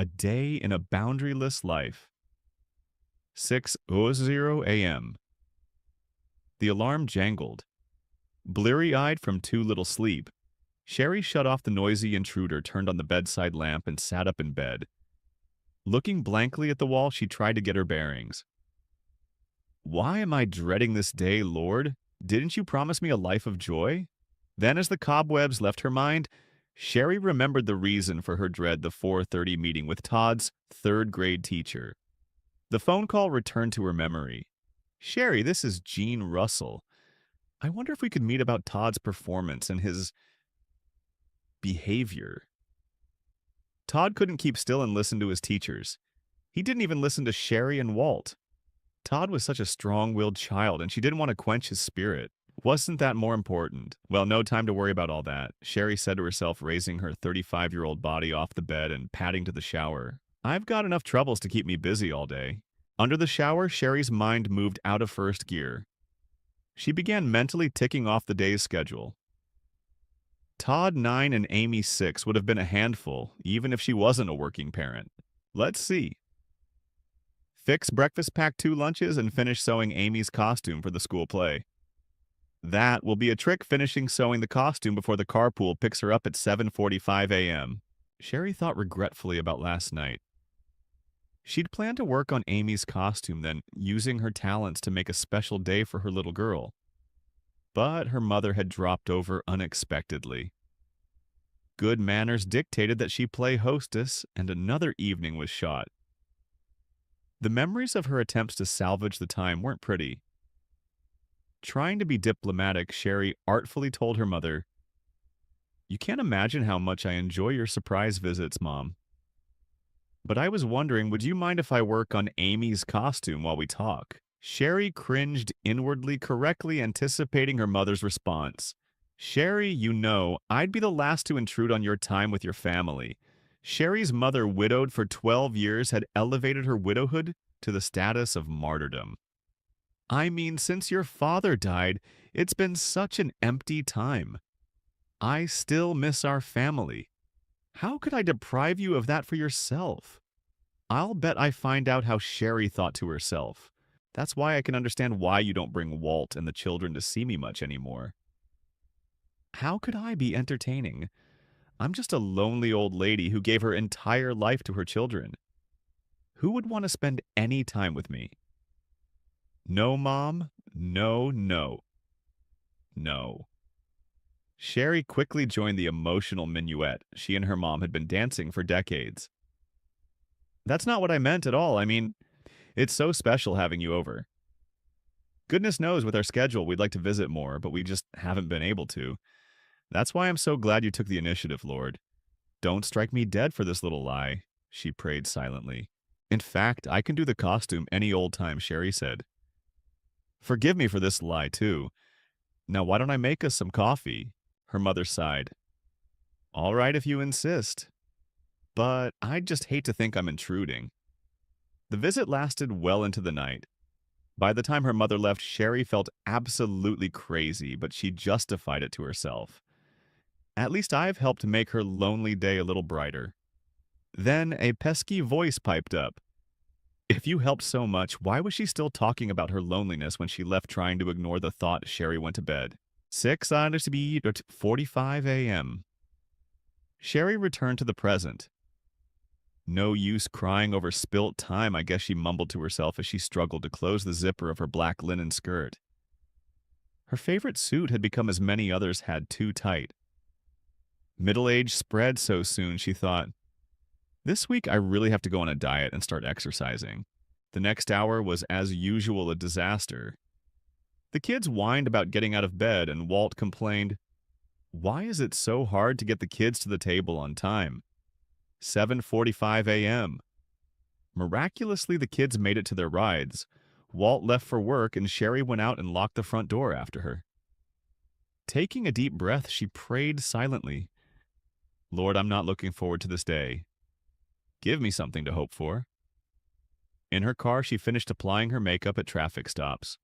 A day in a boundaryless life. 6:00 a.m. The alarm jangled. Bleary-eyed from too little sleep, Sherry shut off the noisy intruder, turned on the bedside lamp, and sat up in bed. Looking blankly at the wall, she tried to get her bearings. Why am I dreading this day, Lord? Didn't you promise me a life of joy? Then, as the cobwebs left her mind, Sherry remembered the reason for her dread: the 4:30 meeting with Todd's third-grade teacher. The phone call returned to her memory. Sherry, this is Gene Russell. I wonder if we could meet about Todd's performance and his behavior. Todd couldn't keep still and listen to his teachers. He didn't even listen to Sherry and Walt. Todd was such a strong-willed child, and she didn't want to quench his spirit. Wasn't that more important? Well, no time to worry about all that, Sherry said to herself, raising her 35-year-old body off the bed and padding to the shower. I've got enough troubles to keep me busy all day. Under the shower, Sherry's mind moved out of first gear. She began mentally ticking off the day's schedule. Todd 9 and Amy 6 would have been a handful, even if she wasn't a working parent. Let's see. Fix breakfast, pack 2 lunches, and finish sewing Amy's costume for the school play. That will be a trick, finishing sewing the costume before the carpool picks her up at 7:45 a.m. Sherry thought regretfully about last night. She'd planned to work on Amy's costume, then using her talents to make a special day for her little girl. But her mother had dropped over unexpectedly. Good manners dictated that she play hostess, and another evening was shot. The memories of her attempts to salvage the time weren't pretty. Trying to be diplomatic, Sherry artfully told her mother, "You can't imagine how much I enjoy your surprise visits, Mom. But I was wondering, would you mind if I work on Amy's costume while we talk?" Sherry cringed inwardly, correctly anticipating her mother's response. "Sherry, you know, I'd be the last to intrude on your time with your family." Sherry's mother, widowed for 12 years, had elevated her widowhood to the status of martyrdom. I mean, since your father died, it's been such an empty time. I still miss our family. How could I deprive you of that for yourself? I'll bet I find out how Sherry thought to herself. That's why I can understand why you don't bring Walt and the children to see me much anymore. How could I be entertaining? I'm just a lonely old lady who gave her entire life to her children. Who would want to spend any time with me? No, Mom. No, no. No. Sherry quickly joined the emotional minuet she and her mom had been dancing for decades. That's not what I meant at all. I mean, it's so special having you over. Goodness knows with our schedule we'd like to visit more, but we just haven't been able to. That's why I'm so glad you took the initiative, Lord. Don't strike me dead for this little lie, she prayed silently. In fact, I can do the costume any old time, Sherry said. Forgive me for this lie, too. Now why don't I make us some coffee? Her mother sighed. All right if you insist. But I'd just hate to think I'm intruding. The visit lasted well into the night. By the time her mother left, Sherry felt absolutely crazy, but she justified it to herself. At least I've helped make her lonely day a little brighter. Then a pesky voice piped up. If you helped so much, why was she still talking about her loneliness when she left, trying to ignore the thought? Sherry went to bed. 6:45 a.m. Sherry returned to the present. No use crying over spilt time, I guess, she mumbled to herself as she struggled to close the zipper of her black linen skirt. Her favorite suit had become, as many others had, too tight. Middle age spread so soon, she thought. This week I really have to go on a diet and start exercising. The next hour was, as usual, a disaster. The kids whined about getting out of bed, and Walt complained, "Why is it so hard to get the kids to the table on time?" 7:45 a.m. Miraculously, the kids made it to their rides. Walt left for work, and Sherry went out and locked the front door after her. Taking a deep breath, she prayed silently. Lord, I'm not looking forward to this day. Give me something to hope for. In her car, she finished applying her makeup at traffic stops.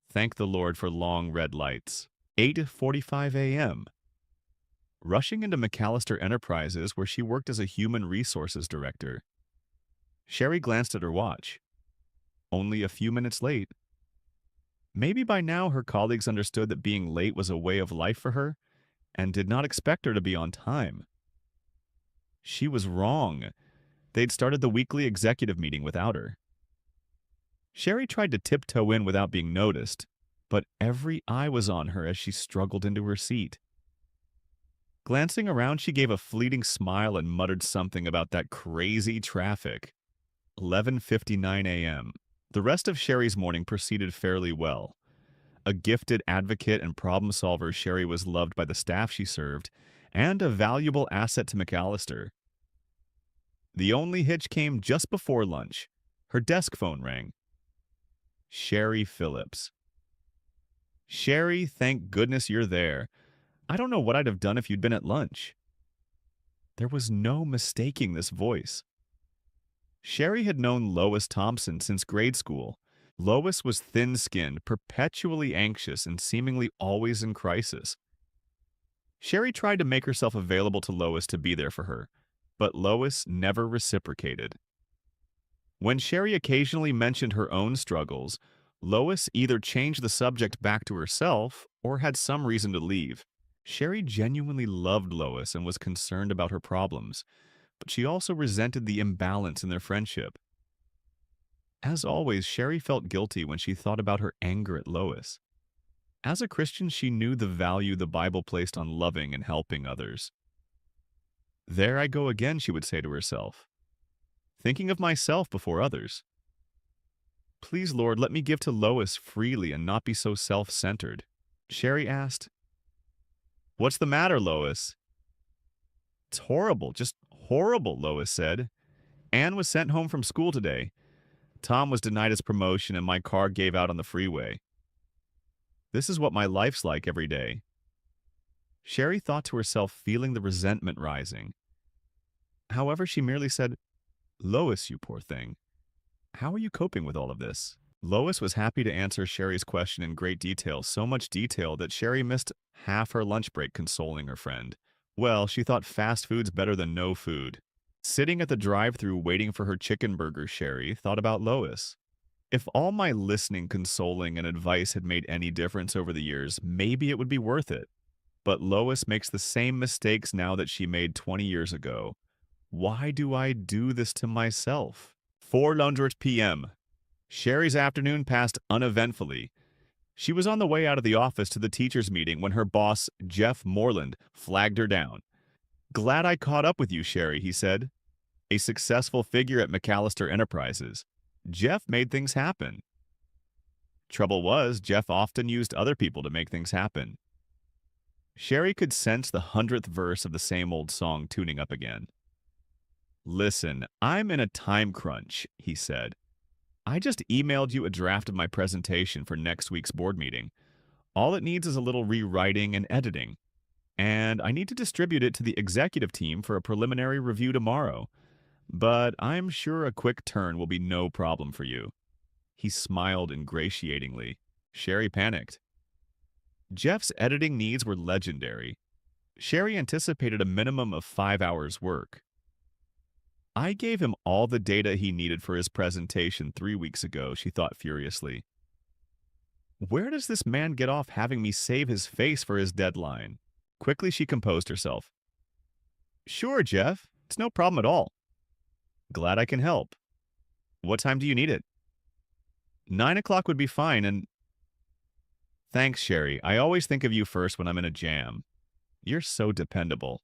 Thank the Lord for long red lights. 8:45 a.m. rushing into McAllister Enterprises where she worked as a human resources director. Sherry glanced at her watch. Only a few minutes late. Maybe by now her colleagues understood that being late was a way of life for her and did not expect her to be on time. She was wrong. They'd started the weekly executive meeting without her. Sherry tried to tiptoe in without being noticed, but every eye was on her as she struggled into her seat. Glancing around, she gave a fleeting smile and muttered something about that crazy traffic. 11:59 a.m. The rest of Sherry's morning proceeded fairly well. A gifted advocate and problem solver, Sherry was loved by the staff she served, and a valuable asset to McAllister. The only hitch came just before lunch. Her desk phone rang. Sherry Phillips. Sherry, thank goodness you're there. I don't know what I'd have done if you'd been at lunch. There was no mistaking this voice. Sherry had known Lois Thompson since grade school. Lois was thin-skinned, perpetually anxious, and seemingly always in crisis. Sherry tried to make herself available to Lois to be there for her, but Lois never reciprocated. When Sherry occasionally mentioned her own struggles, Lois either changed the subject back to herself or had some reason to leave. Sherry genuinely loved Lois and was concerned about her problems, but she also resented the imbalance in their friendship. As always, Sherry felt guilty when she thought about her anger at Lois. As a Christian, she knew the value the Bible placed on loving and helping others. There I go again, she would say to herself, thinking of myself before others. Please, Lord, let me give to Lois freely and not be so self-centered. Sherry asked, What's the matter, Lois? It's horrible, just horrible, Lois said. Anne was sent home from school today. Tom was denied his promotion and my car gave out on the freeway. This is what my life's like every day. Sherry thought to herself, feeling the resentment rising. However, she merely said, Lois, you poor thing. How are you coping with all of this? Lois was happy to answer Sherry's question in great detail, so much detail that Sherry missed half her lunch break consoling her friend. Well, she thought fast food's better than no food. Sitting at the drive-thru waiting for her chicken burger, Sherry thought about Lois. If all my listening, consoling, and advice had made any difference over the years, maybe it would be worth it. But Lois makes the same mistakes now that she made 20 years ago. Why do I do this to myself? 4:00 p.m. Sherry's afternoon passed uneventfully. She was on the way out of the office to the teachers' meeting when her boss, Jeff Moreland, flagged her down. Glad I caught up with you, Sherry, he said. A successful figure at McAllister Enterprises. Jeff made things happen. Trouble was, Jeff often used other people to make things happen. Sherry could sense the 100th verse of the same old song tuning up again. Listen, I'm in a time crunch, he said. I just emailed you a draft of my presentation for next week's board meeting. All it needs is a little rewriting and editing. And I need to distribute it to the executive team for a preliminary review tomorrow. But I'm sure a quick turn will be no problem for you. He smiled ingratiatingly. Sherry panicked. Jeff's editing needs were legendary. Sherry anticipated a minimum of 5 hours' work. I gave him all the data he needed for his presentation 3 weeks ago, she thought furiously. Where does this man get off having me save his face for his deadline? Quickly, she composed herself. Sure, Jeff. It's no problem at all. Glad I can help. What time do you need it? 9 o'clock would be fine, and... Thanks, Sherry. I always think of you first when I'm in a jam. You're so dependable.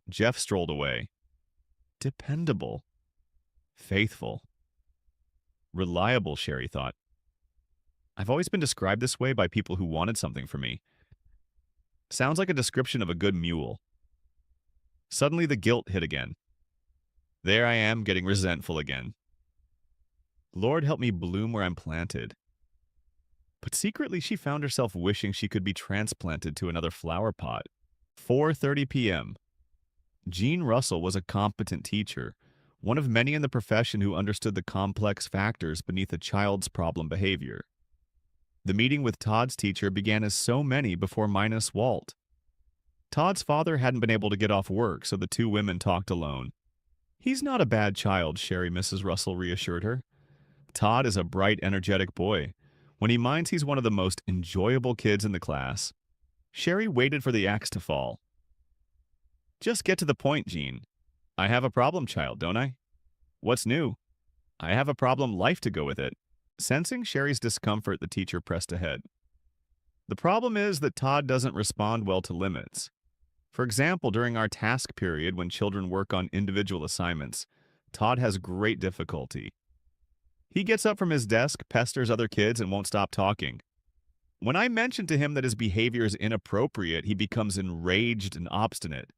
Jeff strolled away. Dependable. Faithful. Reliable, Sherry thought. I've always been described this way by people who wanted something from me. Sounds like a description of a good mule. Suddenly the guilt hit again. There I am, getting resentful again. Lord, help me bloom where I'm planted. But secretly she found herself wishing she could be transplanted to another flower pot. 4:30 p.m. Jean Russell was a competent teacher, one of many in the profession who understood the complex factors beneath a child's problem behavior. The meeting with Todd's teacher began as so many before minus Walt. Todd's father hadn't been able to get off work, so the two women talked alone. He's not a bad child, Mrs. Russell reassured her. Todd is a bright, energetic boy. When he minds, he's one of the most enjoyable kids in the class. Sherry waited for the axe to fall. Just get to the point, Jean. I have a problem child, don't I? What's new? I have a problem life to go with it. Sensing Sherry's discomfort, the teacher pressed ahead. The problem is that Todd doesn't respond well to limits. For example, during our task period when children work on individual assignments, Todd has great difficulty. He gets up from his desk, pesters other kids, and won't stop talking. When I mention to him that his behavior is inappropriate, he becomes enraged and obstinate.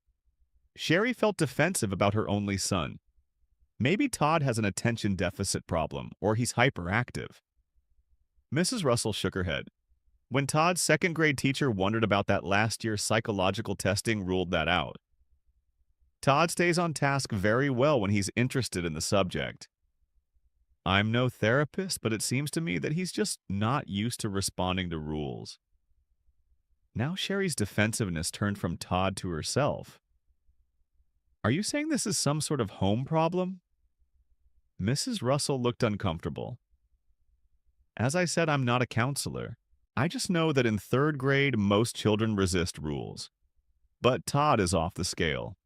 Sherry felt defensive about her only son. Maybe Todd has an attention deficit problem, or he's hyperactive. Mrs. Russell shook her head. When Todd's second-grade teacher wondered about that last year's psychological testing ruled that out. Todd stays on task very well when he's interested in the subject. I'm no therapist, but it seems to me that he's just not used to responding to rules. Now Sherry's defensiveness turned from Todd to herself. Are you saying this is some sort of home problem? Mrs. Russell looked uncomfortable. As I said, I'm not a counselor. I just know that in third grade, most children resist rules. But Todd is off the scale.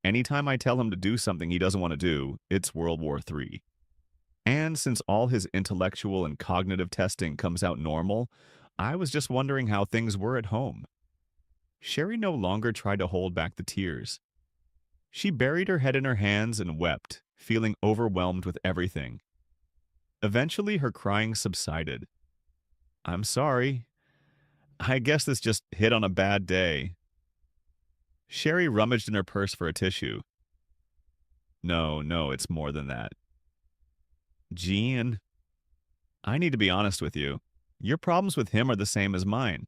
Anytime I tell him to do something he doesn't want to do, it's World War III. And since all his intellectual and cognitive testing comes out normal, I was just wondering how things were at home. Sherry no longer tried to hold back the tears. She buried her head in her hands and wept, feeling overwhelmed with everything. Eventually, her crying subsided. I'm sorry. I guess this just hit on a bad day. Sherry rummaged in her purse for a tissue. No, it's more than that. Jean, I need to be honest with you. Your problems with him are the same as mine.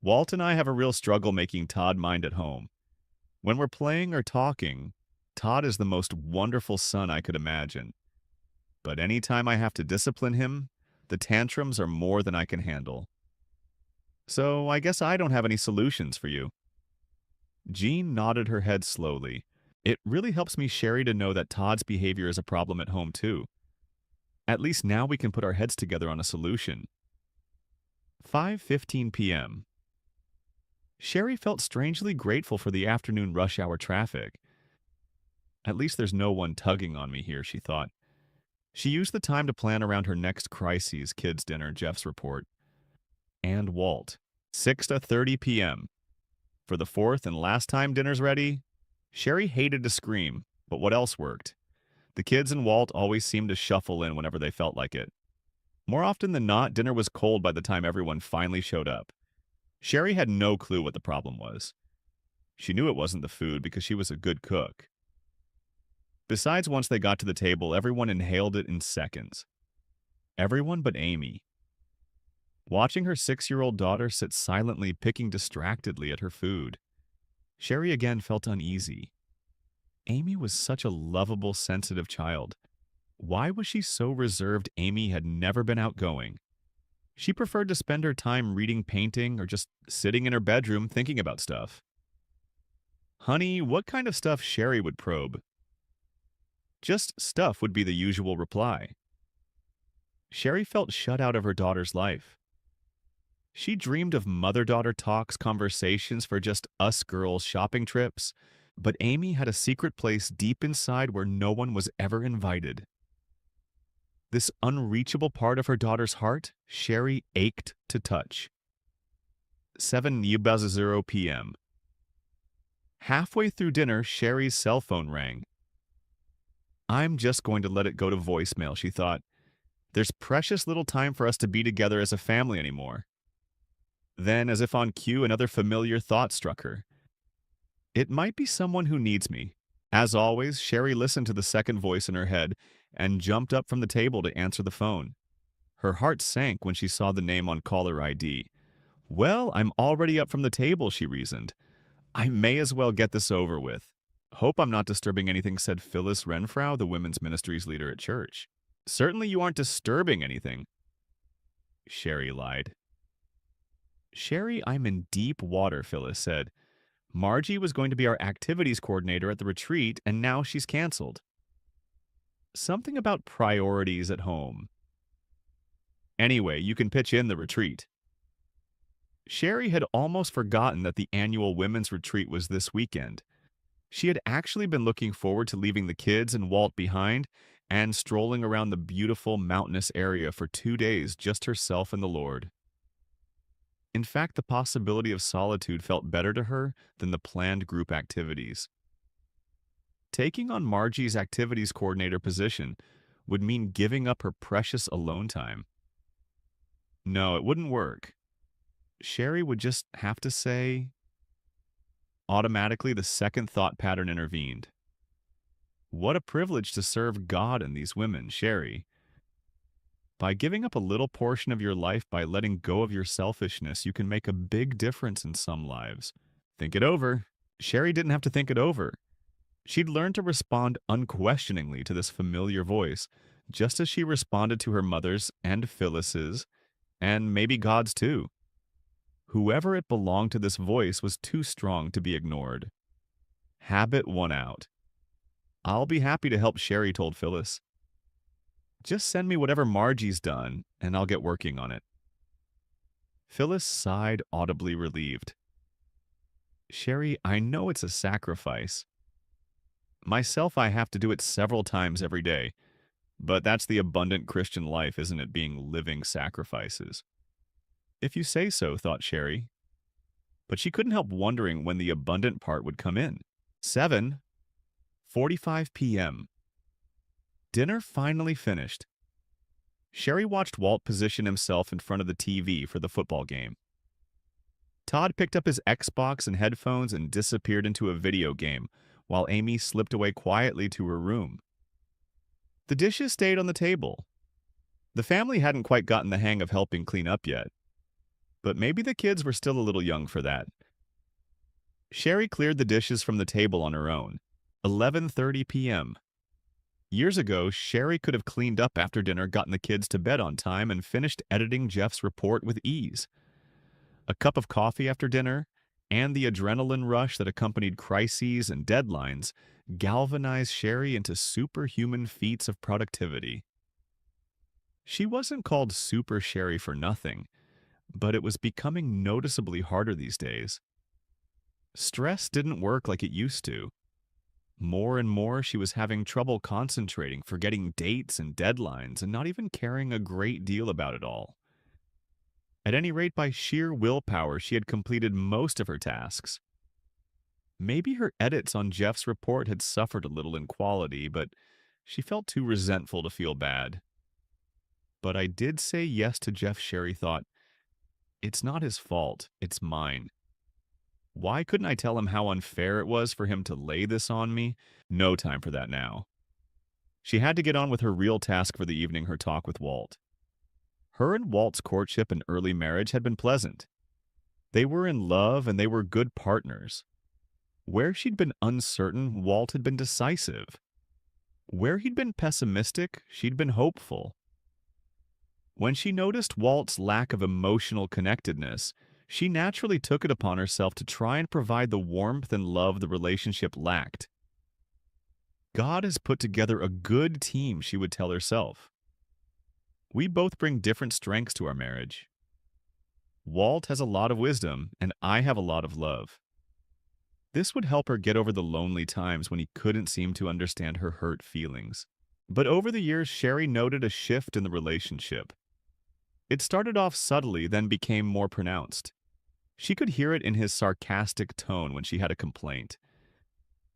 Walt and I have a real struggle making Todd mind at home. When we're playing or talking, Todd is the most wonderful son I could imagine. But any time I have to discipline him, the tantrums are more than I can handle. So I guess I don't have any solutions for you. Jean nodded her head slowly. It really helps me, Sherry, to know that Todd's behavior is a problem at home too. At least now we can put our heads together on a solution. 5:15 p.m. Sherry felt strangely grateful for the afternoon rush hour traffic. At least there's no one tugging on me here, she thought. She used the time to plan around her next crises, kids' dinner, Jeff's report. And Walt. 6:30 p.m. For the fourth and last time dinner's ready? Sherry hated to scream, but what else worked? The kids and Walt always seemed to shuffle in whenever they felt like it. More often than not, dinner was cold by the time everyone finally showed up. Sherry had no clue what the problem was. She knew it wasn't the food because she was a good cook. Besides, once they got to the table, everyone inhaled it in seconds. Everyone but Amy. Watching her 6-year-old daughter sit silently picking distractedly at her food, Sherry again felt uneasy. Amy was such a lovable, sensitive child. Why was she so reserved? Amy had never been outgoing. She preferred to spend her time reading, painting, or just sitting in her bedroom thinking about stuff. Honey, what kind of stuff? Sherry would probe. Just stuff would be the usual reply. Sherry felt shut out of her daughter's life. She dreamed of mother-daughter talks, conversations for just us girls, shopping trips, but Amy had a secret place deep inside where no one was ever invited. This unreachable part of her daughter's heart, Sherry ached to touch. 7:00 p.m. Halfway through dinner, Sherry's cell phone rang. I'm just going to let it go to voicemail, she thought. There's precious little time for us to be together as a family anymore. Then, as if on cue, another familiar thought struck her. It might be someone who needs me. As always, Sherry listened to the second voice in her head and jumped up from the table to answer the phone. Her heart sank when she saw the name on caller ID. Well, I'm already up from the table, she reasoned. I may as well get this over with. Hope I'm not disturbing anything, said Phyllis Renfrow, the women's ministries leader at church. Certainly you aren't disturbing anything. Sherry lied. Sherry, I'm in deep water, Phyllis said. Margie was going to be our activities coordinator at the retreat, and now she's canceled. Something about priorities at home. Anyway, you can pitch in the retreat. Sherry had almost forgotten that the annual women's retreat was this weekend. She had actually been looking forward to leaving the kids and Walt behind and strolling around the beautiful mountainous area for 2 days, just herself and the Lord. In fact, the possibility of solitude felt better to her than the planned group activities. Taking on Margie's activities coordinator position would mean giving up her precious alone time. No, it wouldn't work. Sherry would just have to say. Automatically, the second thought pattern intervened. What a privilege to serve God in these women, Sherry. By giving up a little portion of your life, by letting go of your selfishness, you can make a big difference in some lives. Think it over. Sherry didn't have to think it over. She'd learned to respond unquestioningly to this familiar voice, just as she responded to her mother's and Phyllis's, and maybe God's too. Whoever it belonged to, this voice was too strong to be ignored. Habit won out. I'll be happy to help, Sherry told Phyllis. Just send me whatever Margie's done, and I'll get working on it. Phyllis sighed, audibly relieved. Sherry, I know it's a sacrifice. Myself, I have to do it several times every day, but that's the abundant Christian life, isn't it, being living sacrifices? If you say so, thought Sherry. But she couldn't help wondering when the abundant part would come in. 7:45 p.m. Dinner finally finished. Sherry watched Walt position himself in front of the TV for the football game. Todd picked up his Xbox and headphones and disappeared into a video game, while Amy slipped away quietly to her room. The dishes stayed on the table. The family hadn't quite gotten the hang of helping clean up yet, but maybe the kids were still a little young for that. Sherry cleared the dishes from the table on her own. 11:30 p.m. Years ago, Sherry could have cleaned up after dinner, gotten the kids to bed on time, and finished editing Jeff's report with ease. A cup of coffee after dinner, and the adrenaline rush that accompanied crises and deadlines, galvanized Sherry into superhuman feats of productivity. She wasn't called Super Sherry for nothing, but it was becoming noticeably harder these days. Stress didn't work like it used to. More and more, she was having trouble concentrating, forgetting dates and deadlines, and not even caring a great deal about it all. At any rate, by sheer willpower, she had completed most of her tasks. Maybe her edits on Jeff's report had suffered a little in quality, but she felt too resentful to feel bad. But I did say yes to Jeff, Sherry thought. It's not his fault, it's mine. Why couldn't I tell him how unfair it was for him to lay this on me? No time for that now. She had to get on with her real task for the evening, her talk with Walt. Her and Walt's courtship and early marriage had been pleasant. They were in love and they were good partners. Where she'd been uncertain, Walt had been decisive. Where he'd been pessimistic, she'd been hopeful. When she noticed Walt's lack of emotional connectedness, she naturally took it upon herself to try and provide the warmth and love the relationship lacked. God has put together a good team, she would tell herself. We both bring different strengths to our marriage. Walt has a lot of wisdom, and I have a lot of love. This would help her get over the lonely times when he couldn't seem to understand her hurt feelings. But over the years, Sherry noted a shift in the relationship. It started off subtly, then became more pronounced. She could hear it in his sarcastic tone when she had a complaint.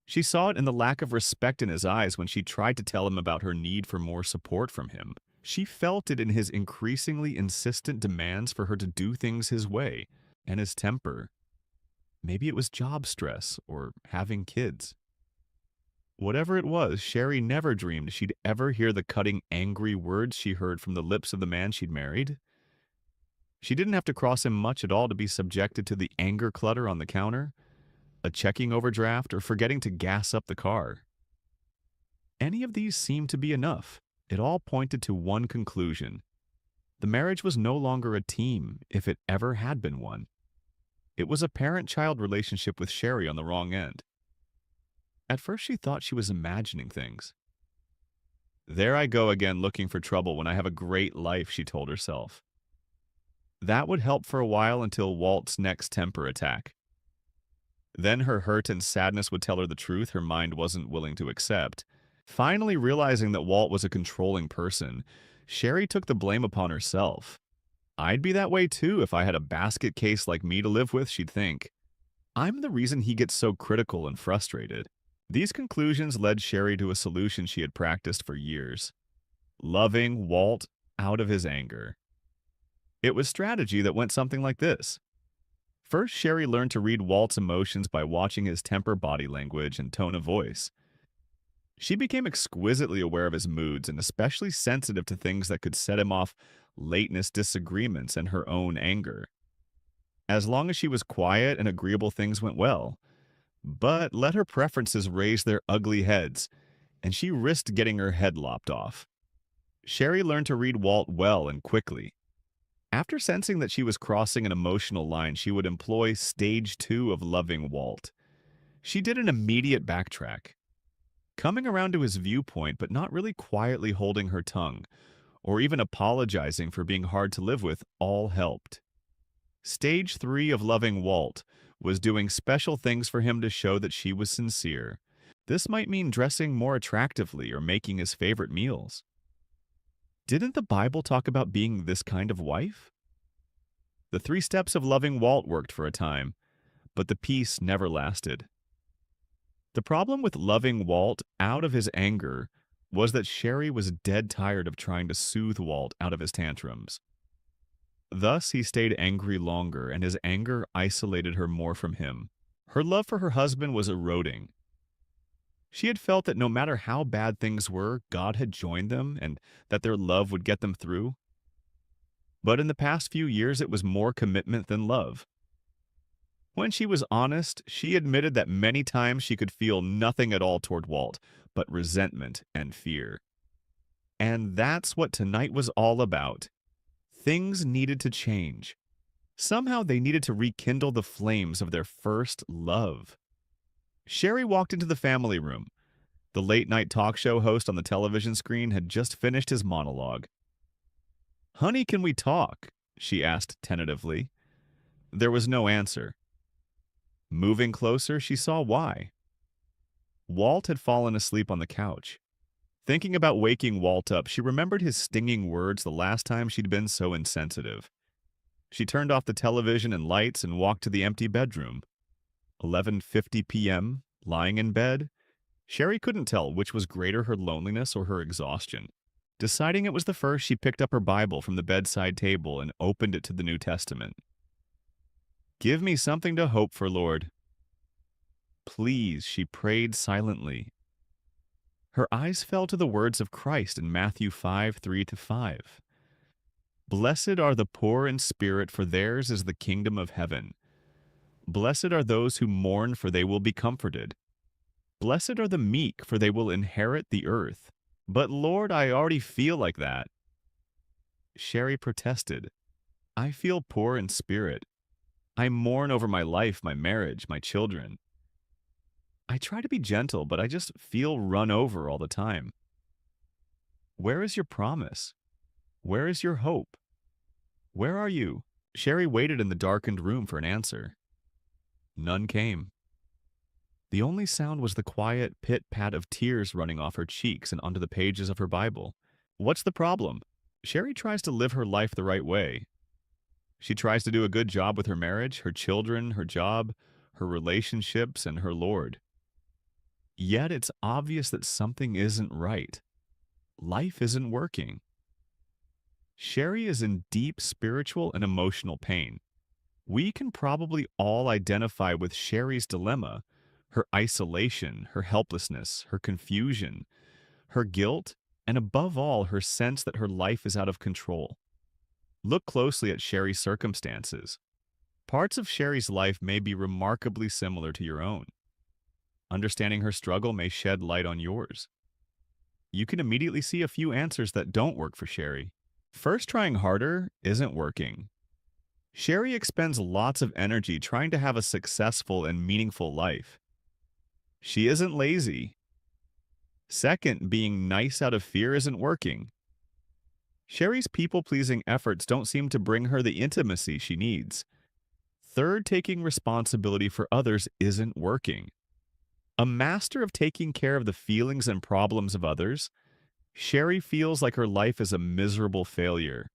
She saw it in the lack of respect in his eyes when she tried to tell him about her need for more support from him. She felt it in his increasingly insistent demands for her to do things his way, and his temper. Maybe it was job stress or having kids. Whatever it was, Sherry never dreamed she'd ever hear the cutting, angry words she heard from the lips of the man she'd married. She didn't have to cross him much at all to be subjected to the anger clutter on the counter, a checking overdraft, or forgetting to gas up the car. Any of these seemed to be enough. It all pointed to one conclusion. The marriage was no longer a team, if it ever had been one. It was a parent-child relationship with Sherry on the wrong end. At first, she thought she was imagining things. There I go again looking for trouble when I have a great life, she told herself. That would help for a while until Walt's next temper attack. Then her hurt and sadness would tell her the truth her mind wasn't willing to accept. Finally realizing that Walt was a controlling person, Sherry took the blame upon herself. I'd be that way too if I had a basket case like me to live with, she'd think. I'm the reason he gets so critical and frustrated. These conclusions led Sherry to a solution she had practiced for years: loving Walt out of his anger. It was strategy that went something like this. First, Sherry learned to read Walt's emotions by watching his temper, body language, and tone of voice. She became exquisitely aware of his moods and especially sensitive to things that could set him off: lateness, disagreements, and her own anger. As long as she was quiet and agreeable, things went well. But let her preferences raise their ugly heads, and she risked getting her head lopped off. Sherry learned to read Walt well and quickly. After sensing that she was crossing an emotional line, she would employ stage 2 of loving Walt. She did an immediate backtrack, coming around to his viewpoint but not really quietly holding her tongue, or even apologizing for being hard to live with, all helped. Stage 3 of loving Walt was doing special things for him to show that she was sincere. This might mean dressing more attractively or making his favorite meals. Didn't the Bible talk about being this kind of wife? The 3 steps of loving Walt worked for a time, but the peace never lasted. The problem with loving Walt out of his anger was that Sherry was dead tired of trying to soothe Walt out of his tantrums. Thus, he stayed angry longer, and his anger isolated her more from him. Her love for her husband was eroding. She had felt that no matter how bad things were, God had joined them and that their love would get them through. But in the past few years, it was more commitment than love. When she was honest, she admitted that many times she could feel nothing at all toward Walt, but resentment and fear. And that's what tonight was all about. Things needed to change. Somehow they needed to rekindle the flames of their first love. Sherry walked into the family room. The late-night talk show host on the television screen had just finished his monologue. "Honey, can we talk?" she asked tentatively. There was no answer. Moving closer, she saw why. Walt had fallen asleep on the couch. Thinking about waking Walt up, she remembered his stinging words the last time she'd been so insensitive. She turned off the television and lights and walked to the empty bedroom. 11:50 p.m., lying in bed, Sherry couldn't tell which was greater, her loneliness or her exhaustion. Deciding it was the first, she picked up her Bible from the bedside table and opened it to the New Testament. "Give me something to hope for, Lord." "Please," she prayed silently. Her eyes fell to the words of Christ in Matthew 5:3-5. "Blessed are the poor in spirit, for theirs is the kingdom of heaven. Blessed are those who mourn, for they will be comforted. Blessed are the meek, for they will inherit the earth." "But Lord, I already feel like that." Sherry protested. "I feel poor in spirit. I mourn over my life, my marriage, my children. I try to be gentle, but I just feel run over all the time." "Where is your promise? Where is your hope? Where are you?" Sherry waited in the darkened room for an answer. None came. The only sound was the quiet pit-pat of tears running off her cheeks and onto the pages of her Bible. What's the problem? Sherry tries to live her life the right way. She tries to do a good job with her marriage, her children, her job, her relationships, and her Lord. Yet it's obvious that something isn't right. Life isn't working. Sherry is in deep spiritual and emotional pain. We can probably all identify with Sherry's dilemma: her isolation, her helplessness, her confusion, her guilt, and above all, her sense that her life is out of control. Look closely at Sherry's circumstances. Parts of Sherry's life may be remarkably similar to your own. Understanding her struggle may shed light on yours. You can immediately see a few answers that don't work for Sherry. First, trying harder isn't working. Sherry expends lots of energy trying to have a successful and meaningful life. She isn't lazy. Second, being nice out of fear isn't working. Sherry's people-pleasing efforts don't seem to bring her the intimacy she needs. Third, taking responsibility for others isn't working. A master of taking care of the feelings and problems of others, Sherry feels like her life is a miserable failure.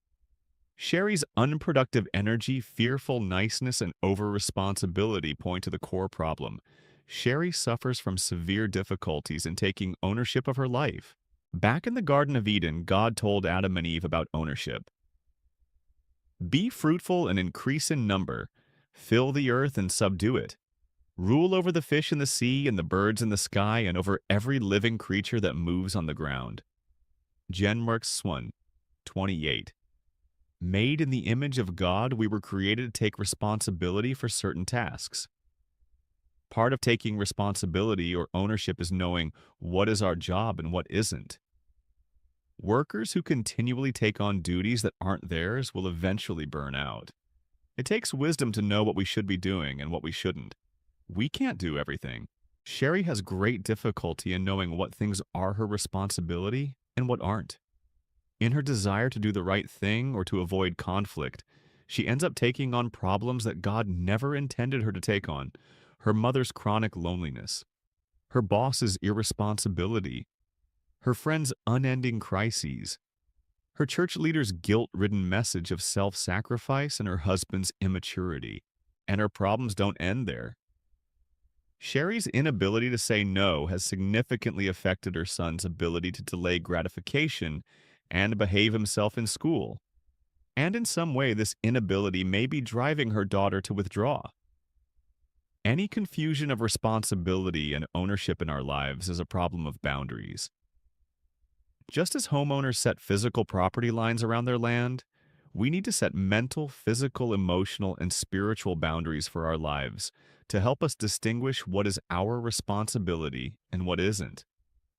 Sherry's unproductive energy, fearful niceness, and over-responsibility point to the core problem. Sherry suffers from severe difficulties in taking ownership of her life. Back in the Garden of Eden, God told Adam and Eve about ownership. Be fruitful and increase in number. Fill the earth and subdue it. Rule over the fish in the sea and the birds in the sky and over every living creature that moves on the ground. Genmarks 1:28. Made in the image of God, we were created to take responsibility for certain tasks. Part of taking responsibility or ownership is knowing what is our job and what isn't. Workers who continually take on duties that aren't theirs will eventually burn out. It takes wisdom to know what we should be doing and what we shouldn't. We can't do everything. Sherry has great difficulty in knowing what things are her responsibility and what aren't. In her desire to do the right thing or to avoid conflict, she ends up taking on problems that God never intended her to take on. Her mother's chronic loneliness, her boss's irresponsibility, her friend's unending crises, her church leader's guilt-ridden message of self-sacrifice, and her husband's immaturity. And her problems don't end there. Sherry's inability to say no has significantly affected her son's ability to delay gratification and behave himself in school. And in some way, this inability may be driving her daughter to withdraw. Any confusion of responsibility and ownership in our lives is a problem of boundaries. Just as homeowners set physical property lines around their land, we need to set mental, physical, emotional, and spiritual boundaries for our lives to help us distinguish what is our responsibility and what isn't.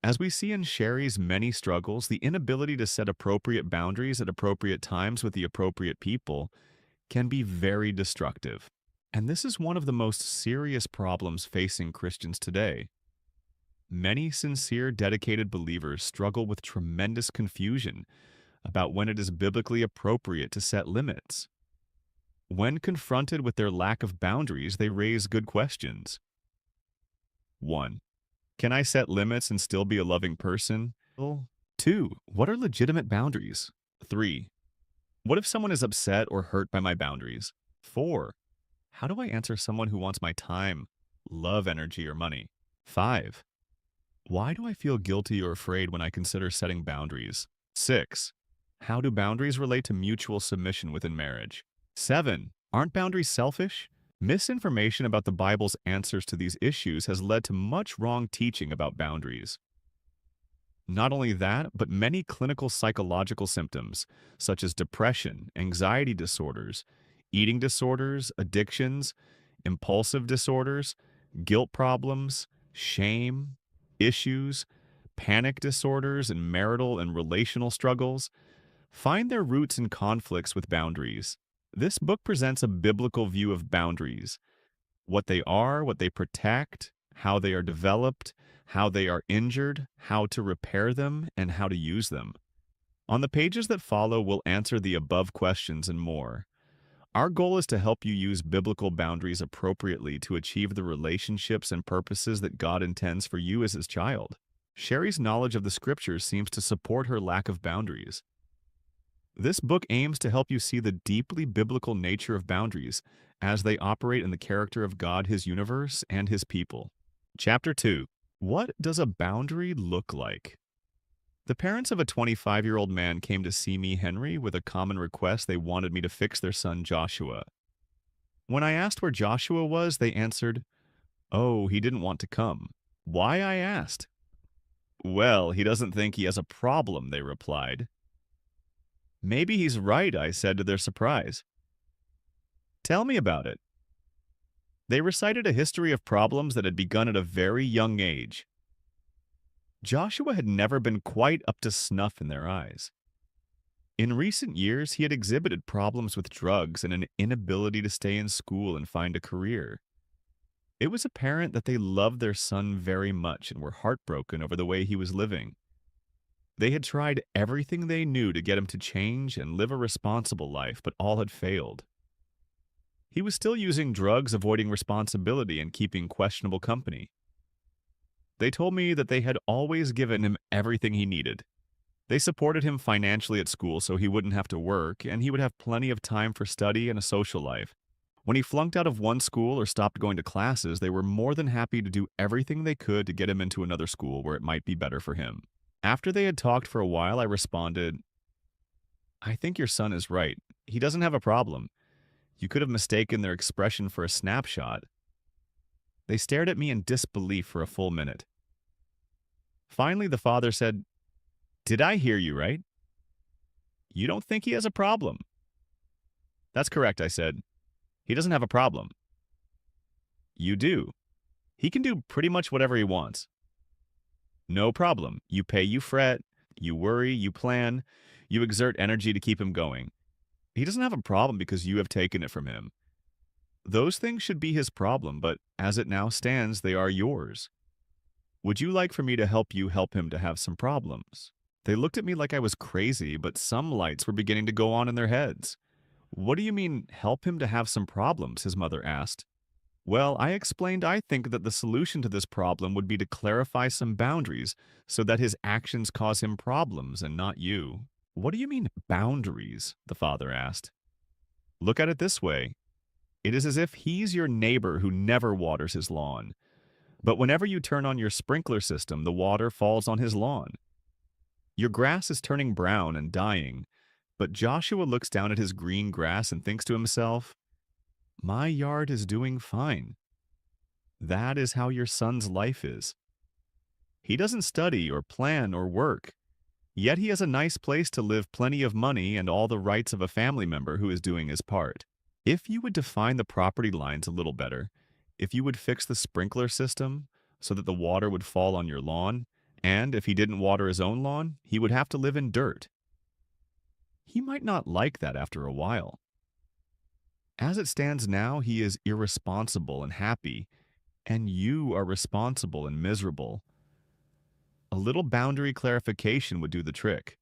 As we see in Sherry's many struggles, the inability to set appropriate boundaries at appropriate times with the appropriate people can be very destructive. And this is one of the most serious problems facing Christians today. Many sincere, dedicated believers struggle with tremendous confusion about when it is biblically appropriate to set limits. When confronted with their lack of boundaries, they raise good questions. 1. Can I set limits and still be a loving person? 2. What are legitimate boundaries? 3. What if someone is upset or hurt by my boundaries? 4. How do I answer someone who wants my time, love, energy, or money? 5. Why do I feel guilty or afraid when I consider setting boundaries? 6. How do boundaries relate to mutual submission within marriage? 7. Aren't boundaries selfish? Misinformation about the Bible's answers to these issues has led to much wrong teaching about boundaries. Not only that, but many clinical psychological symptoms, such as depression, anxiety disorders, eating disorders, addictions, impulsive disorders, guilt problems, shame, issues, panic disorders, and marital and relational struggles, find their roots in conflicts with boundaries. This book presents a biblical view of boundaries, what they are, what they protect, how they are developed, how they are injured, how to repair them, and how to use them. On the pages that follow, we'll answer the above questions and more. Our goal is to help you use biblical boundaries appropriately to achieve the relationships and purposes that God intends for you as His child. Sherry's knowledge of the Scriptures seems to support her lack of boundaries. This book aims to help you see the deeply biblical nature of boundaries as they operate in the character of God, His universe, and His people. Chapter 2. What does a boundary look like? The parents of a 25-year-old man came to see me, Henry, with a common request. They wanted me to fix their son, Joshua. When I asked where Joshua was, they answered, "Oh, he didn't want to come." Why, I asked. "Well, he doesn't think he has a problem," they replied. "Maybe he's right," I said to their surprise. "Tell me about it." They recited a history of problems that had begun at a very young age. Joshua had never been quite up to snuff in their eyes. In recent years, he had exhibited problems with drugs and an inability to stay in school and find a career. It was apparent that they loved their son very much and were heartbroken over the way he was living. They had tried everything they knew to get him to change and live a responsible life, but all had failed. He was still using drugs, avoiding responsibility, and keeping questionable company. They told me that they had always given him everything he needed. They supported him financially at school so he wouldn't have to work, and he would have plenty of time for study and a social life. When he flunked out of one school or stopped going to classes, they were more than happy to do everything they could to get him into another school where it might be better for him. After they had talked for a while, I responded, "I think your son is right. He doesn't have a problem. You could have mistaken their expression for a snapshot." They stared at me in disbelief for a full minute. Finally, the father said, "Did I hear you right? You don't think he has a problem?" "That's correct," I said. "He doesn't have a problem." "You do. He can do pretty much whatever he wants." "No problem. You pay, you fret, you worry, you plan, you exert energy to keep him going. He doesn't have a problem because you have taken it from him. Those things should be his problem, but as it now stands, they are yours. Would you like for me to help him to have some problems?" They looked at me like I was crazy, but some lights were beginning to go on in their heads. "What do you mean, help him to have some problems?" his mother asked. Well, I explained I think that the solution to this problem would be to clarify some boundaries so that his actions cause him problems and not you. "What do you mean, boundaries?" the father asked. "Look at it this way. It is as if he's your neighbor who never waters his lawn. But whenever you turn on your sprinkler system, the water falls on his lawn. Your grass is turning brown and dying, but Joshua looks down at his green grass and thinks to himself, 'My yard is doing fine.' That is how your son's life is. He doesn't study or plan or work, yet he has a nice place to live, plenty of money, and all the rights of a family member who is doing his part. If you would define the property lines a little better, if you would fix the sprinkler system so that the water would fall on your lawn, and if he didn't water his own lawn, he would have to live in dirt. He might not like that after a while. As it stands now, he is irresponsible and happy, and you are responsible and miserable. A little boundary clarification would do the trick.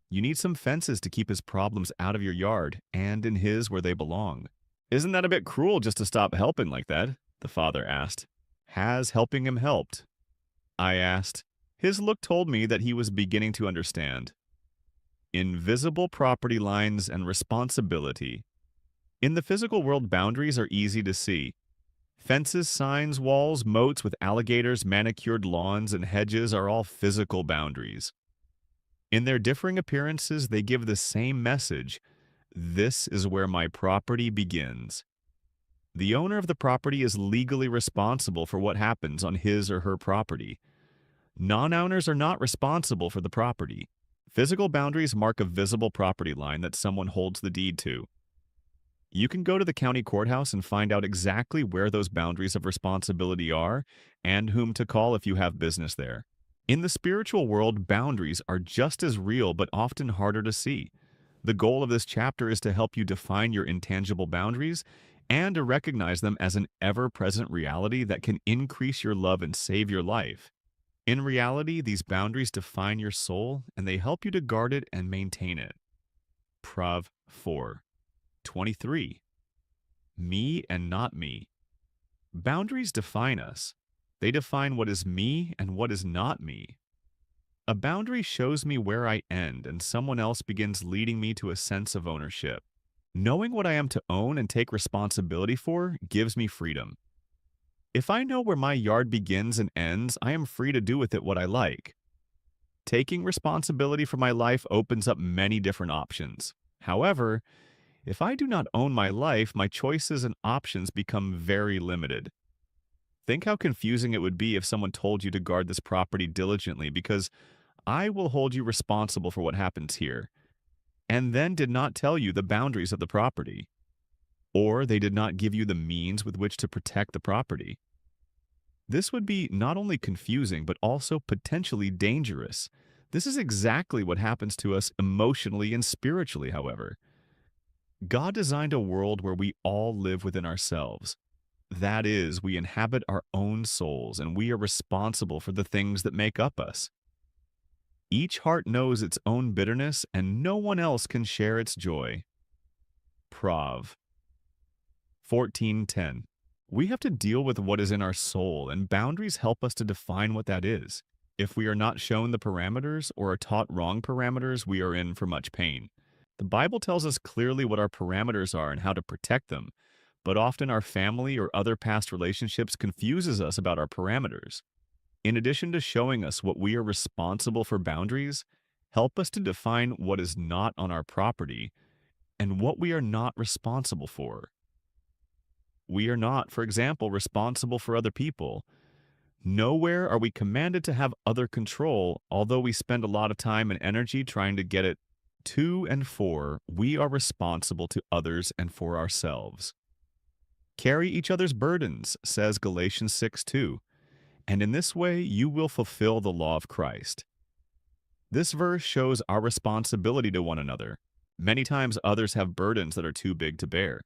You need some fences to keep his problems out of your yard and in his where they belong." "Isn't that a bit cruel just to stop helping like that?" the father asked. "Has helping him helped?" I asked. His look told me that he was beginning to understand. Invisible property lines and responsibility. In the physical world, boundaries are easy to see. Fences, signs, walls, moats with alligators, manicured lawns, and hedges are all physical boundaries. In their differing appearances, they give the same message: this is where my property begins. The owner of the property is legally responsible for what happens on his or her property. Non-owners are not responsible for the property. Physical boundaries mark a visible property line that someone holds the deed to. You can go to the county courthouse and find out exactly where those boundaries of responsibility are and whom to call if you have business there. In the spiritual world, boundaries are just as real but often harder to see. The goal of this chapter is to help you define your intangible boundaries and to recognize them as an ever-present reality that can increase your love and save your life. In reality, these boundaries define your soul and they help you to guard it and maintain it. Prov 4:23. Me and not me. Boundaries define us. They define what is me and what is not me. A boundary shows me where I end, and someone else begins leading me to a sense of ownership. Knowing what I am to own and take responsibility for gives me freedom. If I know where my yard begins and ends, I am free to do with it what I like. Taking responsibility for my life opens up many different options. However, if I do not own my life, my choices and options become very limited. Think how confusing it would be if someone told you to guard this property diligently because I will hold you responsible for what happens here, and then did not tell you the boundaries of the property. Or they did not give you the means with which to protect the property. This would be not only confusing, but also potentially dangerous, This is exactly what happens to us emotionally and spiritually, however. God designed a world where we all live within ourselves. That is, we inhabit our own souls and we are responsible for the things that make up us. Each heart knows its own bitterness and no one else can share its joy. Prov 14:10. We have to deal with what is in our soul, and boundaries help us to define what that is. If we are not shown the parameters or are taught wrong parameters, we are in for much pain. The Bible tells us clearly what our parameters are and how to protect them, but often our family or other past relationships confuses us about our parameters. In addition to showing us what we are responsible for boundaries, help us to define what is not on our property and what we are not responsible for. We are not, for example, responsible for other people. Nowhere are we commanded to have other control, although we spend a lot of time and energy trying to get it to and for, we are responsible to others and for ourselves. Carry each other's burdens, says Galatians 6:2, and in this way you will fulfill the law of Christ. This verse shows our responsibility to one another. Many times others have burdens that are too big to bear.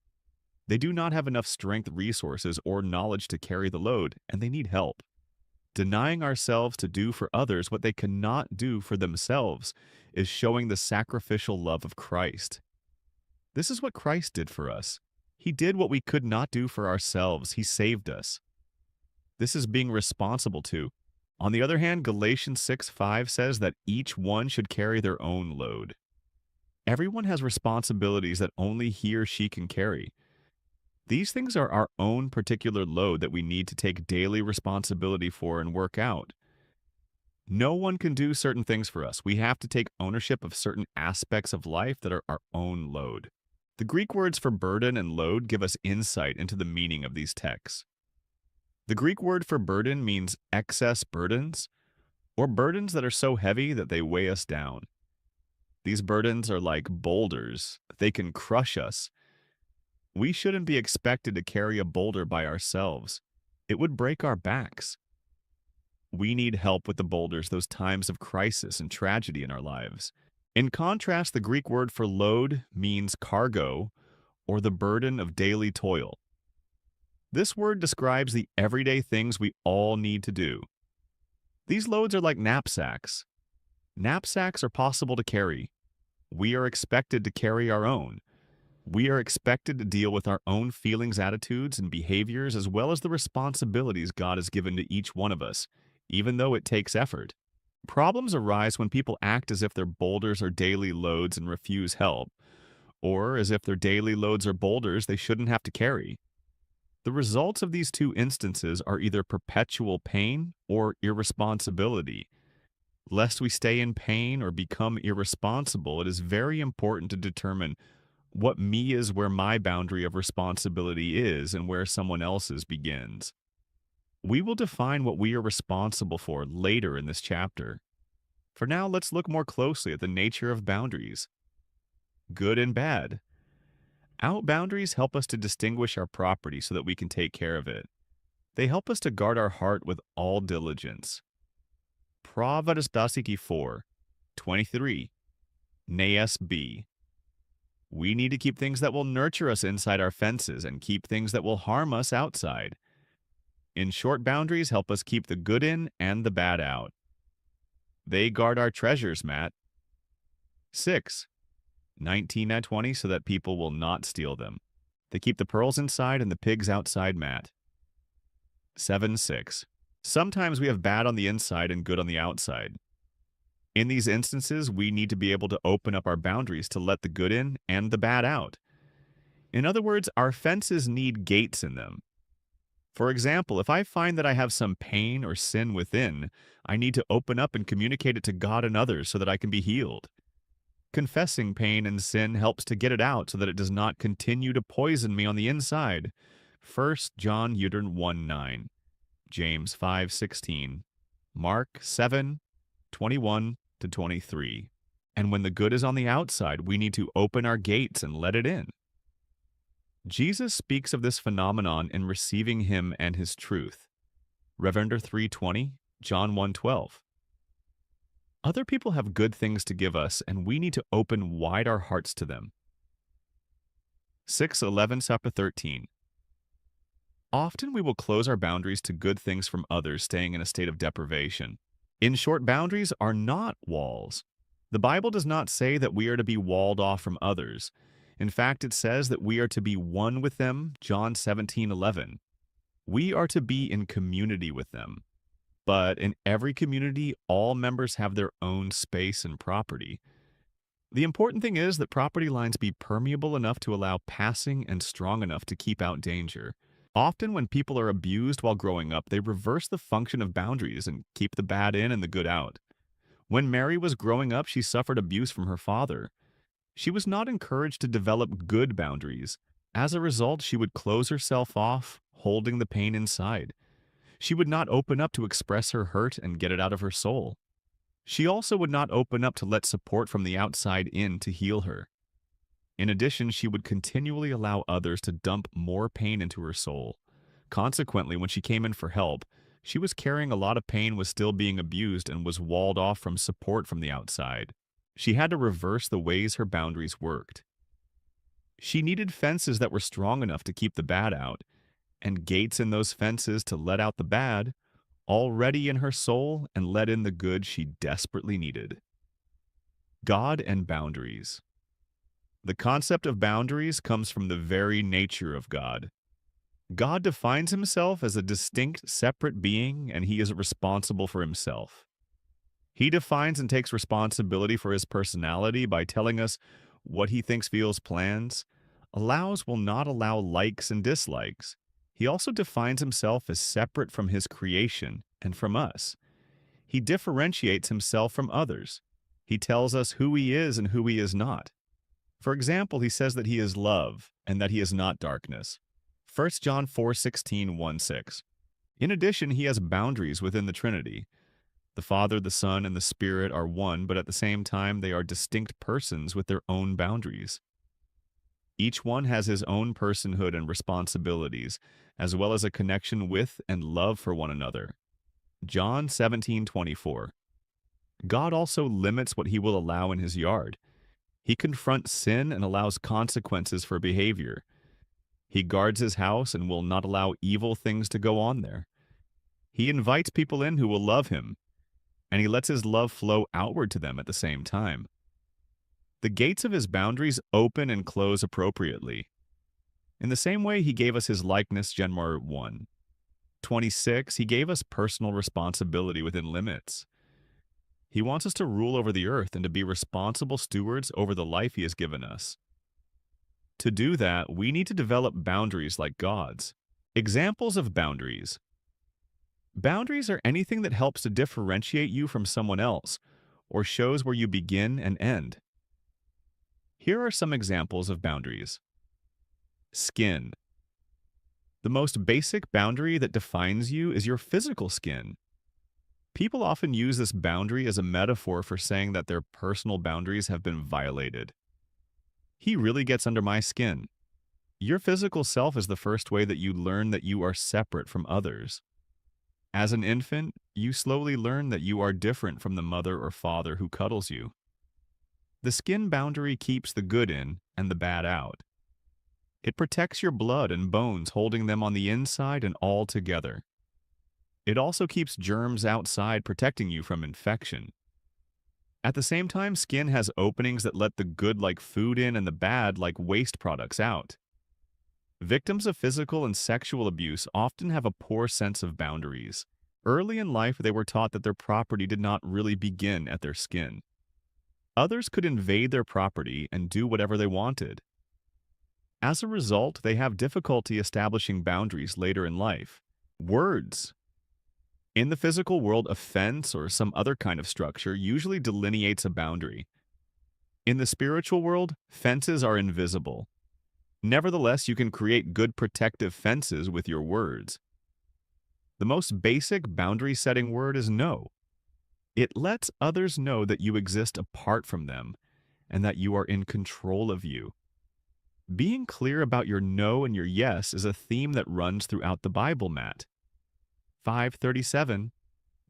They do not have enough strength, resources, or knowledge to carry the load, and they need help. Denying ourselves to do for others what they cannot do for themselves is showing the sacrificial love of Christ. This is what Christ did for us. He did what we could not do for ourselves. He saved us. This is being responsible to. On the other hand, Galatians 6:5 says that each one should carry their own load. Everyone has responsibilities that only he or she can carry. These things are our own particular load that we need to take daily responsibility for and work out. No one can do certain things for us. We have to take ownership of certain aspects of life that are our own load. The Greek words for burden and load give us insight into the meaning of these texts. The Greek word for burden means excess burdens, or burdens that are so heavy that they weigh us down. These burdens are like boulders. They can crush us. We shouldn't be expected to carry a boulder by ourselves. It would break our backs. We need help with the boulders, those times of crisis and tragedy in our lives. In contrast, the Greek word for load means cargo, or the burden of daily toil. This word describes the everyday things we all need to do. These loads are like knapsacks. Knapsacks are possible to carry. We are expected to carry our own. We are expected to deal with our own feelings, attitudes, and behaviors, as well as the responsibilities God has given to each one of us, even though it takes effort. Problems arise when people act as if their boulders are daily loads and refuse help, or as if their daily loads are boulders they shouldn't have to carry. The results of these two instances are either perpetual pain or irresponsibility. Lest we stay in pain or become irresponsible, it is very important to determine what me is where my boundary of responsibility is and where someone else's begins. We will define what we are responsible for later in this chapter. For now, let's look more closely at the nature of boundaries. Good and bad. Our boundaries help us to distinguish our property so that we can take care of it. They help us to guard our heart with all diligence. Pravadasdasiki 4:23. Neas B. We need to keep things that will nurture us inside our fences and keep things that will harm us outside. In short, boundaries help us keep the good in and the bad out. They guard our treasures, Matt. 6:19-20, so that people will not steal them. They keep the pearls inside and the pigs outside, Matt. 7:6. Sometimes we have bad on the inside and good on the outside. In these instances, we need to be able to open up our boundaries to let the good in and the bad out. In other words, our fences need gates in them. For example, if I find that I have some pain or sin within, I need to open up and communicate it to God and others so that I can be healed. Confessing pain and sin helps to get it out so that it does not continue to poison me on the inside. 1 John 1:9, James 5:16, Mark 7:21-23. And when the good is on the outside, we need to open our gates and let it in. Jesus speaks of this phenomenon in Receiving Him and His Truth. Revender 3:20, John 1:12. Other people have good things to give us, and we need to open wide our hearts to them. 6:11 chapter 13. Often we will close our boundaries to good things from others, staying in a state of deprivation. In short, boundaries are not walls. The Bible does not say that we are to be walled off from others. In fact, it says that we are to be one with them, John 17:11. We are to be in community with them. But in every community, all members have their own space and property. The important thing is that property lines be permeable enough to allow passing and strong enough to keep out danger. Often when people are abused while growing up, they reverse the function of boundaries and keep the bad in and the good out. When Mary was growing up, she suffered abuse from her father. She was not encouraged to develop good boundaries. As a result, she would close herself off, holding the pain inside. She would not open up to express her hurt and get it out of her soul. She also would not open up to let support from the outside in to heal her. In addition, she would continually allow others to dump more pain into her soul. Consequently, when she came in for help, she was carrying a lot of pain, was still being abused, and was walled off from support from the outside. She had to reverse the ways her boundaries worked. She needed fences that were strong enough to keep the bad out, and gates in those fences to let out the bad, already in her soul, and let in the good she desperately needed. God and boundaries. The concept of boundaries comes from the very nature of God. God defines himself as a distinct, separate being, and he is responsible for himself. He defines and takes responsibility for his personality by telling us what he thinks, feels, plans, allows, will not allow likes and dislikes. He also defines himself as separate from his creation and from us. He differentiates himself from others. He tells us who he is and who he is not. For example, he says that he is love and that he is not darkness. 1 John 4:16, 1:6. In addition, he has boundaries within the Trinity. The Father, the Son, and the Spirit are one, but at the same time they are distinct persons with their own boundaries. Each one has his own personhood and responsibilities, as well as a connection with and love for one another. John 17:24. God also limits what he will allow in his yard. He confronts sin and allows consequences for behavior. He guards his house and will not allow evil things to go on there. He invites people in who will love him, and he lets his love flow outward to them at the same time. The gates of his boundaries open and close appropriately. In the same way he gave us his likeness, Genmar 1:26, he gave us personal responsibility within limits. He wants us to rule over the earth and to be responsible stewards over the life he has given us. To do that, we need to develop boundaries like God's. Examples of boundaries. Boundaries are anything that helps to differentiate you from someone else or shows where you begin and end. Here are some examples of boundaries. Skin. The most basic boundary that defines you is your physical skin. People often use this boundary as a metaphor for saying that their personal boundaries have been violated. He really gets under my skin. Your physical self is the first way that you learn that you are separate from others. As an infant, you slowly learn that you are different from the mother or father who cuddles you. The skin boundary keeps the good in and the bad out. It protects your blood and bones, holding them on the inside and all together. It also keeps germs outside, protecting you from infection. At the same time, skin has openings that let the good like food in and the bad like waste products out. Victims of physical and sexual abuse often have a poor sense of boundaries. Early in life, they were taught that their property did not really begin at their skin. Others could invade their property and do whatever they wanted. As a result, they have difficulty establishing boundaries later in life. Words. In the physical world, a fence or some other kind of structure usually delineates a boundary. In the spiritual world, fences are invisible. Nevertheless, you can create good protective fences with your words. The most basic boundary-setting word is no. It lets others know that you exist apart from them and that you are in control of you. Being clear about your no and your yes is a theme that runs throughout the Bible, Matt. 5:37,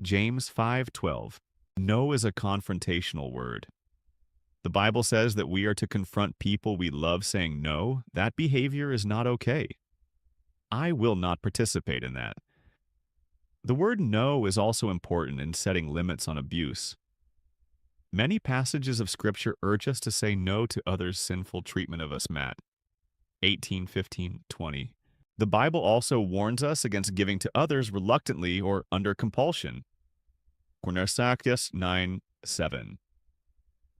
James 5:12. No is a confrontational word. The Bible says that we are to confront people we love saying no. That behavior is not okay. I will not participate in that. The word no is also important in setting limits on abuse. Many passages of Scripture urge us to say no to others' sinful treatment of us, Matt. 18:15-20. The Bible also warns us against giving to others reluctantly or under compulsion. Cornersakis 9:7.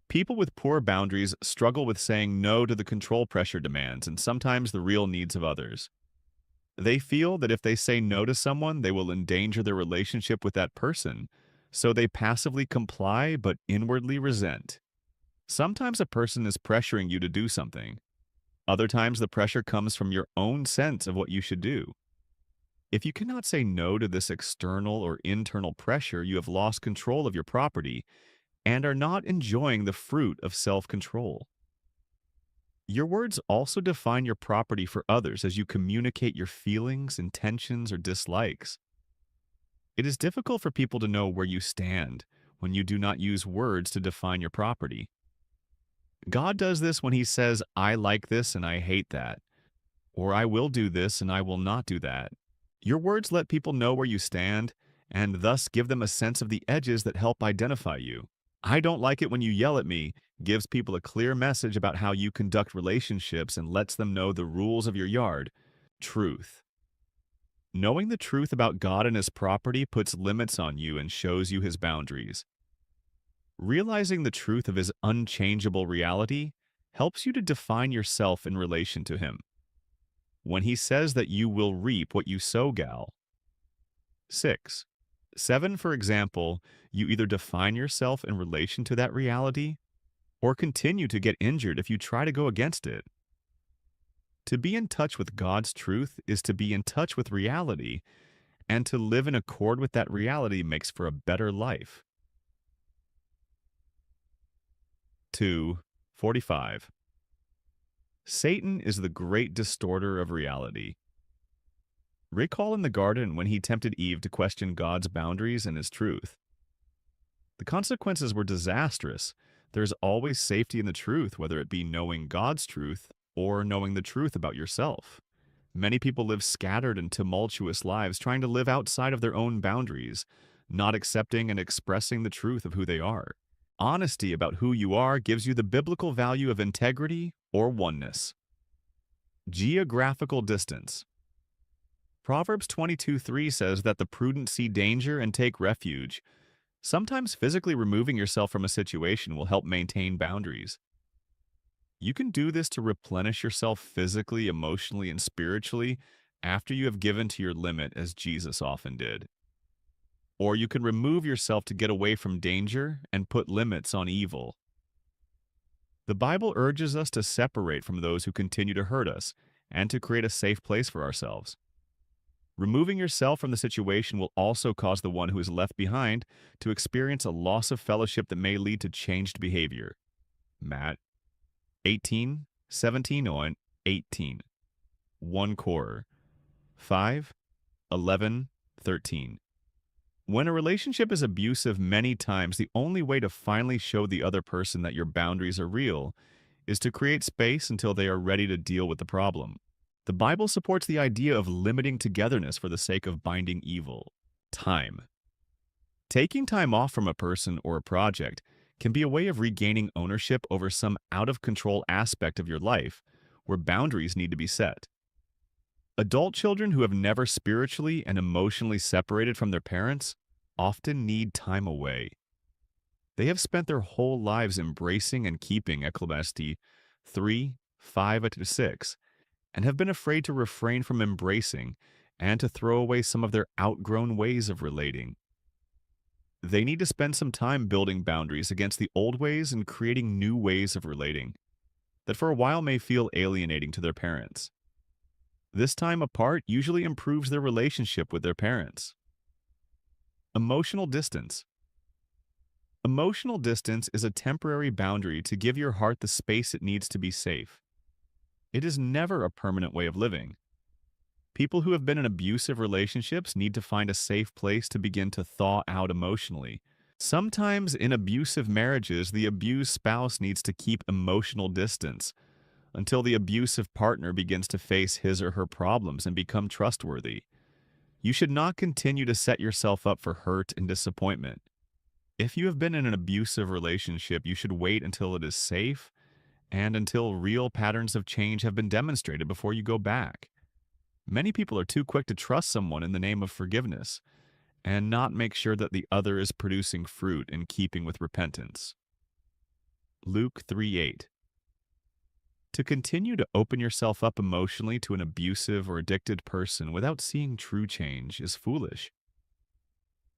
People with poor boundaries struggle with saying no to the control pressure demands and sometimes the real needs of others. They feel that if they say no to someone, they will endanger their relationship with that person, so they passively comply but inwardly resent. Sometimes a person is pressuring you to do something. Other times the pressure comes from your own sense of what you should do. If you cannot say no to this external or internal pressure, you have lost control of your property and are not enjoying the fruit of self-control. Your words also define your property for others as you communicate your feelings, intentions, or dislikes. It is difficult for people to know where you stand when you do not use words to define your property. God does this when He says, I like this and I hate that, or I will do this and I will not do that. Your words let people know where you stand and thus give them a sense of the edges that help identify you. I don't like it when you yell at me gives people a clear message about how you conduct relationships and lets them know the rules of your yard. Truth. Knowing the truth about God and His property puts limits on you and shows you His boundaries. Realizing the truth of His unchangeable reality helps you to define yourself in relation to Him. When He says that you will reap what you sow, gal. 6. 7, for example, you either define yourself in relation to that reality or continue to get injured if you try to go against it. To be in touch with God's truth is to be in touch with reality, and to live in accord with that reality makes for a better life. 2:45. Satan is the great distorter of reality. Recall in the garden when he tempted Eve to question God's boundaries and His truth. The consequences were disastrous. There's always safety in the truth, whether it be knowing God's truth or knowing the truth about yourself. Many people live scattered and tumultuous lives trying to live outside of their own boundaries, not accepting and expressing the truth of who they are. Honesty about who you are gives you the biblical value of integrity or oneness. Geographical distance. Proverbs 22:3 says that the prudent see danger and take refuge. Sometimes physically removing yourself from a situation will help maintain boundaries. You can do this to replenish yourself physically, emotionally, and spiritually after you have given to your limit, as Jesus often did. Or you can remove yourself to get away from danger and put limits on evil. The Bible urges us to separate from those who continue to hurt us and to create a safe place for ourselves. Removing yourself from the situation will also cause the one who is left behind to experience a loss of fellowship that may lead to changed behavior. Matt 18:17 on 18. 1 Cor 5:11-13. When a relationship is abusive many times, the only way to finally show the other person that your boundaries are real is to create space until they are ready to deal with the problem. The Bible supports the idea of limiting togetherness for the sake of binding evil. Time. Taking time off from a person or a project can be a way of regaining ownership over some out-of-control aspect of your life where boundaries need to be set. Adult children who have never spiritually and emotionally separated from their parents often need time away. They have spent their whole lives embracing and keeping Ecclesiastes 3:5-6, and have been afraid to refrain from embracing and to throw away some of their outgrown ways of relating. They need to spend some time building boundaries against the old ways and creating new ways of relating that for a while may feel alienating to their parents. This time apart usually improves their relationship with their parents. Emotional distance. Emotional distance is a temporary boundary to give your heart the space it needs to be safe. It is never a permanent way of living. People who have been in abusive relationships need to find a safe place to begin to thaw out emotionally, Sometimes in abusive marriages, the abused spouse needs to keep emotional distance until the abusive partner begins to face his or her problems and become trustworthy. You should not continue to set yourself up for hurt and disappointment. If you have been in an abusive relationship, you should wait until it is safe and until real patterns of change have been demonstrated before you go back. Many people are too quick to trust someone in the name of forgiveness and not make sure that the other is producing fruit in keeping with repentance. Luke 3:8. To continue to open yourself up emotionally to an abusive or addicted person without seeing true change is foolish.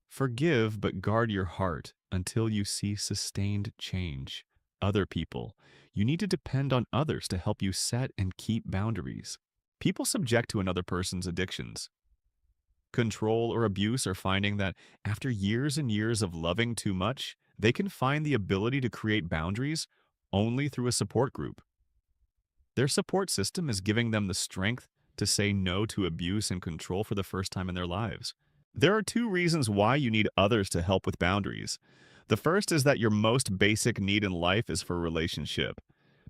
Forgive, but guard your heart until you see sustained change. Other people. You need to depend on others to help you set and keep boundaries. People subject to another person's addictions, control, or abuse are finding that after years and years of loving too much, they can find the ability to create boundaries only through a support group. Their support system is giving them the strength to say no to abuse and control for the first time in their lives. There are two reasons why you need others to help with boundaries. The first is that your most basic need in life is for relationship.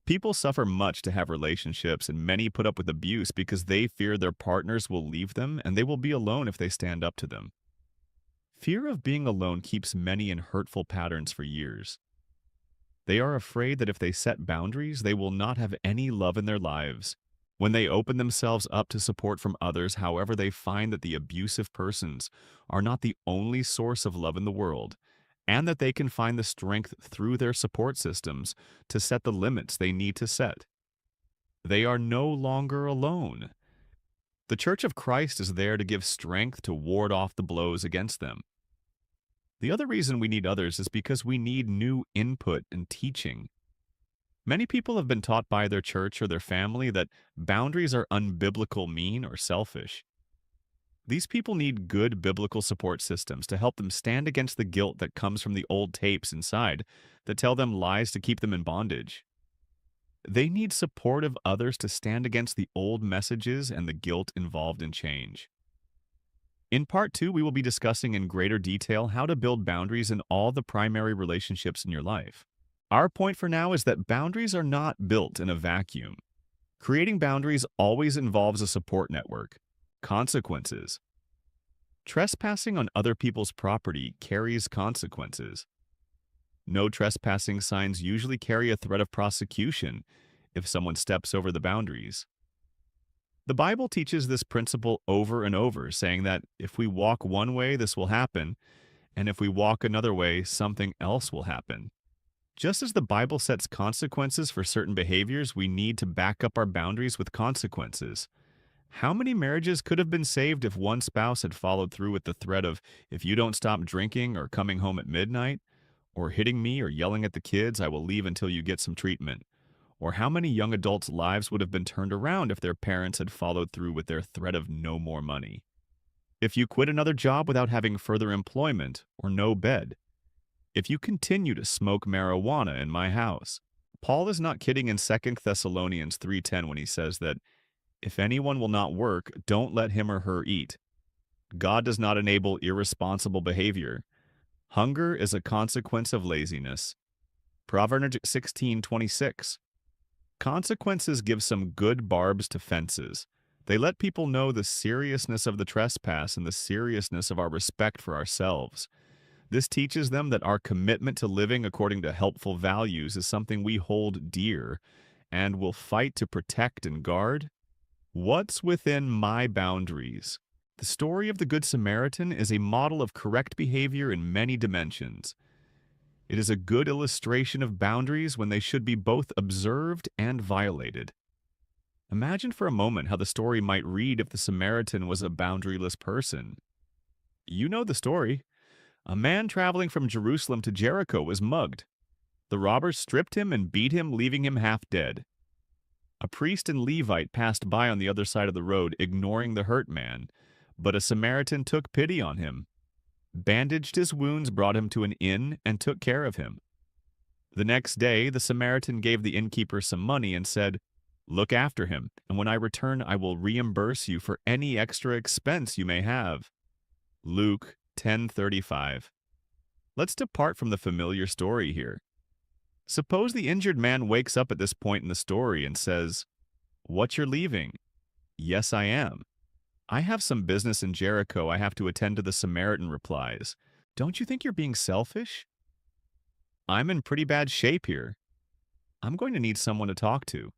People suffer much to have relationships, and many put up with abuse because they fear their partners will leave them and they will be alone if they stand up to them. Fear of being alone keeps many in hurtful patterns for years. They are afraid that if they set boundaries, they will not have any love in their lives. When they open themselves up to support from others, however, they find that the abusive persons are not the only source of love in the world, and that they can find the strength through their support systems to set the limits they need to set. They are no longer alone. The Church of Christ is there to give strength to ward off the blows against them. The other reason we need others is because we need new input and teaching. Many people have been taught by their church or their family that boundaries are unbiblical, mean, or selfish. These people need good biblical support systems to help them stand against the guilt that comes from the old tapes inside that tell them lies to keep them in bondage. They need support of others to stand against the old messages and the guilt involved in change. In part 2, we will be discussing in greater detail how to build boundaries in all the primary relationships in your life. Our point for now is that boundaries are not built in a vacuum. Creating boundaries always involves a support network, consequences. Trespassing on other people's property carries consequences. No trespassing signs usually carry a threat of prosecution if someone steps over the boundaries. The Bible teaches this principle over and over, saying that if we walk one way, this will happen, and if we walk another way, something else will happen. Just as the Bible sets consequences for certain behaviors, we need to back up our boundaries with consequences. How many marriages could have been saved if one spouse had followed through with the threat of, if you don't stop drinking or coming home at midnight, or hitting me or yelling at the kids, I will leave until you get some treatment? Or how many young adults' lives would have been turned around if their parents had followed through with their threat of no more money? If you quit another job without having further employment or no bed? If you continue to smoke marijuana in my house? Paul is not kidding in 2 Thessalonians 3:10 when he says that, if anyone will not work, don't let him or her eat. God does not enable irresponsible behavior. Hunger is a consequence of laziness. Proverbs 16:26. Consequences give some good barbs to fences. They let people know the seriousness of the trespass and the seriousness of our respect for ourselves. This teaches them that our commitment to living according to helpful values is something we hold dear and will fight to protect and guard. What's within my boundaries? The story of the Good Samaritan is a model of correct behavior in many dimensions. It is a good illustration of boundaries when they should be both observed and violated. Imagine for a moment how the story might read if the Samaritan was a boundaryless person. You know the story. A man traveling from Jerusalem to Jericho was mugged. The robbers stripped him and beat him, leaving him half dead. A priest and Levite passed by on the other side of the road, ignoring the hurt man, but a Samaritan took pity on him, bandaged his wounds, brought him to an inn, and took care of him. The next day, the Samaritan gave the innkeeper some money and said, "Look after him, and when I return, I will reimburse you for any extra expense you may have." Luke 10:35. Let's depart from the familiar story here. Suppose the injured man wakes up at this point in the story and says, "What, you're leaving?" "Yes, I am." "I have some business in Jericho I have to attend to," the Samaritan replies. "Don't you think you're being selfish?" "I'm in pretty bad shape here. I'm going to need someone to talk to."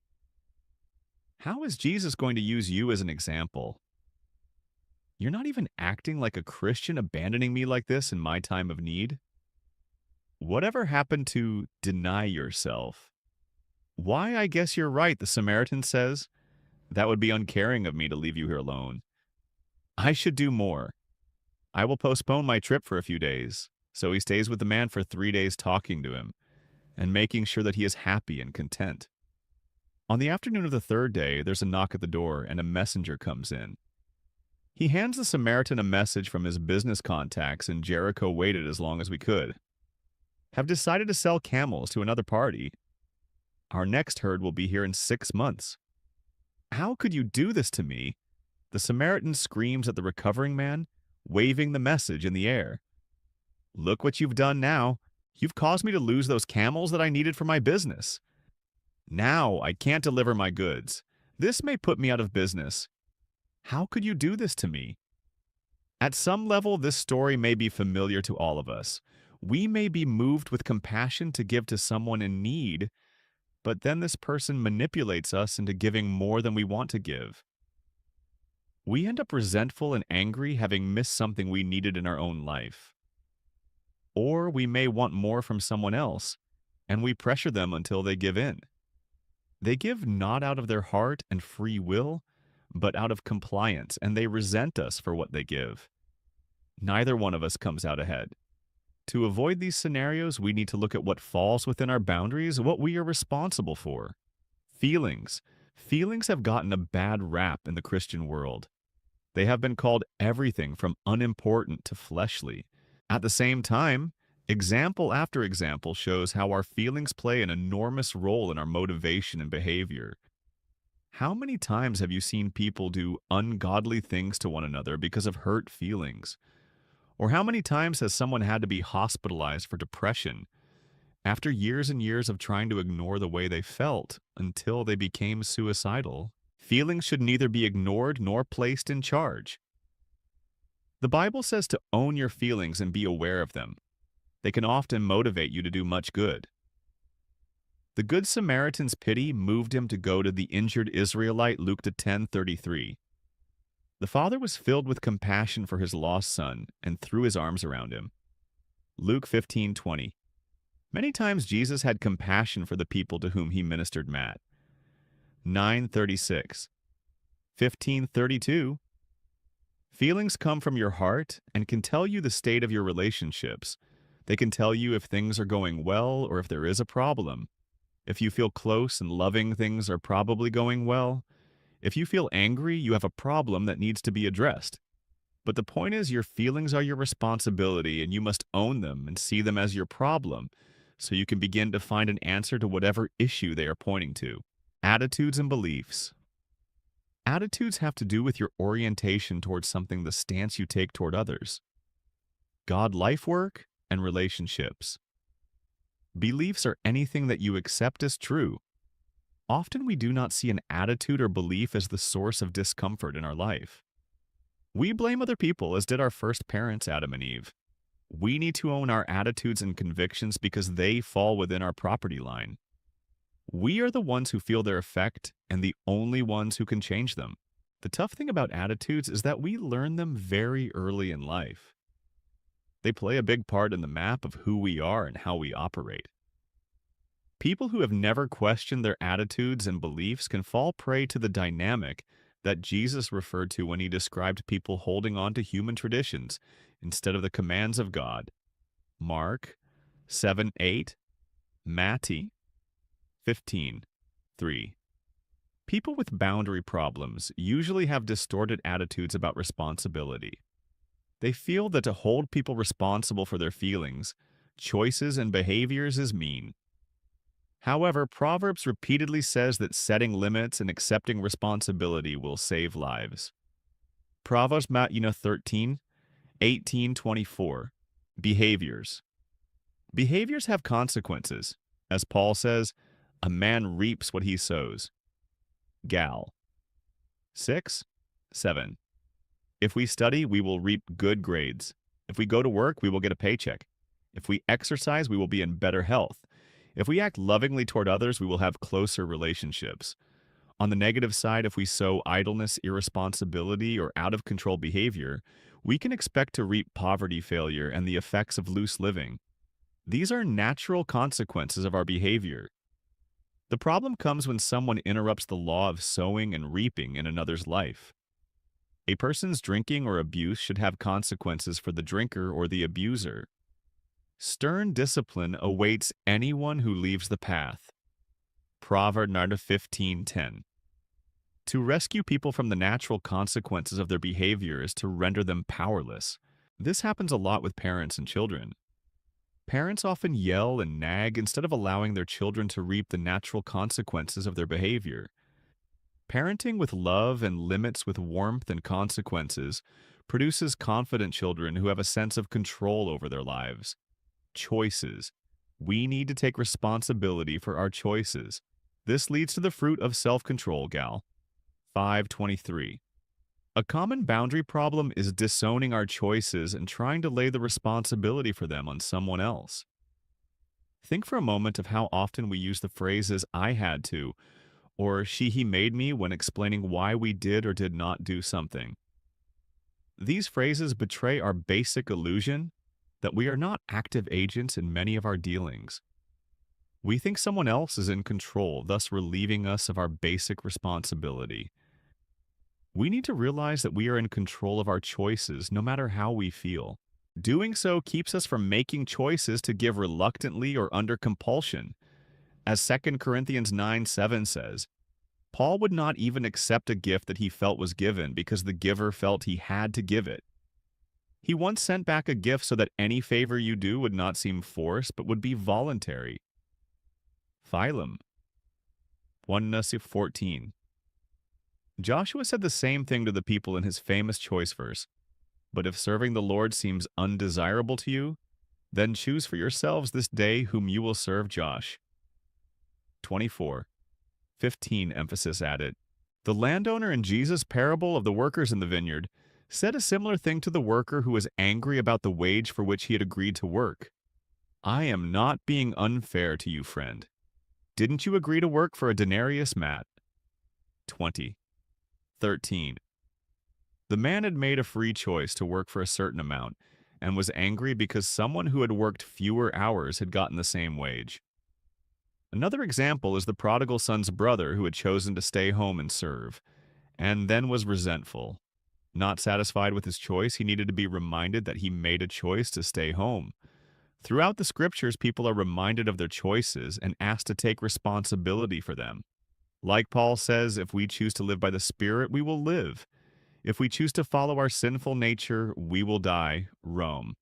How is Jesus going to use you as an example? You're not even acting like a Christian, abandoning me like this in my time of need? Whatever happened to deny yourself? "Why, I guess you're right," the Samaritan says. "That would be uncaring of me to leave you here alone. I should do more. I will postpone my trip for a few days." So he stays with the man for 3 days, talking to him and making sure that he is happy and content. On the afternoon of the third day, there's a knock at the door and a messenger comes in. He hands the Samaritan a message from his business contacts in Jericho. "Waited as long as we could. Have decided to sell camels to another party. Our next herd will be here in 6 months. How could you do this to me?" The Samaritan screams at the recovering man, waving the message in the air. "Look what you've done now. You've caused me to lose those camels that I needed for my business. Now I can't deliver my goods. This may put me out of business. How could you do this to me?" At some level, this story may be familiar to all of us. We may be moved with compassion to give to someone in need, but then this person manipulates us into giving more than we want to give. We end up resentful and angry, having missed something we needed in our own life. Or we may want more from someone else, and we pressure them until they give in. They give not out of their heart and free will, but out of compliance, and they resent us for what they give. Neither one of us comes out ahead. To avoid these scenarios, we need to look at what falls within our boundaries, what we are responsible for. Feelings. Feelings have gotten a bad rap in the Christian world. They have been called everything from unimportant to fleshly. At the same time, example after example shows how our feelings play an enormous role in our motivation and behavior. How many times have you seen people do ungodly things to one another because of hurt feelings? Or how many times has someone had to be hospitalized for depression after years and years of trying to ignore the way they felt until they became suicidal? Feelings should neither be ignored nor placed in charge. The Bible says to own your feelings and be aware of them. They can often motivate you to do much good. The Good Samaritan's pity moved him to go to the injured Israelite, Luke 10:33. The father was filled with compassion for his lost son and threw his arms around him. Luke 15:20. Many times Jesus had compassion for the people to whom he ministered. Matt 9:36. 15:32. Feelings come from your heart and can tell you the state of your relationships. They can tell you if things are going well or if there is a problem. If you feel close and loving, things are probably going well. If you feel angry, you have a problem that needs to be addressed. But the point is, your feelings are your responsibility, and you must own them and see them as your problem, so you can begin to find an answer to whatever issue they are pointing to. Attitudes and beliefs. Attitudes have to do with your orientation towards something, the stance you take toward others. God, life work, and relationships. Beliefs are anything that you accept as true. Often we do not see an attitude or belief as the source of discomfort in our life. We blame other people, as did our first parents, Adam and Eve. We need to own our attitudes and convictions because they fall within our property line. We are the ones who feel their effect and the only ones who can change them. The tough thing about attitudes is that we learn them very early in life. They play a big part in the map of who we are and how we operate. People who have never questioned their attitudes and beliefs can fall prey to the dynamic that Jesus referred to when he described people holding on to human traditions instead of the commands of God. Mark 7:8, Matthew 15:3. People with boundary problems usually have distorted attitudes about responsibility. They feel that to hold people responsible for their feelings, choices, and behaviors is mean. However, Proverbs repeatedly says that setting limits and accepting responsibility will save lives. Proverbs 13:18-24. Behaviors. Behaviors have consequences. As Paul says, a man reaps what he sows. Gal. 6, 7. If we study, we will reap good grades. If we go to work, we will get a paycheck. If we exercise, we will be in better health. If we act lovingly toward others, we will have closer relationships. On the negative side, if we sow idleness, irresponsibility, or out of control behavior, we can expect to reap poverty, failure, and the effects of loose living. These are natural consequences of our behavior. The problem comes when someone interrupts the law of sowing and reaping in another's life. A person's drinking or abuse should have consequences for the drinker or the abuser. Stern discipline awaits anyone who leaves the path. Proverb 15:10. To rescue people from the natural consequences of their behavior is to render them powerless. This happens a lot with parents and children. Parents often yell and nag instead of allowing their children to reap the natural consequences of their behavior. Parenting with love and limits with warmth and consequences produces confident children who have a sense of control over their lives. Choices. We need to take responsibility for our choices. This leads to the fruit of self-control, gal. 5:23. A common boundary problem is disowning our choices and trying to lay the responsibility for them on someone else. Think for a moment of how often we use the phrases "I had to" or "he made me" when explaining why we did or did not do something. These phrases betray our basic illusion that we are not active agents in many of our dealings. We think someone else is in control, thus relieving us of our basic responsibility. We need to realize that we are in control of our choices, no matter how we feel. Doing so keeps us from making choices to give reluctantly or under compulsion. As 2 Corinthians 9:7 says, Paul would not even accept a gift that he felt was given because the giver felt he had to give it. He once sent back a gift so that any favor you do would not seem forced, but would be voluntary. Philemon 1:14. Joshua said the same thing to the people in his famous choice verse. But if serving the Lord seems undesirable to you, then choose for yourselves this day whom you will serve. Josh 24:15 emphasis added. The landowner in Jesus' parable of the workers in the vineyard said a similar thing to the worker who was angry about the wage for which he had agreed to work. I am not being unfair to you, friend. Didn't you agree to work for a denarius, Matt? 20:13. The man had made a free choice to work for a certain amount and was angry because someone who had worked fewer hours had gotten the same wage. Another example is the prodigal son's brother who had chosen to stay home and serve, and then was resentful. Not satisfied with his choice, he needed to be reminded that he made a choice to stay home. Throughout the scriptures, people are reminded of their choices and asked to take responsibility for them. Like Paul says, if we choose to live by the Spirit, we will live. If we choose to follow our sinful nature, we will die. Rome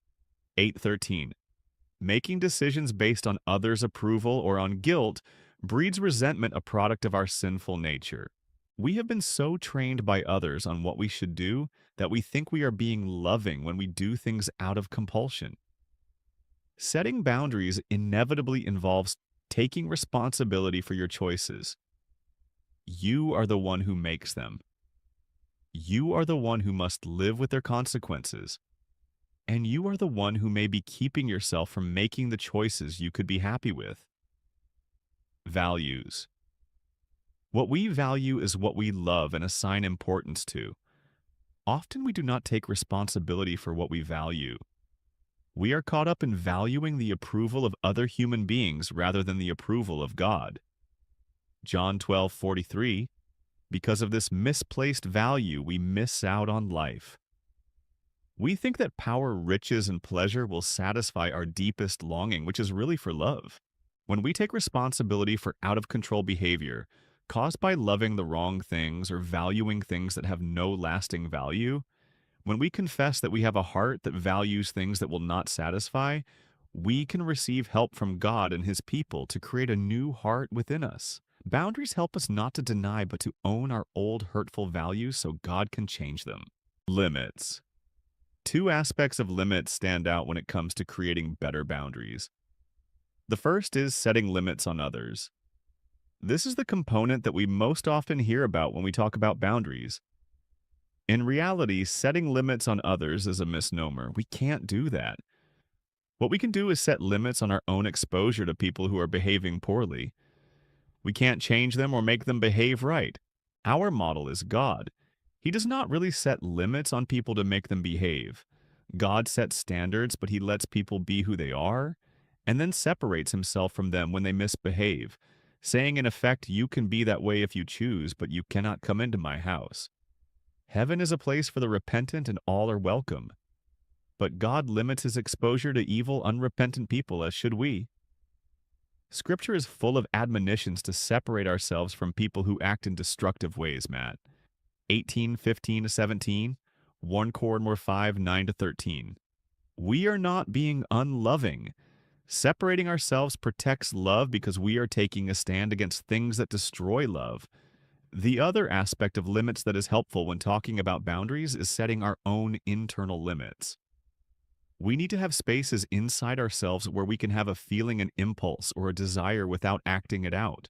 8:13. Making decisions based on others' approval or on guilt breeds resentment, a product of our sinful nature. We have been so trained by others on what we should do that we think we are being loving when we do things out of compulsion. Setting boundaries inevitably involves taking responsibility for your choices. You are the one who makes them. You are the one who must live with their consequences. And you are the one who may be keeping yourself from making the choices you could be happy with. Values. What we value is what we love and assign importance to. Often we do not take responsibility for what we value. We are caught up in valuing the approval of other human beings rather than the approval of God. John 12:43. Because of this misplaced value, we miss out on life. We think that power, riches, and pleasure will satisfy our deepest longing, which is really for love. When we take responsibility for out-of-control behavior caused by loving the wrong things or valuing things that have no lasting value, when we confess that we have a heart that values things that will not satisfy, we can receive help from God and His people to create a new heart within us. Boundaries help us not to deny but to own our old hurtful values so God can change them. Limits. Two aspects of limits stand out when it comes to creating better boundaries. The first is setting limits on others. This is the component that we most often hear about when we talk about boundaries. In reality, setting limits on others is a misnomer. We can't do that. What we can do is set limits on our own exposure to people who are behaving poorly. We can't change them or make them behave right. Our model is God. He does not really set limits on people to make them behave. God sets standards, but he lets people be who they are, and then separates himself from them when they misbehave, saying in effect, you can be that way if you choose, but you cannot come into my house. Heaven is a place for the repentant and all are welcome. But God limits his exposure to evil, unrepentant people, as should we. Scripture is full of admonitions to separate ourselves from people who act in destructive ways, Matt. 18:15-17, 1 Corinthians 5:9-13. We are not being unloving. Separating ourselves protects love because we are taking a stand against things that destroy love. The other aspect of limits that is helpful when talking about boundaries is setting our own internal limits. We need to have spaces inside ourselves where we can have a feeling, an impulse, or a desire without acting it out.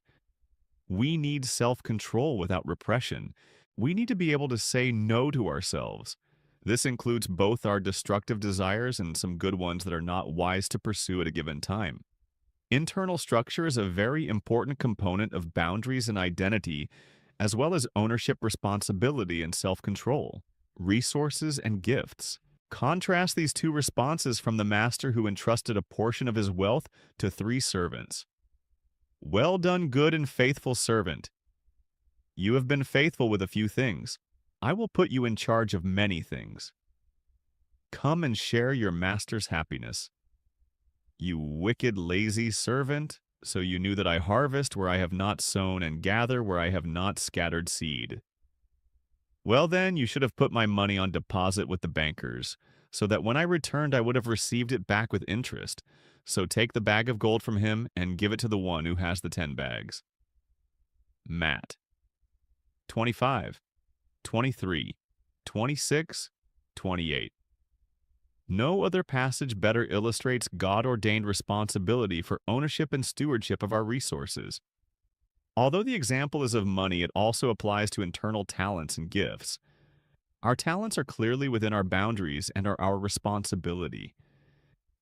We need self-control without repression. We need to be able to say no to ourselves. This includes both our destructive desires and some good ones that are not wise to pursue at a given time. Internal structure is a very important component of boundaries and identity, as well as ownership, responsibility, and self-control, resources, and gifts. Contrast these two responses from the master who entrusted a portion of his wealth to 3 servants. Well done, good and faithful servant. You have been faithful with a few things. I will put you in charge of many things. Come and share your master's happiness. You wicked, lazy servant, so you knew that I harvest where I have not sown and gather where I have not scattered seed. Well then, you should have put my money on deposit with the bankers, so that when I returned I would have received it back with interest. So take the bag of gold from him and give it to the one who has the 10 bags. Matt. 25, 23, 26, 28. No other passage better illustrates God-ordained responsibility for ownership and stewardship of our resources. Although the example is of money, it also applies to internal talents and gifts. Our talents are clearly within our boundaries and are our responsibility.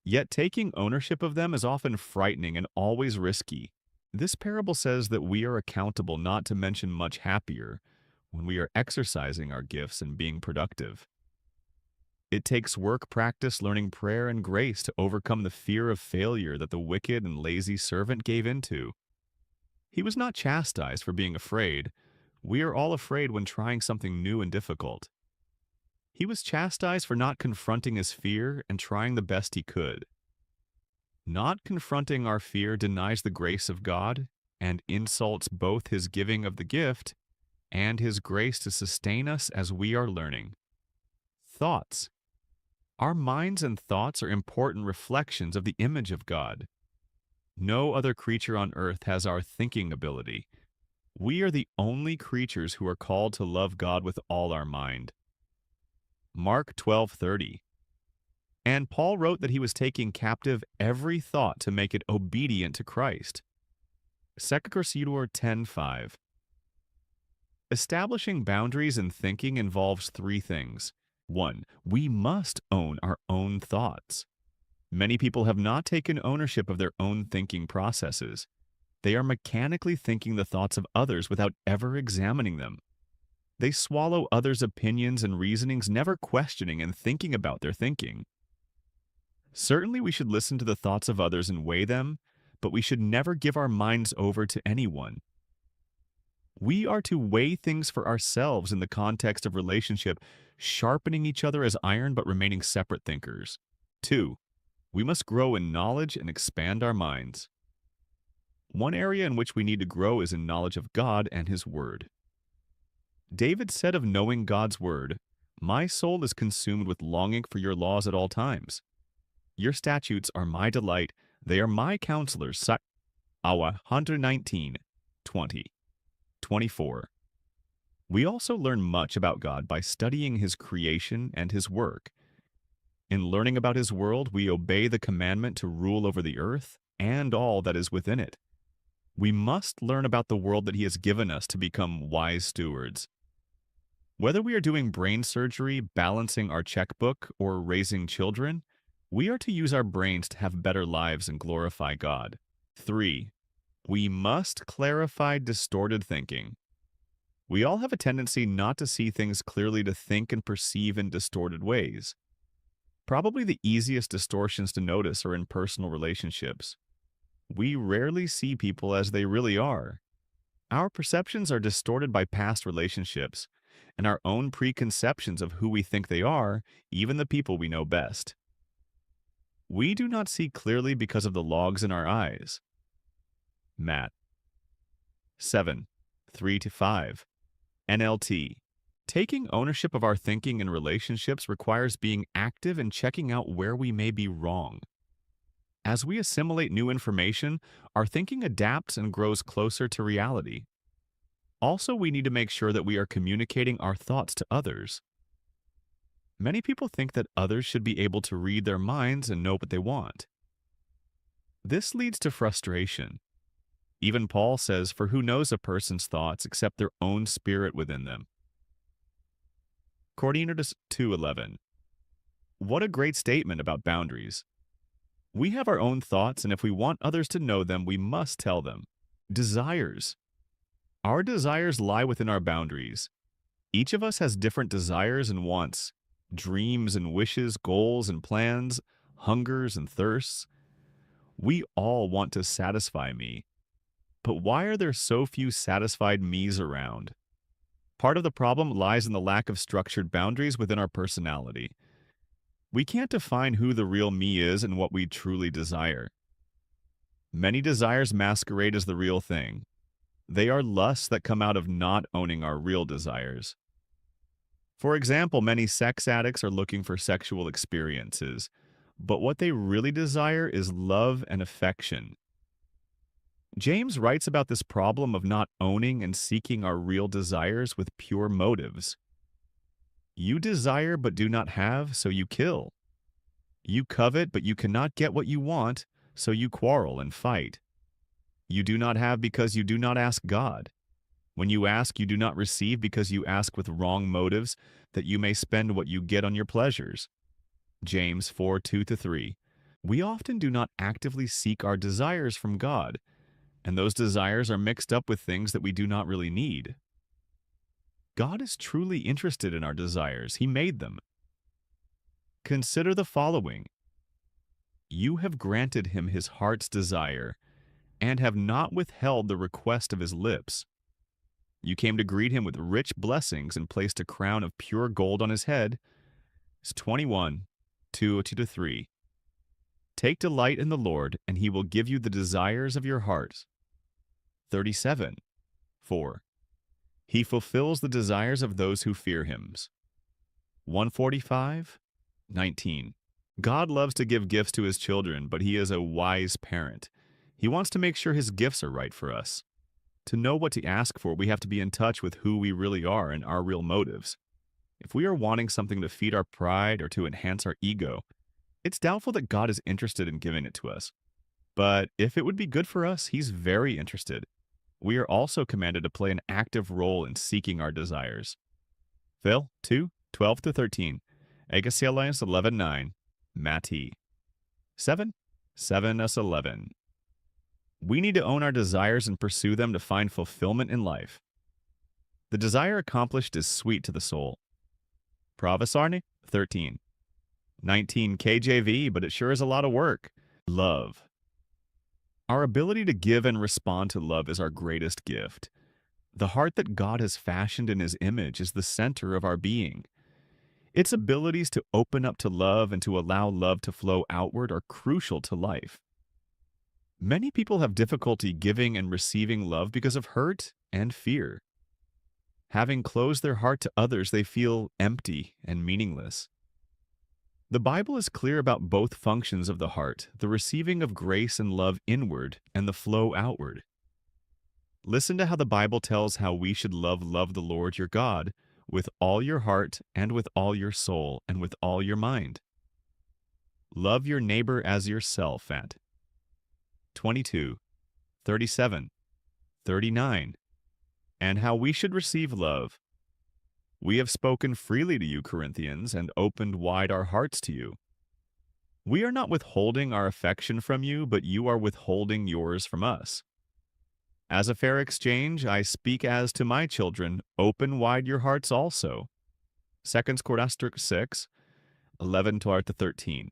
Yet taking ownership of them is often frightening and always risky. This parable says that we are accountable, not to mention much happier, when we are exercising our gifts and being productive. It takes work, practice, learning prayer, and grace to overcome the fear of failure that the wicked and lazy servant gave into. He was not chastised for being afraid. We are all afraid when trying something new and difficult. He was chastised for not confronting his fear and trying the best he could. Not confronting our fear denies the grace of God and insults both his giving of the gift and his grace to sustain us as we are learning. Thoughts. Our minds and thoughts are important reflections of the image of God. No other creature on earth has our thinking ability. We are the only creatures who are called to love God with all our mind. Mark 12:30. And Paul wrote that he was taking captive every thought to make it obedient to Christ. 2 Corinthians 10:5. Establishing boundaries in thinking involves 3 things. 1. We must own our own thoughts. Many people have not taken ownership of their own thinking processes. They are mechanically thinking the thoughts of others without ever examining them. They swallow others' opinions and reasonings, never questioning and thinking about their thinking. Certainly we should listen to the thoughts of others and weigh them, but we should never give our minds over to anyone. We are to weigh things for ourselves in the context of relationship, sharpening each other as iron but remaining separate thinkers. 2. We must grow in knowledge and expand our minds. One area in which we need to grow is in knowledge of God and His Word. David said of knowing God's Word, "My soul is consumed with longing for your laws at all times. Your statutes are my delight, they are my counselors." Awa 119:20, 24. We also learn much about God by studying His creation and His work. In learning about His world, we obey the commandment to rule over the earth and all that is within it. We must learn about the world that He has given us to become wise stewards. Whether we are doing brain surgery, balancing our checkbook, or raising children, we are to use our brains to have better lives and glorify God. 3. We must clarify distorted thinking. We all have a tendency not to see things clearly, to think and perceive in distorted ways. Probably the easiest distortions to notice are in personal relationships. We rarely see people as they really are. Our perceptions are distorted by past relationships and our own preconceptions of who we think they are, even the people we know best. We do not see clearly because of the logs in our eyes. Matt. 7. 3 to 5. NLT. Taking ownership of our thinking and relationships requires being active and checking out where we may be wrong. As we assimilate new information, our thinking adapts and grows closer to reality. Also, we need to make sure that we are communicating our thoughts to others. Many people think that others should be able to read their minds and know what they want. This leads to frustration. Even Paul says, "For who knows a person's thoughts except their own spirit within them?" Cornelius 2:11. What a great statement about boundaries. We have our own thoughts, and if we want others to know them, we must tell them. Desires. Our desires lie within our boundaries. Each of us has different desires and wants, dreams and wishes, goals and plans, hungers and thirsts. We all want to satisfy me. But why are there so few satisfied me's around? Part of the problem lies in the lack of structured boundaries within our personality. We can't define who the real me is and what we truly desire. Many desires masquerade as the real thing. They are lusts that come out of not owning our real desires. For example, many sex addicts are looking for sexual experiences, but what they really desire is love and affection. James writes about this problem of not owning and seeking our real desires with pure motives. You desire but do not have, so you kill. You covet but you cannot get what you want, so you quarrel and fight. You do not have because you do not ask God. When you ask, you do not receive because you ask with wrong motives, that you may spend what you get on your pleasures. James 4:2-3. We often do not actively seek our desires from God, and those desires are mixed up with things that we do not really need. God is truly interested in our desires. He made them. Consider the following. You have granted him his heart's desire, and have not withheld the request of his lips. You came to greet him with rich blessings and placed a crown of pure gold on his head. It's 21:2-3. Take delight in the Lord, and he will give you the desires of your heart. 37:4. He fulfills the desires of those who fear him. 145:19. God loves to give gifts to his children, but he is a wise parent. He wants to make sure his gifts are right for us. To know what to ask for, we have to be in touch with who we really are and our real motives. If we are wanting something to feed our pride or to enhance our ego, it's doubtful that God is interested in giving it to us. But if it would be good for us, he's very interested. We are also commanded to play an active role in seeking our desires. Phil 2:12-13. Egesielines 11:9. Matti 7:7-11. We need to own our desires and pursue them to find fulfillment in life. The desire accomplished is sweet to the soul. Pravasarni 13:19 KJV, but it sure is a lot of work. Love. Our ability to give and respond to love is our greatest gift. The heart that God has fashioned in his image is the center of our being. Its abilities to open up to love and to allow love to flow outward are crucial to life. Many people have difficulty giving and receiving love because of hurt and fear. Having closed their heart to others, they feel empty and meaningless. The Bible is clear about both functions of the heart, the receiving of grace and love inward and the flow outward. Listen to how the Bible tells how we should love the Lord your God with all your heart and with all your soul and with all your mind. Love your neighbor as yourself at 22, 37, 39, and how we should receive love. We have spoken freely to you, Corinthians, and opened wide our hearts to you. We are not withholding our affection from you, but you are withholding yours from us. As a fair exchange, I speak as to my children, open wide your hearts also. 2 Corinthians 6, 11 to 13.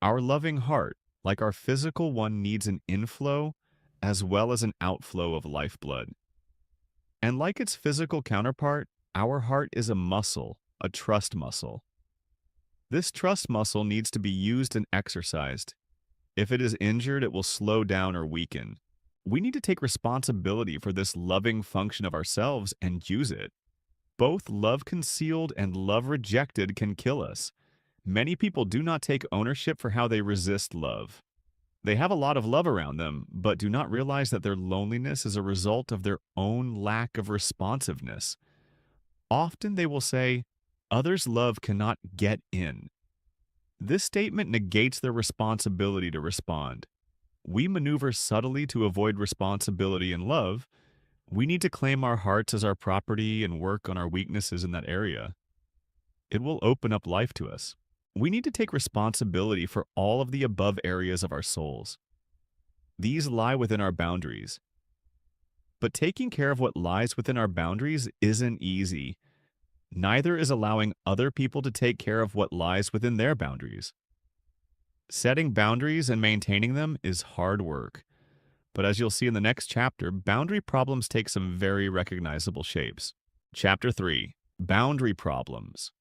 Our loving heart, like our physical one, needs an inflow as well as an outflow of lifeblood. And like its physical counterpart, our heart is a muscle, a trust muscle. This trust muscle needs to be used and exercised. If it is injured, it will slow down or weaken. We need to take responsibility for this loving function of ourselves and use it. Both love concealed and love rejected can kill us. Many people do not take ownership for how they resist love. They have a lot of love around them, but do not realize that their loneliness is a result of their own lack of responsiveness. Often they will say, others' love cannot get in. This statement negates their responsibility to respond. We maneuver subtly to avoid responsibility in love. We need to claim our hearts as our property and work on our weaknesses in that area. It will open up life to us. We need to take responsibility for all of the above areas of our souls. These lie within our boundaries. But taking care of what lies within our boundaries isn't easy. Neither is allowing other people to take care of what lies within their boundaries. Setting boundaries and maintaining them is hard work. But as you'll see in the next chapter, boundary problems take some very recognizable shapes. Chapter 3, Boundary Problems.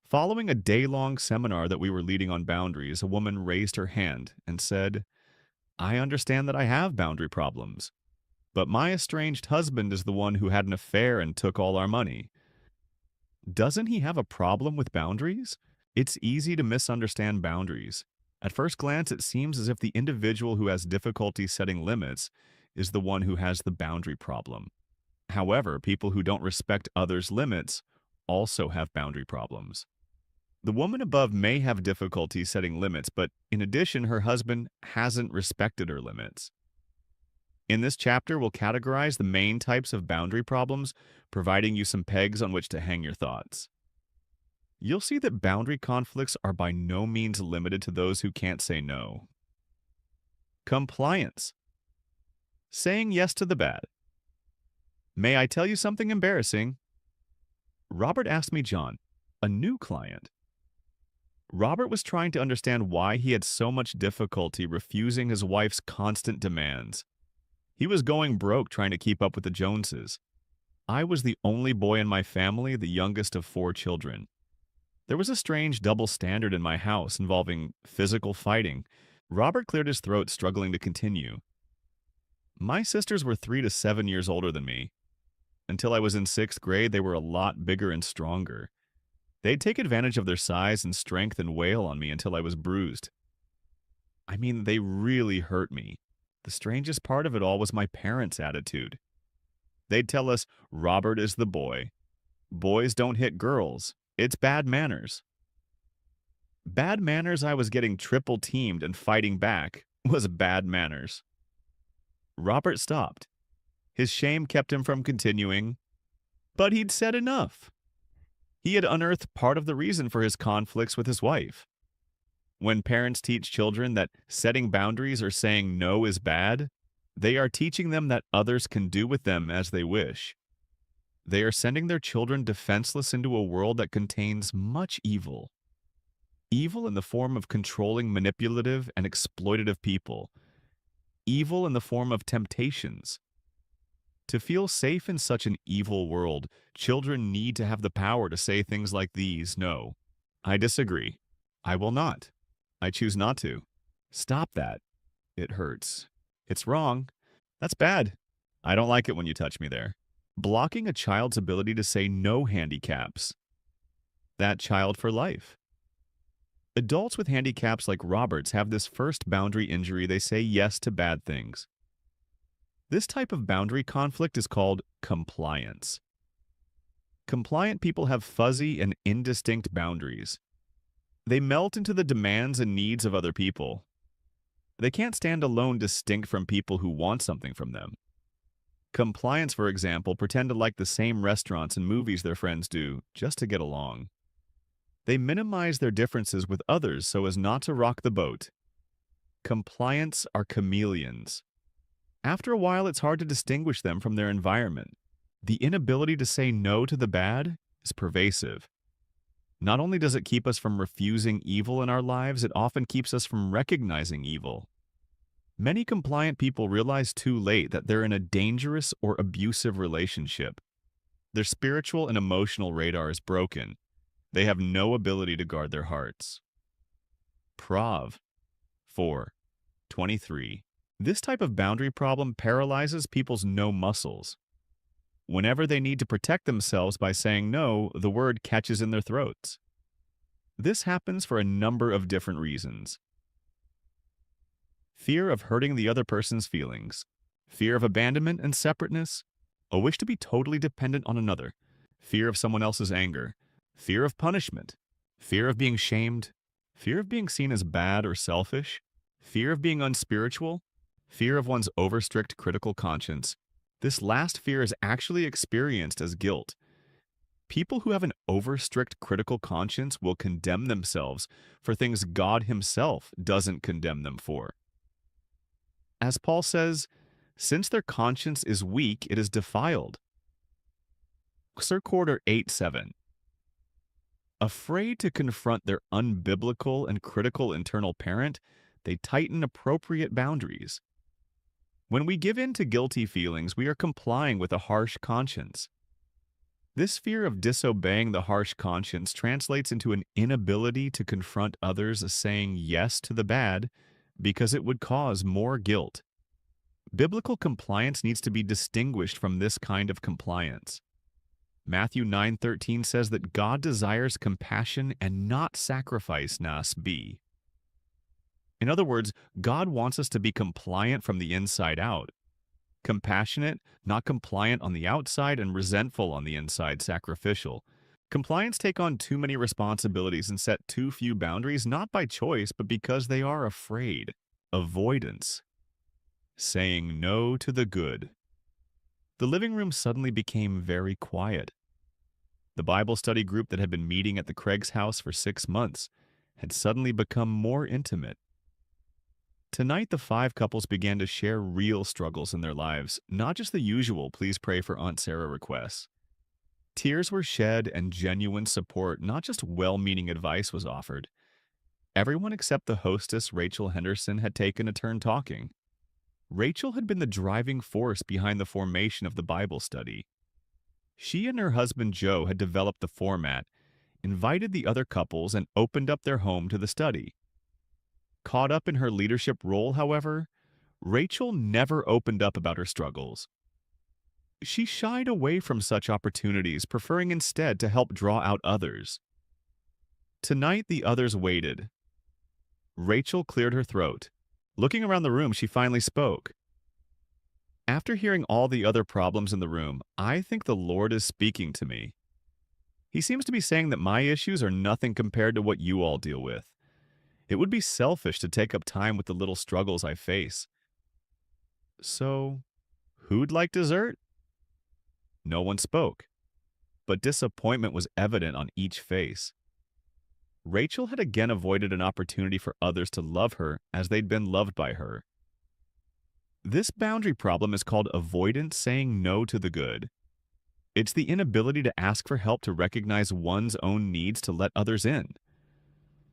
Following a day-long seminar that we were leading on boundaries, a woman raised her hand and said, I understand that I have boundary problems, but my estranged husband is the one who had an affair and took all our money. Doesn't he have a problem with boundaries? It's easy to misunderstand boundaries. At first glance, it seems as if the individual who has difficulty setting limits is the one who has the boundary problem. However, people who don't respect others' limits also have boundary problems. The woman above may have difficulty setting limits, but in addition, her husband hasn't respected her limits. In this chapter, we'll categorize the main types of boundary problems, providing you some pegs on which to hang your thoughts. You'll see that boundary conflicts are by no means limited to those who can't say no. Compliance. Saying yes to the bad. May I tell you something embarrassing? Robert asked me John, a new client. Robert was trying to understand why he had so much difficulty refusing his wife's constant demands. He was going broke trying to keep up with the Joneses. I was the only boy in my family, the youngest of 4 children. There was a strange double standard in my house involving physical fighting. Robert cleared his throat, struggling to continue. My sisters were 3 to 7 years older than me. Until I was in 6th grade, they were a lot bigger and stronger. They'd take advantage of their size and strength and wail on me until I was bruised. I mean, they really hurt me. The strangest part of it all was my parents' attitude. They'd tell us, Robert is the boy. Boys don't hit girls. It's bad manners. Bad manners I was getting triple teamed and fighting back was bad manners. Robert stopped. His shame kept him from continuing, but he'd said enough. He had unearthed part of the reason for his conflicts with his wife. When parents teach children that setting boundaries or saying no is bad, they are teaching them that others can do with them as they wish. They are sending their children defenseless into a world that contains much evil. Evil in the form of controlling, manipulative, and exploitative people. Evil in the form of temptations. To feel safe in such an evil world, children need to have the power to say things like these. No, I disagree. I will not. I choose not to. Stop that. It hurts. It's wrong. That's bad. I don't like it when you touch me there. Blocking a child's ability to say no handicaps that child for life. Adults with handicaps like Robert's have this first boundary injury. They say yes to bad things. This type of boundary conflict is called compliance. Compliant people have fuzzy and indistinct boundaries. They melt into the demands and needs of other people. They can't stand alone distinct from people who want something from them. Compliance, for example, pretend to like the same restaurants and movies their friends do, just to get along. They minimize their differences with others so as not to rock the boat. Compliants are chameleons. After a while, it's hard to distinguish them from their environment. The inability to say no to the bad is pervasive. Not only does it keep us from refusing evil in our lives, it often keeps us from recognizing evil. Many compliant people realize too late that they're in a dangerous or abusive relationship. Their spiritual and emotional radar is broken. They have no ability to guard their hearts. Prov 4:23. This type of boundary problem paralyzes people's no muscles. Whenever they need to protect themselves by saying no, the word catches in their throats. This happens for a number of different reasons. Fear of hurting the other person's feelings, fear of abandonment and separateness, a wish to be totally dependent on another, fear of someone else's anger, fear of punishment, fear of being shamed, fear of being seen as bad or selfish, fear of being unspiritual, fear of one's over-strict critical conscience. This last fear is actually experienced as guilt. People who have an over-strict critical conscience will condemn themselves for things God Himself doesn't condemn them for. As Paul says, since their conscience is weak, it is defiled. Circorder 8:7. Afraid to confront their unbiblical and critical internal parent, they tighten appropriate boundaries. When we give in to guilty feelings, we are complying with a harsh conscience. This fear of disobeying the harsh conscience translates into an inability to confront others saying yes to the bad because it would cause more guilt. Biblical compliance needs to be distinguished from this kind of compliance. Matthew 9:13 says that God desires compassion and not sacrifice, nas b. In other words, God wants us to be compliant from the inside out. Compassionate, not compliant on the outside, and resentful on the inside, sacrificial. Compliants take on too many responsibilities and set too few boundaries, not by choice, but because they are afraid. Avoidance. Saying no to the good. The living room suddenly became very quiet. The Bible study group that had been meeting at the Craig's house for 6 months had suddenly become more intimate. Tonight, the 5 couples began to share real struggles in their lives, not just the usual "please pray for Aunt Sarah" requests. Tears were shed and genuine support, not just well-meaning advice, was offered. Everyone except the hostess, Rachel Henderson, had taken a turn talking. Rachel had been the driving force behind the formation of the Bible study. She and her husband Joe had developed the format, invited the other couples, and opened up their home to the study. Caught up in her leadership role, however, Rachel never opened up about her struggles. She shied away from such opportunities, preferring instead to help draw out others. Tonight, the others waited. Rachel cleared her throat. Looking around the room, she finally spoke. After hearing all the other problems in the room, I think the Lord is speaking to me. He seems to be saying that my issues are nothing compared to what you all deal with. It would be selfish to take up time with the little struggles I face. So, who'd like dessert? No one spoke, but disappointment was evident on each face. Rachel had again avoided an opportunity for others to love her as they'd been loved by her. This boundary problem is called avoidance saying no to the good. It's the inability to ask for help to recognize one's own needs to let others in.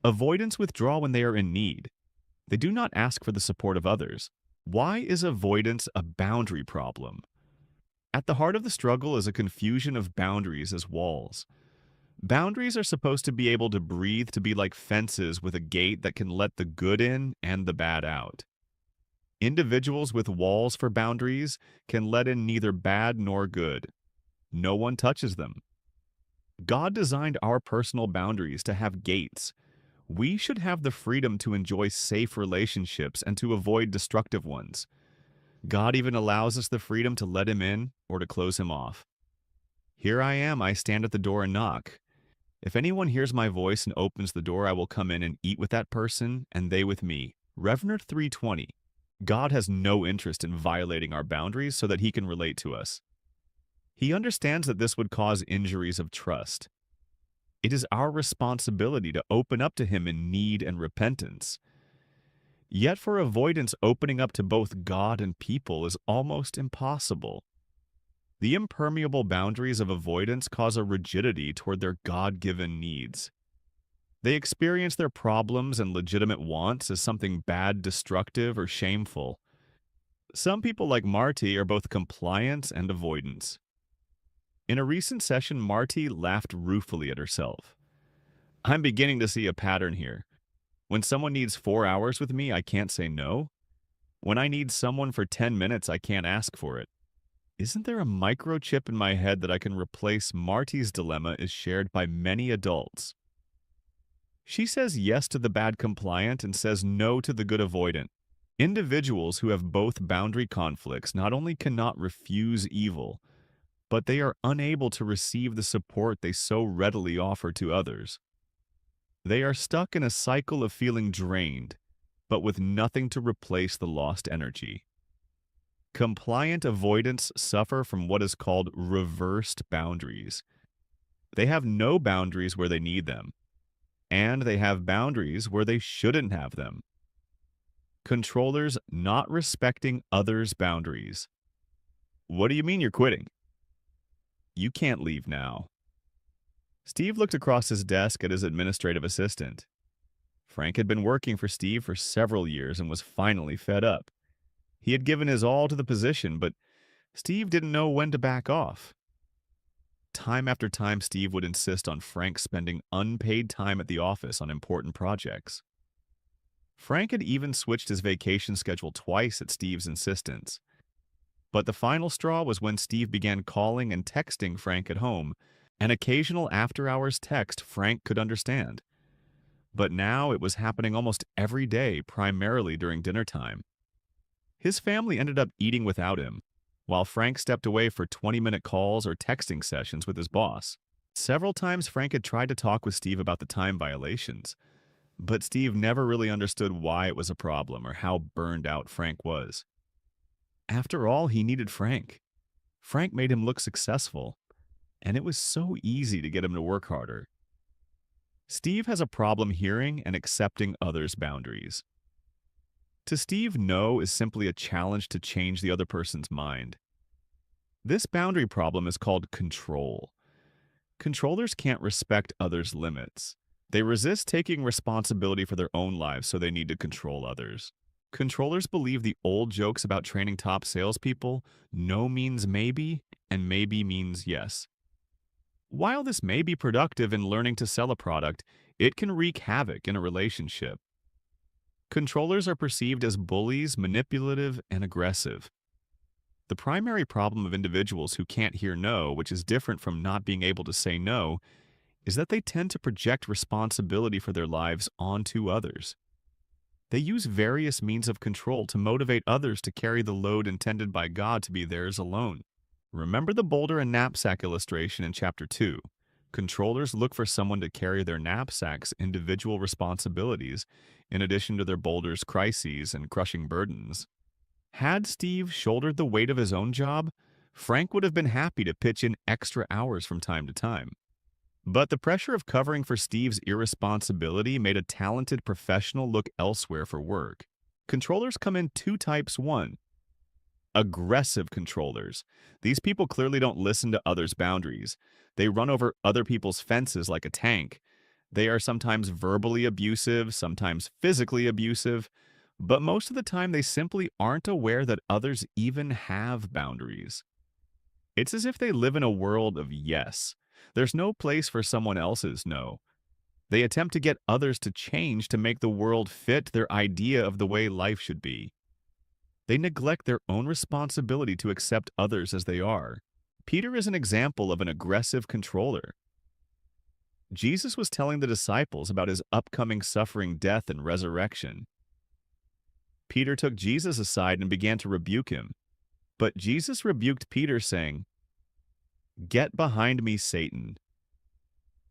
Avoidants withdraw when they are in need. They do not ask for the support of others. Why is avoidance a boundary problem? At the heart of the struggle is a confusion of boundaries as walls. Boundaries are supposed to be able to breathe, to be like fences with a gate that can let the good in and the bad out. Individuals with walls for boundaries can let in neither bad nor good. No one touches them. God designed our personal boundaries to have gates. We should have the freedom to enjoy safe relationships and to avoid destructive ones. God even allows us the freedom to let Him in or to close Him off. Here I am, I stand at the door and knock. If anyone hears my voice and opens the door, I will come in and eat with that person and they with me. Revenant 320. God has no interest in violating our boundaries so that he can relate to us. He understands that this would cause injuries of trust. It is our responsibility to open up to him in need and repentance. Yet for avoidance, opening up to both God and people is almost impossible. The impermeable boundaries of avoidance cause a rigidity toward their God-given needs. They experience their problems and legitimate wants as something bad, destructive, or shameful. Some people like Marty are both compliance and avoidance. In a recent session, Marty laughed ruefully at herself. I'm beginning to see a pattern here. When someone needs 4 hours with me, I can't say no. When I need someone for 10 minutes, I can't ask for it. Isn't there a microchip in my head that I can replace? Marty's dilemma is shared by many adults. She says yes to the bad compliant and says no to the good avoidant. Individuals who have both boundary conflicts not only cannot refuse evil, but they are unable to receive the support they so readily offer to others. They are stuck in a cycle of feeling drained, but with nothing to replace the lost energy. Compliant avoidants suffer from what is called reversed boundaries. They have no boundaries where they need them, and they have boundaries where they shouldn't have them. Controllers not respecting others' boundaries. What do you mean you're quitting? You can't leave now. Steve looked across his desk at his administrative assistant. Frank had been working for Steve for several years and was finally fed up. He had given his all to the position, but Steve didn't know when to back off. Time after time, Steve would insist on Frank spending unpaid time at the office on important projects. Frank had even switched his vacation schedule twice at Steve's insistence. But the final straw was when Steve began calling and texting Frank at home, an occasional after-hours text Frank could understand. But now it was happening almost every day, primarily during dinner time. His family ended up eating without him, while Frank stepped away for 20-minute calls or texting sessions with his boss. Several times Frank had tried to talk with Steve about the time violations, but Steve never really understood why it was a problem or how burned out Frank was. After all, he needed Frank. Frank made him look successful, and it was so easy to get him to work harder. Steve has a problem hearing and accepting others' boundaries. To Steve, no is simply a challenge to change the other person's mind. This boundary problem is called control. Controllers can't respect others' limits. They resist taking responsibility for their own lives, so they need to control others. Controllers believe the old jokes about training top salespeople, no means maybe, and maybe means yes. While this may be productive in learning to sell a product, it can wreak havoc in a relationship. Controllers are perceived as bullies, manipulative, and aggressive. The primary problem of individuals who can't hear no, which is different from not being able to say no, is that they tend to project responsibility for their lives onto others. They use various means of control to motivate others to carry the load intended by God to be theirs alone. Remember the boulder and knapsack illustration in Chapter 2. Controllers look for someone to carry their knapsack's individual responsibilities, in addition to their boulder's crises and crushing burdens. Had Steve shouldered the weight of his own job, Frank would have been happy to pitch in extra hours from time to time. But the pressure of covering for Steve's irresponsibility made a talented professional look elsewhere for work. Controllers come in two types. One, aggressive controllers. These people clearly don't listen to others' boundaries. They run over other people's fences like a tank. They are sometimes verbally abusive, sometimes physically abusive, but most of the time they simply aren't aware that others even have boundaries. It's as if they live in a world of yes. There's no place for someone else's no. They attempt to get others to change to make the world fit their idea of the way life should be. They neglect their own responsibility to accept others as they are. Peter is an example of an aggressive controller. Jesus was telling the disciples about his upcoming suffering, death, and resurrection. Peter took Jesus aside and began to rebuke him. But Jesus rebuked Peter, saying, "Get behind me, Satan.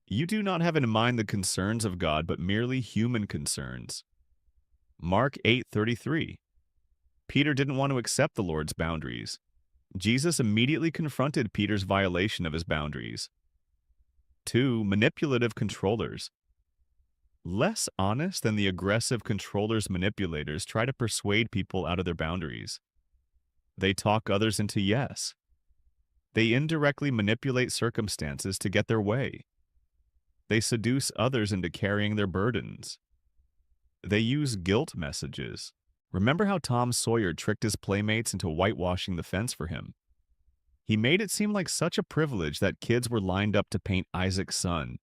You do not have in mind the concerns of God, but merely human concerns." Mark 8:33. Peter didn't want to accept the Lord's boundaries. Jesus immediately confronted Peter's violation of his boundaries. 2. Manipulative controllers. Less honest than the aggressive controllers manipulators try to persuade people out of their boundaries. They talk others into yes. They indirectly manipulate circumstances to get their way. They seduce others into carrying their burdens. They use guilt messages. Remember how Tom Sawyer tricked his playmates into whitewashing the fence for him? He made it seem like such a privilege that kids were lined up to paint Isaac's son.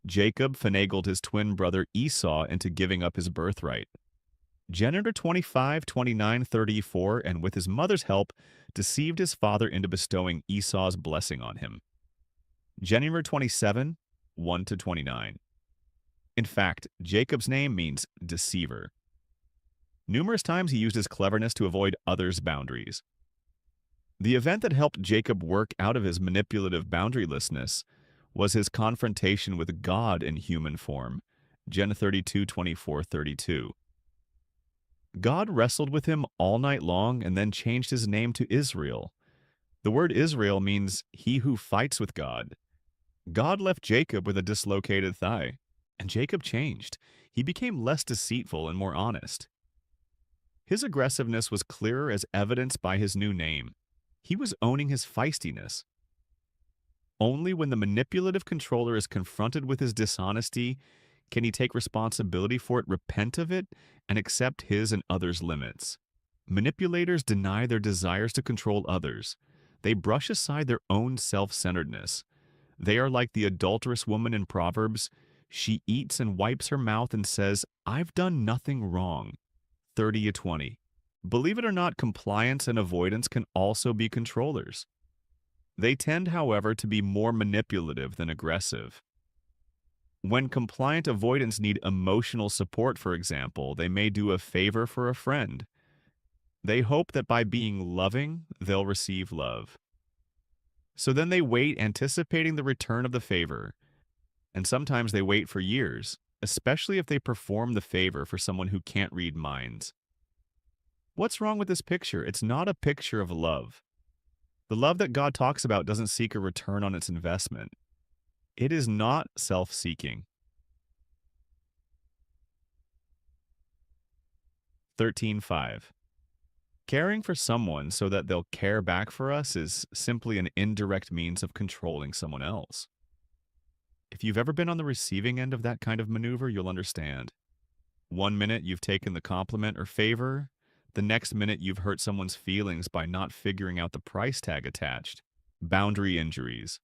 Jacob finagled his twin brother Esau into giving up his birthright. Genitor 25, 29, 34, and with his mother's help, deceived his father into bestowing Esau's blessing on him. Genitor 27, 1-29. In fact, Jacob's name means deceiver. Numerous times he used his cleverness to avoid others' boundaries. The event that helped Jacob work out of his manipulative boundarylessness was his confrontation with God in human form, Gen 32, 24, 32. God wrestled with him all night long and then changed his name to Israel. The word Israel means he who fights with God. God left Jacob with a dislocated thigh, and Jacob changed. He became less deceitful and more honest. His aggressiveness was clearer as evidenced by his new name. He was owning his feistiness. Only when the manipulative controller is confronted with his dishonesty can he take responsibility for it, repent of it, and accept his and others' limits. Manipulators deny their desires to control others. They brush aside their own self-centeredness. They are like the adulterous woman in Proverbs. She eats and wipes her mouth and says, "I've done nothing wrong." 30-20. Believe it or not, compliance and avoidance can also be controllers. They tend, however, to be more manipulative than aggressive. When compliant avoidants need emotional support, for example, they may do a favor for a friend. They hope that by being loving, they'll receive love. So then they wait, anticipating the return of the favor, and sometimes they wait for years, especially if they perform the favor for someone who can't read minds. What's wrong with this picture? It's not a picture of love. The love that God talks about doesn't seek a return on its investment. It is not self-seeking. 13.5. Caring for someone so that they'll care back for us is simply an indirect means of controlling someone else. If you've ever been on the receiving end of that kind of maneuver, you'll understand. One minute you've taken the compliment or favor, the next minute you've hurt someone's feelings by not figuring out the price tag attached. Boundary injuries.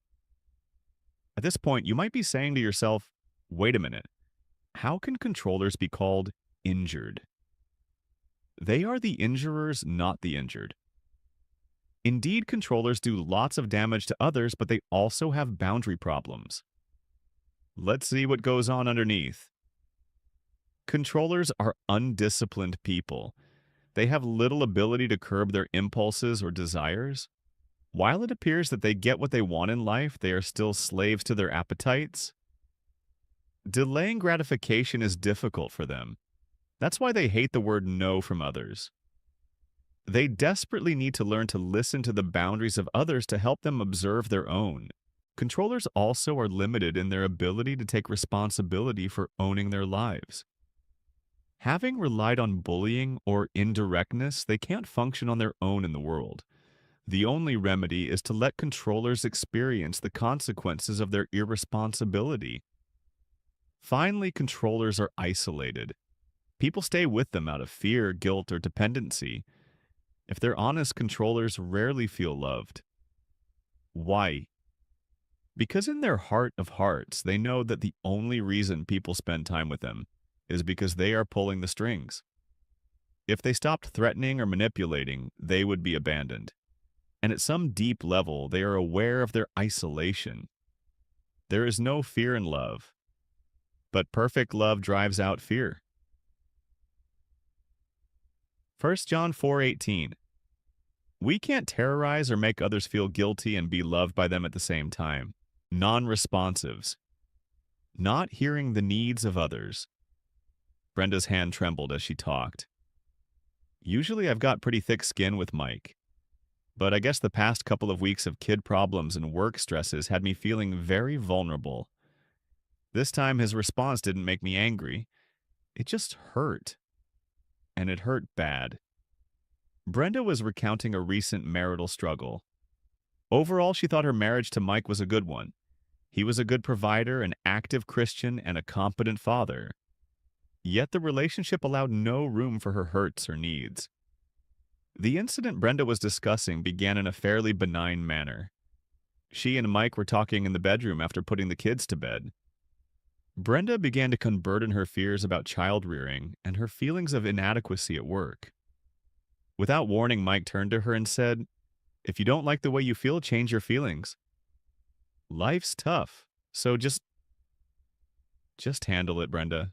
At this point, you might be saying to yourself, wait a minute, how can controllers be called injured? They are the injurers, not the injured. Indeed, controllers do lots of damage to others, but they also have boundary problems. Let's see what goes on underneath. Controllers are undisciplined people. They have little ability to curb their impulses or desires. While it appears that they get what they want in life, they are still slaves to their appetites. Delaying gratification is difficult for them. That's why they hate the word no from others. They desperately need to learn to listen to the boundaries of others to help them observe their own. Controllers also are limited in their ability to take responsibility for owning their lives. Having relied on bullying or indirectness, they can't function on their own in the world. The only remedy is to let controllers experience the consequences of their irresponsibility. Finally, controllers are isolated. People stay with them out of fear, guilt, or dependency. If they're honest, controllers rarely feel loved. Why? Because in their heart of hearts, they know that the only reason people spend time with them is because they are pulling the strings. If they stopped threatening or manipulating, they would be abandoned. And at some deep level, they are aware of their isolation. There is no fear in love, but perfect love drives out fear. 1 John 4:18. We can't terrorize or make others feel guilty and be loved by them at the same time. Non-responsives. Not hearing the needs of others. Brenda's hand trembled as she talked. Usually I've got pretty thick skin with Mike, but I guess the past couple of weeks of kid problems and work stresses had me feeling very vulnerable. This time his response didn't make me angry. It just hurt. And it hurt bad. Brenda was recounting a recent marital struggle. Overall, she thought her marriage to Mike was a good one. He was a good provider, an active Christian, and a competent father. Yet the relationship allowed no room for her hurts or needs. The incident Brenda was discussing began in a fairly benign manner. She and Mike were talking in the bedroom after putting the kids to bed. Brenda began to unburden her fears about child rearing and her feelings of inadequacy at work. Without warning, Mike turned to her and said, "If you don't like the way you feel, change your feelings. Life's tough, so just handle it, Brenda."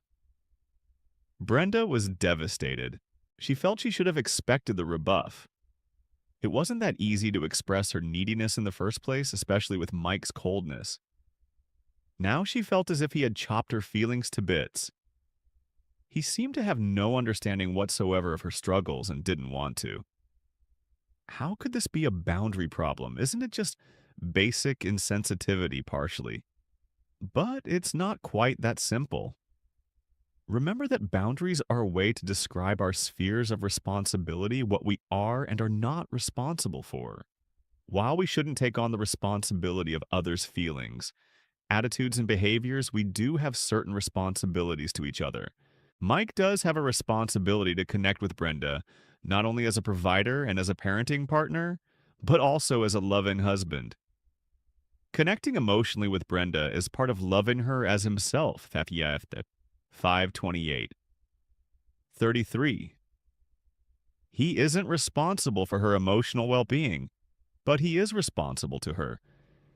Brenda was devastated. She felt she should have expected the rebuff. It wasn't that easy to express her neediness in the first place, especially with Mike's coldness. Now she felt as if he had chopped her feelings to bits. He seemed to have no understanding whatsoever of her struggles and didn't want to. How could this be a boundary problem? Isn't it just basic insensitivity partially? But it's not quite that simple. Remember that boundaries are a way to describe our spheres of responsibility, what we are and are not responsible for. While we shouldn't take on the responsibility of others' feelings, attitudes, and behaviors, we do have certain responsibilities to each other. Mike does have a responsibility to connect with Brenda, not only as a provider and as a parenting partner, but also as a loving husband. Connecting emotionally with Brenda is part of loving her as himself, 5:28. 33. He isn't responsible for her emotional well-being, but he is responsible to her.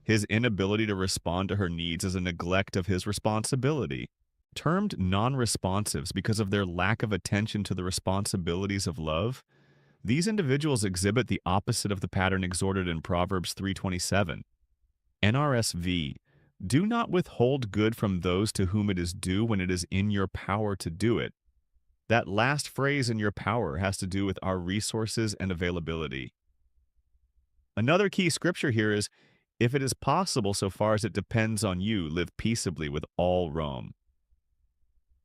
His inability to respond to her needs is a neglect of his responsibility. Termed non-responsives because of their lack of attention to the responsibilities of love, these individuals exhibit the opposite of the pattern exhorted in Proverbs 3:27. NRSV, do not withhold good from those to whom it is due when it is in your power to do it. That last phrase, in your power, has to do with our resources and availability. Another key scripture here is, if it is possible so far as it depends on you, live peaceably with all Rome.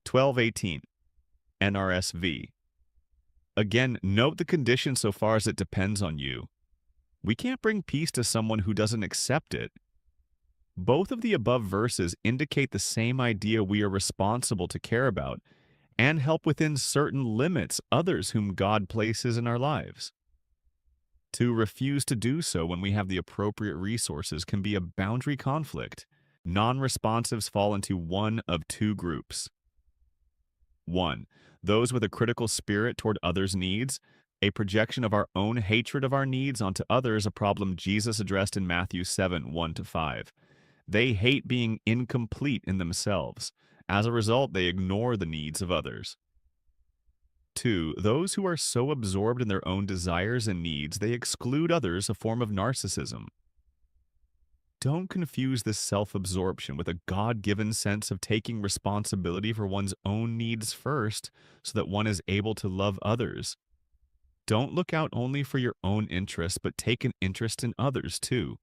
12:18, NRSV. Again, note the condition so far as it depends on you. We can't bring peace to someone who doesn't accept it. Both of the above verses indicate the same idea: we are responsible to care about and help within certain limits others whom God places in our lives. To refuse to do so when we have the appropriate resources can be a boundary conflict. Non-responsives fall into one of two groups. 1. Those with a critical spirit toward others' needs, a projection of our own hatred of our needs onto others, a problem Jesus addressed in Matthew 7:1-5. They hate being incomplete in themselves. As a result, they ignore the needs of others. 2. Those who are so absorbed in their own desires and needs, they exclude others, a form of narcissism. Don't confuse this self-absorption with a God-given sense of taking responsibility for one's own needs first so that one is able to love others. Don't look out only for your own interests, but take an interest in others too.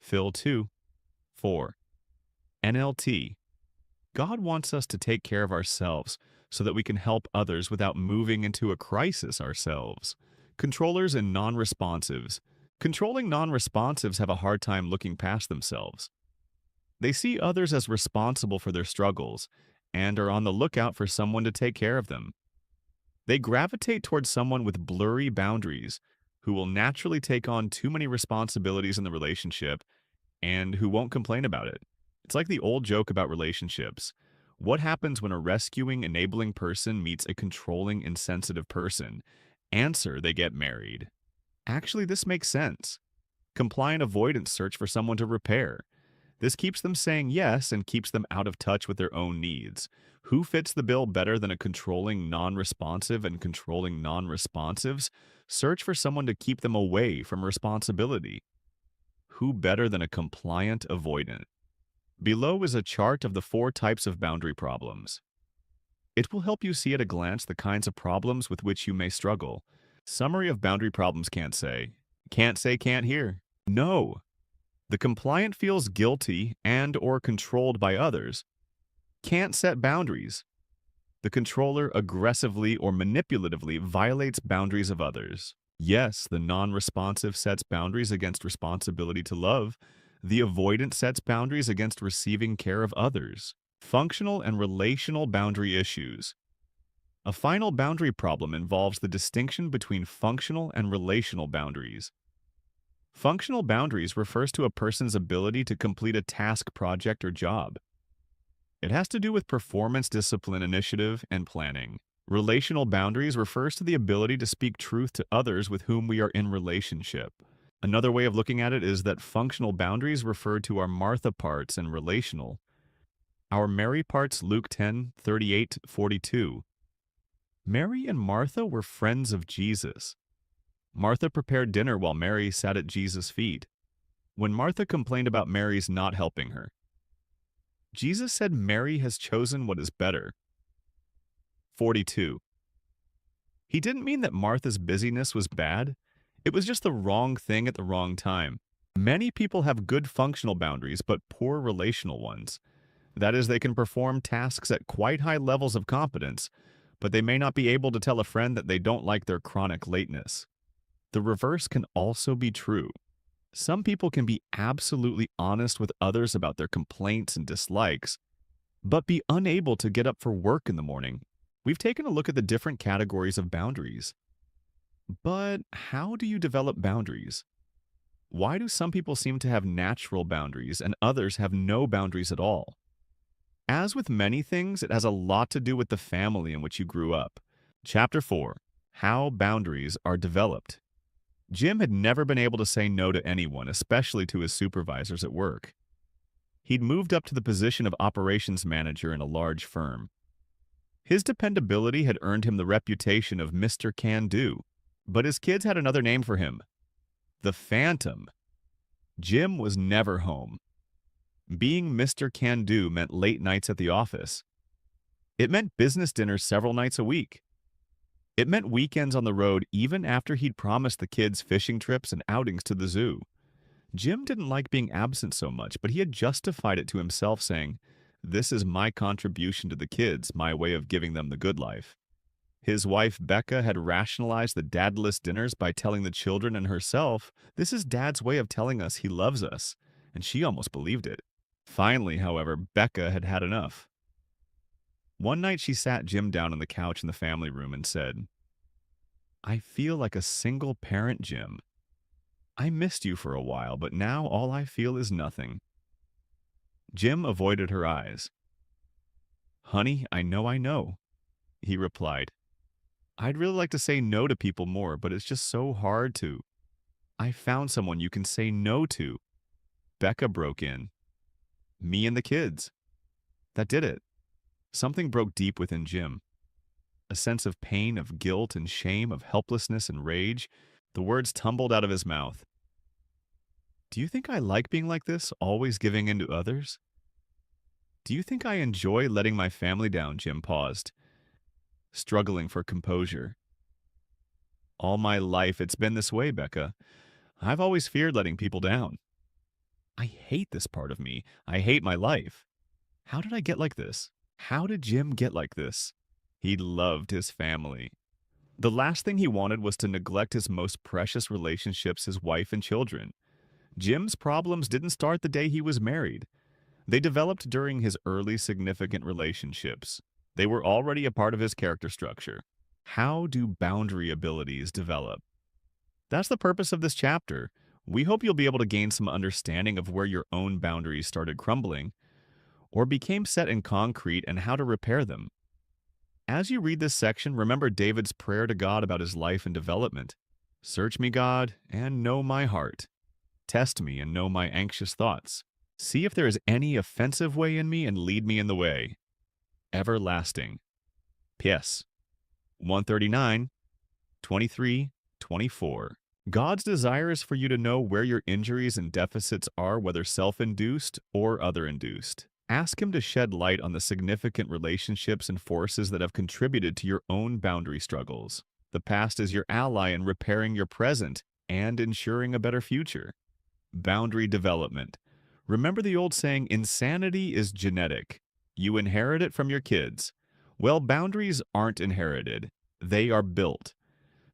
Phil 2:4. NLT. God wants us to take care of ourselves so that we can help others without moving into a crisis ourselves. Controllers and non-responsives. Controlling non-responsives have a hard time looking past themselves. They see others as responsible for their struggles and are on the lookout for someone to take care of them. They gravitate towards someone with blurry boundaries who will naturally take on too many responsibilities in the relationship and who won't complain about it. It's like the old joke about relationships. What happens when a rescuing, enabling person meets a controlling, insensitive person? Answer: they get married. Actually, this makes sense. Compliant avoidance search for someone to repair. This keeps them saying yes and keeps them out of touch with their own needs. Who fits the bill better than a controlling non-responsive and controlling non-responsives? Search for someone to keep them away from responsibility. Who better than a compliant avoidant? Below is a chart of the 4 types of boundary problems. It will help you see at a glance the kinds of problems with which you may struggle. Summary of boundary problems can't say. Can't say can't hear. No. The compliant feels guilty and or controlled by others. Can't set boundaries. The controller aggressively or manipulatively violates boundaries of others. Yes, the non-responsive sets boundaries against responsibility to love. The avoidant sets boundaries against receiving care of others. Functional and relational boundary issues. A final boundary problem involves the distinction between functional and relational boundaries. Functional boundaries refers to a person's ability to complete a task, project, or job. It has to do with performance, discipline, initiative, and planning. Relational boundaries refers to the ability to speak truth to others with whom we are in relationship. Another way of looking at it is that functional boundaries refer to our Martha parts and relational. Our Mary parts, Luke 10:38-42. Mary and Martha were friends of Jesus. Martha prepared dinner while Mary sat at Jesus' feet. When Martha complained about Mary's not helping her, Jesus said Mary has chosen what is better. 42. He didn't mean that Martha's busyness was bad. It was just the wrong thing at the wrong time. Many people have good functional boundaries but poor relational ones. That is, they can perform tasks at quite high levels of competence, but they may not be able to tell a friend that they don't like their chronic lateness. The reverse can also be true. Some people can be absolutely honest with others about their complaints and dislikes, but be unable to get up for work in the morning. We've taken a look at the different categories of boundaries. But how do you develop boundaries? Why do some people seem to have natural boundaries and others have no boundaries at all? As with many things, it has a lot to do with the family in which you grew up. Chapter 4. How Boundaries Are Developed. Jim had never been able to say no to anyone, especially to his supervisors at work. He'd moved up to the position of operations manager in a large firm. His dependability had earned him the reputation of Mr. Can-Do, but his kids had another name for him: the Phantom. Jim was never home. Being Mr. Can-Do meant late nights at the office. It meant business dinners several nights a week. It meant weekends on the road even after he'd promised the kids fishing trips and outings to the zoo. Jim didn't like being absent so much, but he had justified it to himself, saying, "This is my contribution to the kids, my way of giving them the good life." His wife, Becca, had rationalized the dadless dinners by telling the children and herself, "This is Dad's way of telling us he loves us," and she almost believed it. Finally, however, Becca had had enough. One night she sat Jim down on the couch in the family room and said, "I feel like a single parent, Jim. I missed you for a while, but now all I feel is nothing." Jim avoided her eyes. "Honey, I know," he replied. "I'd really like to say no to people more, but it's just so hard to." "I found someone you can say no to." Becca broke in. "Me and the kids." That did it. Something broke deep within Jim. A sense of pain, of guilt and shame, of helplessness and rage. The words tumbled out of his mouth. "Do you think I like being like this, always giving in to others?" "Do you think I enjoy letting my family down?" Jim paused, struggling for composure. "All my life it's been this way, Becca. I've always feared letting people down. I hate this part of me. I hate my life. How did I get like this? How did Jim get like this?" He loved his family. The last thing he wanted was to neglect his most precious relationships, his wife and children. Jim's problems didn't start the day he was married. They developed during his early significant relationships. They were already a part of his character structure. How do boundary abilities develop? That's the purpose of this chapter. We hope you'll be able to gain some understanding of where your own boundaries started crumbling or became set in concrete and how to repair them. As you read this section, remember David's prayer to God about his life and development. "Search me, God, and know my heart. Test me and know my anxious thoughts. See if there is any offensive way in me and lead me in the way everlasting." P.S. 139, 23, 24. God's desire is for you to know where your injuries and deficits are, whether self-induced or other-induced. Ask him to shed light on the significant relationships and forces that have contributed to your own boundary struggles. The past is your ally in repairing your present and ensuring a better future. Boundary development. Remember the old saying, insanity is genetic. You inherit it from your kids. Well, boundaries aren't inherited. They are built.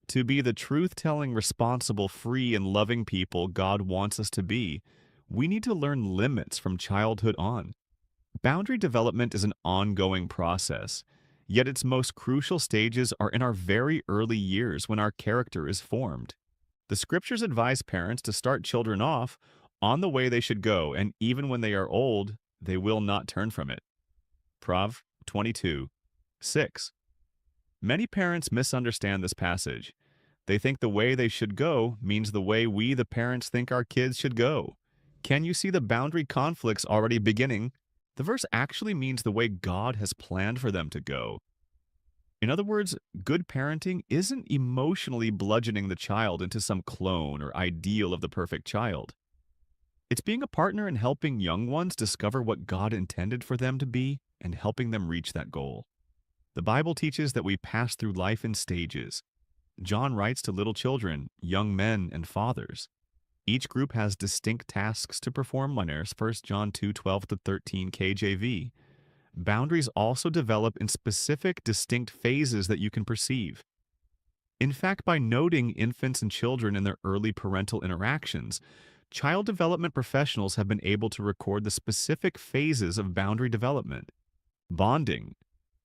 To be the truth-telling, responsible, free, and loving people God wants us to be, we need to learn limits from childhood on. Boundary development is an ongoing process, yet its most crucial stages are in our very early years when our character is formed. The scriptures advise parents to start children off on the way they should go, and even when they are old, they will not turn from it. Prov 22:6. Many parents misunderstand this passage. They think the way they should go means the way we, the parents, think our kids should go. Can you see the boundary conflicts already beginning? The verse actually means the way God has planned for them to go. In other words, good parenting isn't emotionally bludgeoning the child into some clone or ideal of the perfect child. It's being a partner in helping young ones discover what God intended for them to be and helping them reach that goal. The Bible teaches that we pass through life in stages. John writes to little children, young men, and fathers. Each group has distinct tasks to perform. 1 John 2:12-13 KJV. Boundaries also develop in specific, distinct phases that you can perceive. In fact, by noting infants and children in their early parental interactions, child development professionals have been able to record the specific phases of boundary development. Bonding,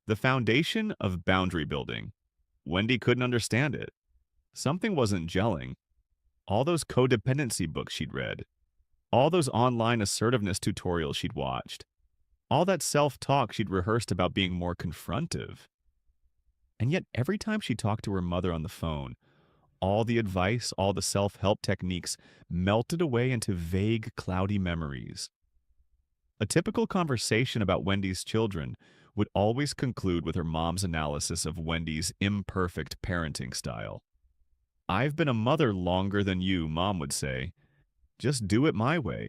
the foundation of boundary building. Wendy couldn't understand it. Something wasn't gelling. All those codependency books she'd read. All those online assertiveness tutorials she'd watched. All that self-talk she'd rehearsed about being more confrontive. And yet every time she talked to her mother on the phone, all the advice, all the self-help techniques melted away into vague, cloudy memories. A typical conversation about Wendy's children would always conclude with her mom's analysis of Wendy's imperfect parenting style. "I've been a mother longer than you," Mom would say. "Just do it my way."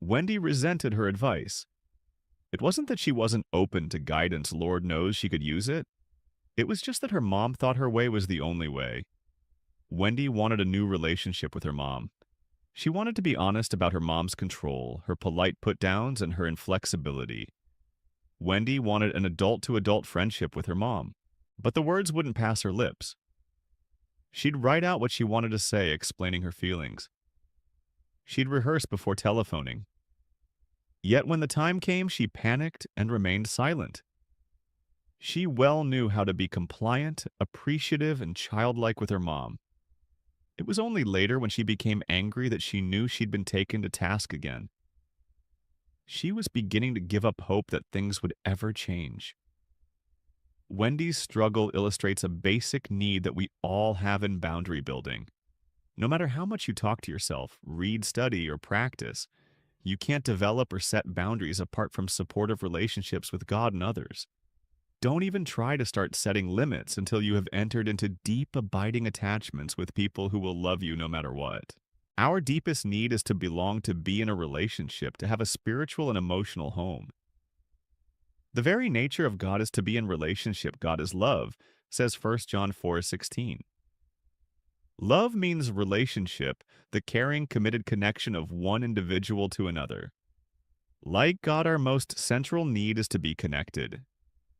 Wendy resented her advice. It wasn't that she wasn't open to guidance, Lord knows she could use it. It was just that her mom thought her way was the only way. Wendy wanted a new relationship with her mom. She wanted to be honest about her mom's control, her polite put-downs, and her inflexibility. Wendy wanted an adult-to-adult friendship with her mom, but the words wouldn't pass her lips. She'd write out what she wanted to say, explaining her feelings. She'd rehearse before telephoning. Yet when the time came, she panicked and remained silent. She well knew how to be compliant, appreciative, and childlike with her mom. It was only later when she became angry that she knew she'd been taken to task again. She was beginning to give up hope that things would ever change. Wendy's struggle illustrates a basic need that we all have in boundary building. No matter how much you talk to yourself, read, study, or practice, you can't develop or set boundaries apart from supportive relationships with God and others. Don't even try to start setting limits until you have entered into deep, abiding attachments with people who will love you no matter what. Our deepest need is to belong, to be in a relationship, to have a spiritual and emotional home. The very nature of God is to be in relationship. God is love, says 1 John 4:16. Love means relationship, the caring, committed connection of one individual to another. Like God, our most central need is to be connected.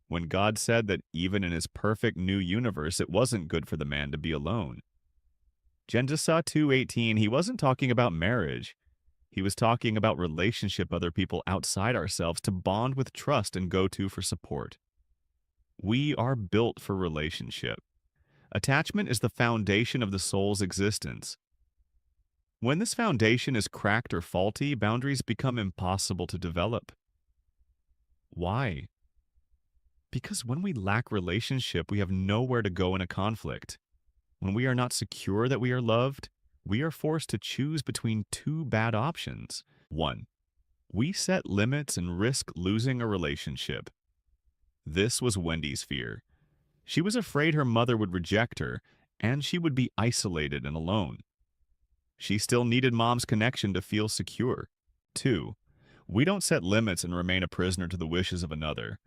When God said that even in his perfect new universe, it wasn't good for the man to be alone. Genesis 2:18, he wasn't talking about marriage. He was talking about relationship, other people outside ourselves to bond with, trust, and go to for support. We are built for relationship. Attachment is the foundation of the soul's existence. When this foundation is cracked or faulty, boundaries become impossible to develop. Why? Because when we lack relationship, we have nowhere to go in a conflict. When we are not secure that we are loved, we are forced to choose between two bad options. 1. We set limits and risk losing a relationship. This was Wendy's fear. She was afraid her mother would reject her, and she would be isolated and alone. She still needed Mom's connection to feel secure. 2. We don't set limits and remain a prisoner to the wishes of another.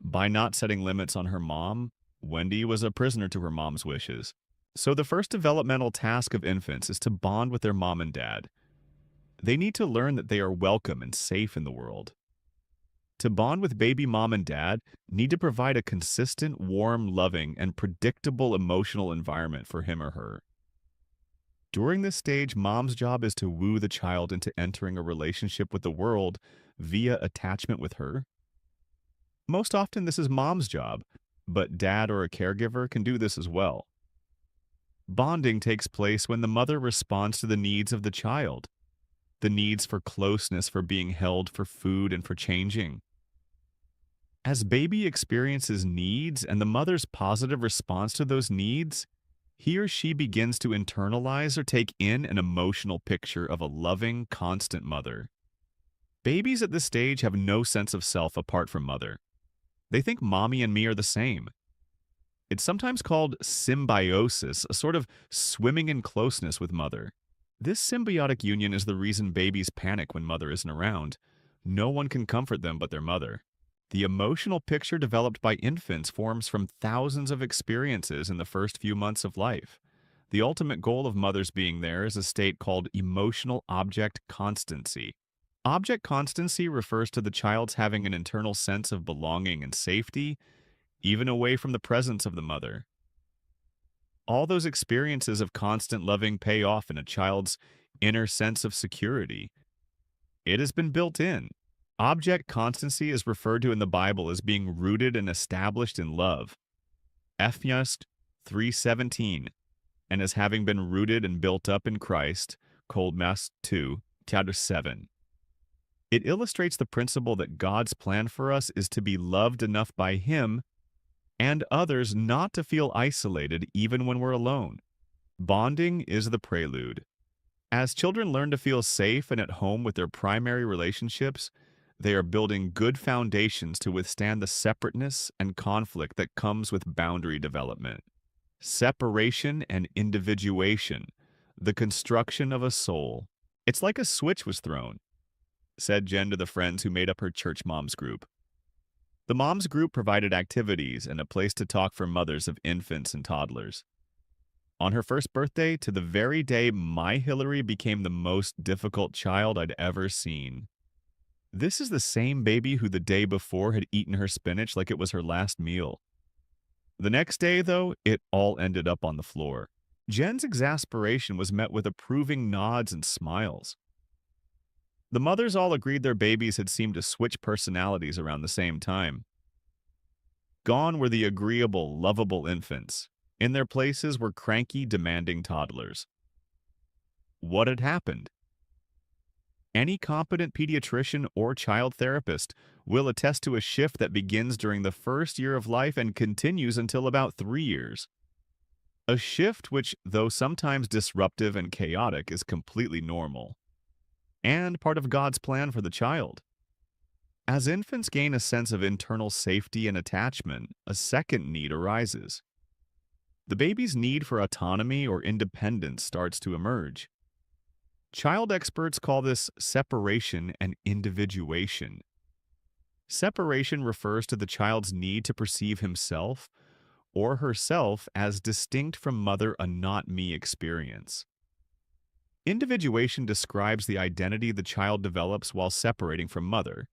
By not setting limits on her mom, Wendy was a prisoner to her mom's wishes. So the first developmental task of infants is to bond with their mom and dad. They need to learn that they are welcome and safe in the world. To bond with baby mom and dad, need to provide a consistent, warm, loving, and predictable emotional environment for him or her. During this stage, mom's job is to woo the child into entering a relationship with the world via attachment with her. Most often, this is mom's job, but dad or a caregiver can do this as well. Bonding takes place when the mother responds to the needs of the child, the needs for closeness, for being held, for food, and for changing. As baby experiences needs and the mother's positive response to those needs, he or she begins to internalize or take in an emotional picture of a loving, constant mother. Babies at this stage have no sense of self apart from mother. They think mommy and me are the same. It's sometimes called symbiosis, a sort of swimming in closeness with mother. This symbiotic union is the reason babies panic when mother isn't around. No one can comfort them but their mother. The emotional picture developed by infants forms from thousands of experiences in the first few months of life. The ultimate goal of mothers being there is a state called emotional object constancy. Object constancy refers to the child's having an internal sense of belonging and safety, even away from the presence of the mother. All those experiences of constant loving pay off in a child's inner sense of security. It has been built in. Object constancy is referred to in the Bible as being rooted and established in love. Ephesians 3:17, and as having been rooted and built up in Christ, Colossians 2, chapter 7. It illustrates the principle that God's plan for us is to be loved enough by Him and others not to feel isolated even when we're alone. Bonding is the prelude. As children learn to feel safe and at home with their primary relationships, they are building good foundations to withstand the separateness and conflict that comes with boundary development. Separation and individuation, the construction of a soul. It's like a switch was thrown, said Jen to the friends who made up her church moms group. The moms group provided activities and a place to talk for mothers of infants and toddlers. On her first birthday, to the very day my Hillary became the most difficult child I'd ever seen. This is the same baby who the day before had eaten her spinach like it was her last meal. The next day, though, it all ended up on the floor. Jen's exasperation was met with approving nods and smiles. The mothers all agreed their babies had seemed to switch personalities around the same time. Gone were the agreeable, lovable infants. In their places were cranky, demanding toddlers. What had happened? Any competent pediatrician or child therapist will attest to a shift that begins during the first year of life and continues until about 3 years. A shift which, though sometimes disruptive and chaotic, is completely normal, and part of God's plan for the child. As infants gain a sense of internal safety and attachment, a second need arises. The baby's need for autonomy or independence starts to emerge. Child experts call this separation and individuation. Separation refers to the child's need to perceive himself or herself as distinct from mother, a not-me experience. Individuation describes the identity the child develops while separating from mother.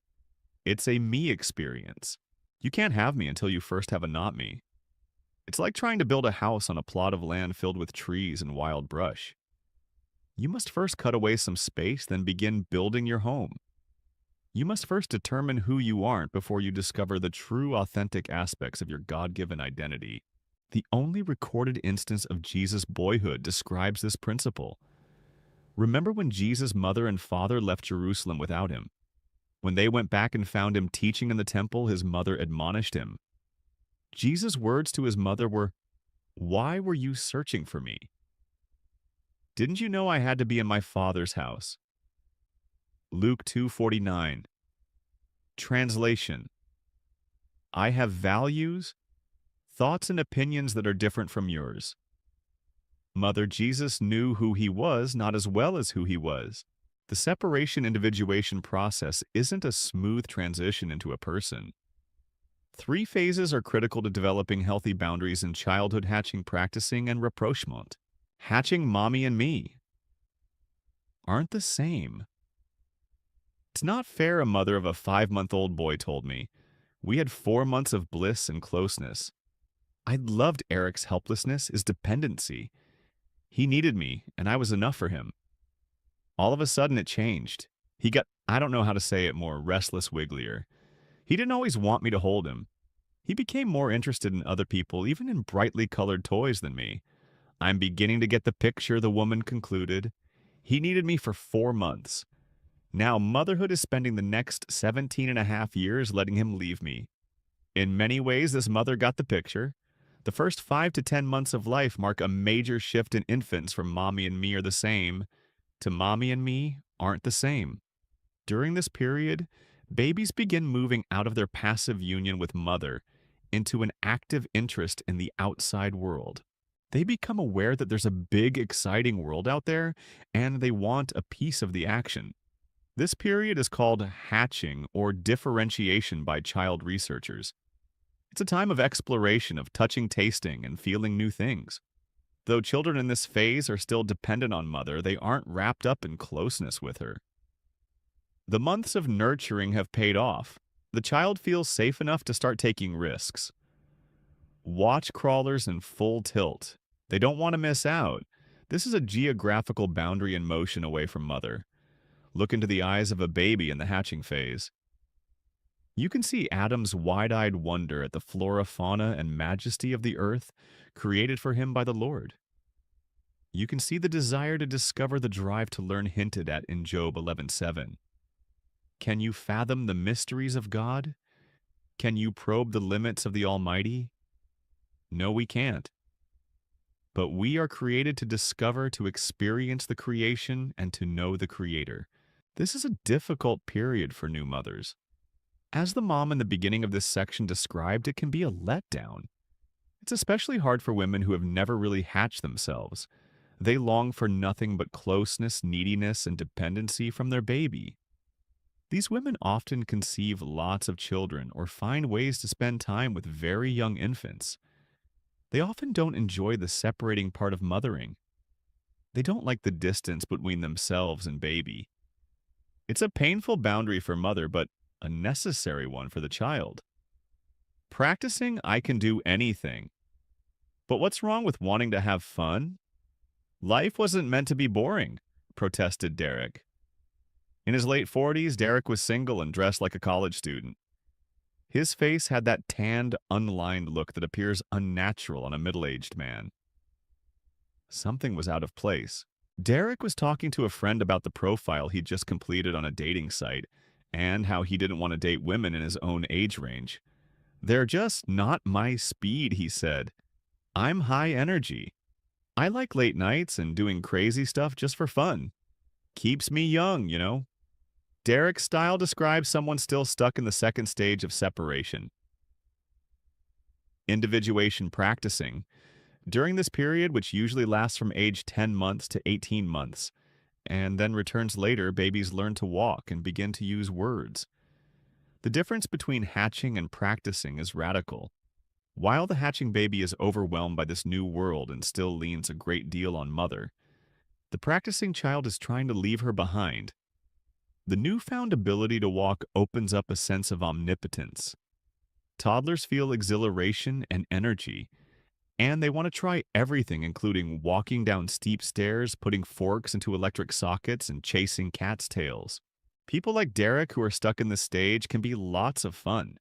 It's a me experience. You can't have me until you first have a not-me. It's like trying to build a house on a plot of land filled with trees and wild brush. You must first cut away some space, then begin building your home. You must first determine who you aren't before you discover the true, authentic aspects of your God-given identity. The only recorded instance of Jesus' boyhood describes this principle. Remember when Jesus' mother and father left Jerusalem without him? When they went back and found him teaching in the temple, his mother admonished him. Jesus' words to his mother were, "Why were you searching for me? Didn't you know I had to be in my Father's house?" Luke 2:49. Translation: I have values, thoughts and opinions that are different from yours. Mother Jesus knew who he was, not as well as who he was. The separation individuation process isn't a smooth transition into a person. Three phases are critical to developing healthy boundaries in childhood: hatching, practicing, and rapprochement. Hatching, mommy and me aren't the same. It's not fair, a mother of a 5-month-old boy told me. We had 4 months of bliss and closeness. I loved Eric's helplessness, his dependency. He needed me, and I was enough for him. All of a sudden, it changed. He got, I don't know how to say it more, restless wigglier. He didn't always want me to hold him. He became more interested in other people, even in brightly colored toys, than me. I'm beginning to get the picture, the woman concluded. He needed me for 4 months. Now, motherhood is spending the next 17 and a half years letting him leave me. In many ways, this mother got the picture. The first 5 to 10 months of life mark a major shift in infants from mommy and me are the same to mommy and me aren't the same. During this period, babies begin moving out of their passive union with mother into an active interest in the outside world. They become aware that there's a big, exciting world out there, and they want a piece of the action. This period is called hatching or differentiation by child researchers. It's a time of exploration, of touching, tasting, and feeling new things. Though children in this phase are still dependent on mother, they aren't wrapped up in closeness with her. The months of nurturing have paid off. The child feels safe enough to start taking risks. Watch crawlers in full tilt. They don't want to miss out. This is a geographical boundary in motion away from mother. Look into the eyes of a baby in the hatching phase. You can see Adam's wide-eyed wonder at the flora, fauna, and majesty of the earth created for him by the Lord. You can see the desire to discover, the drive to learn hinted at in Job 11:7. Can you fathom the mysteries of God? Can you probe the limits of the Almighty? No, we can't. But we are created to discover, to experience the creation, and to know the Creator. This is a difficult period for new mothers. As the mom in the beginning of this section described, it can be a letdown. It's especially hard for women who have never really hatched themselves. They long for nothing but closeness, neediness, and dependency from their baby. These women often conceive lots of children or find ways to spend time with very young infants. They often don't enjoy the separating part of mothering. They don't like the distance between themselves and baby. It's a painful boundary for mother, but a necessary one for the child. Practicing, I can do anything. But what's wrong with wanting to have fun? Life wasn't meant to be boring, protested Derek. In his late 40s, Derek was single and dressed like a college student. His face had that tanned, unlined look that appears unnatural on a middle-aged man. Something was out of place. Derek was talking to a friend about the profile he'd just completed on a dating site and how he didn't want to date women in his own age range. They're just not my speed, he said. I'm high energy. I like late nights and doing crazy stuff just for fun. Keeps me young, you know. Derek's style describes someone still stuck in the second stage of separation. Individuation practicing. During this period, which usually lasts from age 10 months to 18 months, and then returns later, babies learn to walk and begin to use words. The difference between hatching and practicing is radical. While the hatching baby is overwhelmed by this new world and still leans a great deal on mother, the practicing child is trying to leave her behind. The newfound ability to walk opens up a sense of omnipotence. Toddlers feel exhilaration and energy, and they want to try everything, including walking down steep stairs, putting forks into electric sockets, and chasing cats' tails. People like Derek who are stuck in this stage can be lots of fun.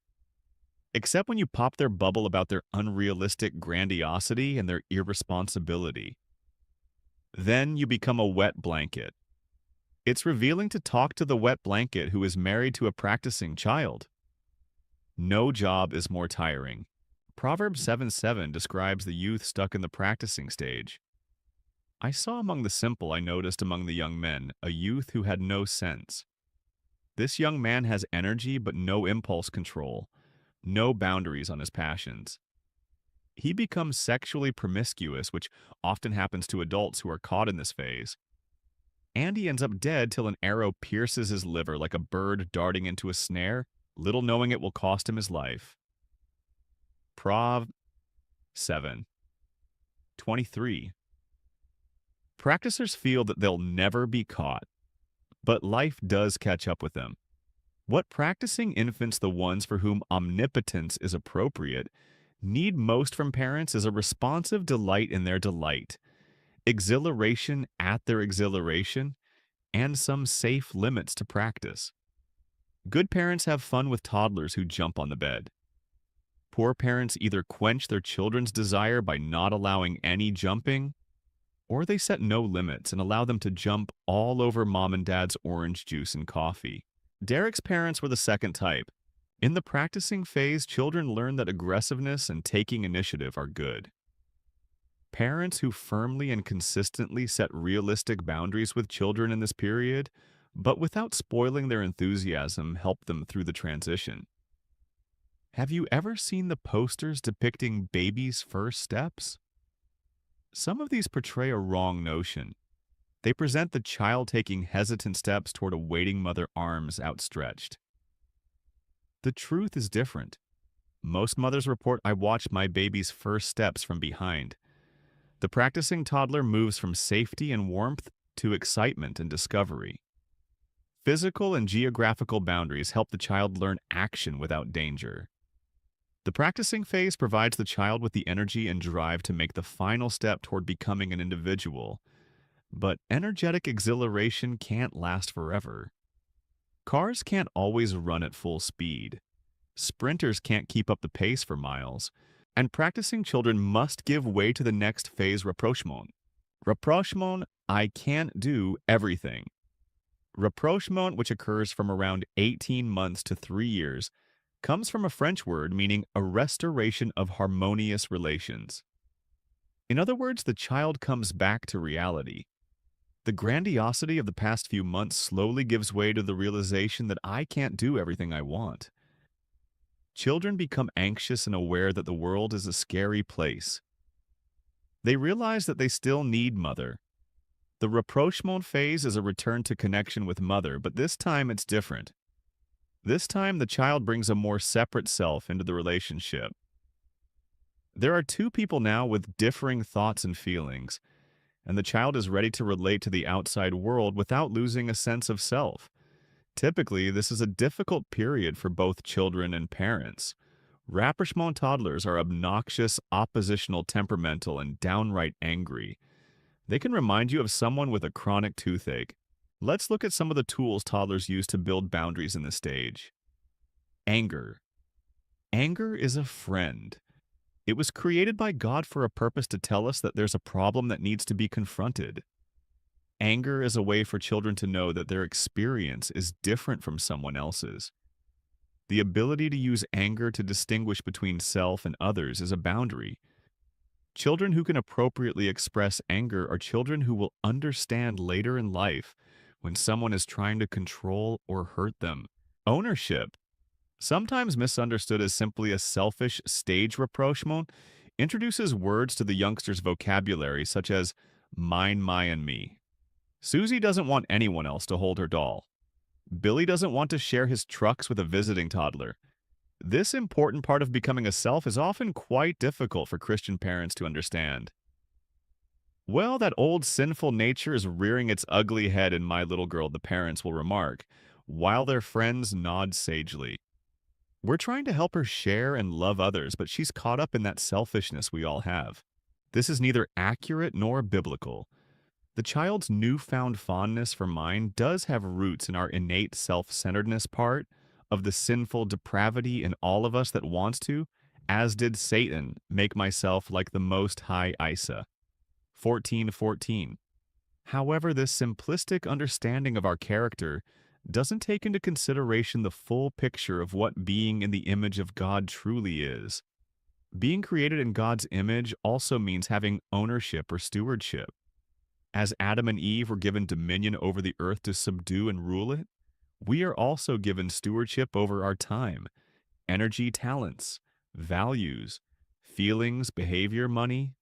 Except when you pop their bubble about their unrealistic grandiosity and their irresponsibility. Then you become a wet blanket. It's revealing to talk to the wet blanket who is married to a practicing child. No job is more tiring. Proverbs 7:7 describes the youth stuck in the practicing stage. I saw among the simple, I noticed among the young men, a youth who had no sense. This young man has energy but no impulse control, no boundaries on his passions. He becomes sexually promiscuous, which often happens to adults who are caught in this phase. and he ends up dead till an arrow pierces his liver like a bird darting into a snare, little knowing it will cost him his life. Prov 7:23. Practicers feel that they'll never be caught, but life does catch up with them. What practicing infants, the ones for whom omnipotence is appropriate, need most from parents is a responsive delight in their delight, exhilaration at their exhilaration, and some safe limits to practice. Good parents have fun with toddlers who jump on the bed. Poor parents either quench their children's desire by not allowing any jumping, or they set no limits and allow them to jump all over mom and dad's orange juice and coffee. Derek's parents were the second type. In the practicing phase, children learn that aggressiveness and taking initiative are good. Parents who firmly and consistently set realistic boundaries with children in this period, but without spoiling their enthusiasm, help them through the transition. Have you ever seen the posters depicting babies' first steps? Some of these portray a wrong notion. They present the child taking hesitant steps toward a waiting mother, arms outstretched. The truth is different. Most mothers report, "I watched my baby's first steps from behind." The practicing toddler moves from safety and warmth to excitement and discovery. Physical and geographical boundaries help the child learn action without danger. The practicing phase provides the child with the energy and drive to make the final step toward becoming an individual. But energetic exhilaration can't last forever. Cars can't always run at full speed. Sprinters can't keep up the pace for miles. And practicing children must give way to the next phase, rapprochement. Rapprochement, I can't do everything. Rapprochement, which occurs from around 18 months to 3 years, comes from a French word meaning a restoration of harmonious relations. In other words, the child comes back to reality. The grandiosity of the past few months slowly gives way to the realization that I can't do everything I want. Children become anxious and aware that the world is a scary place. They realize that they still need mother. The rapprochement phase is a return to connection with mother, but this time it's different. This time the child brings a more separate self into the relationship. There are two people now with differing thoughts and feelings, and the child is ready to relate to the outside world without losing a sense of self. Typically, this is a difficult period for both children and parents. Rapprochement toddlers are obnoxious, oppositional, temperamental, and downright angry. They can remind you of someone with a chronic toothache. Let's look at some of the tools toddlers use to build boundaries in this stage. Anger. Anger is a friend. It was created by God for a purpose to tell us that there's a problem that needs to be confronted. Anger is a way for children to know that their experience is different from someone else's. The ability to use anger to distinguish between self and others is a boundary. Children who can appropriately express anger are children who will understand later in life when someone is trying to control or hurt them. Ownership, sometimes misunderstood as simply a selfish stage rapprochement, introduces words to the youngster's vocabulary such as mine, my, and me. Susie doesn't want anyone else to hold her doll. Billy doesn't want to share his trucks with a visiting toddler. This important part of becoming a self is often quite difficult for Christian parents to understand. Well, that old sinful nature is rearing its ugly head in my little girl, the parents will remark, while their friends nod sagely. We're trying to help her share and love others, but she's caught up in that selfishness we all have. This is neither accurate nor biblical. The child's newfound fondness for mine does have roots in our innate self-centeredness part of the sinful depravity in all of us that wants to, as did Satan, make myself like the Most High Isa. 14:14. However, this simplistic understanding of our character doesn't take into consideration the full picture of what being in the image of God truly is. Being created in God's image also means having ownership or stewardship. As Adam and Eve were given dominion over the earth to subdue and rule it, we are also given stewardship over our time, energy, talents, values, feelings, behavior, money,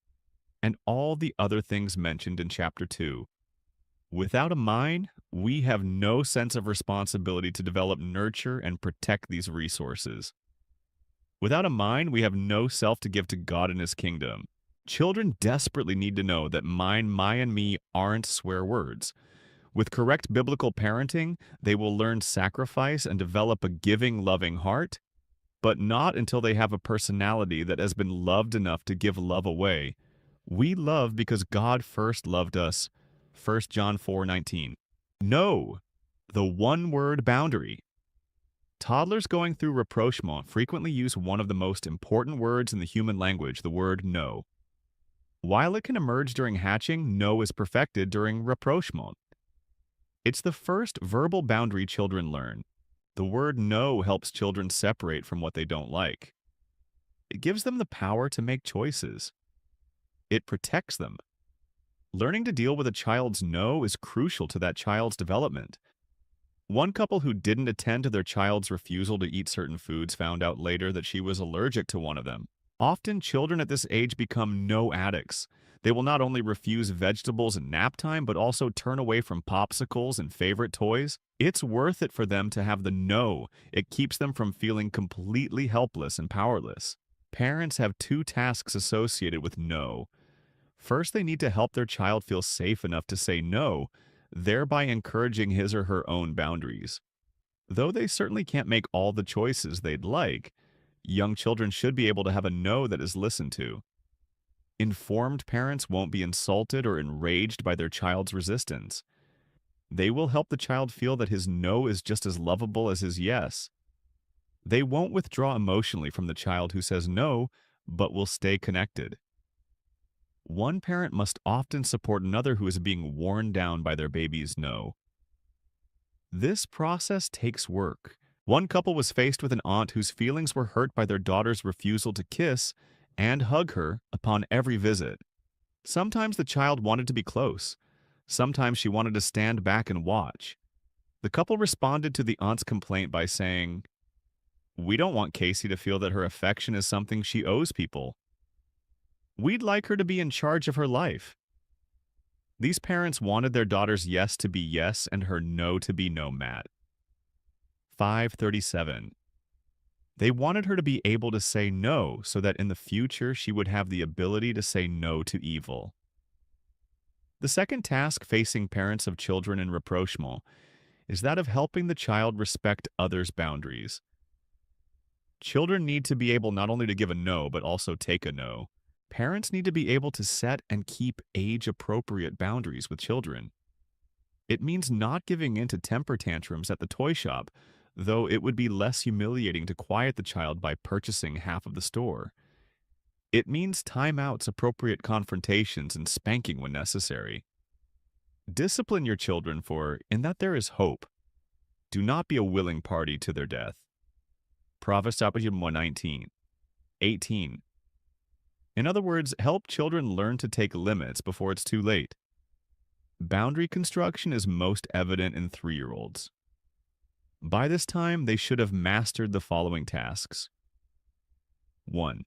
and all the other things mentioned in chapter 2. Without a mind, we have no sense of responsibility to develop, nurture, and protect these resources. Without a mind, we have no self to give to God and His kingdom. Children desperately need to know that mine, my, and me aren't swear words. With correct biblical parenting, they will learn sacrifice and develop a giving, loving heart, but not until they have a personality that has been loved enough to give love away. We love because God first loved us. 1 John 4:19. No, the one-word boundary. Toddlers going through rapprochement frequently use one of the most important words in the human language, the word no. While it can emerge during hatching, no is perfected during rapprochement. It's the first verbal boundary children learn. The word no helps children separate from what they don't like. It gives them the power to make choices. It protects them. Learning to deal with a child's no is crucial to that child's development. One couple who didn't attend to their child's refusal to eat certain foods found out later that she was allergic to one of them. Often, children at this age become no addicts. They will not only refuse vegetables at nap time, but also turn away from popsicles and favorite toys. It's worth it for them to have the no. It keeps them from feeling completely helpless and powerless. Parents have two tasks associated with no. First, they need to help their child feel safe enough to say no, thereby encouraging his or her own boundaries. Though they certainly can't make all the choices they'd like, young children should be able to have a no that is listened to. Informed parents won't be insulted or enraged by their child's resistance. They will help the child feel that his no is just as lovable as his yes. They won't withdraw emotionally from the child who says no, but will stay connected. One parent must often support another who is being worn down by their baby's no. This process takes work. One couple was faced with an aunt whose feelings were hurt by their daughter's refusal to kiss and hug her upon every visit. Sometimes the child wanted to be close. Sometimes she wanted to stand back and watch. The couple responded to the aunt's complaint by saying, "We don't want Casey to feel that her affection is something she owes people. We'd like her to be in charge of her life." These parents wanted their daughter's yes to be yes and her no to be no, Matt. 537. They wanted her to be able to say no so that in the future she would have the ability to say no to evil. The second task facing parents of children in rapprochement is that of helping the child respect others' boundaries. Children need to be able not only to give a no, but also take a no. Parents need to be able to set and keep age-appropriate boundaries with children. It means not giving in to temper tantrums at the toy shop, though it would be less humiliating to quiet the child by purchasing half of the store. It means timeouts, appropriate confrontations, and spanking when necessary. Discipline your children for, in that there is hope. Do not be a willing party to their death. Proverbs 119. 18. In other words, help children learn to take limits before it's too late. Boundary construction is most evident in 3-year-olds. By this time, they should have mastered the following tasks. 1.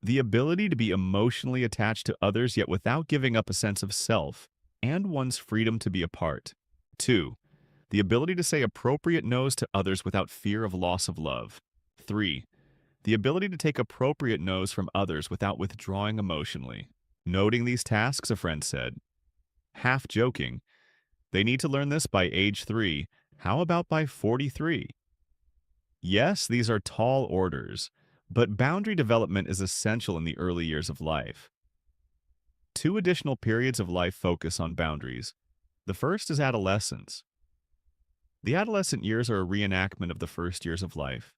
The ability to be emotionally attached to others yet without giving up a sense of self and one's freedom to be apart. 2. The ability to say appropriate no's to others without fear of loss of love. 3. The ability to take appropriate no's from others without withdrawing emotionally. Noting these tasks, a friend said, half joking, they need to learn this by age 3. How about by 43? Yes, these are tall orders, but boundary development is essential in the early years of life. 2 additional periods of life focus on boundaries. The first is adolescence. The adolescent years are a reenactment of the first years of life.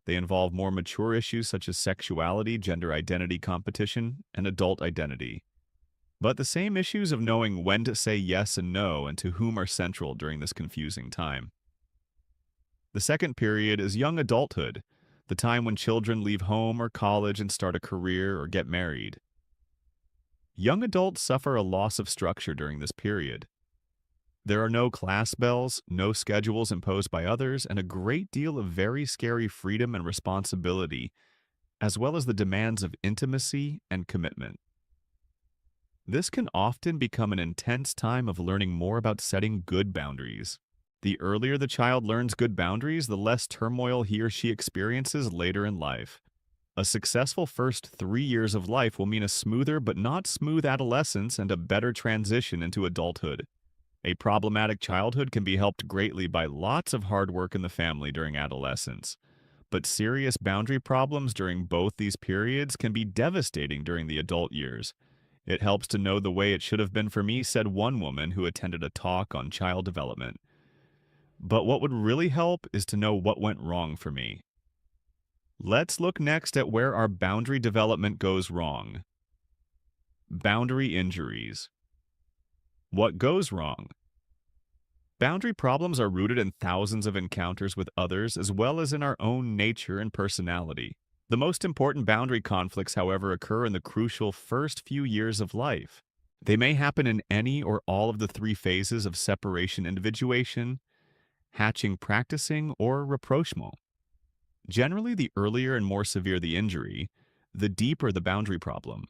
They involve more mature issues such as sexuality, gender identity competition, and adult identity. But the same issues of knowing when to say yes and no and to whom are central during this confusing time. The second period is young adulthood, the time when children leave home or college and start a career or get married. Young adults suffer a loss of structure during this period. There are no class bells, no schedules imposed by others, and a great deal of very scary freedom and responsibility, as well as the demands of intimacy and commitment. This can often become an intense time of learning more about setting good boundaries. The earlier the child learns good boundaries, the less turmoil he or she experiences later in life. A successful first 3 years of life will mean a smoother but not smooth adolescence and a better transition into adulthood. A problematic childhood can be helped greatly by lots of hard work in the family during adolescence. But serious boundary problems during both these periods can be devastating during the adult years. It helps to know the way it should have been for me, said one woman who attended a talk on child development. But what would really help is to know what went wrong for me. Let's look next at where our boundary development goes wrong. Boundary injuries. What goes wrong? Boundary problems are rooted in thousands of encounters with others as well as in our own nature and personality. The most important boundary conflicts, however, occur in the crucial first few years of life. They may happen in any or all of the three phases of separation individuation, hatching practicing, or rapprochement. Generally, the earlier and more severe the injury, the deeper the boundary problem.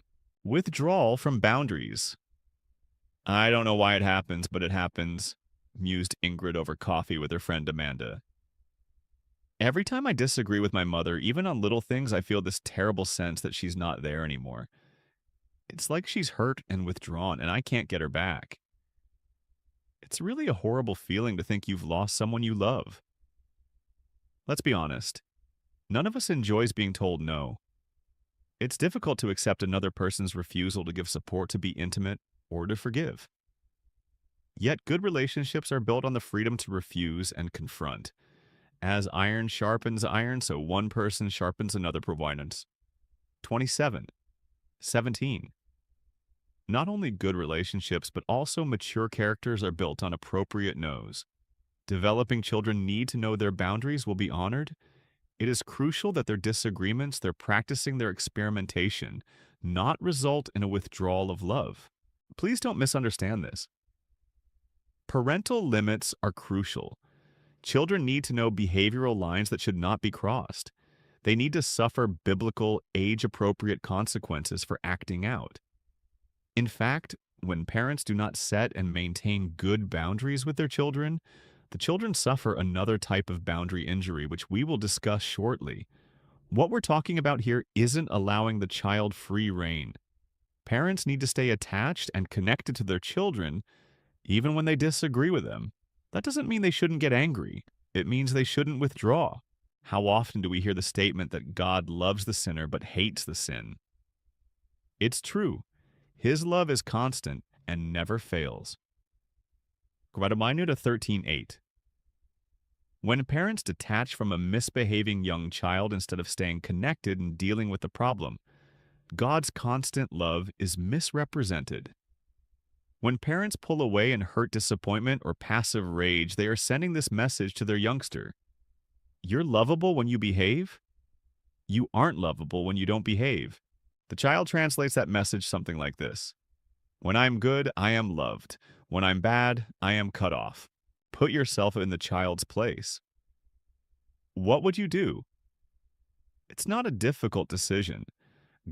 Withdrawal from boundaries. I don't know why it happens, but it happens, mused Ingrid over coffee with her friend Amanda. Every time I disagree with my mother, even on little things, I feel this terrible sense that she's not there anymore. It's like she's hurt and withdrawn, and I can't get her back. It's really a horrible feeling to think you've lost someone you love. Let's be honest. None of us enjoys being told no. It's difficult to accept another person's refusal to give support, to be intimate, or to forgive. Yet good relationships are built on the freedom to refuse and confront. As iron sharpens iron, so one person sharpens another providence. 27. 17. Not only good relationships, but also mature characters are built on appropriate no's. Developing children need to know their boundaries will be honored. It is crucial that their disagreements, their practicing, their experimentation, not result in a withdrawal of love. Please don't misunderstand this. Parental limits are crucial. Children need to know behavioral lines that should not be crossed. They need to suffer biblical, age-appropriate consequences for acting out. In fact, when parents do not set and maintain good boundaries with their children, the children suffer another type of boundary injury, which we will discuss shortly. What we're talking about here isn't allowing the child free rein. Parents need to stay attached and connected to their children, even when they disagree with them. That doesn't mean they shouldn't get angry. It means they shouldn't withdraw. How often do we hear the statement that God loves the sinner but hates the sin? It's true. His love is constant and never fails. Gradominute 13:8. When parents detach from a misbehaving young child instead of staying connected and dealing with the problem, God's constant love is misrepresented. When parents pull away in hurt disappointment or passive rage, they are sending this message to their youngster. You're lovable when you behave. You aren't lovable when you don't behave. The child translates that message something like this. When I'm good, I am loved. When I'm bad, I am cut off. Put yourself in the child's place. What would you do? It's not a difficult decision.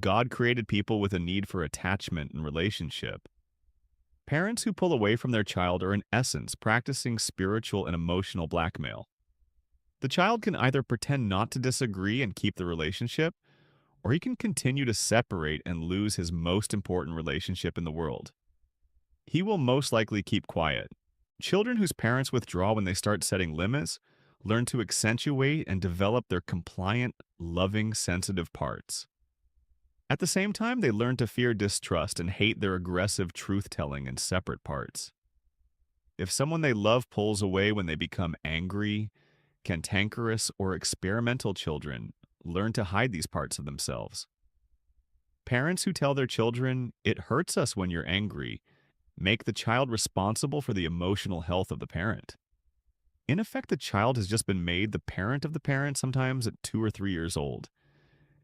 God created people with a need for attachment and relationship. Parents who pull away from their child are in essence practicing spiritual and emotional blackmail. The child can either pretend not to disagree and keep the relationship, or he can continue to separate and lose his most important relationship in the world. He will most likely keep quiet. Children whose parents withdraw when they start setting limits learn to accentuate and develop their compliant, loving, sensitive parts. At the same time, they learn to fear distrust and hate their aggressive truth-telling in separate parts. If someone they love pulls away when they become angry, cantankerous, or experimental, children learn to hide these parts of themselves. Parents who tell their children, "It hurts us when you're angry," make the child responsible for the emotional health of the parent. In effect, the child has just been made the parent of the parent, sometimes at 2 or 3 years old.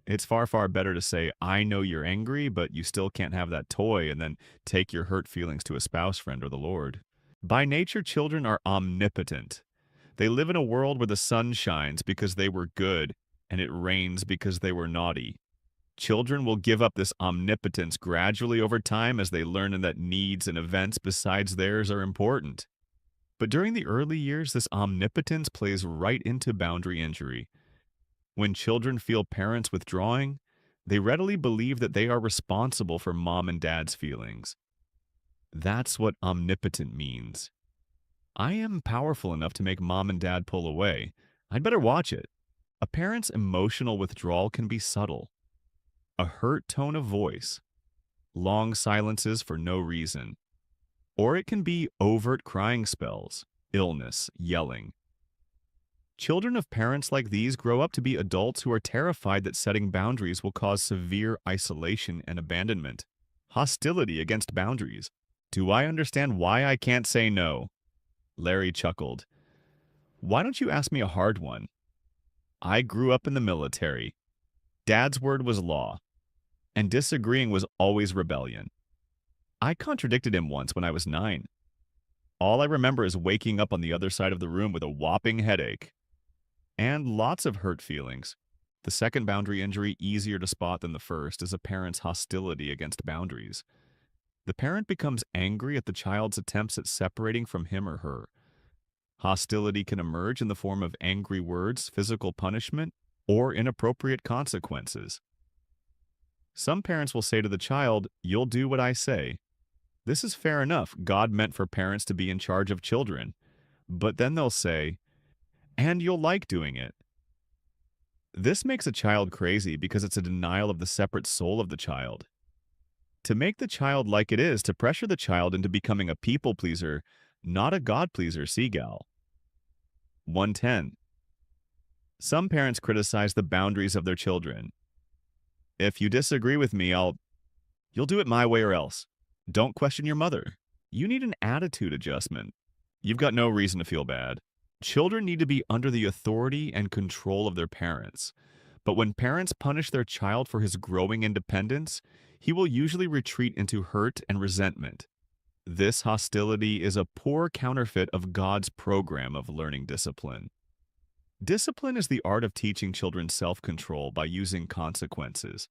It's far, far better to say, "I know you're angry, but you still can't have that toy," and then take your hurt feelings to a spouse friend or the Lord. By nature, children are omnipotent. They live in a world where the sun shines because they were good, and it rains because they were naughty. Children will give up this omnipotence gradually over time as they learn that needs and events besides theirs are important. But during the early years, this omnipotence plays right into boundary injury. When children feel parents withdrawing, they readily believe that they are responsible for mom and dad's feelings. That's what omnipotent means. I am powerful enough to make mom and dad pull away. I'd better watch it. A parent's emotional withdrawal can be subtle. A hurt tone of voice, long silences for no reason, or it can be overt crying spells, illness, yelling. Children of parents like these grow up to be adults who are terrified that setting boundaries will cause severe isolation and abandonment. Hostility against boundaries. Do I understand why I can't say no? Larry chuckled. Why don't you ask me a hard one? I grew up in the military. Dad's word was law, and disagreeing was always rebellion. I contradicted him once when I was 9. All I remember is waking up on the other side of the room with a whopping headache. And lots of hurt feelings. The second boundary injury, easier to spot than the first, is a parent's hostility against boundaries. The parent becomes angry at the child's attempts at separating from him or her. Hostility can emerge in the form of angry words, physical punishment, or inappropriate consequences. Some parents will say to the child, "You'll do what I say." This is fair enough. God meant for parents to be in charge of children. But then they'll say, "And you'll like doing it." This makes a child crazy because it's a denial of the separate soul of the child. To make the child like it is to pressure the child into becoming a people pleaser, not a God pleaser, Seagal. 110. Some parents criticize the boundaries of their children. If you disagree with me, you'll do it my way or else. Don't question your mother. You need an attitude adjustment. You've got no reason to feel bad. Children need to be under the authority and control of their parents. But when parents punish their child for his growing independence, he will usually retreat into hurt and resentment. This hostility is a poor counterfeit of God's program of learning discipline. Discipline is the art of teaching children self-control by using consequences.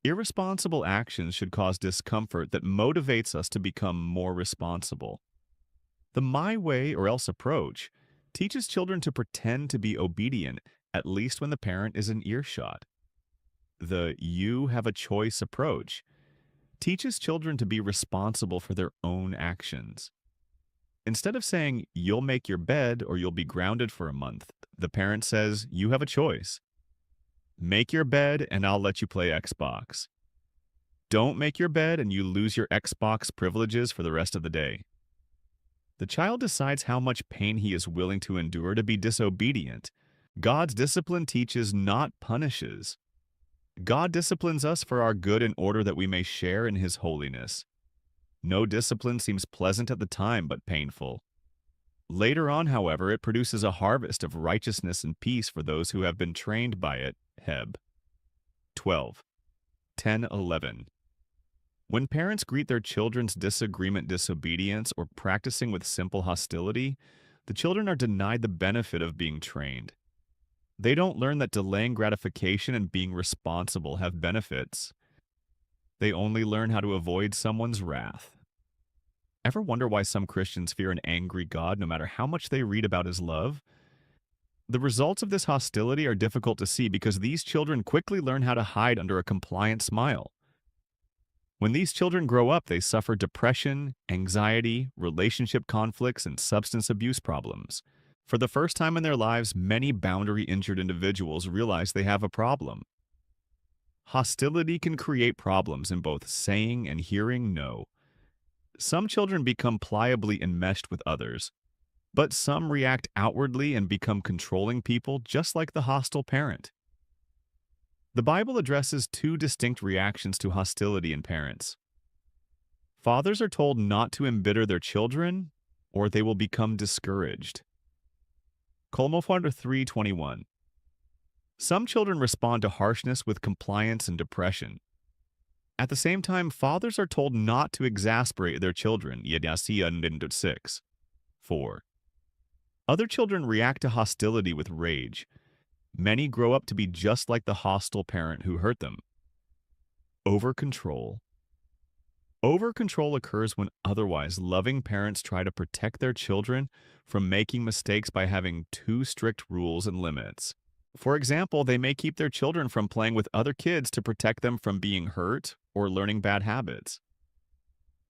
Irresponsible actions should cause discomfort that motivates us to become more responsible. The my way or else approach teaches children to pretend to be obedient, at least when the parent is in earshot. The you have a choice approach teaches children to be responsible for their own actions. Instead of saying, "You'll make your bed or you'll be grounded for a month," the parent says, "You have a choice. Make your bed and I'll let you play Xbox. Don't make your bed and you lose your Xbox privileges for the rest of the day." The child decides how much pain he is willing to endure to be disobedient. God's discipline teaches, not punishes. God disciplines us for our good in order that we may share in His holiness. No discipline seems pleasant at the time, but painful. Later on, however, it produces a harvest of righteousness and peace for those who have been trained by it. Heb. 12. 10:11. When parents greet their children's disagreement disobedience or practicing with simple hostility, the children are denied the benefit of being trained. They don't learn that delaying gratification and being responsible have benefits. They only learn how to avoid someone's wrath. Ever wonder why some Christians fear an angry God no matter how much they read about His love? The results of this hostility are difficult to see because these children quickly learn how to hide under a compliant smile. When these children grow up, they suffer depression, anxiety, relationship conflicts, and substance abuse problems. For the first time in their lives, many boundary-injured individuals realize they have a problem. Hostility can create problems in both saying and hearing no. Some children become pliably enmeshed with others, but some react outwardly and become controlling people just like the hostile parent. The Bible addresses two distinct reactions to hostility in parents. Fathers are told not to embitter their children, or they will become discouraged. Kolmofarder 3:21. Some children respond to harshness with compliance and depression. At the same time, fathers are told not to exasperate their children. 6. 4. Other children react to hostility with rage. Many grow up to be just like the hostile parent who hurt them. Overcontrol. Overcontrol occurs when otherwise loving parents try to protect their children from making mistakes by having too strict rules and limits. For example, they may keep their children from playing with other kids to protect them from being hurt or learning bad habits.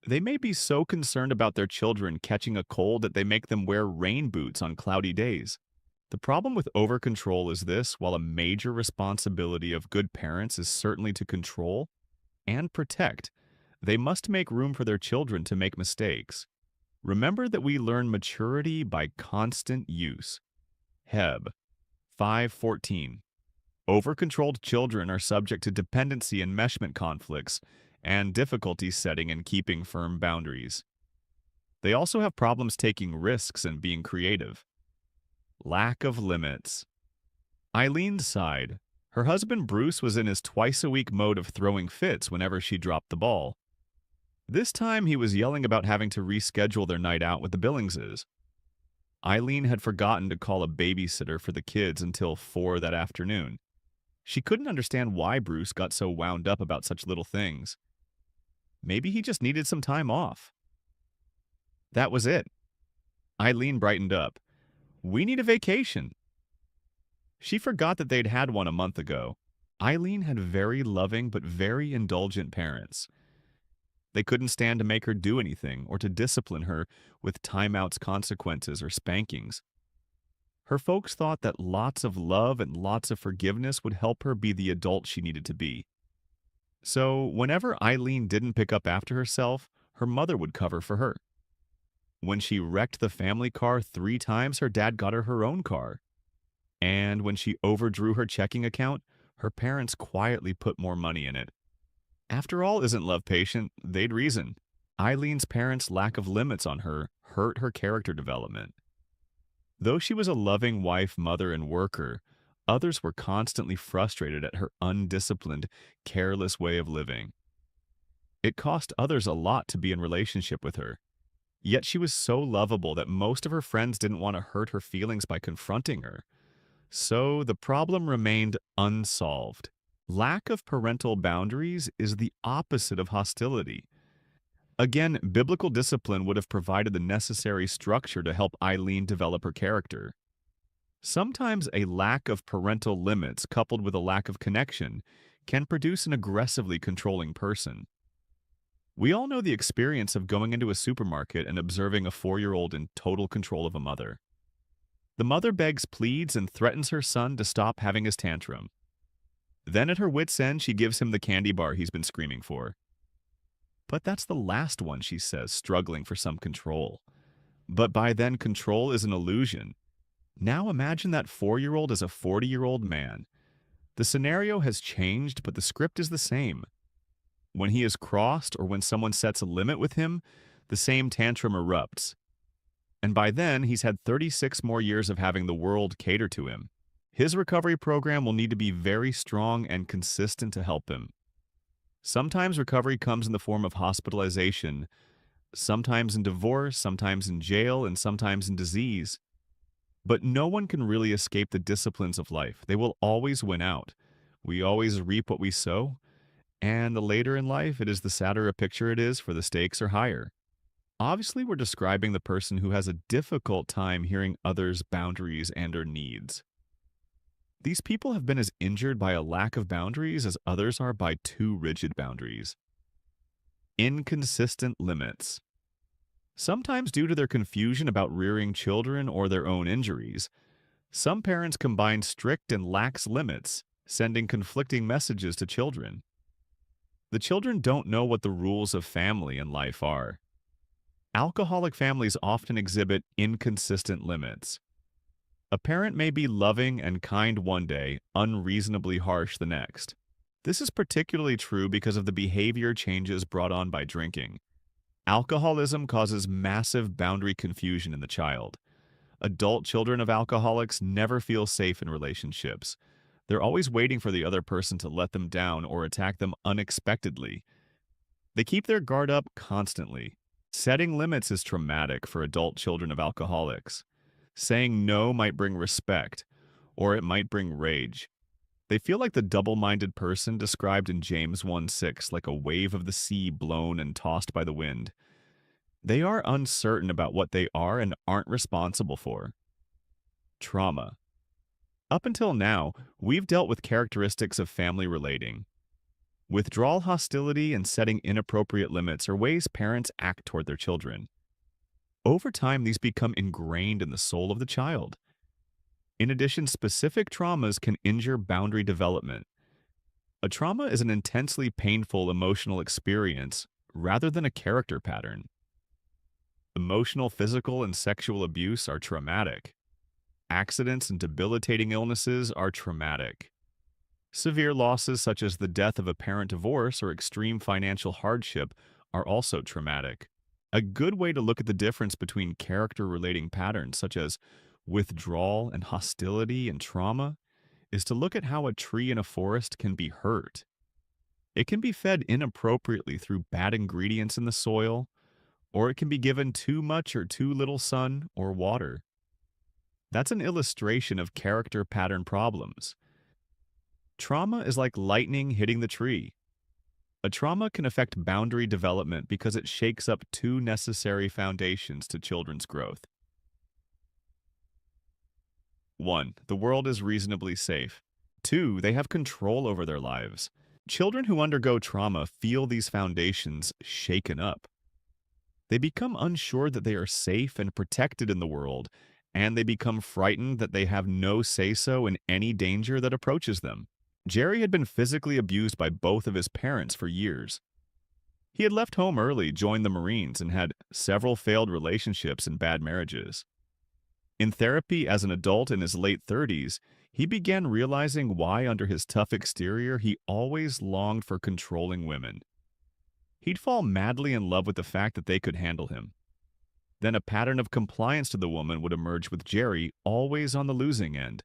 They may be so concerned about their children catching a cold that they make them wear rain boots on cloudy days. The problem with overcontrol is this: while a major responsibility of good parents is certainly to control and protect, they must make room for their children to make mistakes. Remember that we learn maturity by constant use. Heb 5:14. Over-controlled children are subject to dependency and enmeshment conflicts and difficulty setting and keeping firm boundaries. They also have problems taking risks and being creative. Lack of limits. Eileen sighed. Her husband Bruce was in his twice-a-week mode of throwing fits whenever she dropped the ball. This time he was yelling about having to reschedule their night out with the Billingses. Eileen had forgotten to call a babysitter for the kids until 4 that afternoon. She couldn't understand why Bruce got so wound up about such little things. Maybe he just needed some time off. That was it. Eileen brightened up. We need a vacation. She forgot that they'd had one a month ago. Eileen had very loving but very indulgent parents. They couldn't stand to make her do anything or to discipline her with timeouts, consequences, or spankings. Her folks thought that lots of love and lots of forgiveness would help her be the adult she needed to be. So, whenever Eileen didn't pick up after herself, her mother would cover for her. When she wrecked the family car 3 times, her dad got her own car. And when she overdrew her checking account, her parents quietly put more money in it. After all, isn't love patient? They'd reason. Eileen's parents' lack of limits on her hurt her character development. Though she was a loving wife, mother, and worker, others were constantly frustrated at her undisciplined, careless way of living. It cost others a lot to be in relationship with her. Yet she was so lovable that most of her friends didn't want to hurt her feelings by confronting her. So the problem remained unsolved. Lack of parental boundaries is the opposite of hostility. Again, biblical discipline would have provided the necessary structure to help Eileen develop her character. Sometimes a lack of parental limits coupled with a lack of connection can produce an aggressively controlling person. We all know the experience of going into a supermarket and observing a 4-year-old in total control of a mother. The mother begs, pleads, and threatens her son to stop having his tantrum. Then at her wit's end, she gives him the candy bar he's been screaming for. But that's the last one, she says, struggling for some control. But by then, control is an illusion. Now imagine that 4-year-old as a 40-year-old man. The scenario has changed, but the script is the same. When he is crossed or when someone sets a limit with him, the same tantrum erupts. And by then, he's had 36 more years of having the world cater to him. His recovery program will need to be very strong and consistent to help him. Sometimes recovery comes in the form of hospitalization, sometimes in divorce, sometimes in jail, and sometimes in disease. But no one can really escape the disciplines of life. They will always win out. We always reap what we sow, and the later in life it is, the sadder a picture it is, for the stakes are higher. Obviously, we're describing the person who has a difficult time hearing others' boundaries and or needs. These people have been as injured by a lack of boundaries as others are by too rigid boundaries. Inconsistent limits. Sometimes due to their confusion about rearing children or their own injuries, some parents combine strict and lax limits, sending conflicting messages to children. The children don't know what the rules of family and life are. Alcoholic families often exhibit inconsistent limits. A parent may be loving and kind one day, unreasonably harsh the next. This is particularly true because of the behavior changes brought on by drinking. Alcoholism causes massive boundary confusion in the child. Adult children of alcoholics never feel safe in relationships. They're always waiting for the other person to let them down or attack them unexpectedly. They keep their guard up constantly. Setting limits is traumatic for adult children of alcoholics. Saying no might bring respect, or it might bring rage. They feel like the double-minded person described in James 1:6, like a wave of the sea blown and tossed by the wind. They are uncertain about what they are and aren't responsible for. Trauma. Up until now, we've dealt with characteristics of family relating. Withdrawal hostility and setting inappropriate limits are ways parents act toward their children. Over time, these become ingrained in the soul of the child. In addition, specific traumas can injure boundary development. A trauma is an intensely painful emotional experience rather than a character pattern. Emotional, physical, and sexual abuse are traumatic. Accidents and debilitating illnesses are traumatic. Severe losses such as the death of a parent, divorce, or extreme financial hardship are also traumatic. A good way to look at the difference between character-relating patterns such as withdrawal and hostility and trauma is to look at how a tree in a forest can be hurt. It can be fed inappropriately through bad ingredients in the soil, or it can be given too much or too little sun or water. That's an illustration of character pattern problems. Trauma is like lightning hitting the tree. A trauma can affect boundary development because it shakes up two necessary foundations to children's growth. 1. The world is reasonably safe. 2. They have control over their lives. Children who undergo trauma feel these foundations shaken up. They become unsure that they are safe and protected in the world, and they become frightened that they have no say-so in any danger that approaches them. Jerry had been physically abused by both of his parents for years. He had left home early, joined the Marines, and had several failed relationships and bad marriages. In therapy as an adult in his late 30s, he began realizing why under his tough exterior he always longed for controlling women. He'd fall madly in love with the fact that they could handle him. Then a pattern of compliance to the woman would emerge with Jerry, always on the losing end.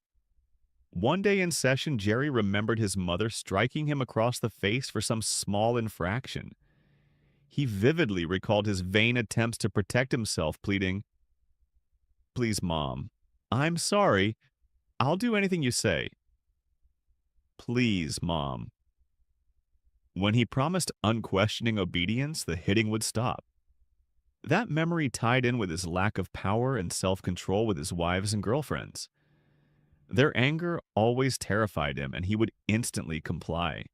One day in session, Jerry remembered his mother striking him across the face for some small infraction. He vividly recalled his vain attempts to protect himself, pleading, "Please, Mom, I'm sorry. I'll do anything you say." "Please, Mom." When he promised unquestioning obedience, the hitting would stop. That memory tied in with his lack of power and self-control with his wives and girlfriends. Their anger always terrified him, and he would instantly comply.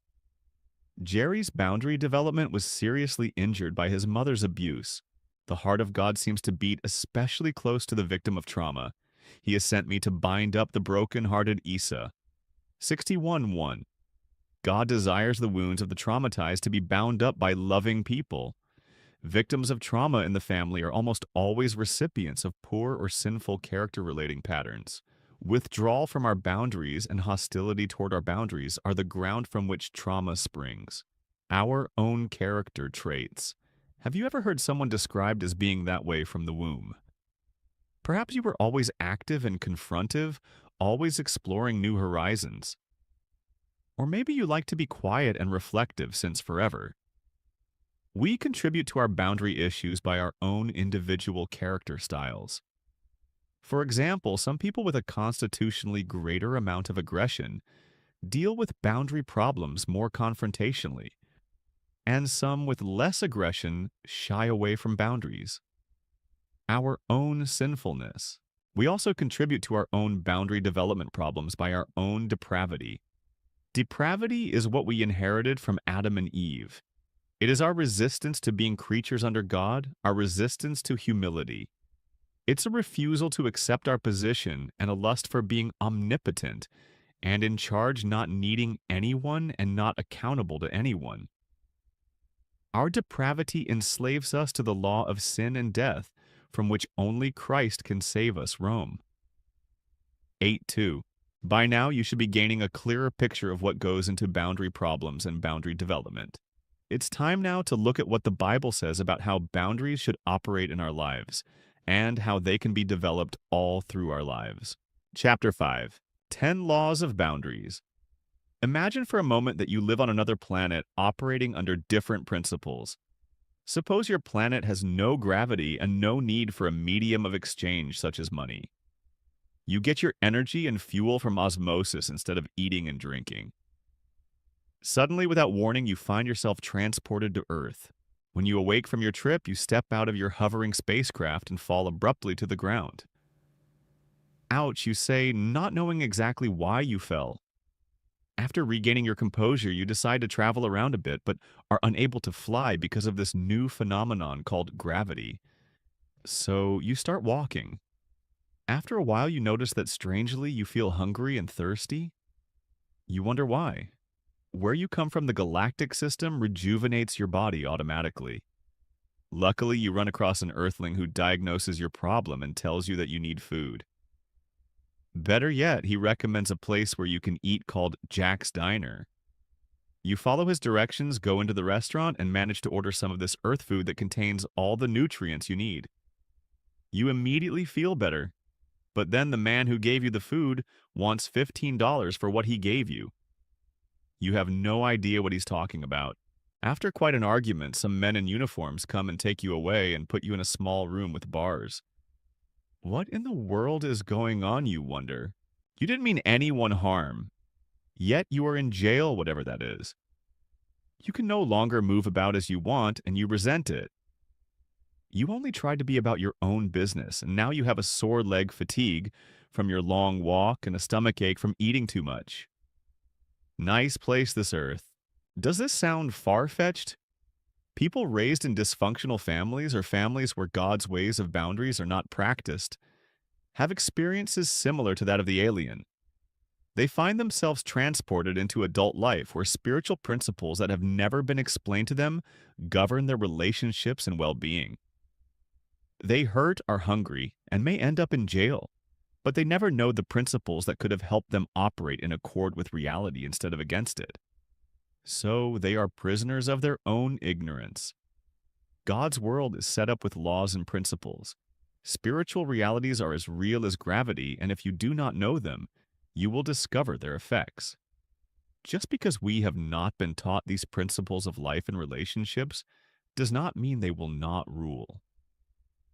Jerry's boundary development was seriously injured by his mother's abuse. The heart of God seems to beat especially close to the victim of trauma. He has sent me to bind up the broken-hearted Esau. 61:1. God desires the wounds of the traumatized to be bound up by loving people. Victims of trauma in the family are almost always recipients of poor or sinful character-relating patterns. Withdrawal from our boundaries and hostility toward our boundaries are the ground from which trauma springs. Our own character traits. Have you ever heard someone described as being that way from the womb? Perhaps you were always active and confrontive, always exploring new horizons. Or maybe you like to be quiet and reflective since forever. We contribute to our boundary issues by our own individual character styles. For example, some people with a constitutionally greater amount of aggression deal with boundary problems more confrontationally, and some with less aggression shy away from boundaries. Our own sinfulness. We also contribute to our own boundary development problems by our own depravity. Depravity is what we inherited from Adam and Eve. It is our resistance to being creatures under God, our resistance to humility. It's a refusal to accept our position and a lust for being omnipotent and in charge, not needing anyone and not accountable to anyone. Our depravity enslaves us to the law of sin and death, from which only Christ can save us. Rome 8:2. By now, you should be gaining a clearer picture of what goes into boundary problems and boundary development. It's time now to look at what the Bible says about how boundaries should operate in our lives and how they can be developed all through our lives. Chapter 5. 10 Laws of Boundaries. Imagine for a moment that you live on another planet operating under different principles. Suppose your planet has no gravity and no need for a medium of exchange such as money. You get your energy and fuel from osmosis instead of eating and drinking. Suddenly, without warning, you find yourself transported to Earth. When you awake from your trip, you step out of your hovering spacecraft and fall abruptly to the ground. Ouch, you say, not knowing exactly why you fell. After regaining your composure, you decide to travel around a bit, but are unable to fly because of this new phenomenon called gravity. So you start walking. After a while, you notice that strangely you feel hungry and thirsty. You wonder why. Where you come from, the galactic system rejuvenates your body automatically. Luckily, you run across an Earthling who diagnoses your problem and tells you that you need food. Better yet, he recommends a place where you can eat called Jack's Diner. You follow his directions, go into the restaurant, and manage to order some of this Earth food that contains all the nutrients you need. You immediately feel better, but then the man who gave you the food wants $15 for what he gave you. You have no idea what he's talking about. After quite an argument, some men in uniforms come and take you away and put you in a small room with bars. What in the world is going on, you wonder? You didn't mean anyone harm, yet you are in jail, whatever that is. You can no longer move about as you want, and you resent it. You only tried to be about your own business, and now you have a sore leg fatigue from your long walk and a stomach ache from eating too much. Nice place, this Earth. Does this sound far-fetched? People raised in dysfunctional families or families where God's ways of boundaries are not practiced have experiences similar to that of the alien. They find themselves transported into adult life where spiritual principles that have never been explained to them govern their relationships and well-being. They hurt, are hungry, and may end up in jail, but they never know the principles that could have helped them operate in accord with reality instead of against it. So they are prisoners of their own ignorance. God's world is set up with laws and principles. Spiritual realities are as real as gravity, and if you do not know them, you will discover their effects. Just because we have not been taught these principles of life and relationships does not mean they will not rule.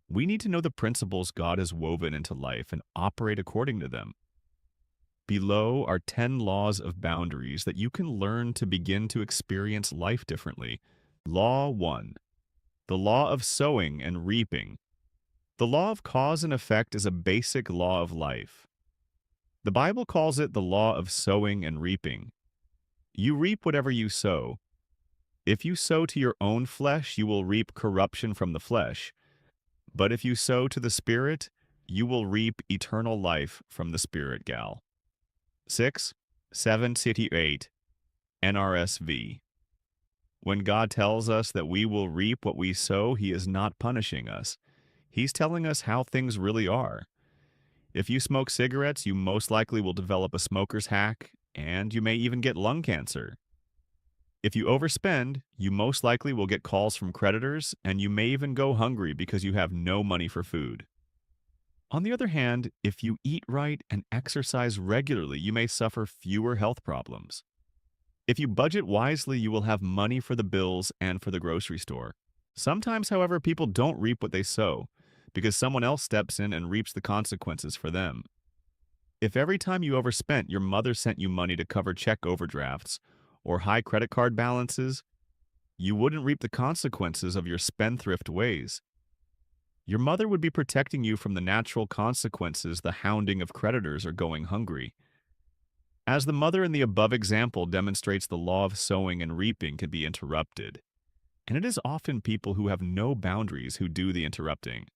We need to know the principles God has woven into life and operate according to them. Below are 10 laws of boundaries that you can learn to begin to experience life differently. Law 1. The law of sowing and reaping. The law of cause and effect is a basic law of life. The Bible calls it the law of sowing and reaping. You reap whatever you sow. If you sow to your own flesh, you will reap corruption from the flesh. But if you sow to the Spirit, you will reap eternal life from the Spirit, gal. 6, 7, City 8, NRSV. When God tells us that we will reap what we sow, He is not punishing us. He's telling us how things really are. If you smoke cigarettes, you most likely will develop a smoker's hack, and you may even get lung cancer. If you overspend, you most likely will get calls from creditors, and you may even go hungry because you have no money for food. On the other hand, if you eat right and exercise regularly, you may suffer fewer health problems. If you budget wisely, you will have money for the bills and for the grocery store. Sometimes, however, people don't reap what they sow because someone else steps in and reaps the consequences for them. If every time you overspent, your mother sent you money to cover check overdrafts or high credit card balances, you wouldn't reap the consequences of your spendthrift ways. Your mother would be protecting you from the natural consequences, the hounding of creditors or going hungry. As the mother in the above example demonstrates, the law of sowing and reaping can be interrupted. And it is often people who have no boundaries who do the interrupting.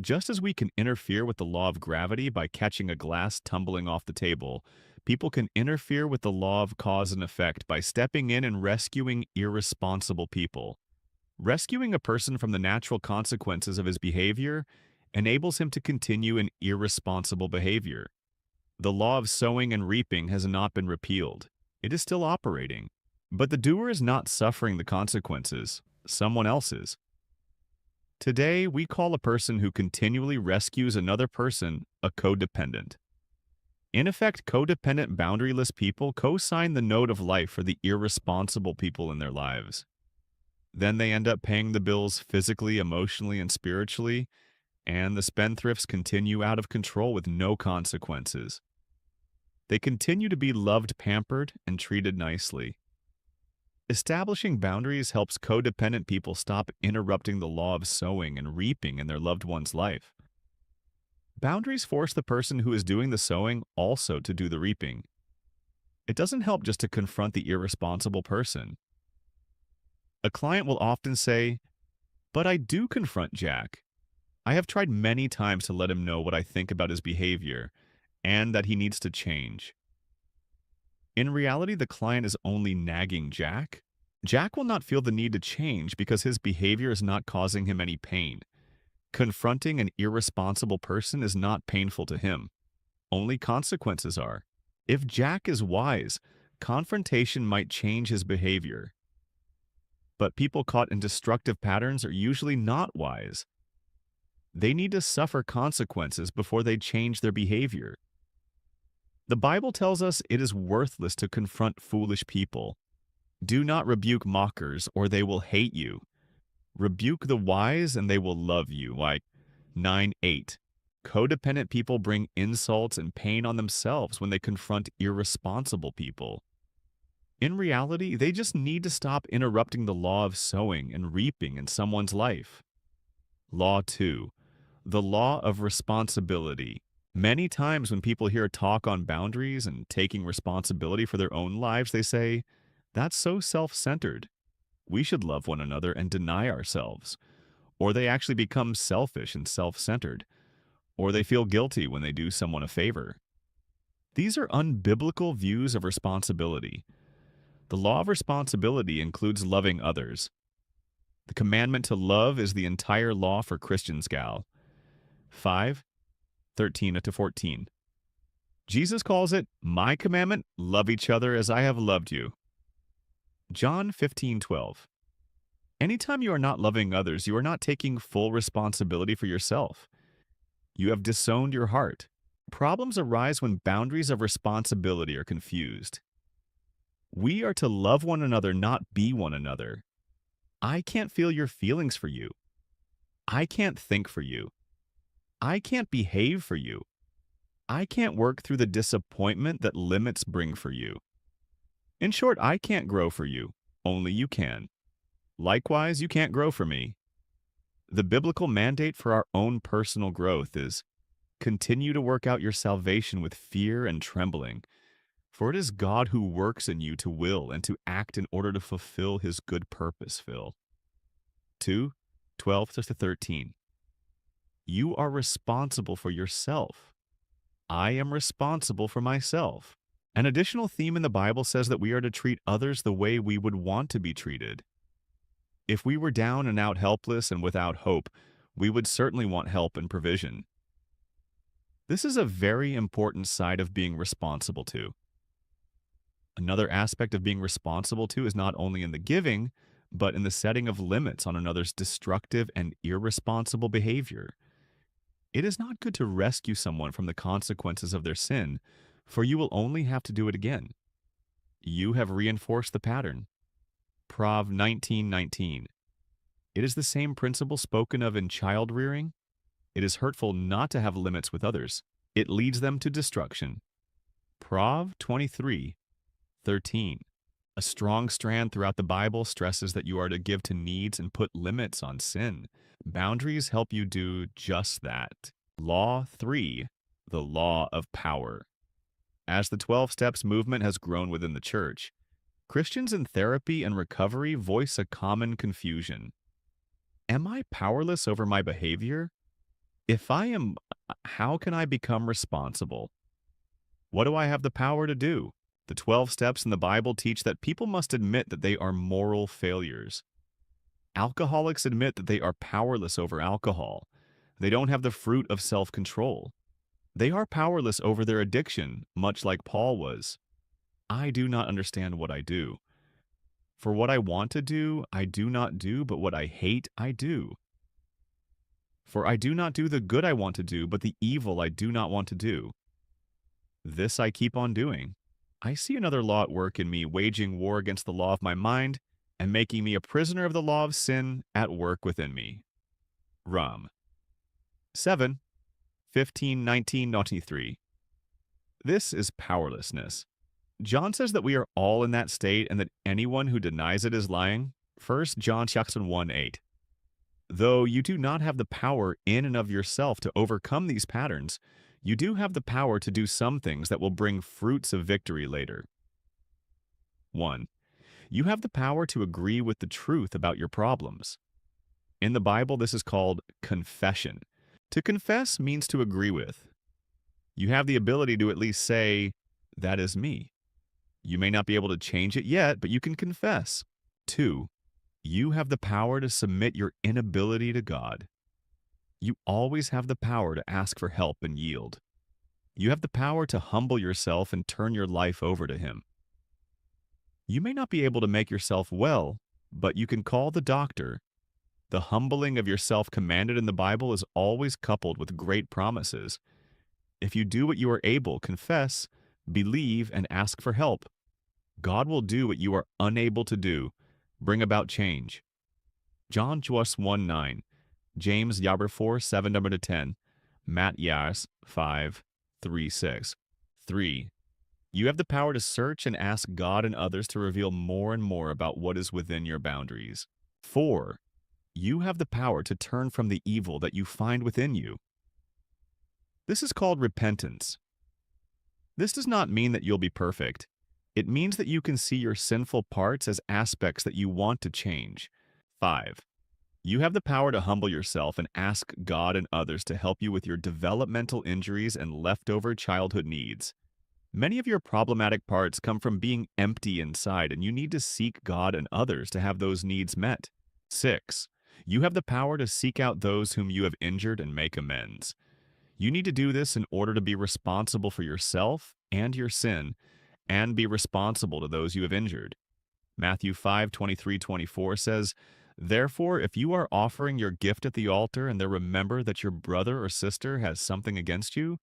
Just as we can interfere with the law of gravity by catching a glass tumbling off the table, people can interfere with the law of cause and effect by stepping in and rescuing irresponsible people. Rescuing a person from the natural consequences of his behavior enables him to continue in irresponsible behavior. The law of sowing and reaping has not been repealed. It is still operating. But the doer is not suffering the consequences. Someone else is. Today, we call a person who continually rescues another person a codependent. In effect, codependent, boundaryless people co-sign the note of life for the irresponsible people in their lives. Then they end up paying the bills physically, emotionally, and spiritually, And the spendthrifts continue out of control with no consequences. They continue to be loved, pampered, and treated nicely. Establishing boundaries helps codependent people stop interrupting the law of sowing and reaping in their loved one's life. Boundaries force the person who is doing the sowing also to do the reaping. It doesn't help just to confront the irresponsible person. A client will often say, "But I do confront Jack. I have tried many times to let him know what I think about his behavior and that he needs to change." In reality, the client is only nagging Jack. Jack will not feel the need to change because his behavior is not causing him any pain. Confronting an irresponsible person is not painful to him. Only consequences are. If Jack is wise, confrontation might change his behavior. But people caught in destructive patterns are usually not wise. They need to suffer consequences before they change their behavior. The Bible tells us it is worthless to confront foolish people. Do not rebuke mockers, or they will hate you. Rebuke the wise, and they will love you. Like 9:8. Codependent people bring insults and pain on themselves when they confront irresponsible people. In reality, they just need to stop interrupting the law of sowing and reaping in someone's life. Law 2. The law of responsibility. Many times when people hear talk on boundaries and taking responsibility for their own lives, they say, "That's so self-centered. We should love one another and deny ourselves." Or they actually become selfish and self-centered. Or they feel guilty when they do someone a favor. These are unbiblical views of responsibility. The law of responsibility includes loving others. The commandment to love is the entire law for Christians, gal. 5:13-14. Jesus calls it, "My commandment, love each other as I have loved you." John 15:12. Anytime you are not loving others, you are not taking full responsibility for yourself. You have disowned your heart. Problems arise when boundaries of responsibility are confused. We are to love one another, not be one another. I can't feel your feelings for you. I can't think for you. I can't behave for you. I can't work through the disappointment that limits bring for you. In short, I can't grow for you. Only you can. Likewise, you can't grow for me. The biblical mandate for our own personal growth is continue to work out your salvation with fear and trembling, for it is God who works in you to will and to act in order to fulfill his good purpose, Phil. 2:12-13. You are responsible for yourself. I am responsible for myself. An additional theme in the Bible says that we are to treat others the way we would want to be treated. If we were down and out helpless and without hope, we would certainly want help and provision. This is a very important side of being responsible to. Another aspect of being responsible to is not only in the giving, but in the setting of limits on another's destructive and irresponsible behavior. It is not good to rescue someone from the consequences of their sin, for you will only have to do it again. You have reinforced the pattern. Prov 19:19. It is the same principle spoken of in child rearing. It is hurtful not to have limits with others. It leads them to destruction. Prov 23:13. A strong strand throughout the Bible stresses that you are to give to needs and put limits on sin. Boundaries help you do just that. Law 3. The law of power. As the 12 Steps movement has grown within the church, Christians in therapy and recovery voice a common confusion. Am I powerless over my behavior? If I am, how can I become responsible? What do I have the power to do? The 12 steps in the Bible teach that people must admit that they are moral failures. Alcoholics admit that they are powerless over alcohol. They don't have the fruit of self-control. They are powerless over their addiction, much like Paul was. I do not understand what I do. For what I want to do, I do not do, but what I hate, I do. For I do not do the good I want to do, but the evil I do not want to do. This I keep on doing. I see another law at work in me, waging war against the law of my mind and making me a prisoner of the law of sin at work within me. Rum. 7. 15, 19, 23. This is powerlessness. John says that we are all in that state and that anyone who denies it is lying. 1 John 1, 8. Though you do not have the power in and of yourself to overcome these patterns, you do have the power to do some things that will bring fruits of victory later. 1. You have the power to agree with the truth about your problems. In the Bible, this is called confession. To confess means to agree with. You have the ability to at least say, "That is me." You may not be able to change it yet, but you can confess. 2. You have the power to submit your inability to God. You always have the power to ask for help and yield. You have the power to humble yourself and turn your life over to Him. You may not be able to make yourself well, but you can call the doctor. The humbling of yourself commanded in the Bible is always coupled with great promises. If you do what you are able, confess, believe, and ask for help, God will do what you are unable to do, bring about change. John 1:9, James 4:7-10, Matt 5:3-6. 3. You have the power to search and ask God and others to reveal more and more about what is within your boundaries. 4. You have the power to turn from the evil that you find within you. This is called repentance. This does not mean that you'll be perfect. It means that you can see your sinful parts as aspects that you want to change. 5. You have the power to humble yourself and ask God and others to help you with your developmental injuries and leftover childhood needs. Many of your problematic parts come from being empty inside, and you need to seek God and others to have those needs met. 6. You have the power to seek out those whom you have injured and make amends. You need to do this in order to be responsible for yourself and your sin, and be responsible to those you have injured. Matthew 5:23-24 says, "Therefore, if you are offering your gift at the altar and there remember that your brother or sister has something against you,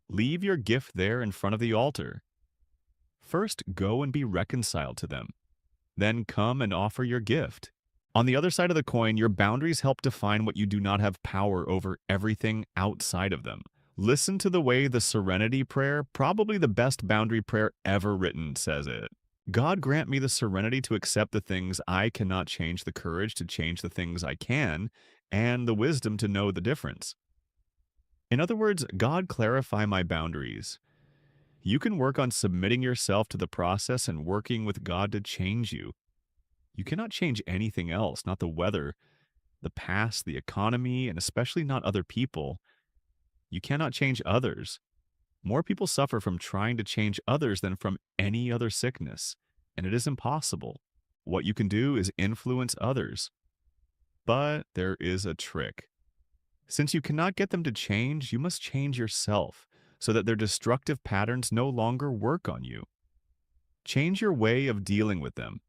leave your gift there in front of the altar. First, go and be reconciled to them. Then come and offer your gift." On the other side of the coin, your boundaries help define what you do not have power over everything outside of them. Listen to the way the Serenity Prayer, probably the best boundary prayer ever written, says it. God grant me the serenity to accept the things I cannot change, the courage to change the things I can, and the wisdom to know the difference. In other words, God, clarify my boundaries. You can work on submitting yourself to the process and working with God to change you. You cannot change anything else, not the weather, the past, the economy, and especially not other people. You cannot change others. More people suffer from trying to change others than from any other sickness, and it is impossible. What you can do is influence others. But there is a trick. Since you cannot get them to change, you must change yourself so that their destructive patterns no longer work on you. Change your way of dealing with them.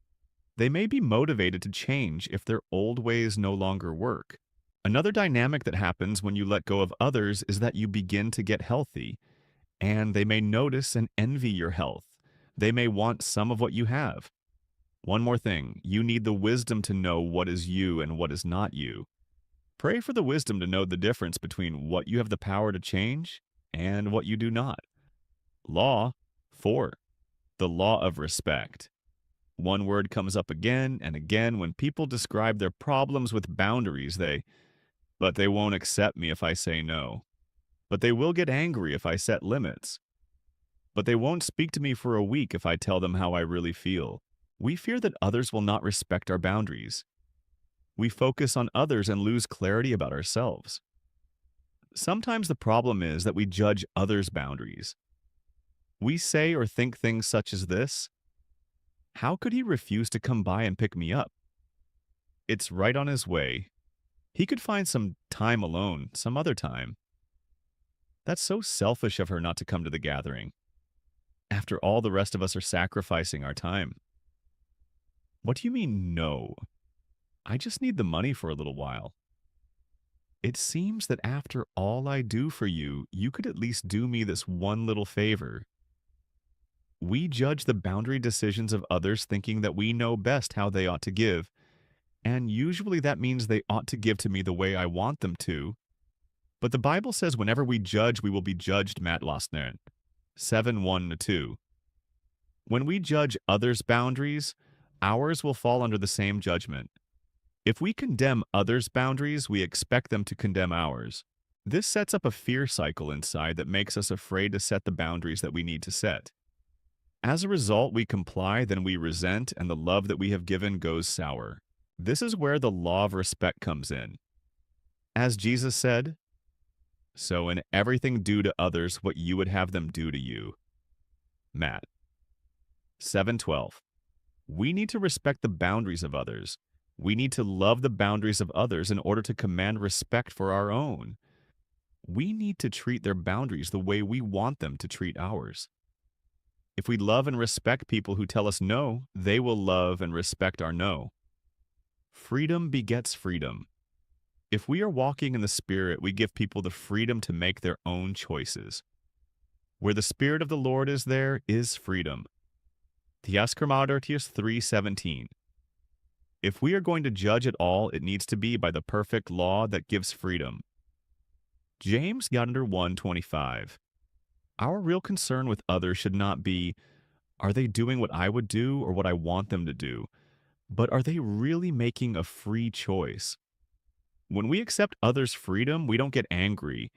They may be motivated to change if their old ways no longer work. Another dynamic that happens when you let go of others is that you begin to get healthy, and they may notice and envy your health. They may want some of what you have. One more thing, you need the wisdom to know what is you and what is not you. Pray for the wisdom to know the difference between what you have the power to change and what you do not. Law 4. The law of respect. One word comes up again and again when people describe their problems with boundaries. But they won't accept me if I say no. But they will get angry if I set limits. But they won't speak to me for a week if I tell them how I really feel. We fear that others will not respect our boundaries. We focus on others and lose clarity about ourselves. Sometimes the problem is that we judge others' boundaries. We say or think things such as this: "How could he refuse to come by and pick me up? It's right on his way. He could find some time alone, some other time. That's so selfish of her not to come to the gathering. After all, the rest of us are sacrificing our time." What do you mean, no? I just need the money for a little while. It seems that after all I do for you, you could at least do me this one little favor. We judge the boundary decisions of others thinking that we know best how they ought to give, and usually that means they ought to give to me the way I want them to. But the Bible says whenever we judge, we will be judged, Matt Lostner. 7:1-2. When we judge others' boundaries, ours will fall under the same judgment. If we condemn others' boundaries, we expect them to condemn ours. This sets up a fear cycle inside that makes us afraid to set the boundaries that we need to set. As a result, we comply, then we resent, and the love that we have given goes sour. This is where the law of respect comes in. As Jesus said, "So in everything do to others what you would have them do to you." Matt. 7:12. We need to respect the boundaries of others. We need to love the boundaries of others in order to command respect for our own. We need to treat their boundaries the way we want them to treat ours. If we love and respect people who tell us no, they will love and respect our no. Freedom begets freedom. If we are walking in the Spirit, we give people the freedom to make their own choices. Where the Spirit of the Lord is, there is freedom. Theaskermadartius 3:17. If we are going to judge at all, it needs to be by the perfect law that gives freedom. James Yonder 1:25. Our real concern with others should not be, are they doing what I would do or what I want them to do? But are they really making a free choice? When we accept others' freedom, we don't get angry,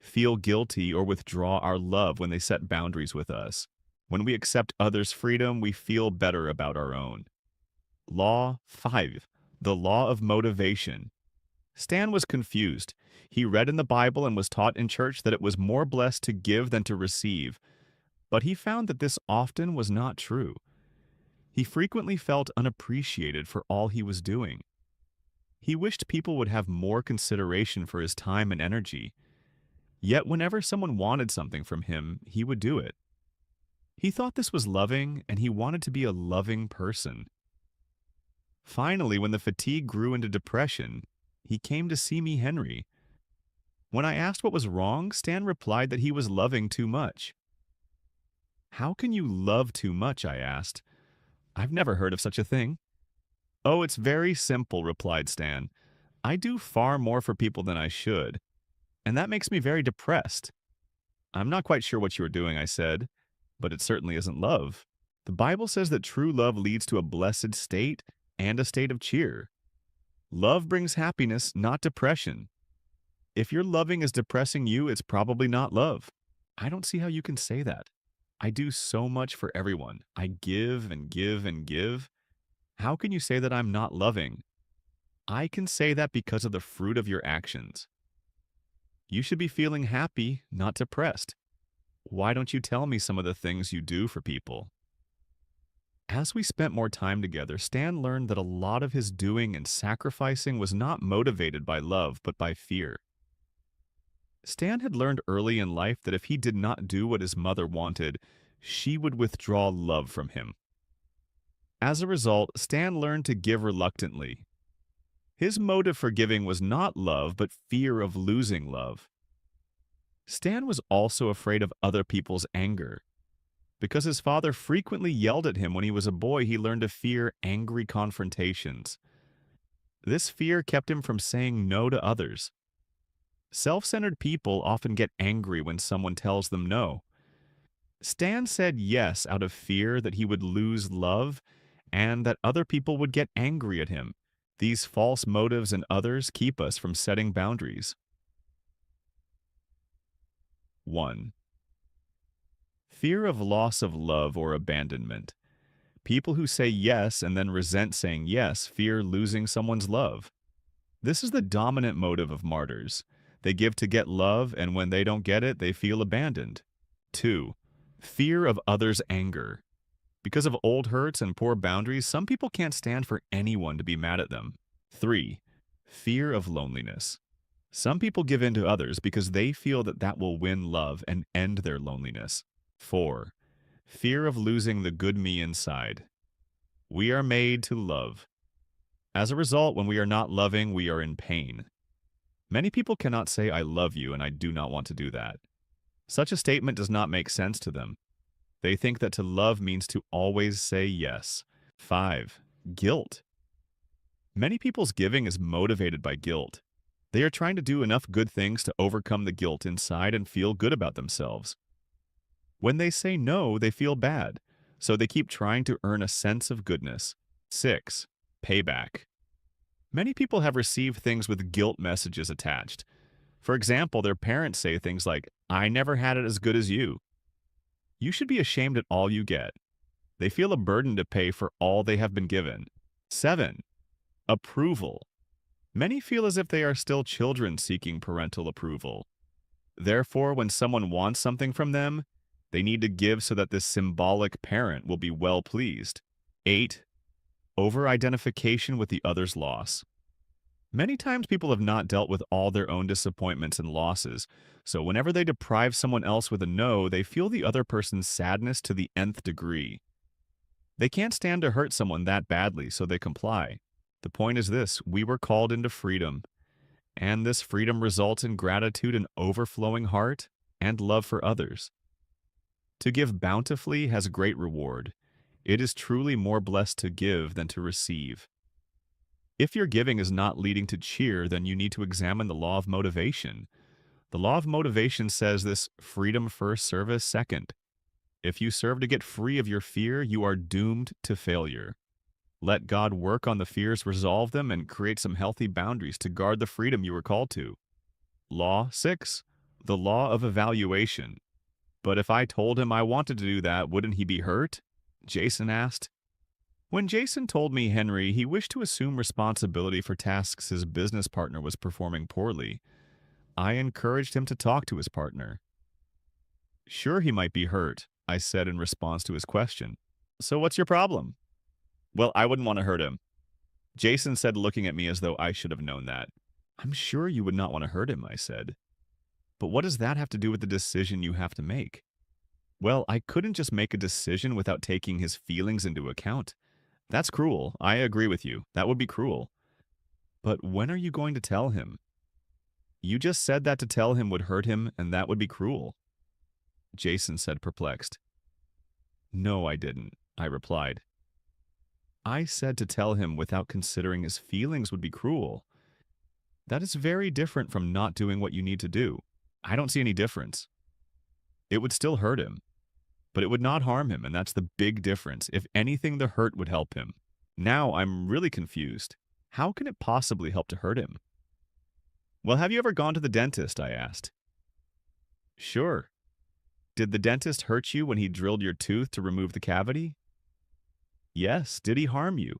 feel guilty, or withdraw our love when they set boundaries with us. When we accept others' freedom, we feel better about our own. Law 5. The law of motivation. Stan was confused. He read in the Bible and was taught in church that it was more blessed to give than to receive, but he found that this often was not true. He frequently felt unappreciated for all he was doing. He wished people would have more consideration for his time and energy. Yet whenever someone wanted something from him, he would do it. He thought this was loving, and he wanted to be a loving person. Finally, when the fatigue grew into depression, he came to see me, Henry. When I asked what was wrong, Stan replied that he was loving too much. How can you love too much? I asked. I've never heard of such a thing. Oh, it's very simple, replied Stan. I do far more for people than I should, and that makes me very depressed. I'm not quite sure what you are doing, I said, but it certainly isn't love. The Bible says that true love leads to a blessed state and a state of cheer. Love brings happiness, not depression. If your loving is depressing you, it's probably not love. I don't see how you can say that. I do so much for everyone. I give and give and give. How can you say that I'm not loving? I can say that because of the fruit of your actions. You should be feeling happy, not depressed. Why don't you tell me some of the things you do for people? As we spent more time together, Stan learned that a lot of his doing and sacrificing was not motivated by love, but by fear. Stan had learned early in life that if he did not do what his mother wanted, she would withdraw love from him. As a result, Stan learned to give reluctantly. His motive for giving was not love, but fear of losing love. Stan was also afraid of other people's anger. Because his father frequently yelled at him when he was a boy, he learned to fear angry confrontations. This fear kept him from saying no to others. Self-centered people often get angry when someone tells them no. Stan said yes out of fear that he would lose love and that other people would get angry at him. These false motives in others keep us from setting boundaries. 1. Fear of loss of love or abandonment. People who say yes and then resent saying yes fear losing someone's love. This is the dominant motive of martyrs. They give to get love, and when they don't get it, they feel abandoned. 2. Fear of others' anger. Because of old hurts and poor boundaries, some people can't stand for anyone to be mad at them. 3. Fear of loneliness. Some people give in to others because they feel that that will win love and end their loneliness. 4. Fear of losing the good me inside. We are made to love. As a result, when we are not loving, we are in pain. Many people cannot say, I love you, and I do not want to do that. Such a statement does not make sense to them. They think that to love means to always say yes. 5. Guilt. Many people's giving is motivated by guilt. They are trying to do enough good things to overcome the guilt inside and feel good about themselves. When they say no, they feel bad, so they keep trying to earn a sense of goodness. 6. Payback. Many people have received things with guilt messages attached. For example, their parents say things like, "I never had it as good as you." You should be ashamed at all you get. They feel a burden to pay for all they have been given. 7. Approval. Many feel as if they are still children seeking parental approval. Therefore, when someone wants something from them, they need to give so that this symbolic parent will be well pleased. 8. Over-identification with the other's loss. Many times people have not dealt with all their own disappointments and losses, so whenever they deprive someone else with a no, they feel the other person's sadness to the nth degree. They can't stand to hurt someone that badly, so they comply. The point is this: we were called into freedom, and this freedom results in gratitude and overflowing heart and love for others. To give bountifully has great reward. It is truly more blessed to give than to receive. If your giving is not leading to cheer, then you need to examine the law of motivation. The law of motivation says this: freedom first, service second. If you serve to get free of your fear, you are doomed to failure. Let God work on the fears, resolve them, and create some healthy boundaries to guard the freedom you were called to. Law 6. The law of evaluation. But if I told him I wanted to do that, wouldn't he be hurt? Jason asked. When Jason told me Henry he wished to assume responsibility for tasks his business partner was performing poorly, I encouraged him to talk to his partner. Sure, he might be hurt, I said in response to his question. So what's your problem? Well, I wouldn't want to hurt him. Jason said, looking at me as though I should have known that. I'm sure you would not want to hurt him, I said. But what does that have to do with the decision you have to make? Well, I couldn't just make a decision without taking his feelings into account. That's cruel. I agree with you. That would be cruel. But when are you going to tell him? You just said that to tell him would hurt him, and that would be cruel. Jason said, perplexed. No, I didn't, I replied. I said to tell him without considering his feelings would be cruel. That is very different from not doing what you need to do. I don't see any difference. It would still hurt him, but it would not harm him, and that's the big difference. If anything, the hurt would help him. Now I'm really confused. How can it possibly help to hurt him? Well, have you ever gone to the dentist? I asked. Sure. Did the dentist hurt you when he drilled your tooth to remove the cavity? Yes. Did he harm you?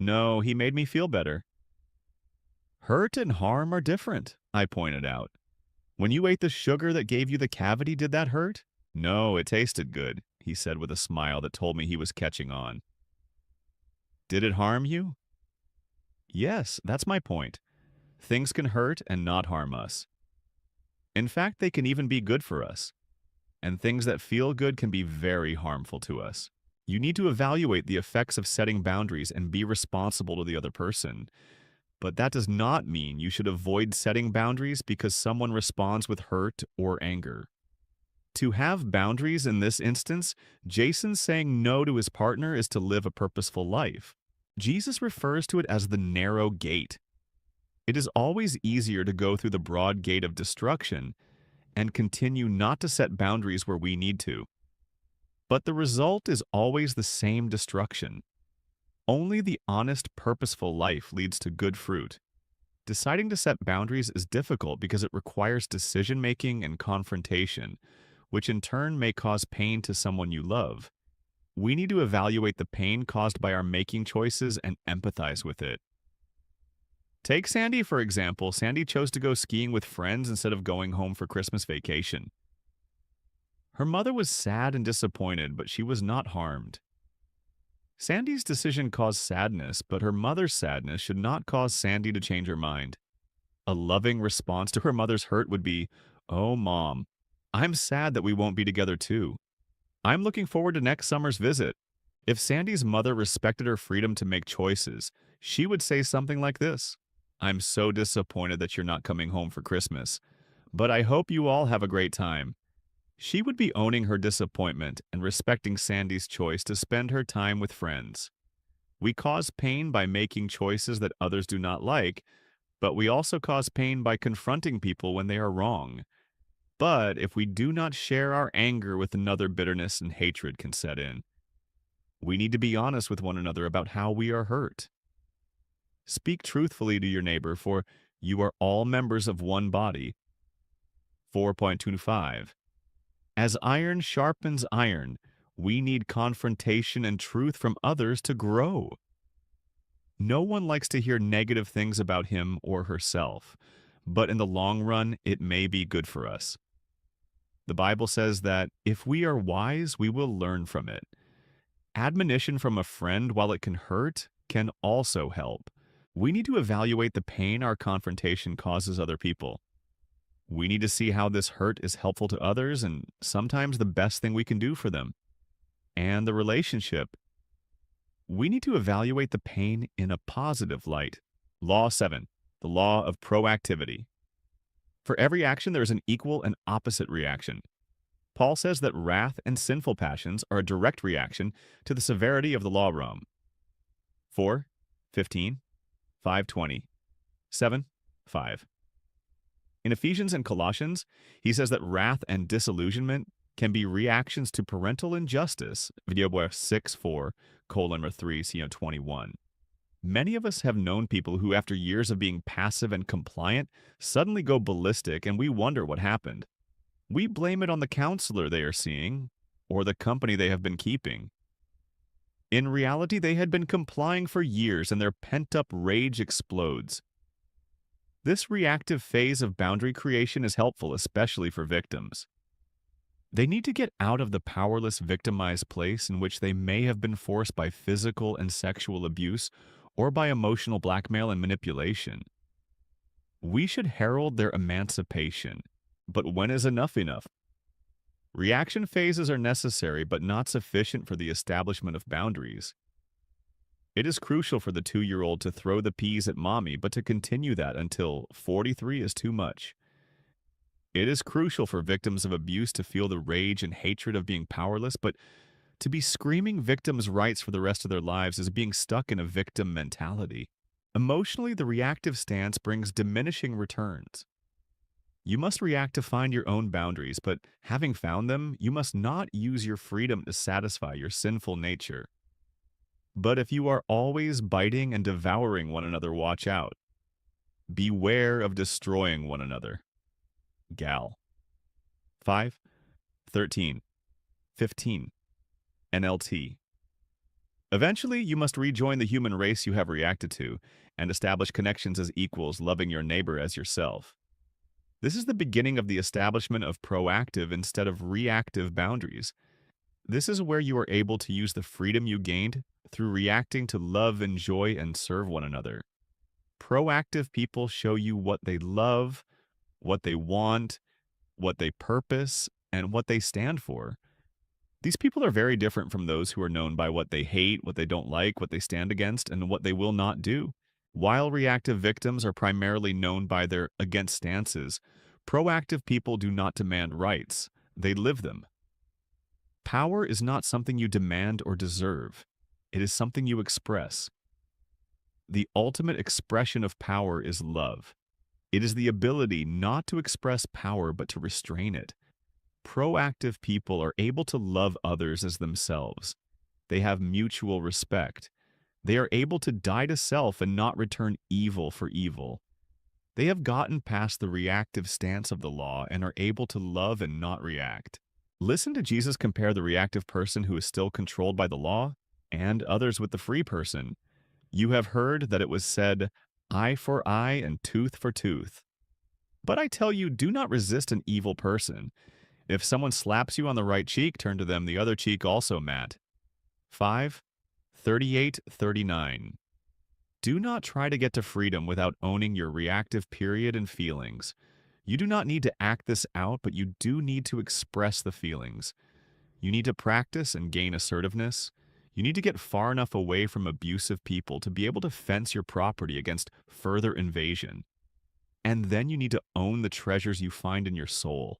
No, he made me feel better. Hurt and harm are different, I pointed out. When you ate the sugar that gave you the cavity, did that hurt? No, it tasted good, he said with a smile that told me he was catching on. Did it harm you? Yes, that's my point. Things can hurt and not harm us. In fact, they can even be good for us. And things that feel good can be very harmful to us. You need to evaluate the effects of setting boundaries and be responsible to the other person. But that does not mean you should avoid setting boundaries because someone responds with hurt or anger. To have boundaries in this instance, Jason saying no to his partner is to live a purposeful life. Jesus refers to it as the narrow gate. It is always easier to go through the broad gate of destruction and continue not to set boundaries where we need to. But the result is always the same destruction. Only the honest, purposeful life leads to good fruit. Deciding to set boundaries is difficult because it requires decision-making and confrontation, which in turn may cause pain to someone you love. We need to evaluate the pain caused by our making choices and empathize with it. Take Sandy, for example. Sandy chose to go skiing with friends instead of going home for Christmas vacation. Her mother was sad and disappointed, but she was not harmed. Sandy's decision caused sadness, but her mother's sadness should not cause Sandy to change her mind. A loving response to her mother's hurt would be, "Oh, Mom, I'm sad that we won't be together too. I'm looking forward to next summer's visit." If Sandy's mother respected her freedom to make choices, she would say something like this: "I'm so disappointed that you're not coming home for Christmas, but I hope you all have a great time." She would be owning her disappointment and respecting Sandy's choice to spend her time with friends. We cause pain by making choices that others do not like, But we also cause pain by confronting people when they are wrong. But if we do not share our anger with another, bitterness and hatred can set in. We need to be honest with one another about how we are hurt. Speak truthfully to your neighbor, for you are all members of one body. 4.25. As iron sharpens iron, we need confrontation and truth from others to grow. No one likes to hear negative things about him or herself, but in the long run, it may be good for us. The Bible says that if we are wise, we will learn from it. Admonition from a friend, while it can hurt, can also help. We need to evaluate the pain our confrontation causes other people. We need to see how this hurt is helpful to others and sometimes the best thing we can do for them. And the relationship. We need to evaluate the pain in a positive light. Law 7, the law of proactivity. For every action, there is an equal and opposite reaction. Paul says that wrath and sinful passions are a direct reaction to the severity of the law of Rome. 4, 15, 5:20, 7, 5. In Ephesians and Colossians, he says that wrath and disillusionment can be reactions to parental injustice. Audiobook 6:4:3, 21. Many of us have known people who, after years of being passive and compliant, suddenly go ballistic and we wonder what happened. We blame it on the counselor they are seeing or the company they have been keeping. In reality, they had been complying for years and their pent-up rage explodes. This reactive phase of boundary creation is helpful, especially for victims. They need to get out of the powerless, victimized place in which they may have been forced by physical and sexual abuse or by emotional blackmail and manipulation. We should herald their emancipation. But when is enough enough? Reaction phases are necessary but not sufficient for the establishment of boundaries. It is crucial for the 2-year-old to throw the peas at mommy, but to continue that until 43 is too much. It is crucial for victims of abuse to feel the rage and hatred of being powerless, but to be screaming victims' rights for the rest of their lives is being stuck in a victim mentality. Emotionally, the reactive stance brings diminishing returns. You must react to find your own boundaries, but having found them, you must not use your freedom to satisfy your sinful nature. But if you are always biting and devouring one another, watch out. Beware of destroying one another. Gal. 5, 13, 15. NLT. Eventually, you must rejoin the human race you have reacted to and establish connections as equals, loving your neighbor as yourself. This is the beginning of the establishment of proactive instead of reactive boundaries. This is where you are able to use the freedom you gained through reacting to love, enjoy, and serve one another. Proactive people show you what they love, what they want, what they purpose, and what they stand for. These people are very different from those who are known by what they hate, what they don't like, what they stand against, and what they will not do. While reactive victims are primarily known by their against stances, proactive people do not demand rights, they live them. Power is not something you demand or deserve. It is something you express. The ultimate expression of power is love. It is the ability not to express power but to restrain it. Proactive people are able to love others as themselves. They have mutual respect. They are able to die to self and not return evil for evil. They have gotten past the reactive stance of the law and are able to love and not react. Listen to Jesus compare the reactive person who is still controlled by the law and others with the free person. You have heard that it was said, eye for eye and tooth for tooth. But I tell you, do not resist an evil person. If someone slaps you on the right cheek, turn to them the other cheek also, Matt. 5, 38-39. Do not try to get to freedom without owning your reactive period and feelings. You do not need to act this out, but you do need to express the feelings. You need to practice and gain assertiveness. You need to get far enough away from abusive people to be able to fence your property against further invasion. And then you need to own the treasures you find in your soul.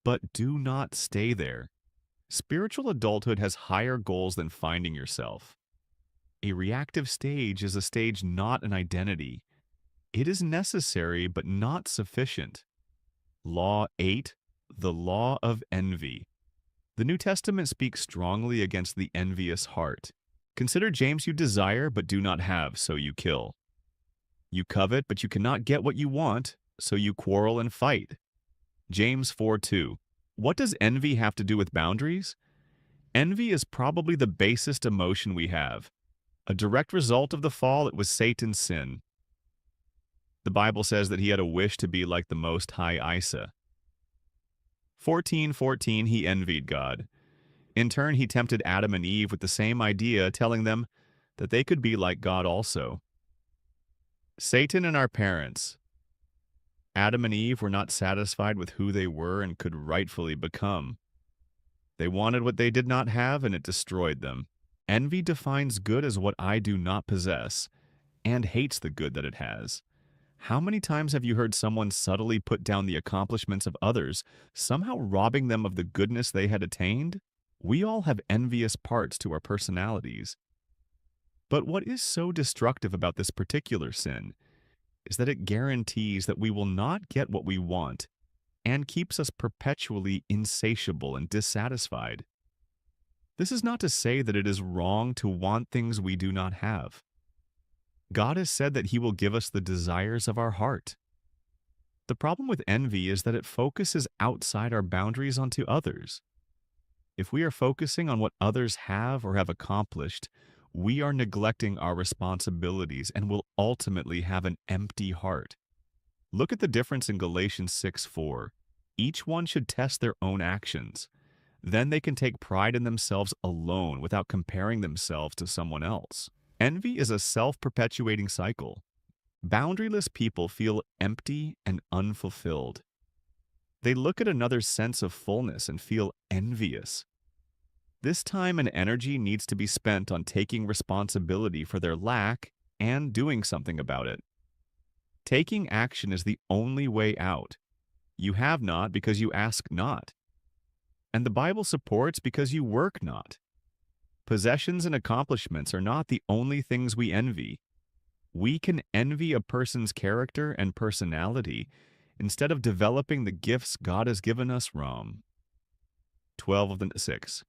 But do not stay there. Spiritual adulthood has higher goals than finding yourself. A reactive stage is a stage, not an identity. It is necessary but not sufficient. Law 8, the law of envy. The New Testament speaks strongly against the envious heart. Consider James: you desire but do not have, so you kill. You covet but you cannot get what you want, so you quarrel and fight. James 4:2. What does envy have to do with boundaries? Envy is probably the basest emotion we have. A direct result of the fall, it was Satan's sin. The Bible says that he had a wish to be like the Most High Isa. 14:14, he envied God. In turn, he tempted Adam and Eve with the same idea, telling them that they could be like God also. Satan and our parents. Adam and Eve were not satisfied with who they were and could rightfully become. They wanted what they did not have, and it destroyed them. Envy defines good as what I do not possess, and hates the good that it has. How many times have you heard someone subtly put down the accomplishments of others, somehow robbing them of the goodness they had attained? We all have envious parts to our personalities. But what is so destructive about this particular sin is that it guarantees that we will not get what we want and keeps us perpetually insatiable and dissatisfied. This is not to say that it is wrong to want things we do not have. God has said that He will give us the desires of our heart. The problem with envy is that it focuses outside our boundaries onto others. If we are focusing on what others have or have accomplished, we are neglecting our responsibilities and will ultimately have an empty heart. Look at the difference in Galatians 6:4. Each one should test their own actions. Then they can take pride in themselves alone without comparing themselves to someone else. Envy is a self-perpetuating cycle. Boundaryless people feel empty and unfulfilled. They look at another's sense of fullness and feel envious. This time and energy needs to be spent on taking responsibility for their lack and doing something about it. Taking action is the only way out. You have not because you ask not. And the Bible supports because you work not. Possessions and accomplishments are not the only things we envy. We can envy a person's character and personality instead of developing the gifts God has given us. Rom 12:6.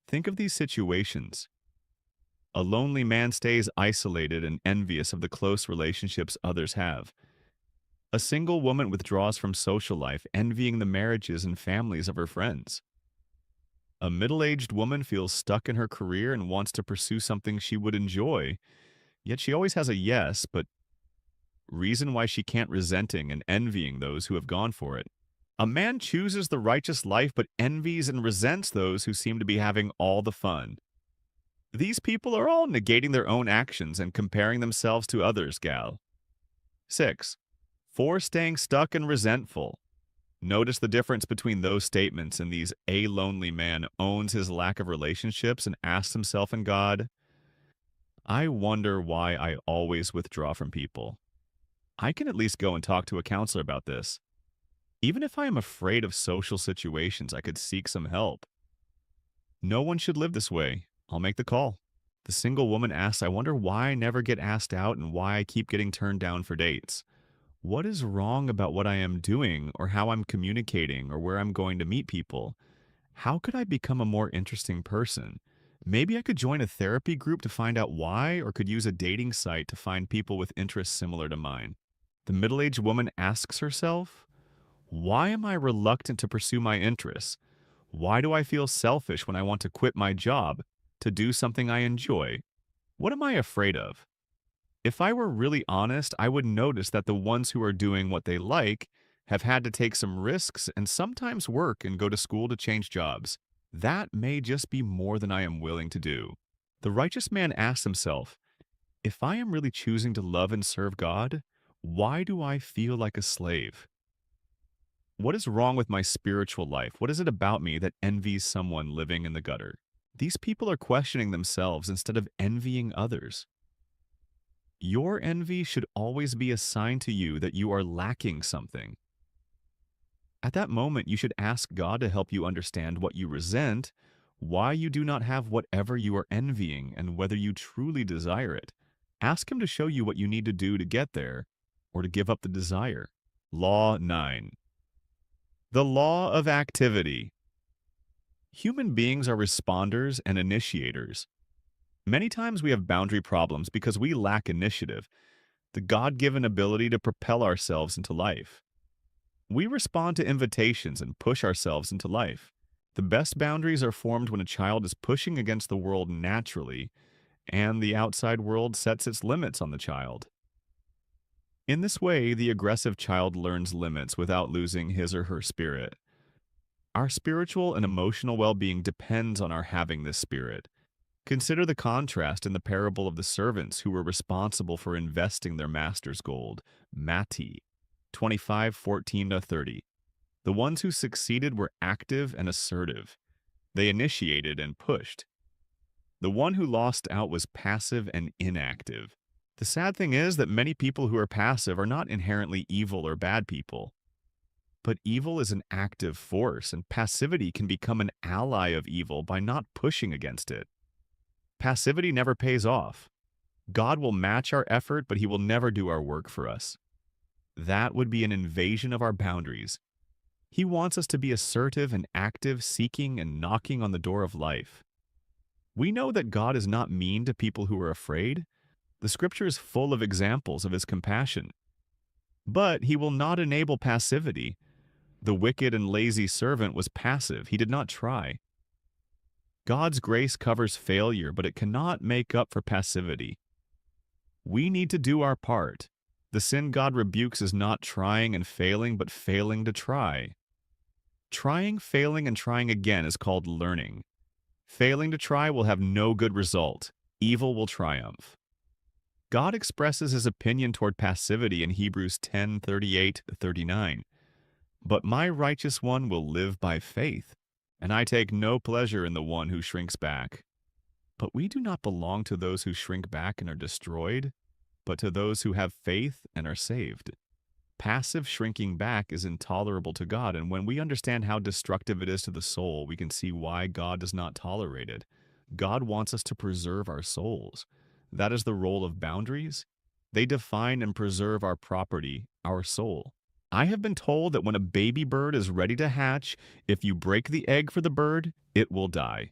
Think of these situations. A lonely man stays isolated and envious of the close relationships others have. A single woman withdraws from social life, envying the marriages and families of her friends. A middle-aged woman feels stuck in her career and wants to pursue something she would enjoy, yet she always has a yes, but reason why she can't, resenting and envying those who have gone for it. A man chooses the righteous life but envies and resents those who seem to be having all the fun. These people are all negating their own actions and comparing themselves to others, gal. 6. 4. Staying stuck and resentful. Notice the difference between those statements and these. A lonely man owns his lack of relationships and asks himself and God, I wonder why I always withdraw from people. I can at least go and talk to a counselor about this. Even if I am afraid of social situations, I could seek some help. No one should live this way. I'll make the call. The single woman asks, I wonder why I never get asked out and why I keep getting turned down for dates. What is wrong about what I am doing or how I'm communicating or where I'm going to meet people? How could I become a more interesting person? Maybe I could join a therapy group to find out why, or could use a dating site to find people with interests similar to mine. The middle-aged woman asks herself, why am I reluctant to pursue my interests? Why do I feel selfish when I want to quit my job to do something I enjoy? What am I afraid of? If I were really honest, I would notice that the ones who are doing what they like have had to take some risks and sometimes work and go to school to change jobs. That may just be more than I am willing to do. The righteous man asks himself, if I am really choosing to love and serve God, why do I feel like a slave? What is wrong with my spiritual life? What is it about me that envies someone living in the gutter? These people are questioning themselves instead of envying others. Your envy should always be a sign to you that you are lacking something. At that moment, you should ask God to help you understand what you resent, why you do not have whatever you are envying, and whether you truly desire it. Ask him to show you what you need to do to get there or to give up the desire. Law 9. The law of activity. Human beings are responders and initiators. Many times we have boundary problems because we lack initiative, the God-given ability to propel ourselves into life. We respond to invitations and push ourselves into life. The best boundaries are formed when a child is pushing against the world naturally, and the outside world sets its limits on the child. In this way, the aggressive child learns limits without losing his or her spirit. Our spiritual and emotional well-being depends on our having this spirit. Consider the contrast in the parable of the servants who were responsible for investing their master's gold, Matthew 25:14-30. The ones who succeeded were active and assertive. They initiated and pushed. The one who lost out was passive and inactive. The sad thing is that many people who are passive are not inherently evil or bad people. But evil is an active force, and passivity can become an ally of evil by not pushing against it. Passivity never pays off. God will match our effort, but he will never do our work for us. That would be an invasion of our boundaries. He wants us to be assertive and active, seeking and knocking on the door of life. We know that God is not mean to people who are afraid. The scripture is full of examples of his compassion. But he will not enable passivity. The wicked and lazy servant was passive. He did not try. God's grace covers failure, but it cannot make up for passivity. We need to do our part. The sin God rebukes is not trying and failing, but failing to try. Trying, failing, and trying again is called learning. Failing to try will have no good result. Evil will triumph. God expresses his opinion toward passivity in Hebrews 10:38-39. But my righteous one will live by faith, and I take no pleasure in the one who shrinks back. But we do not belong to those who shrink back and are destroyed, but to those who have faith and are saved. Passive shrinking back is intolerable to God, and when we understand how destructive it is to the soul, we can see why God does not tolerate it. God wants us to preserve our souls. That is the role of boundaries. They define and preserve our property, our soul. I have been told that when a baby bird is ready to hatch, if you break the egg for the bird, it will die.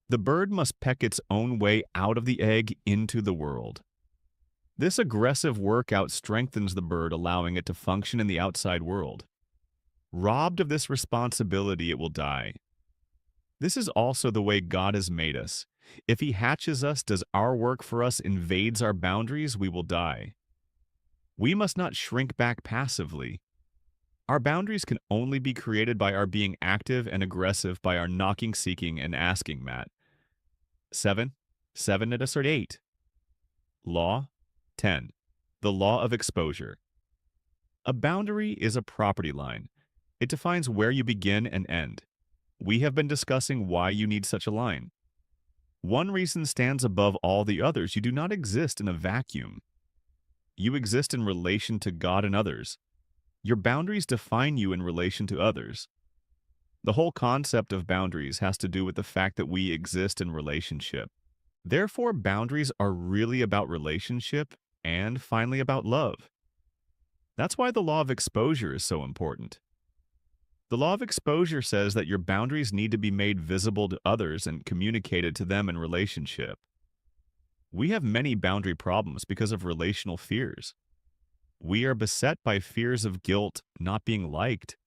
The bird must peck its own way out of the egg into the world. This aggressive workout strengthens the bird, allowing it to function in the outside world. Robbed of this responsibility, it will die. This is also the way God has made us. If he hatches us, does our work for us invades our boundaries, we will die. We must not shrink back passively. Our boundaries can only be created by our being active and aggressive, by our knocking, seeking, and asking, Matt. 7. 8. Law 10. The law of exposure. A boundary is a property line. It defines where you begin and end. We have been discussing why you need such a line. One reason stands above all the others. You do not exist in a vacuum. You exist in relation to God and others. Your boundaries define you in relation to others. The whole concept of boundaries has to do with the fact that we exist in relationship. Therefore, boundaries are really about relationship and finally about love. That's why the law of exposure is so important. The law of exposure says that your boundaries need to be made visible to others and communicated to them in relationship. We have many boundary problems because of relational fears. We are beset by fears of guilt, not being liked,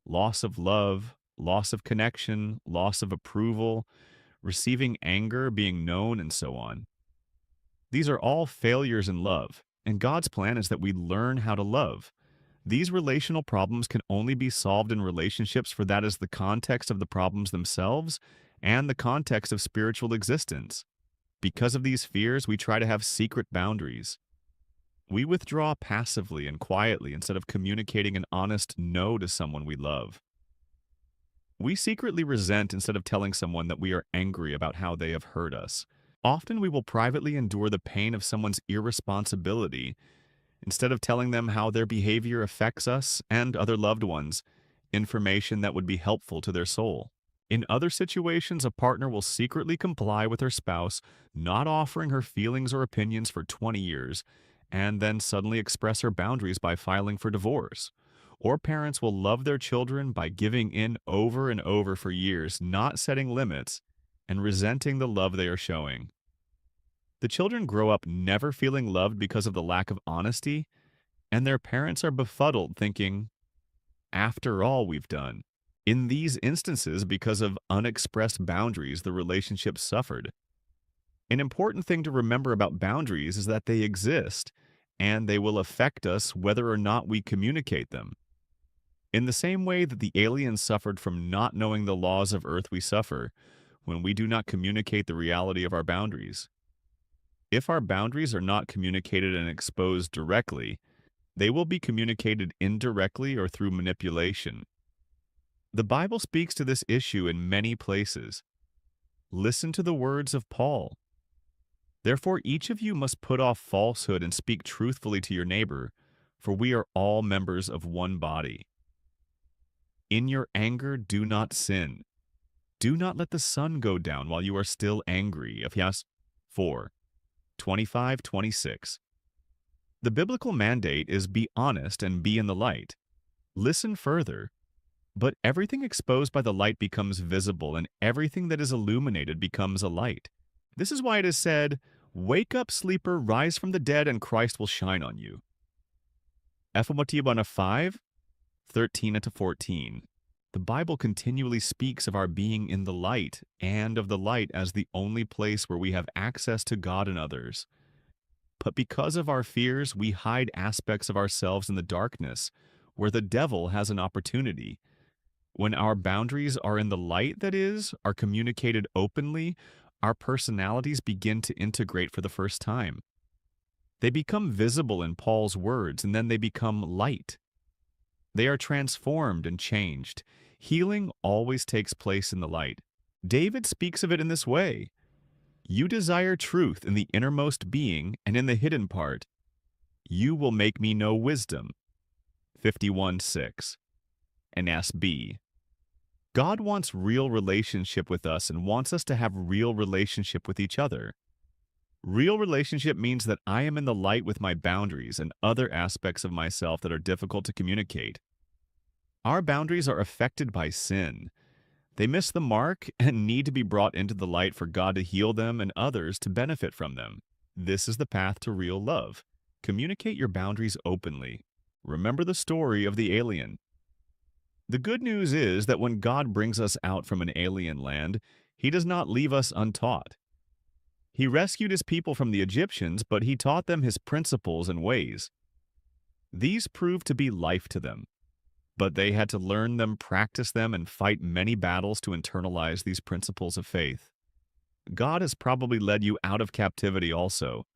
loss of love, loss of connection, loss of approval, receiving anger, being known, and so on. These are all failures in love, and God's plan is that we learn how to love. These relational problems can only be solved in relationships, for that is the context of the problems themselves and the context of spiritual existence. Because of these fears, we try to have secret boundaries. We withdraw passively and quietly instead of communicating an honest no to someone we love. We secretly resent instead of telling someone that we are angry about how they have hurt us. Often we will privately endure the pain of someone's irresponsibility instead of telling them how their behavior affects us and other loved ones, information that would be helpful to their soul. In other situations, a partner will secretly comply with her spouse, not offering her feelings or opinions for 20 years, and then suddenly express her boundaries by filing for divorce. Or parents will love their children by giving in over and over for years, not setting limits, and resenting the love they are showing. The children grow up never feeling loved because of the lack of honesty, and their parents are befuddled thinking, after all we've done. In these instances, because of unexpressed boundaries, the relationship suffered. An important thing to remember about boundaries is that they exist, and they will affect us whether or not we communicate them. In the same way that the aliens suffered from not knowing the laws of Earth, we suffer when we do not communicate the reality of our boundaries. If our boundaries are not communicated and exposed directly, they will be communicated indirectly or through manipulation. The Bible speaks to this issue in many places. Listen to the words of Paul. Therefore, each of you must put off falsehood and speak truthfully to your neighbor, for we are all members of one body. In your anger, do not sin. Do not let the sun go down while you are still angry. Ephesians 4:25-26. The biblical mandate is be honest and be in the light. Listen further. But everything exposed by the light becomes visible, and everything that is illuminated becomes a light. This is why it is said, "Wake up, sleeper, rise from the dead, and Christ will shine on you." Ephesians 5:13-14. The Bible continually speaks of our being in the light, and of the light as the only place where we have access to God and others. But because of our fears, we hide aspects of ourselves in the darkness, where the devil has an opportunity. When our boundaries are in the light, that is, are communicated openly, our personalities begin to integrate for the first time. They become visible in Paul's words, and then they become light. They are transformed and changed. Healing always takes place in the light. David speaks of it in this way. You desire truth in the innermost being, and in the hidden part. You will make me know wisdom. 51:6. And SB. God wants real relationship with us and wants us to have real relationship with each other. Real relationship means that I am in the light with my boundaries and other aspects of myself that are difficult to communicate. Our boundaries are affected by sin. They miss the mark and need to be brought into the light for God to heal them and others to benefit from them. This is the path to real love. Communicate your boundaries openly. Remember the story of the alien. The good news is that when God brings us out from an alien land, He does not leave us untaught. He rescued His people from the Egyptians, but He taught them His principles and ways. These proved to be life to them, but they had to learn them, practice them, and fight many battles to internalize these principles of faith. God has probably led you out of captivity also,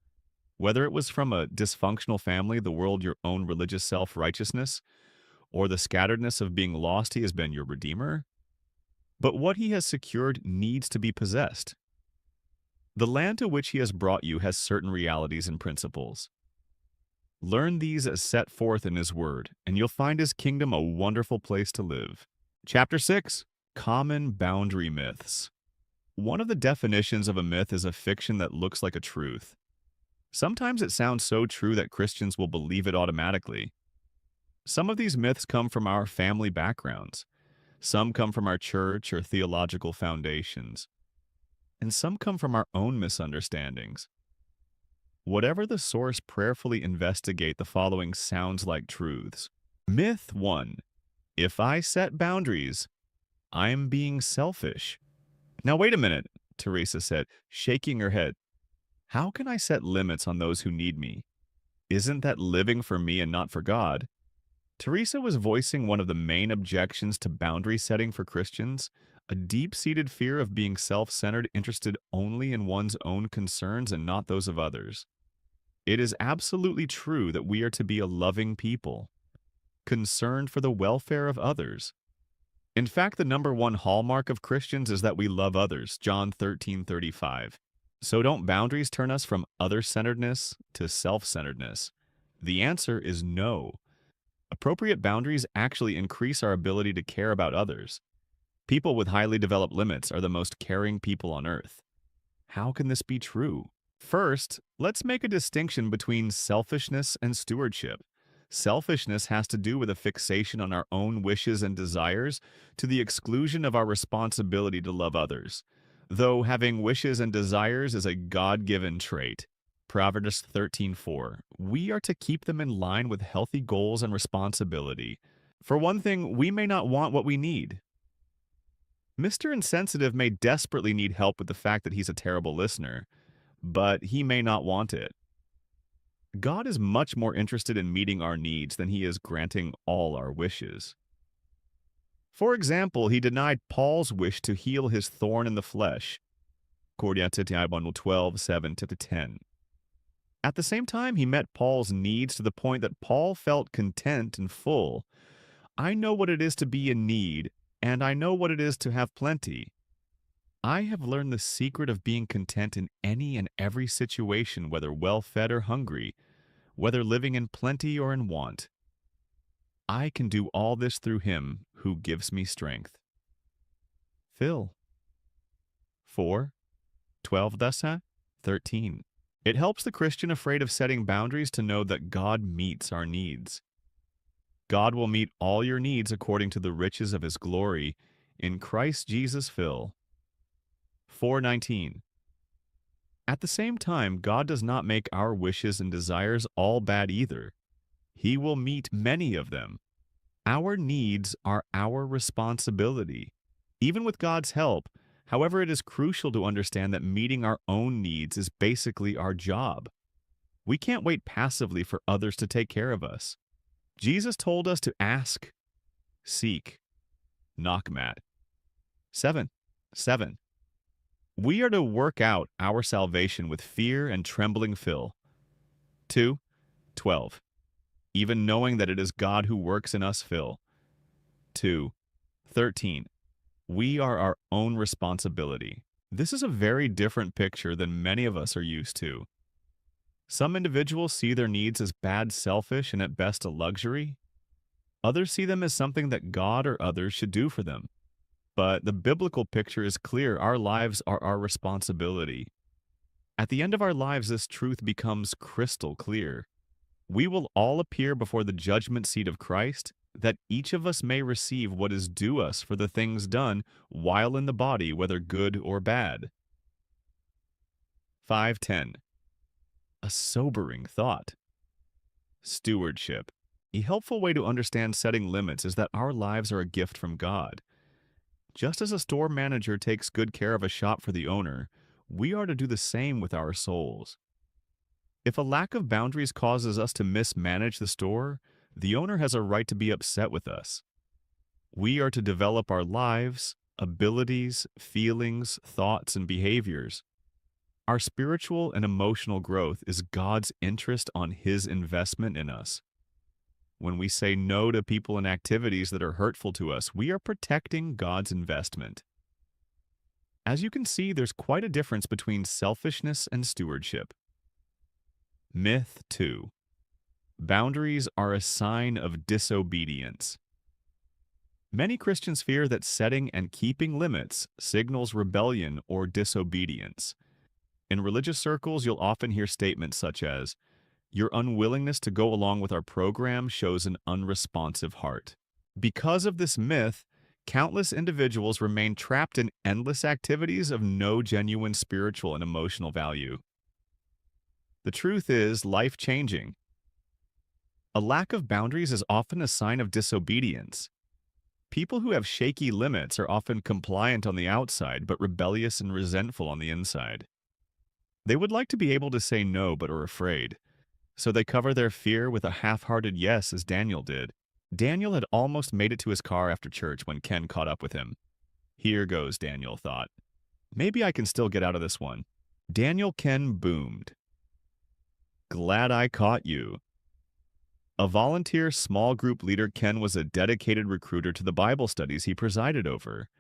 whether it was from a dysfunctional family, the world, your own religious self-righteousness, or the scatteredness of being lost. He has been your Redeemer. But what He has secured needs to be possessed. The land to which He has brought you has certain realities and principles. Learn these as set forth in His Word, and you'll find His kingdom a wonderful place to live. Chapter 6. Common Boundary Myths. One of the definitions of a myth is a fiction that looks like a truth. Sometimes it sounds so true that Christians will believe it automatically. Some of these myths come from our family backgrounds. Some come from our church or theological foundations. And some come from our own misunderstandings. Whatever the source, prayerfully investigate the following sounds like truths. Myth 1. If I set boundaries, I'm being selfish. Now wait a minute, Teresa said, shaking her head. How can I set limits on those who need me? Isn't that living for me and not for God? Teresa was voicing one of the main objections to boundary setting for Christians, a deep-seated fear of being self-centered, interested only in one's own concerns and not those of others. It is absolutely true that we are to be a loving people, concerned for the welfare of others. In fact, the number one hallmark of Christians is that we love others, John 13:35. So don't boundaries turn us from other-centeredness to self-centeredness? The answer is no. Appropriate boundaries actually increase our ability to care about others. People with highly developed limits are the most caring people on earth. How can this be true? First, let's make a distinction between selfishness and stewardship. Selfishness has to do with a fixation on our own wishes and desires to the exclusion of our responsibility to love others, though having wishes and desires is a God-given trait. Proverbs 13:4. We are to keep them in line with healthy goals and responsibility. For one thing, we may not want what we need. Mr. Insensitive may desperately need help with the fact that he's a terrible listener, but he may not want it. God is much more interested in meeting our needs than he is granting all our wishes. For example, he denied Paul's wish to heal his thorn in the flesh, Corinthians 12:7-10. At the same time, he met Paul's needs to the point that Paul felt content and full. I know what it is to be in need, and I know what it is to have plenty. I have learned the secret of being content in any and every situation, whether well-fed or hungry, whether living in plenty or in want. I can do all this through him who gives me strength. Phil. 4. 12 thus, 13. It helps the Christian afraid of setting boundaries to know that God meets our needs. God will meet all your needs according to the riches of his glory in Christ Jesus. Phil. 4:19. At the same time, God does not make our wishes and desires all bad either. He will meet many of them. Our needs are our responsibility. Even with God's help, however, it is crucial to understand that meeting our own needs is basically our job. We can't wait passively for others to take care of us. Jesus told us to ask, seek, knock, Matt. 7. We are to work out our salvation with fear and trembling. Phil. 2:12. Even knowing that it is God who works in us. Phil. 2:13. We are our own responsibility. This is a very different picture than many of us are used to. Some individuals see their needs as bad, selfish, and at best a luxury. Others see them as something that God or others should do for them. But the biblical picture is clear. Our lives are our responsibility. At the end of our lives, this truth becomes crystal clear. We will all appear before the judgment seat of Christ, that each of us may receive what is due us for the things done while in the body, whether good or bad. 5:10. A sobering thought. Stewardship. A helpful way to understand setting limits is that our lives are a gift from God. Just as a store manager takes good care of a shop for the owner, we are to do the same with our souls. If a lack of boundaries causes us to mismanage the store, the owner has a right to be upset with us. We are to develop our lives, abilities, feelings, thoughts, and behaviors. Our spiritual and emotional growth is God's interest on his investment in us. When we say no to people and activities that are hurtful to us, we are protecting God's investment. As you can see, there's quite a difference between selfishness and stewardship. Myth 2. Boundaries are a sign of disobedience. Many Christians fear that setting and keeping limits signals rebellion or disobedience. In religious circles, you'll often hear statements such as, "Your unwillingness to go along with our program shows an unresponsive heart." Because of this myth, countless individuals remain trapped in endless activities of no genuine spiritual and emotional value. The truth is life-changing. A lack of boundaries is often a sign of disobedience. People who have shaky limits are often compliant on the outside, but rebellious and resentful on the inside. They would like to be able to say no, but are afraid. So they cover their fear with a half-hearted yes, as Daniel did. Daniel had almost made it to his car after church when Ken caught up with him. Here goes, Daniel thought. Maybe I can still get out of this one. Daniel Ken boomed. Glad I caught you. A volunteer small group leader, Ken was a dedicated recruiter to the Bible studies he presided over.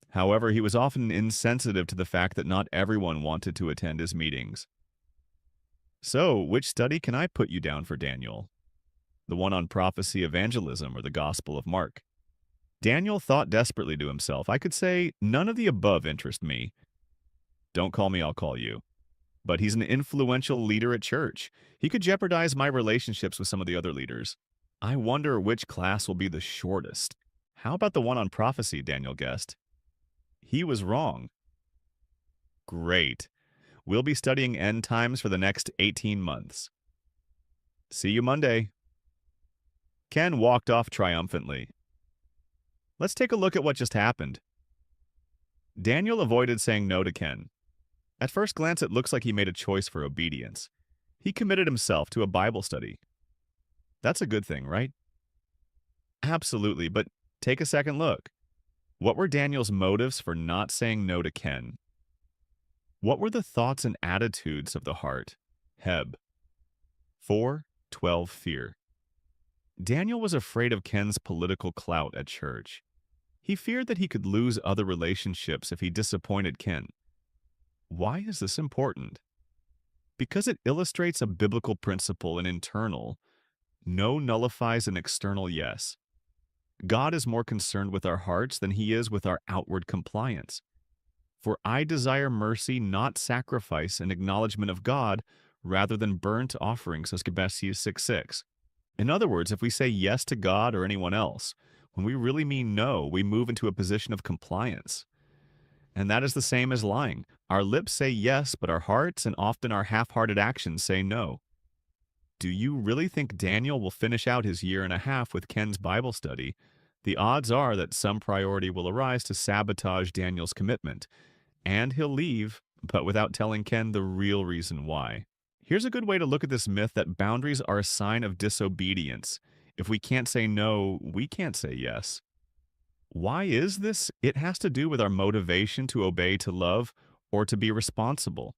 However, he was often insensitive to the fact that not everyone wanted to attend his meetings. So, which study can I put you down for, Daniel? The one on prophecy, evangelism, or the Gospel of Mark? Daniel thought desperately to himself, I could say, none of the above interest me. Don't call me, I'll call you. But he's an influential leader at church. He could jeopardize my relationships with some of the other leaders. I wonder which class will be the shortest. How about the one on prophecy, Daniel guessed? He was wrong. Great. We'll be studying end times for the next 18 months. See you Monday. Ken walked off triumphantly. Let's take a look at what just happened. Daniel avoided saying no to Ken. At first glance, it looks like he made a choice for obedience. He committed himself to a Bible study. That's a good thing, right? Absolutely, but take a second look. What were Daniel's motives for not saying no to Ken? What were the thoughts and attitudes of the heart? Heb. 4:12 Fear. Daniel was afraid of Ken's political clout at church. He feared that he could lose other relationships if he disappointed Ken. Why is this important? Because it illustrates a biblical principle, an internal no nullifies an external yes. God is more concerned with our hearts than he is with our outward compliance. For I desire mercy, not sacrifice, and acknowledgement of God, rather than burnt offerings, says Habakkuk 6:6. In other words, if we say yes to God or anyone else, when we really mean no, we move into a position of compliance. And that is the same as lying. Our lips say yes, but our hearts and often our half-hearted actions say no. Do you really think Daniel will finish out his year and a half with Ken's Bible study? The odds are that some priority will arise to sabotage Daniel's commitment, and he'll leave, but without telling Ken the real reason why. Here's a good way to look at this myth that boundaries are a sign of disobedience. If we can't say no, we can't say yes. Why is this? It has to do with our motivation to obey, to love, or to be responsible.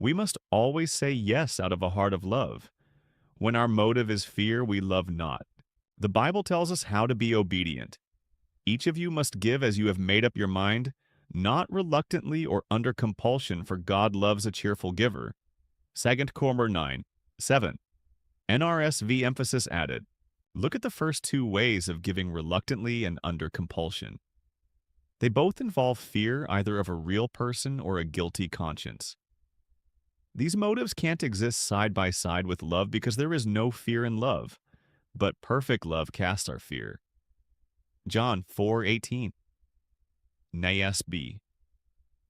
We must always say yes out of a heart of love. When our motive is fear, we love not. The Bible tells us how to be obedient. Each of you must give as you have made up your mind, not reluctantly or under compulsion, for God loves a cheerful giver. 2 Corinthians 9:7. NRSV emphasis added. Look at the first two ways of giving reluctantly and under compulsion. They both involve fear either of a real person or a guilty conscience. These motives can't exist side by side with love because there is no fear in love, but perfect love casts our fear. John 4:18. NASB.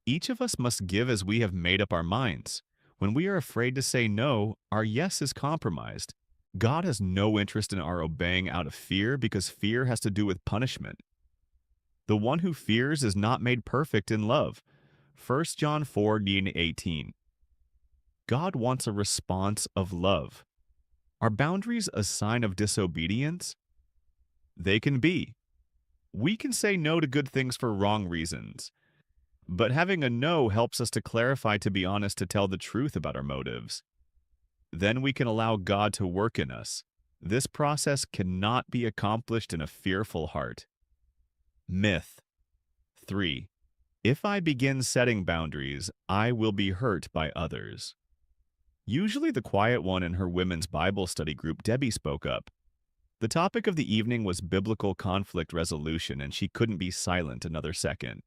Each of us must give as we have made up our minds. When we are afraid to say no, our yes is compromised. God has no interest in our obeying out of fear because fear has to do with punishment. The one who fears is not made perfect in love. 1 John 4:18. God wants a response of love. Are boundaries a sign of disobedience? They can be. We can say no to good things for wrong reasons. But having a no helps us to clarify, to be honest, to tell the truth about our motives. Then we can allow God to work in us. This process cannot be accomplished in a fearful heart. Myth 3. If I begin setting boundaries, I will be hurt by others. Usually the quiet one in her women's Bible study group, Debbie, spoke up. The topic of the evening was biblical conflict resolution, and she couldn't be silent another second.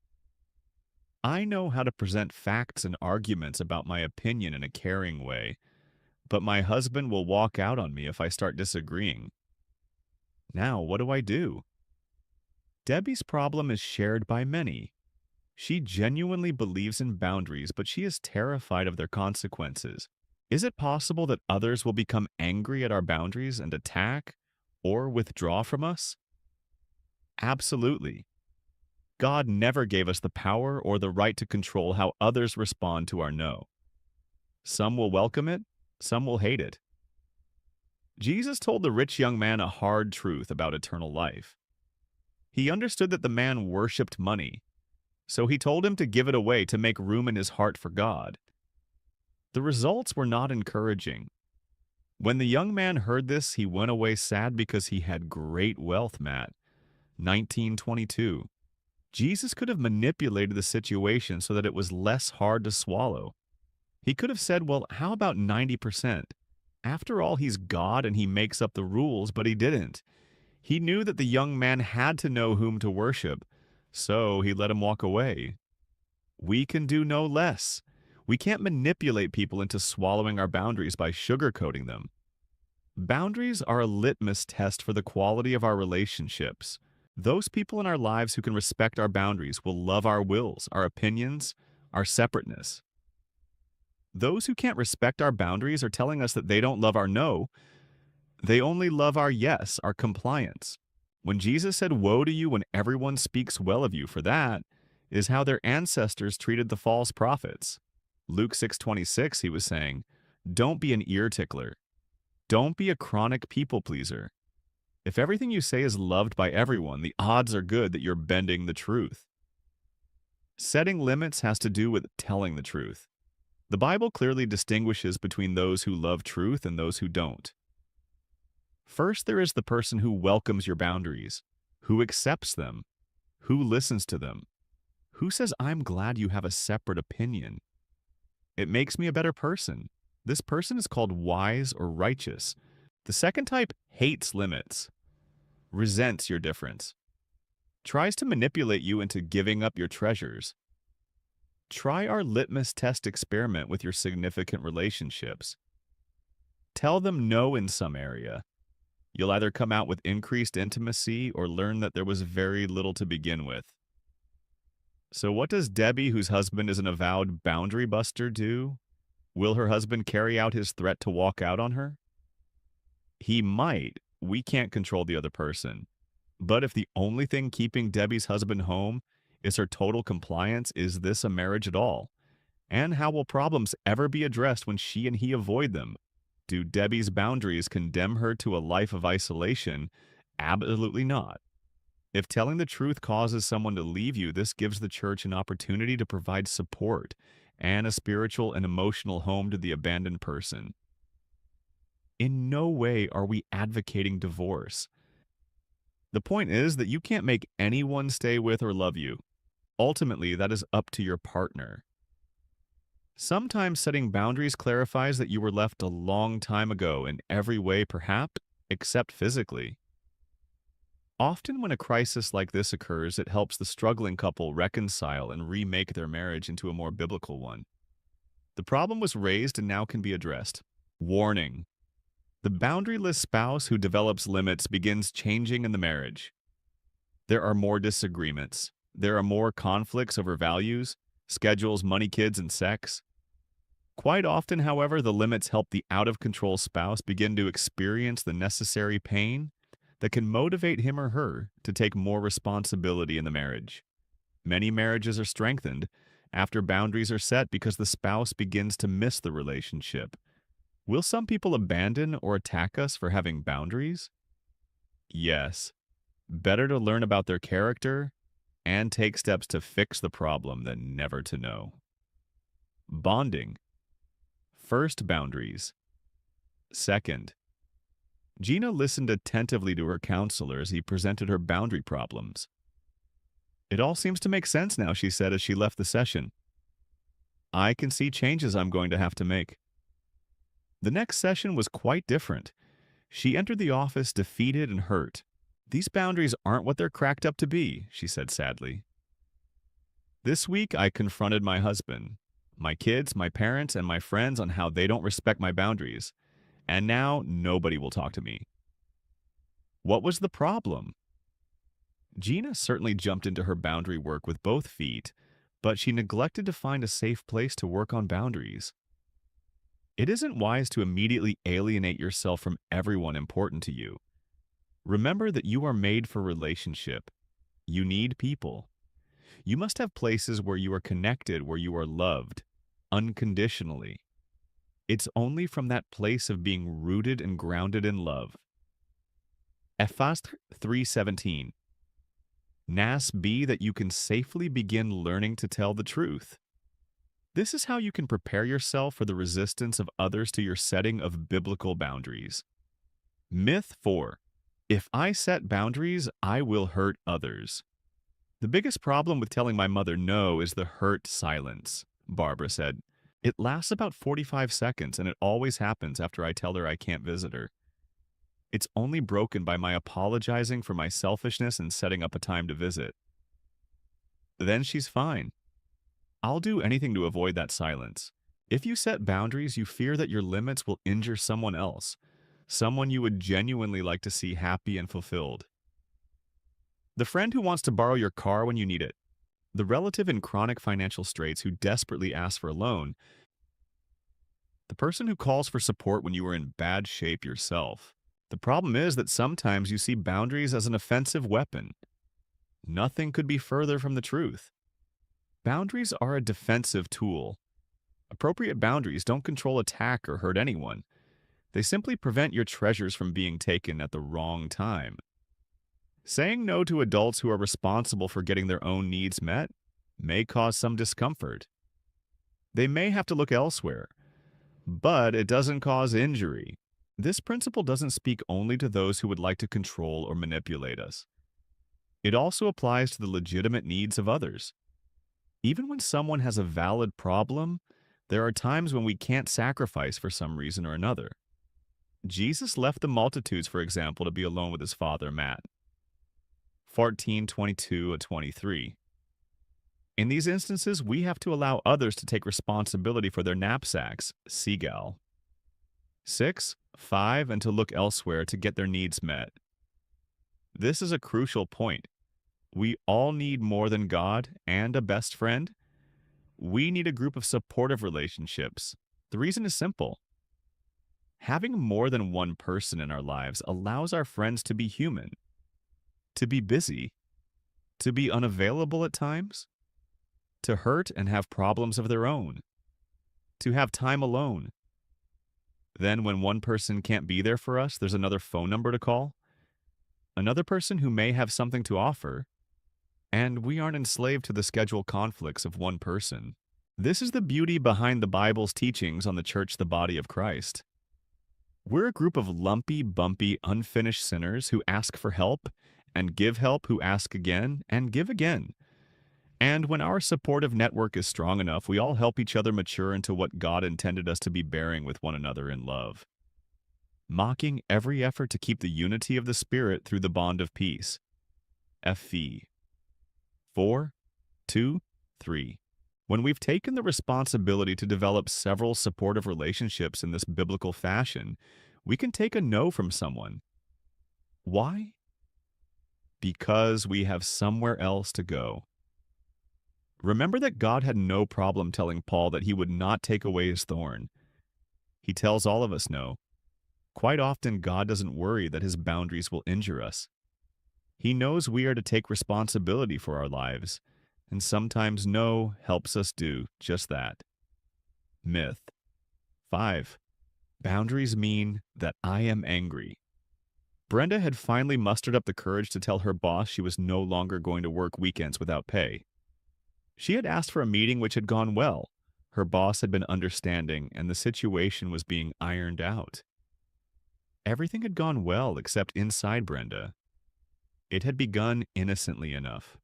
I know how to present facts and arguments about my opinion in a caring way, but my husband will walk out on me if I start disagreeing. Now, what do I do? Debbie's problem is shared by many. She genuinely believes in boundaries, but she is terrified of their consequences. Is it possible that others will become angry at our boundaries and attack or withdraw from us? Absolutely. God never gave us the power or the right to control how others respond to our no. Some will welcome it, some will hate it. Jesus told the rich young man a hard truth about eternal life. He understood that the man worshipped money, so he told him to give it away to make room in his heart for God. The results were not encouraging. When the young man heard this, he went away sad because he had great wealth, Matt. 19:22. Jesus could have manipulated the situation so that it was less hard to swallow. He could have said, well, how about 90%? After all, he's God and he makes up the rules, but he didn't. He knew that the young man had to know whom to worship, so he let him walk away. We can do no less. We can't manipulate people into swallowing our boundaries by sugarcoating them. Boundaries are a litmus test for the quality of our relationships. Those people in our lives who can respect our boundaries will love our wills, our opinions, our separateness. Those who can't respect our boundaries are telling us that they don't love our no, they only love our yes, our compliance. When Jesus said, "Woe to you when everyone speaks well of you," for that is how their ancestors treated the false prophets. Luke 6:26, he was saying, "Don't be an ear tickler. Don't be a chronic people pleaser. If everything you say is loved by everyone, the odds are good that you're bending the truth." Setting limits has to do with telling the truth. The Bible clearly distinguishes between those who love truth and those who don't. First, there is the person who welcomes your boundaries, who accepts them, who listens to them, who says, "I'm glad you have a separate opinion. It makes me a better person." This person is called wise or righteous. The second type hates limits, resents your difference, tries to manipulate you into giving up your treasures. Try our litmus test experiment with your significant relationships. Tell them no in some area. You'll either come out with increased intimacy or learn that there was very little to begin with. So what does Debbie, whose husband is an avowed boundary buster, do? Will her husband carry out his threat to walk out on her? He might. We can't control the other person. But if the only thing keeping Debbie's husband home is her total compliance, is this a marriage at all? And how will problems ever be addressed when she and he avoid them? Do Debbie's boundaries condemn her to a life of isolation? Absolutely not. If telling the truth causes someone to leave you, this gives the church an opportunity to provide support and a spiritual and emotional home to the abandoned person. In no way are we advocating divorce. The point is that you can't make anyone stay with or love you. Ultimately, that is up to your partner. Sometimes setting boundaries clarifies that you were left a long time ago in every way, perhaps, except physically. Often when a crisis like this occurs, it helps the struggling couple reconcile and remake their marriage into a more biblical one. The problem was raised and now can be addressed. Warning: the boundaryless spouse who develops limits begins changing in the marriage. There are more disagreements. There are more conflicts over values, schedules, money, kids, and sex. Quite often, however, the limits help the out-of-control spouse begin to experience the necessary pain that can motivate him or her to take more responsibility in the marriage. Many marriages are strengthened after boundaries are set because the spouse begins to miss the relationship. Will some people abandon or attack us for having boundaries? Yes. Better to learn about their character and take steps to fix the problem than never to know. Bonding. First, boundaries. Second, Gina listened attentively to her counselor as he presented her boundary problems. "It all seems to make sense now," she said as she left the session. "I can see changes I'm going to have to make." The next session was quite different. She entered the office defeated and hurt. "These boundaries aren't what they're cracked up to be," she said sadly. "This week I confronted my husband, my kids, my parents, and my friends on how they don't respect my boundaries. And now nobody will talk to me." What was the problem? Gina certainly jumped into her boundary work with both feet, but she neglected to find a safe place to work on boundaries. It isn't wise to immediately alienate yourself from everyone important to you. Remember that you are made for relationship. You need people. You must have places where you are connected, where you are loved, unconditionally. It's only from that place of being rooted and grounded in love. Ephesians 3:17. Nas be that you can safely begin learning to tell the truth. This is how you can prepare yourself for the resistance of others to your setting of biblical boundaries. Myth 4. If I set boundaries, I will hurt others. The biggest problem with telling my mother no is the hurt silence, Barbara said. It lasts about 45 seconds, and it always happens after I tell her I can't visit her. It's only broken by my apologizing for my selfishness and setting up a time to visit. Then she's fine. I'll do anything to avoid that silence. If you set boundaries, you fear that your limits will injure someone else, someone you would genuinely like to see happy and fulfilled. The friend who wants to borrow your car when you need it. The relative in chronic financial straits who desperately asks for a loan. The person who calls for support when you are in bad shape yourself. The problem is that sometimes you see boundaries as an offensive weapon. Nothing could be further from the truth. Boundaries are a defensive tool. Appropriate boundaries don't control attack or hurt anyone. They simply prevent your treasures from being taken at the wrong time. Saying no to adults who are responsible for getting their own needs met may cause some discomfort. They may have to look elsewhere, but it doesn't cause injury. This principle doesn't speak only to those who would like to control or manipulate us. It also applies to the legitimate needs of others. Even when someone has a valid problem, there are times when we can't sacrifice for some reason or another. Jesus left the multitudes, for example, to be alone with his father, Matt. 14:22-23. In these instances, we have to allow others to take responsibility for their knapsacks, Seagal. 6, 5, and to look elsewhere to get their needs met. This is a crucial point. We all need more than God and a best friend. We need a group of supportive relationships. The reason is simple. Having more than one person in our lives allows our friends to be human, to be busy, to be unavailable at times, to hurt and have problems of their own, to have time alone. Then when one person can't be there for us, there's another phone number to call, another person who may have something to offer, and we aren't enslaved to the schedule conflicts of one person. This is the beauty behind the Bible's teachings on the church, the body of Christ. We're a group of lumpy, bumpy, unfinished sinners who ask for help and give help, who ask again and give again. And when our supportive network is strong enough, we all help each other mature into what God intended us to be bearing with one another in love. Mocking every effort to keep the unity of the Spirit through the bond of peace. F.V. 4, 2, 3. When we've taken the responsibility to develop several supportive relationships in this biblical fashion, we can take a no from someone. Why? Because we have somewhere else to go. Remember that God had no problem telling Paul that he would not take away his thorn. He tells all of us no. Quite often, God doesn't worry that his boundaries will injure us. He knows we are to take responsibility for our lives, and sometimes no helps us do just that. Myth. 5. Boundaries mean that I am angry. Brenda had finally mustered up the courage to tell her boss she was no longer going to work weekends without pay. She had asked for a meeting which had gone well. Her boss had been understanding, and the situation was being ironed out. Everything had gone well except inside Brenda. It had begun innocently enough.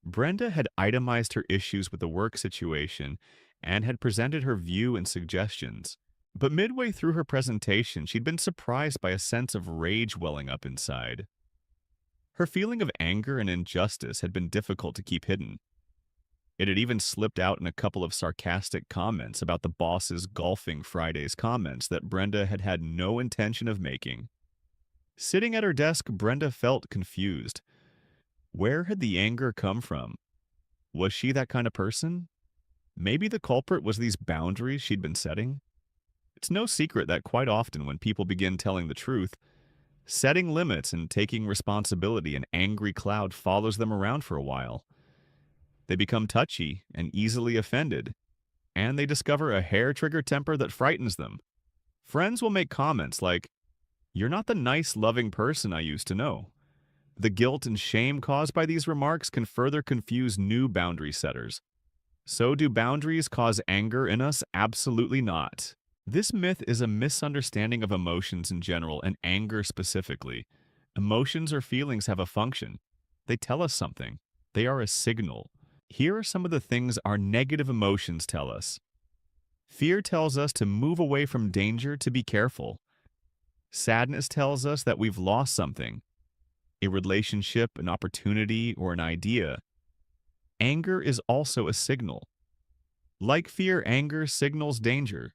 Brenda had itemized her issues with the work situation and had presented her view and suggestions. But midway through her presentation, she'd been surprised by a sense of rage welling up inside. Her feeling of anger and injustice had been difficult to keep hidden. It had even slipped out in a couple of sarcastic comments about the boss's golfing Fridays comments that Brenda had had no intention of making. Sitting at her desk, Brenda felt confused. Where had the anger come from? Was she that kind of person? Maybe the culprit was these boundaries she'd been setting? It's no secret that quite often when people begin telling the truth, setting limits and taking responsibility, an angry cloud follows them around for a while. They become touchy and easily offended, and they discover a hair-trigger temper that frightens them. Friends will make comments like, "You're not the nice, loving person I used to know." The guilt and shame caused by these remarks can further confuse new boundary setters. So do boundaries cause anger in us? Absolutely not. This myth is a misunderstanding of emotions in general and anger specifically. Emotions or feelings have a function. They tell us something. They are a signal. Here are some of the things our negative emotions tell us. Fear tells us to move away from danger, to be careful. Sadness tells us that we've lost something, a relationship, an opportunity, or an idea. Anger is also a signal. Like fear, anger signals danger.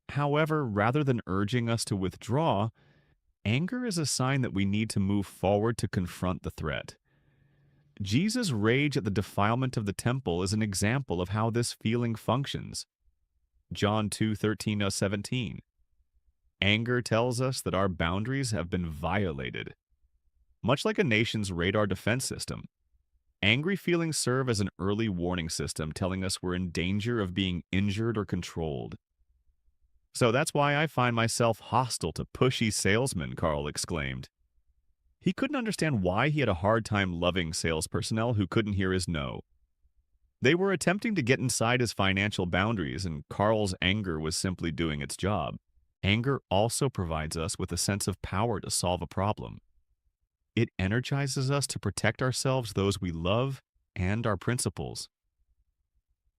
However, rather than urging us to withdraw, anger is a sign that we need to move forward to confront the threat. Jesus' rage at the defilement of the temple is an example of how this feeling functions. John 2:13-17. Anger tells us that our boundaries have been violated. Much like a nation's radar defense system, angry feelings serve as an early warning system telling us we're in danger of being injured or controlled. So that's why I find myself hostile to pushy salesmen, Carl exclaimed. He couldn't understand why he had a hard time loving sales personnel who couldn't hear his no. They were attempting to get inside his financial boundaries, and Carl's anger was simply doing its job. Anger also provides us with a sense of power to solve a problem. It energizes us to protect ourselves, those we love, and our principles.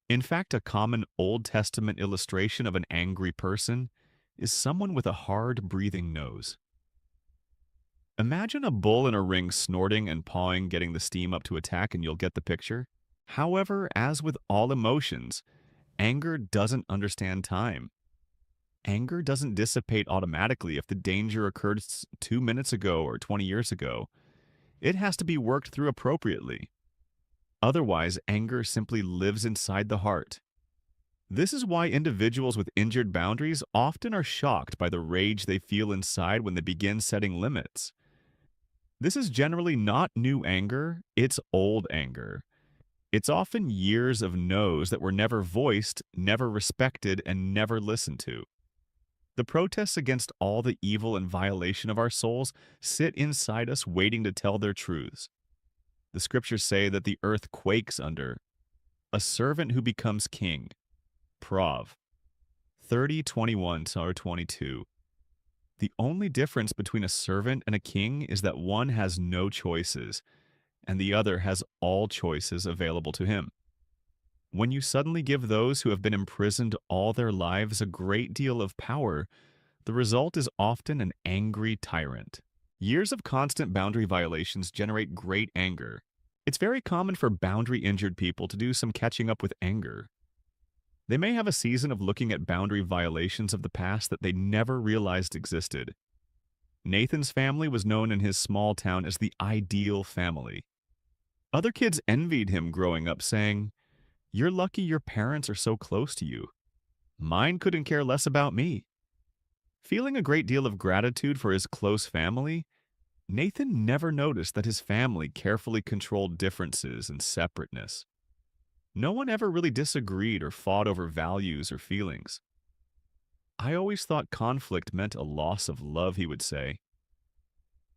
In fact, a common Old Testament illustration of an angry person is someone with a hard breathing nose. Imagine a bull in a ring snorting and pawing, getting the steam up to attack, and you'll get the picture. However, as with all emotions, anger doesn't understand time. Anger doesn't dissipate automatically if the danger occurred 2 minutes ago or 20 years ago. It has to be worked through appropriately. Otherwise, anger simply lives inside the heart. This is why individuals with injured boundaries often are shocked by the rage they feel inside when they begin setting limits. This is generally not new anger, it's old anger. It's often years of no's that were never voiced, never respected, and never listened to. The protests against all the evil and violation of our souls sit inside us waiting to tell their truths. The scriptures say that the earth quakes under a servant who becomes king. Prov 30:21-22. The only difference between a servant and a king is that one has no choices, and the other has all choices available to him. When you suddenly give those who have been imprisoned all their lives a great deal of power, the result is often an angry tyrant. Years of constant boundary violations generate great anger. It's very common for boundary-injured people to do some catching up with anger. They may have a season of looking at boundary violations of the past that they never realized existed. Nathan's family was known in his small town as the ideal family. Other kids envied him growing up, saying, "You're lucky your parents are so close to you. Mine couldn't care less about me." Feeling a great deal of gratitude for his close family, Nathan never noticed that his family carefully controlled differences and separateness. No one ever really disagreed or fought over values or feelings. "I always thought conflict meant a loss of love," he would say.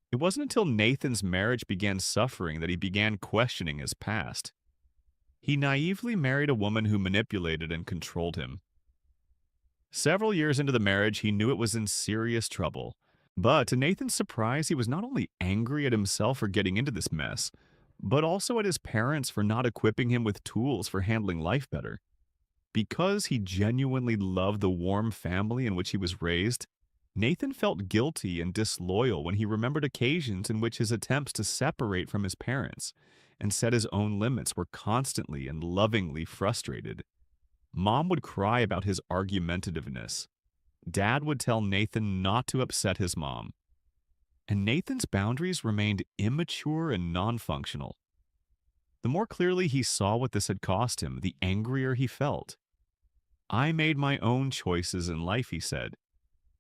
It wasn't until Nathan's marriage began suffering that he began questioning his past. He naively married a woman who manipulated and controlled him. Several years into the marriage, he knew it was in serious trouble. But to Nathan's surprise, he was not only angry at himself for getting into this mess, but also at his parents for not equipping him with tools for handling life better. Because he genuinely loved the warm family in which he was raised, Nathan felt guilty and disloyal when he remembered occasions in which his attempts to separate from his parents and set his own limits were constantly and lovingly frustrated. Mom would cry about his argumentativeness. Dad would tell Nathan not to upset his mom. And Nathan's boundaries remained immature and non-functional. The more clearly he saw what this had cost him, the angrier he felt. "I made my own choices in life," he said,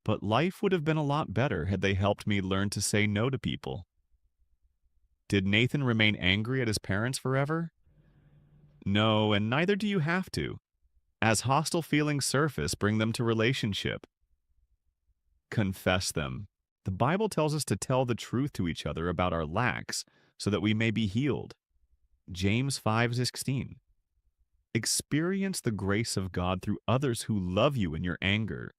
"but life would have been a lot better had they helped me learn to say no to people." Did Nathan remain angry at his parents forever? No, and neither do you have to. As hostile feelings surface, bring them to relationship. Confess them. The Bible tells us to tell the truth to each other about our lacks so that we may be healed. James 5:16. Experience the grace of God through others who love you in your anger.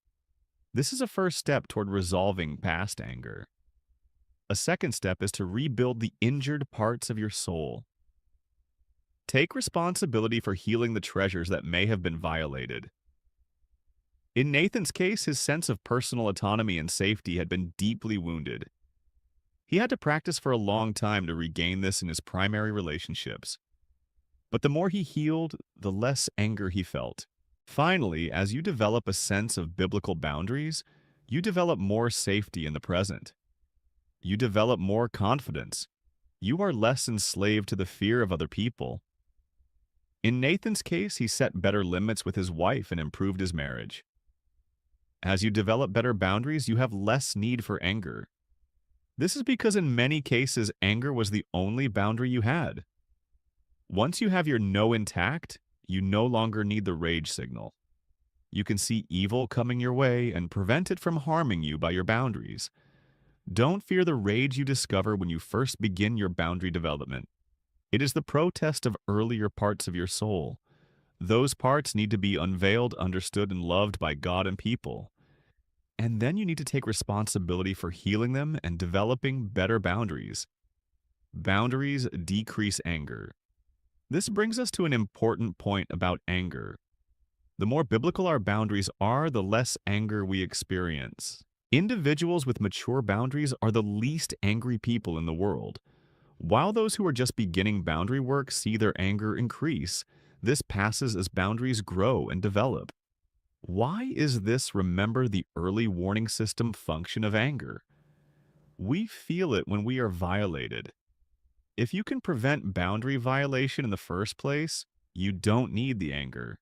This is a first step toward resolving past anger. A second step is to rebuild the injured parts of your soul. Take responsibility for healing the treasures that may have been violated. In Nathan's case, his sense of personal autonomy and safety had been deeply wounded. He had to practice for a long time to regain this in his primary relationships. But the more he healed, the less anger he felt. Finally, as you develop a sense of biblical boundaries, you develop more safety in the present. You develop more confidence. You are less enslaved to the fear of other people. In Nathan's case, he set better limits with his wife and improved his marriage. As you develop better boundaries, you have less need for anger. This is because in many cases, anger was the only boundary you had. Once you have your no intact, you no longer need the rage signal. You can see evil coming your way and prevent it from harming you by your boundaries. Don't fear the rage you discover when you first begin your boundary development. It is the protest of earlier parts of your soul. Those parts need to be unveiled, understood, and loved by God and people. And then you need to take responsibility for healing them and developing better boundaries. Boundaries decrease anger. This brings us to an important point about anger. The more biblical our boundaries are, the less anger we experience. Individuals with mature boundaries are the least angry people in the world. While those who are just beginning boundary work see their anger increase, this passes as boundaries grow and develop. Why is this remember the early warning system function of anger? We feel it when we are violated. If you can prevent boundary violation in the first place, you don't need the anger.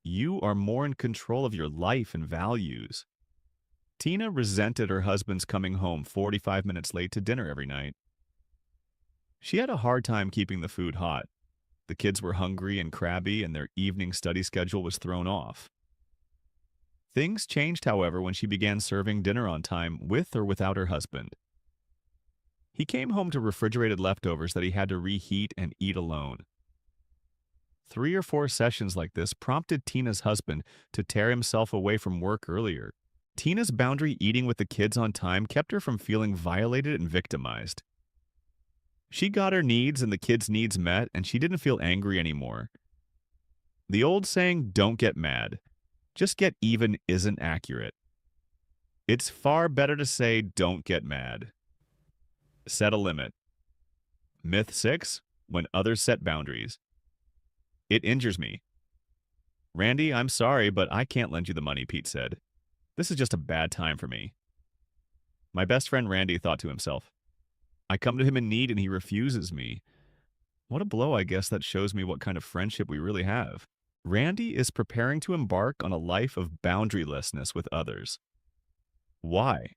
You are more in control of your life and values. Tina resented her husband's coming home 45 minutes late to dinner every night. She had a hard time keeping the food hot. The kids were hungry and crabby, and their evening study schedule was thrown off. Things changed, however, when she began serving dinner on time with or without her husband. He came home to refrigerated leftovers that he had to reheat and eat alone. 3 or 4 sessions like this prompted Tina's husband to tear himself away from work earlier. Tina's boundary eating with the kids on time kept her from feeling violated and victimized. She got her needs and the kids' needs met, and she didn't feel angry anymore. The old saying, "Don't get mad. Just get even," isn't accurate. It's far better to say, "Don't get mad." Set a limit. Myth 6, when others set boundaries. It injures me. "Randy, I'm sorry, but I can't lend you the money," Pete said. "This is just a bad time for me." My best friend Randy thought to himself, "I come to him in need and he refuses me. What a blow, I guess that shows me what kind of friendship we really have." Randy is preparing to embark on a life of boundarylessness with others. Why?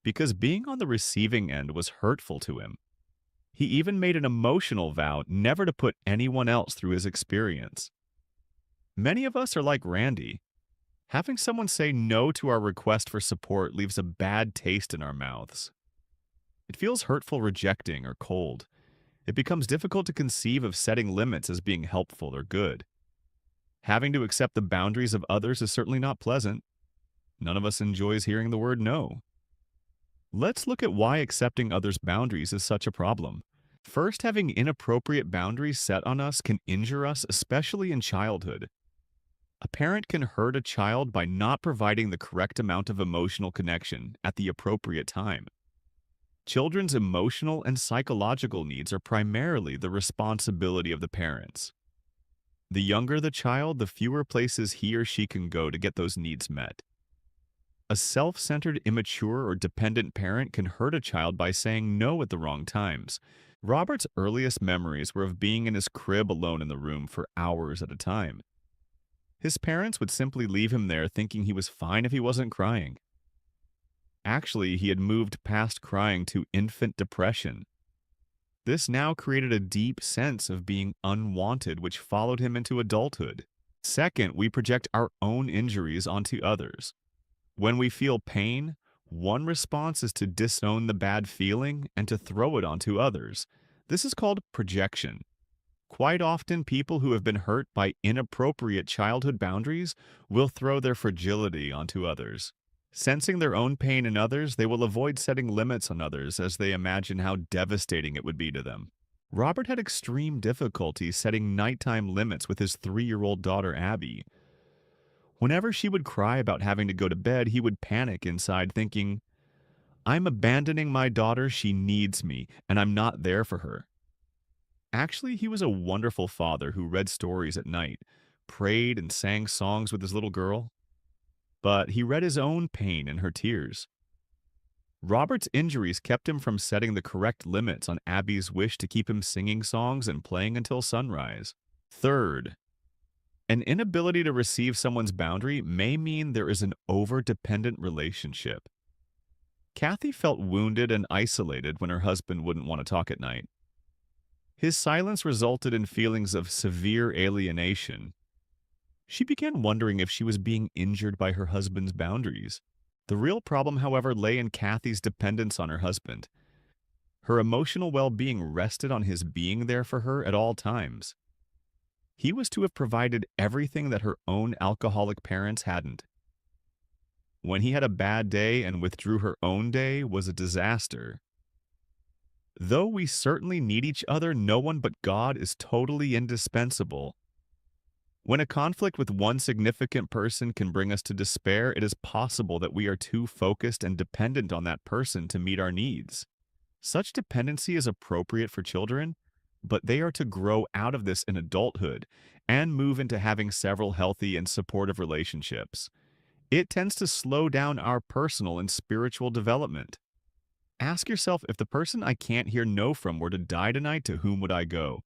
Because being on the receiving end was hurtful to him. He even made an emotional vow never to put anyone else through his experience. Many of us are like Randy. Having someone say no to our request for support leaves a bad taste in our mouths. It feels hurtful rejecting or cold. It becomes difficult to conceive of setting limits as being helpful or good. Having to accept the boundaries of others is certainly not pleasant. None of us enjoys hearing the word no. Let's look at why accepting others' boundaries is such a problem. First, having inappropriate boundaries set on us can injure us, especially in childhood. A parent can hurt a child by not providing the correct amount of emotional connection at the appropriate time. Children's emotional and psychological needs are primarily the responsibility of the parents. The younger the child, the fewer places he or she can go to get those needs met. A self-centered, immature, or dependent parent can hurt a child by saying no at the wrong times. Robert's earliest memories were of being in his crib alone in the room for hours at a time. His parents would simply leave him there thinking he was fine if he wasn't crying. Actually, he had moved past crying to infant depression. This now created a deep sense of being unwanted, which followed him into adulthood. Second, we project our own injuries onto others. When we feel pain, one response is to disown the bad feeling and to throw it onto others. This is called projection. Quite often, people who have been hurt by inappropriate childhood boundaries will throw their fragility onto others. Sensing their own pain in others, they will avoid setting limits on others as they imagine how devastating it would be to them. Robert had extreme difficulty setting nighttime limits with his 3-year-old daughter, Abby. Whenever she would cry about having to go to bed, he would panic inside, thinking, I'm abandoning my daughter, she needs me, and I'm not there for her. Actually, he was a wonderful father who read stories at night, prayed and sang songs with his little girl, but he read his own pain in her tears. Robert's injuries kept him from setting the correct limits on Abby's wish to keep him singing songs and playing until sunrise. Third, an inability to receive someone's boundary may mean there is an over-dependent relationship. Kathy felt wounded and isolated when her husband wouldn't want to talk at night. His silence resulted in feelings of severe alienation. She began wondering if she was being injured by her husband's boundaries. The real problem, however, lay in Kathy's dependence on her husband. Her emotional well-being rested on his being there for her at all times. He was to have provided everything that her own alcoholic parents hadn't. When he had a bad day and withdrew her own day was a disaster. Though we certainly need each other, no one but God is totally indispensable. When a conflict with one significant person can bring us to despair, it is possible that we are too focused and dependent on that person to meet our needs. Such dependency is appropriate for children, but they are to grow out of this in adulthood and move into having several healthy and supportive relationships. It tends to slow down our personal and spiritual development. Ask yourself, if the person I can't hear no from were to die tonight, to whom would I go?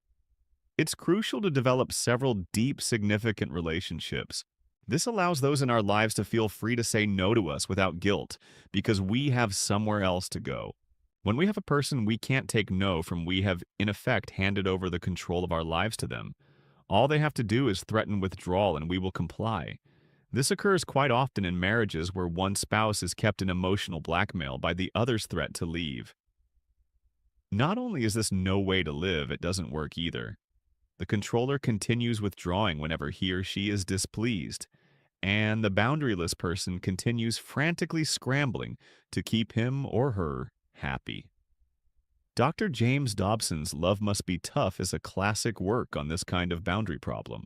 It's crucial to develop several deep, significant relationships. This allows those in our lives to feel free to say no to us without guilt, because we have somewhere else to go. When we have a person we can't take no from, we have, in effect, handed over the control of our lives to them. All they have to do is threaten withdrawal and we will comply. This occurs quite often in marriages where one spouse is kept in emotional blackmail by the other's threat to leave. Not only is this no way to live, it doesn't work either. The controller continues withdrawing whenever he or she is displeased, and the boundaryless person continues frantically scrambling to keep him or her happy. Dr. James Dobson's Love Must Be Tough is a classic work on this kind of boundary problem.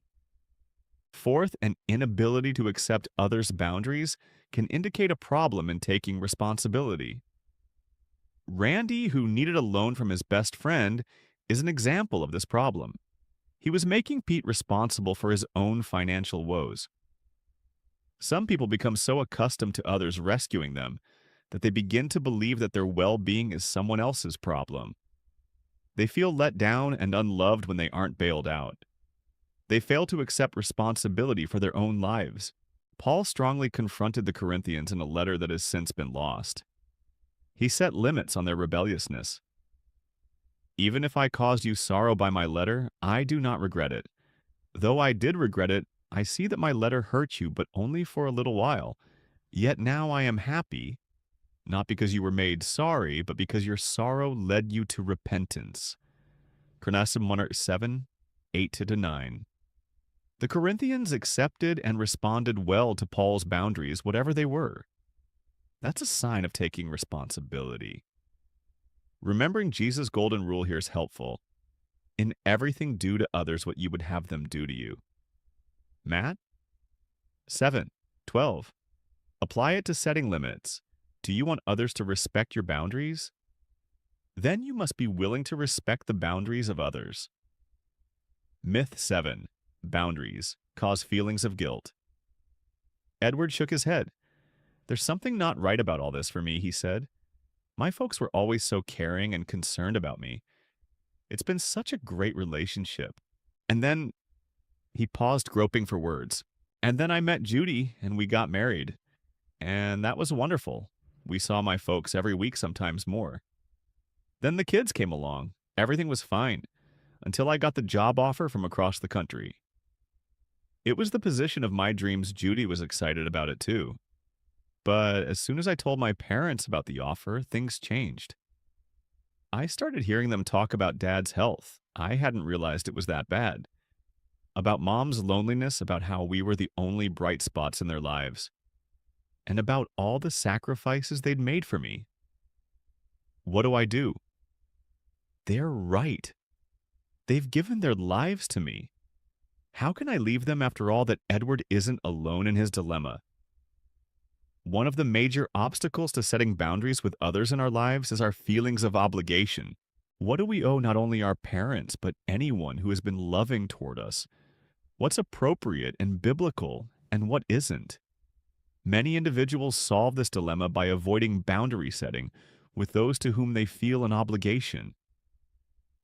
Fourth, an inability to accept others' boundaries can indicate a problem in taking responsibility. Randy, who needed a loan from his best friend, is an example of this problem. He was making Pete responsible for his own financial woes. Some people become so accustomed to others rescuing them that they begin to believe that their well-being is someone else's problem. They feel let down and unloved when they aren't bailed out. They fail to accept responsibility for their own lives. Paul strongly confronted the Corinthians in a letter that has since been lost. He set limits on their rebelliousness. Even if I caused you sorrow by my letter, I do not regret it. Though I did regret it, I see that my letter hurt you, but only for a little while. Yet now I am happy, not because you were made sorry, but because your sorrow led you to repentance. Chronicum 107, 8-9. The Corinthians accepted and responded well to Paul's boundaries, whatever they were. That's a sign of taking responsibility. Remembering Jesus' golden rule here is helpful. In everything, do to others what you would have them do to you. Matt? 7:12. Apply it to setting limits. Do you want others to respect your boundaries? Then you must be willing to respect the boundaries of others. Myth 7. Boundaries cause feelings of guilt. Edward shook his head. There's something not right about all this for me, he said. My folks were always so caring and concerned about me. It's been such a great relationship. And then he paused, groping for words. And then I met Judy and we got married. And that was wonderful. We saw my folks every week, sometimes more. Then the kids came along. Everything was fine until I got the job offer from across the country. It was the position of my dreams. Judy was excited about it too. But as soon as I told my parents about the offer, things changed. I started hearing them talk about Dad's health. I hadn't realized it was that bad. About Mom's loneliness, about how we were the only bright spots in their lives. And about all the sacrifices they'd made for me. What do? They're right. They've given their lives to me. How can I leave them after all that Edward isn't alone in his dilemma? One of the major obstacles to setting boundaries with others in our lives is our feelings of obligation. What do we owe not only our parents, but anyone who has been loving toward us? What's appropriate and biblical, and what isn't? Many individuals solve this dilemma by avoiding boundary setting with those to whom they feel an obligation.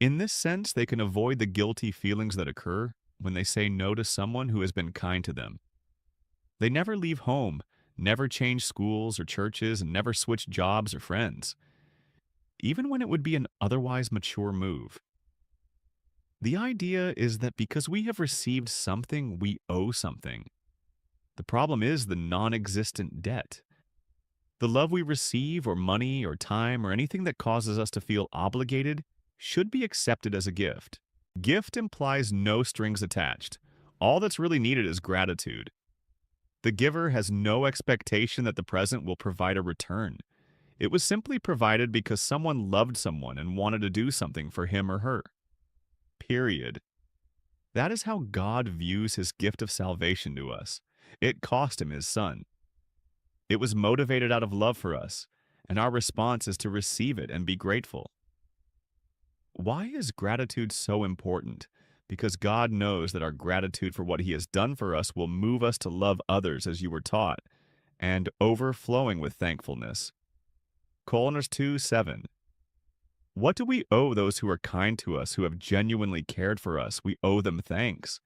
In this sense, they can avoid the guilty feelings that occur when they say no to someone who has been kind to them. They never leave home, never change schools or churches, and never switch jobs or friends, even when it would be an otherwise mature move. The idea is that because we have received something, we owe something. The problem is the non-existent debt. The love we receive, or money, or time, or anything that causes us to feel obligated, should be accepted as a gift. Gift implies no strings attached. All that's really needed is gratitude. The giver has no expectation that the present will provide a return. It was simply provided because someone loved someone and wanted to do something for him or her. Period. That is how God views his gift of salvation to us. It cost him his son. It was motivated out of love for us, and our response is to receive it and be grateful. Why is gratitude so important? Because God knows that our gratitude for what he has done for us will move us to love others as you were taught, and overflowing with thankfulness. Colossians 2:7. What do we owe those who are kind to us, who have genuinely cared for us? We owe them thanks.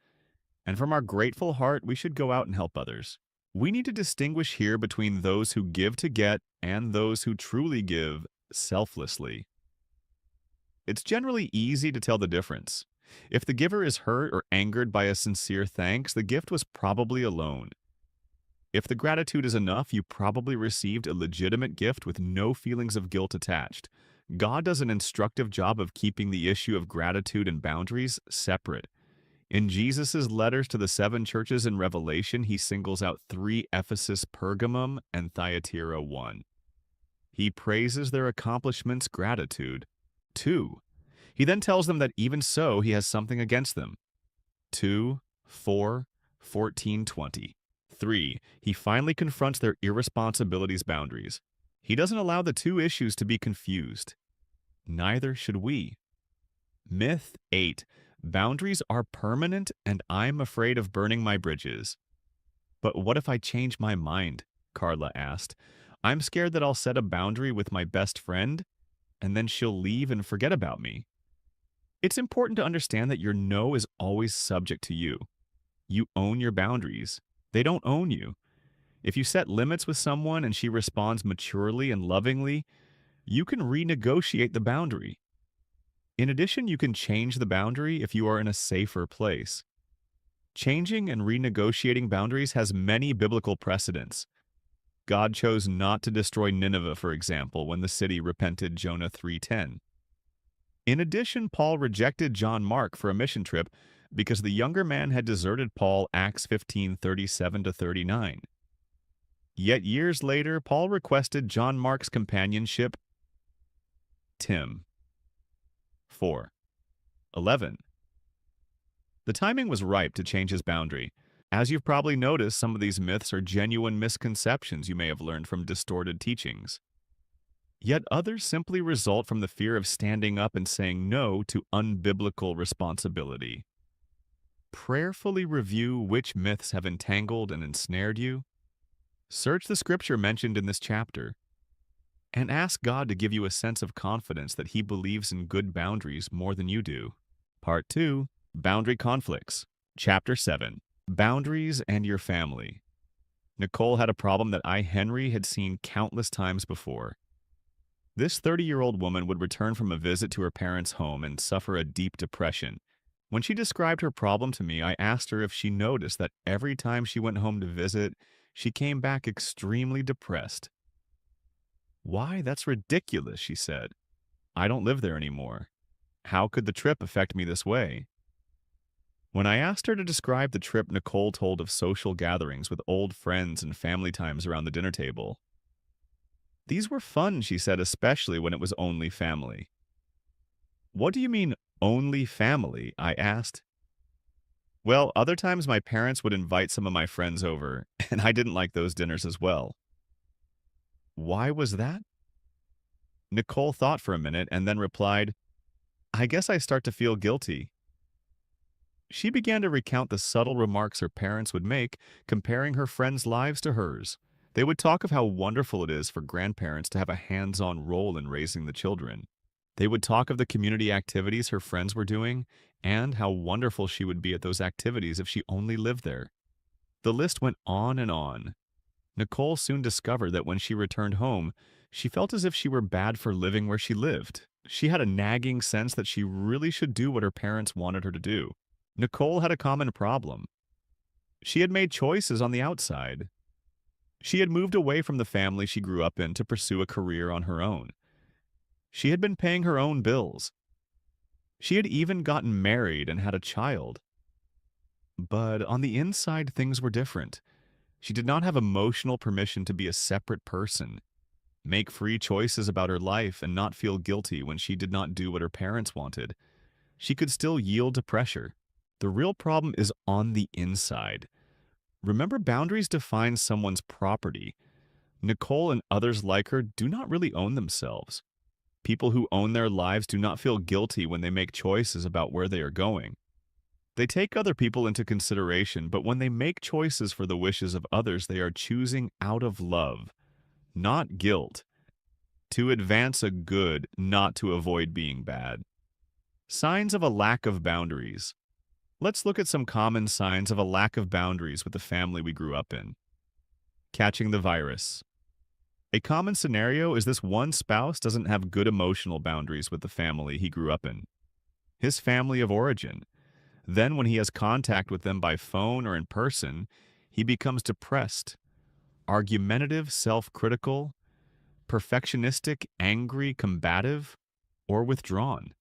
And from our grateful heart, we should go out and help others. We need to distinguish here between those who give to get and those who truly give selflessly. It's generally easy to tell the difference. If the giver is hurt or angered by a sincere thanks, the gift was probably a loan. If the gratitude is enough, you probably received a legitimate gift with no feelings of guilt attached. God does an instructive job of keeping the issue of gratitude and boundaries separate. In Jesus' letters to the 7 churches in Revelation, he singles out 3: Ephesus, Pergamum, and Thyatira 1. He praises their accomplishments, gratitude. 2. He then tells them that even so, he has something against them. 2, 4, 14, 20. 3. He finally confronts their irresponsibilities boundaries. He doesn't allow the two issues to be confused. Neither should we. Myth 8. Boundaries are permanent, and I'm afraid of burning my bridges. But what if I change my mind? Carla asked. I'm scared that I'll set a boundary with my best friend, and then she'll leave and forget about me. It's important to understand that your no is always subject to you. You own your boundaries. They don't own you. If you set limits with someone and she responds maturely and lovingly, you can renegotiate the boundary. In addition, you can change the boundary if you are in a safer place. Changing and renegotiating boundaries has many biblical precedents. God chose not to destroy Nineveh, for example, when the city repented, Jonah 3:10. In addition, Paul rejected John Mark for a mission trip because the younger man had deserted Paul, Acts 15:37-39. Yet years later, Paul requested John Mark's companionship. Tim. 4:11. The timing was ripe to change his boundary. As you've probably noticed, some of these myths are genuine misconceptions you may have learned from distorted teachings. Yet others simply result from the fear of standing up and saying no to unbiblical responsibility. Prayerfully review which myths have entangled and ensnared you. Search the scripture mentioned in this chapter, and ask God to give you a sense of confidence that he believes in good boundaries more than you do. Part 2. Boundary Conflicts. Chapter 7. Boundaries and Your Family. Nicole had a problem that Henry had seen countless times before. This 30-year-old woman would return from a visit to her parents' home and suffer a deep depression. When she described her problem to me, I asked her if she noticed that every time she went home to visit, she came back extremely depressed. "Why, that's ridiculous," she said. "I don't live there anymore. How could the trip affect me this way?" When I asked her to describe the trip, Nicole told of social gatherings with old friends and family times around the dinner table. "These were fun," she said, "especially when it was only family." "What do you mean, only family?" I asked. Well, other times my parents would invite some of my friends over, and I didn't like those dinners as well. Why was that? Nicole thought for a minute and then replied, I guess I start to feel guilty. She began to recount the subtle remarks her parents would make, comparing her friends' lives to hers. They would talk of how wonderful it is for grandparents to have a hands-on role in raising the children. They would talk of the community activities her friends were doing and how wonderful she would be at those activities if she only lived there. The list went on and on. Nicole soon discovered that when she returned home, she felt as if she were bad for living where she lived. She had a nagging sense that she really should do what her parents wanted her to do. Nicole had a common problem. She had made choices on the outside. She had moved away from the family she grew up in to pursue a career on her own. She had been paying her own bills. She had even gotten married and had a child. But on the inside, things were different. She did not have emotional permission to be a separate person, make free choices about her life, and not feel guilty when she did not do what her parents wanted. She could still yield to pressure. The real problem is on the inside. Remember, boundaries define someone's property. Nicole and others like her do not really own themselves. People who own their lives do not feel guilty when they make choices about where they are going. They take other people into consideration, but when they make choices for the wishes of others, they are choosing out of love, not guilt, to advance a good, not to avoid being bad. Signs of a lack of boundaries. Let's look at some common signs of a lack of boundaries with the family we grew up in. Catching the virus. A common scenario is this: one spouse doesn't have good emotional boundaries with the family he grew up in, his family of origin. Then when he has contact with them by phone or in person, he becomes depressed, argumentative, self-critical, perfectionistic, angry, combative, or withdrawn.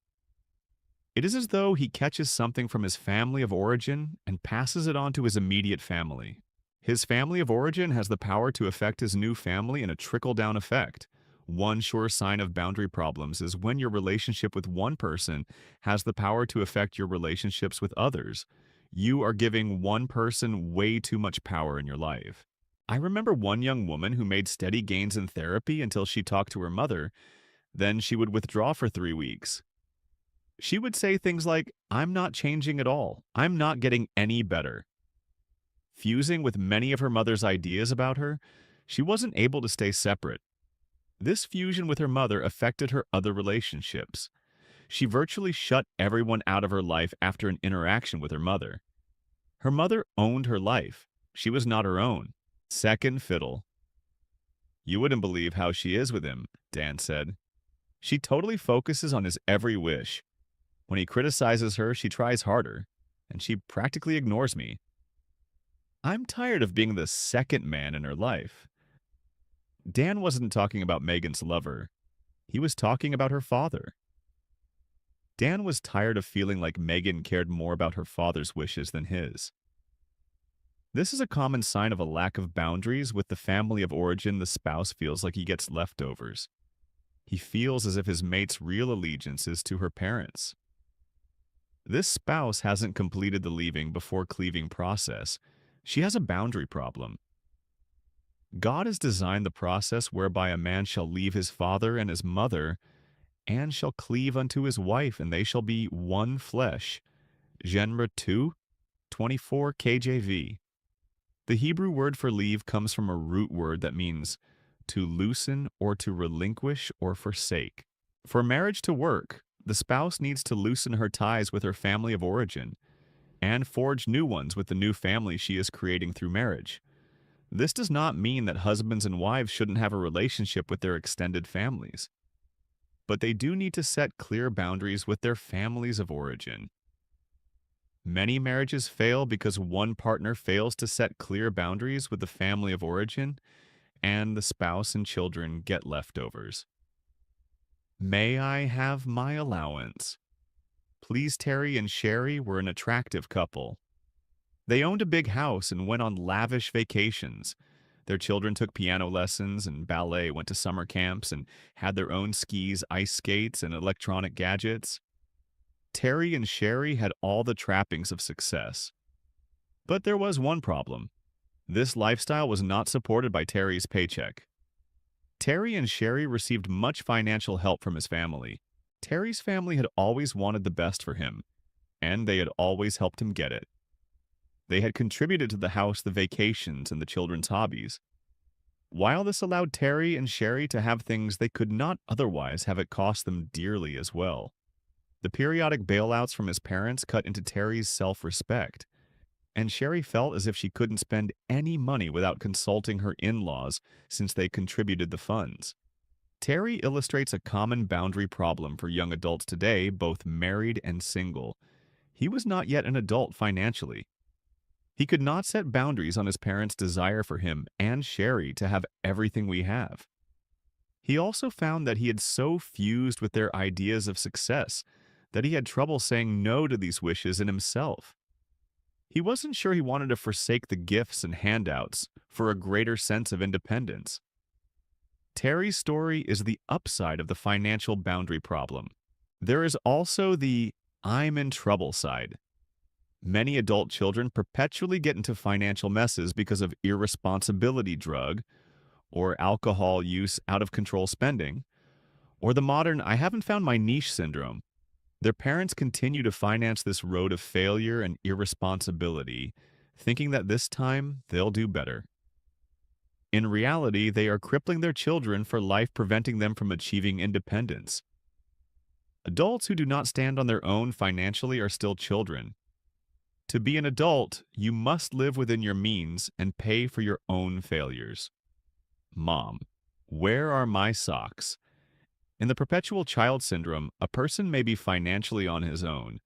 It is as though he catches something from his family of origin and passes it on to his immediate family. His family of origin has the power to affect his new family in a trickle-down effect. One sure sign of boundary problems is when your relationship with one person has the power to affect your relationships with others. You are giving one person way too much power in your life. I remember one young woman who made steady gains in therapy until she talked to her mother. Then she would withdraw for 3 weeks. She would say things like, I'm not changing at all. I'm not getting any better. Fusing with many of her mother's ideas about her, she wasn't able to stay separate. This fusion with her mother affected her other relationships. She virtually shut everyone out of her life after an interaction with her mother. Her mother owned her life. She was not her own. Second fiddle. You wouldn't believe how she is with him, Dan said. She totally focuses on his every wish. When he criticizes her, she tries harder, and she practically ignores me. I'm tired of being the second man in her life. Dan wasn't talking about Megan's lover. He was talking about her father. Dan was tired of feeling like Megan cared more about her father's wishes than his. This is a common sign of a lack of boundaries with the family of origin. The spouse feels like he gets leftovers. He feels as if his mate's real allegiance is to her parents. This spouse hasn't completed the leaving before cleaving process. She has a boundary problem. God has designed the process whereby a man shall leave his father and his mother and shall cleave unto his wife, and they shall be one flesh. Genre 2, 24 KJV. The Hebrew word for leave comes from a root word that means to loosen or to relinquish or forsake. For marriage to work, the spouse needs to loosen her ties with her family of origin and forge new ones with the new family she is creating through marriage. This does not mean that husbands and wives shouldn't have a relationship with their extended families, but they do need to set clear boundaries with their families of origin. Many marriages fail because one partner fails to set clear boundaries with the family of origin, and the spouse and children get leftovers. May I have my allowance? Please, Terry and Sherry were an attractive couple. They owned a big house and went on lavish vacations. Their children took piano lessons and ballet, went to summer camps, and had their own skis, ice skates, and electronic gadgets. Terry and Sherry had all the trappings of success. But there was one problem. This lifestyle was not supported by Terry's paycheck. Terry and Sherry received much financial help from his family. Terry's family had always wanted the best for him, and they had always helped him get it. They had contributed to the house, the vacations, and the children's hobbies. While this allowed Terry and Sherry to have things they could not otherwise have it cost them dearly as well. The periodic bailouts from his parents cut into Terry's self-respect, and Sherry felt as if she couldn't spend any money without consulting her in-laws since they contributed the funds. Terry illustrates a common boundary problem for young adults today, both married and single. He was not yet an adult financially. He could not set boundaries on his parents' desire for him and Sherry to have everything we have. He also found that he had so fused with their ideas of success that he had trouble saying no to these wishes in himself. He wasn't sure he wanted to forsake the gifts and handouts for a greater sense of independence. Terry's story is the upside of the financial boundary problem. There is also the "I'm in trouble" side. Many adult children perpetually get into financial messes because of irresponsibility, drug or alcohol use, out of control spending, or the modern "I haven't found my niche" syndrome. Their parents continue to finance this road of failure and irresponsibility, thinking that this time they'll do better. In reality, they are crippling their children for life, preventing them from achieving independence. Adults who do not stand on their own financially are still children. To be an adult, you must live within your means and pay for your own failures. Mom, where are my socks? In the perpetual child syndrome, a person may be financially on his own,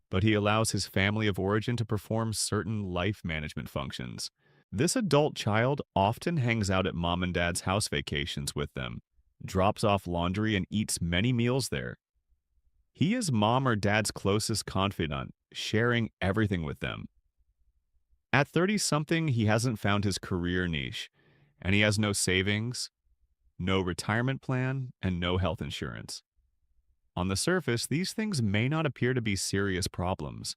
but he allows his family of origin to perform certain life management functions. This adult child often hangs out at mom and dad's house vacations with them, drops off laundry, and eats many meals there. He is mom or dad's closest confidant, sharing everything with them. At 30-something, he hasn't found his career niche, and he has no savings, no retirement plan, and no health insurance. On the surface, these things may not appear to be serious problems,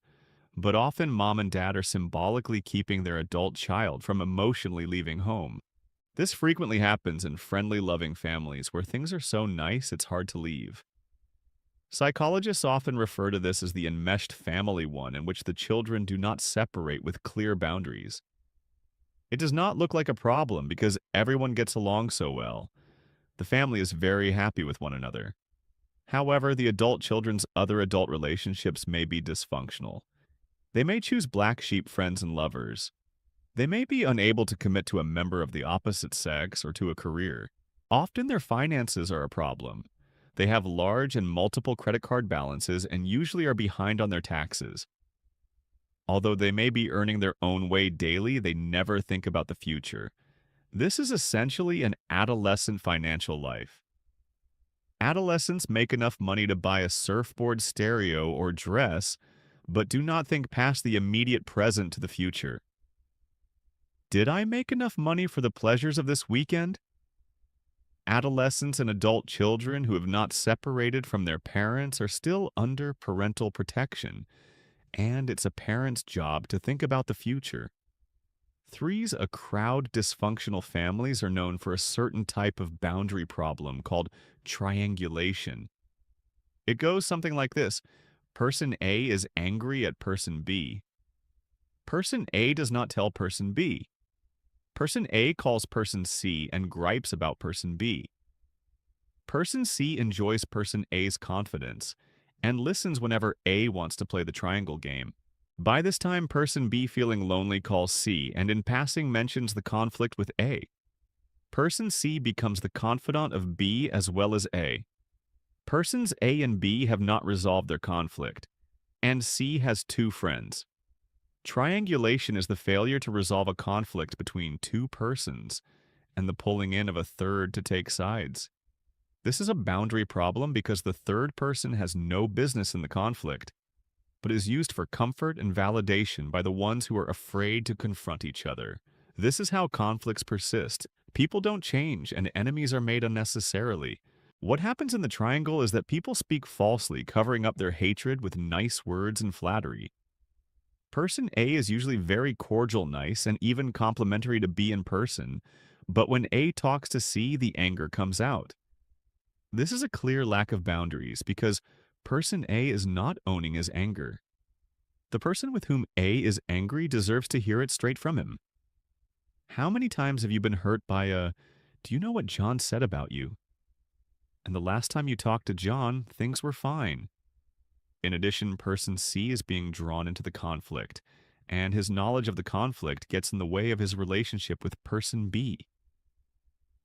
but often mom and dad are symbolically keeping their adult child from emotionally leaving home. This frequently happens in friendly, loving families where things are so nice it's hard to leave. Psychologists often refer to this as the enmeshed family one, in which the children do not separate with clear boundaries. It does not look like a problem because everyone gets along so well. The family is very happy with one another. However, the adult children's other adult relationships may be dysfunctional. They may choose black sheep friends and lovers. They may be unable to commit to a member of the opposite sex or to a career. Often their finances are a problem. They have large and multiple credit card balances and usually are behind on their taxes. Although they may be earning their own way daily, they never think about the future. This is essentially an adolescent financial life. Adolescents make enough money to buy a surfboard, stereo, or dress, but do not think past the immediate present to the future. Did I make enough money for the pleasures of this weekend? Adolescents and adult children who have not separated from their parents are still under parental protection, and it's a parent's job to think about the future. Threes, a crowd dysfunctional families are known for a certain type of boundary problem called triangulation. It goes something like this. Person A is angry at person B. Person A does not tell person B. Person A calls person C and gripes about person B. Person C enjoys person A's confidence and listens whenever A wants to play the triangle game. By this time, person B, feeling lonely, calls C and in passing mentions the conflict with A. Person C becomes the confidant of B as well as A. Persons A and B have not resolved their conflict, and C has two friends. Triangulation is the failure to resolve a conflict between two persons and the pulling in of a third to take sides. This is a boundary problem because the third person has no business in the conflict, but is used for comfort and validation by the ones who are afraid to confront each other. This is how conflicts persist. People don't change, and enemies are made unnecessarily. What happens in the triangle is that people speak falsely, covering up their hatred with nice words and flattery. Person A is usually very cordial, nice, and even complimentary to B in person, but when A talks to C, the anger comes out. This is a clear lack of boundaries because person A is not owning his anger. The person with whom A is angry deserves to hear it straight from him. How many times have you been hurt by "Do you know what John said about you?" And the last time you talked to John, things were fine. In addition, person C is being drawn into the conflict, and his knowledge of the conflict gets in the way of his relationship with person B.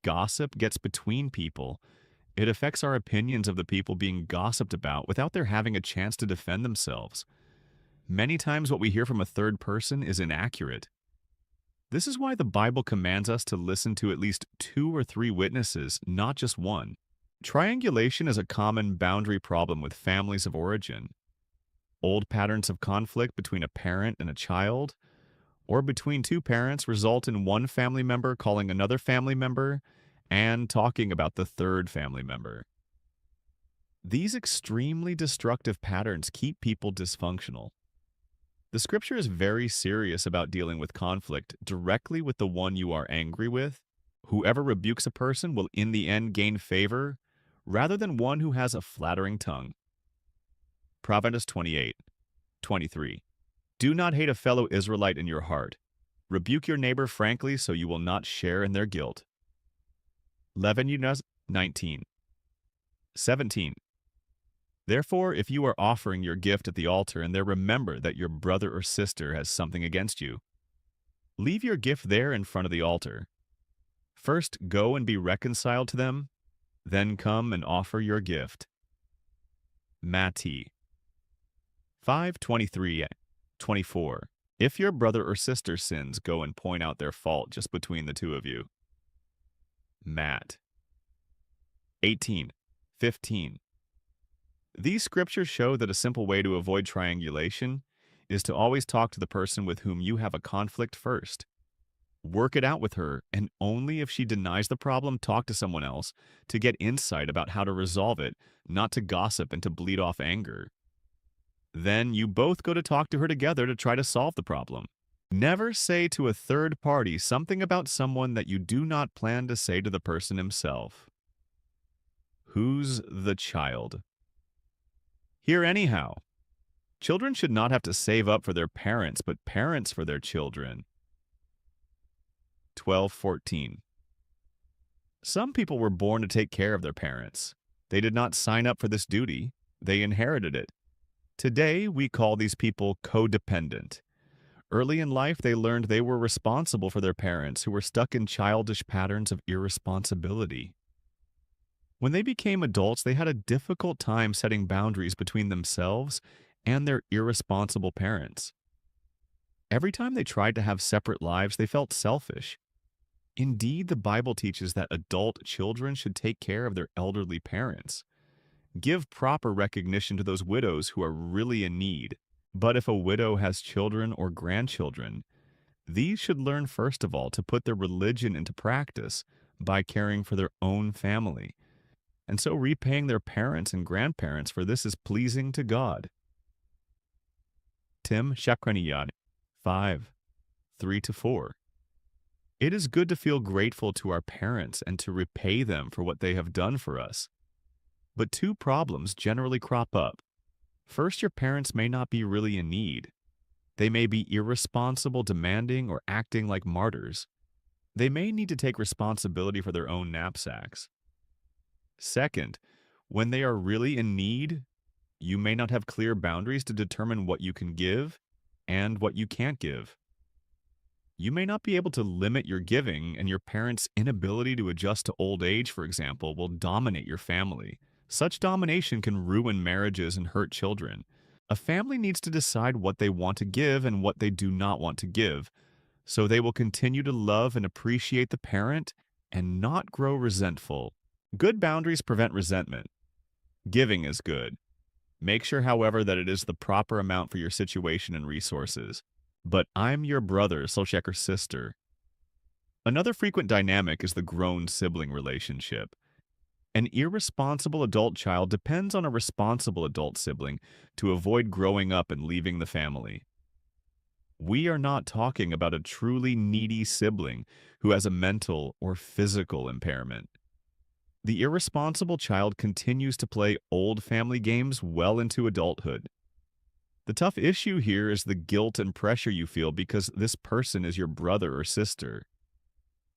Gossip gets between people. It affects our opinions of the people being gossiped about without their having a chance to defend themselves. Many times what we hear from a third person is inaccurate. This is why the Bible commands us to listen to at least 2 or 3 witnesses, not just one. Triangulation is a common boundary problem with families of origin. Old patterns of conflict between a parent and a child, or between 2 parents, result in one family member calling another family member and talking about the third family member. These extremely destructive patterns keep people dysfunctional. The scripture is very serious about dealing with conflict directly with the one you are angry with. Whoever rebukes a person will in the end gain favor, rather than one who has a flattering tongue. Proverbs 28:23. Do not hate a fellow Israelite in your heart. Rebuke your neighbor frankly so you will not share in their guilt. Leviticus 19:17. Therefore, if you are offering your gift at the altar and there remember that your brother or sister has something against you, leave your gift there in front of the altar. First go and be reconciled to them, then come and offer your gift. Matthew 5:23-24. If your brother or sister sins, go and point out their fault just between the two of you. Matt 18:15. These scriptures show that a simple way to avoid triangulation is to always talk to the person with whom you have a conflict first. Work it out with her, and only if she denies the problem, talk to someone else to get insight about how to resolve it, not to gossip and to bleed off anger. Then you both go to talk to her together to try to solve the problem. Never say to a third party something about someone that you do not plan to say to the person himself. Who's the child? Here anyhow. Children should not have to save up for their parents, but parents for their children. 12:14. Some people were born to take care of their parents. They did not sign up for this duty. They inherited it. Today, we call these people codependent. Early in life, they learned they were responsible for their parents who were stuck in childish patterns of irresponsibility. When they became adults, they had a difficult time setting boundaries between themselves and their irresponsible parents. Every time they tried to have separate lives, they felt selfish. Indeed, the Bible teaches that adult children should take care of their elderly parents. Give proper recognition to those widows who are really in need. But if a widow has children or grandchildren, these should learn first of all to put their religion into practice by caring for their own family, and so repaying their parents and grandparents, for this is pleasing to God. Tim Shakraniyad 5:3-4. It is good to feel grateful to our parents and to repay them for what they have done for us. But 2 problems generally crop up. First, your parents may not be really in need. They may be irresponsible, demanding, or acting like martyrs. They may need to take responsibility for their own knapsacks. Second, when they are really in need, you may not have clear boundaries to determine what you can give and what you can't give. You may not be able to limit your giving, and your parents' inability to adjust to old age, for example, will dominate your family. Such domination can ruin marriages and hurt children. A family needs to decide what they want to give and what they do not want to give, so they will continue to love and appreciate the parent and not grow resentful. Good boundaries prevent resentment. Giving is good. Make sure, however, that it is the proper amount for your situation and resources. But I'm your brother, so check your sister. Another frequent dynamic is the grown sibling relationship. An irresponsible adult child depends on a responsible adult sibling to avoid growing up and leaving the family. We are not talking about a truly needy sibling who has a mental or physical impairment. The irresponsible child continues to play old family games well into adulthood. The tough issue here is the guilt and pressure you feel because this person is your brother or sister.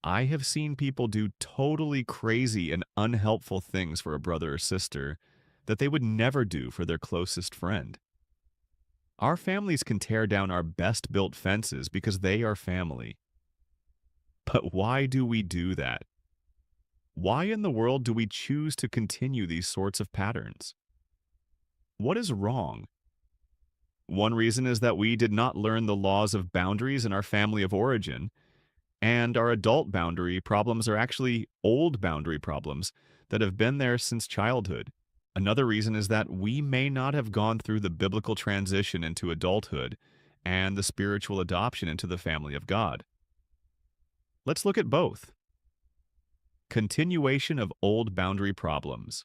I have seen people do totally crazy and unhelpful things for a brother or sister that they would never do for their closest friend. Our families can tear down our best built fences because they are family. But why do we do that? Why in the world do we choose to continue these sorts of patterns? What is wrong? One reason is that we did not learn the laws of boundaries in our family of origin, and our adult boundary problems are actually old boundary problems that have been there since childhood. Another reason is that we may not have gone through the biblical transition into adulthood and the spiritual adoption into the family of God. Let's look at both. Continuation of old boundary problems.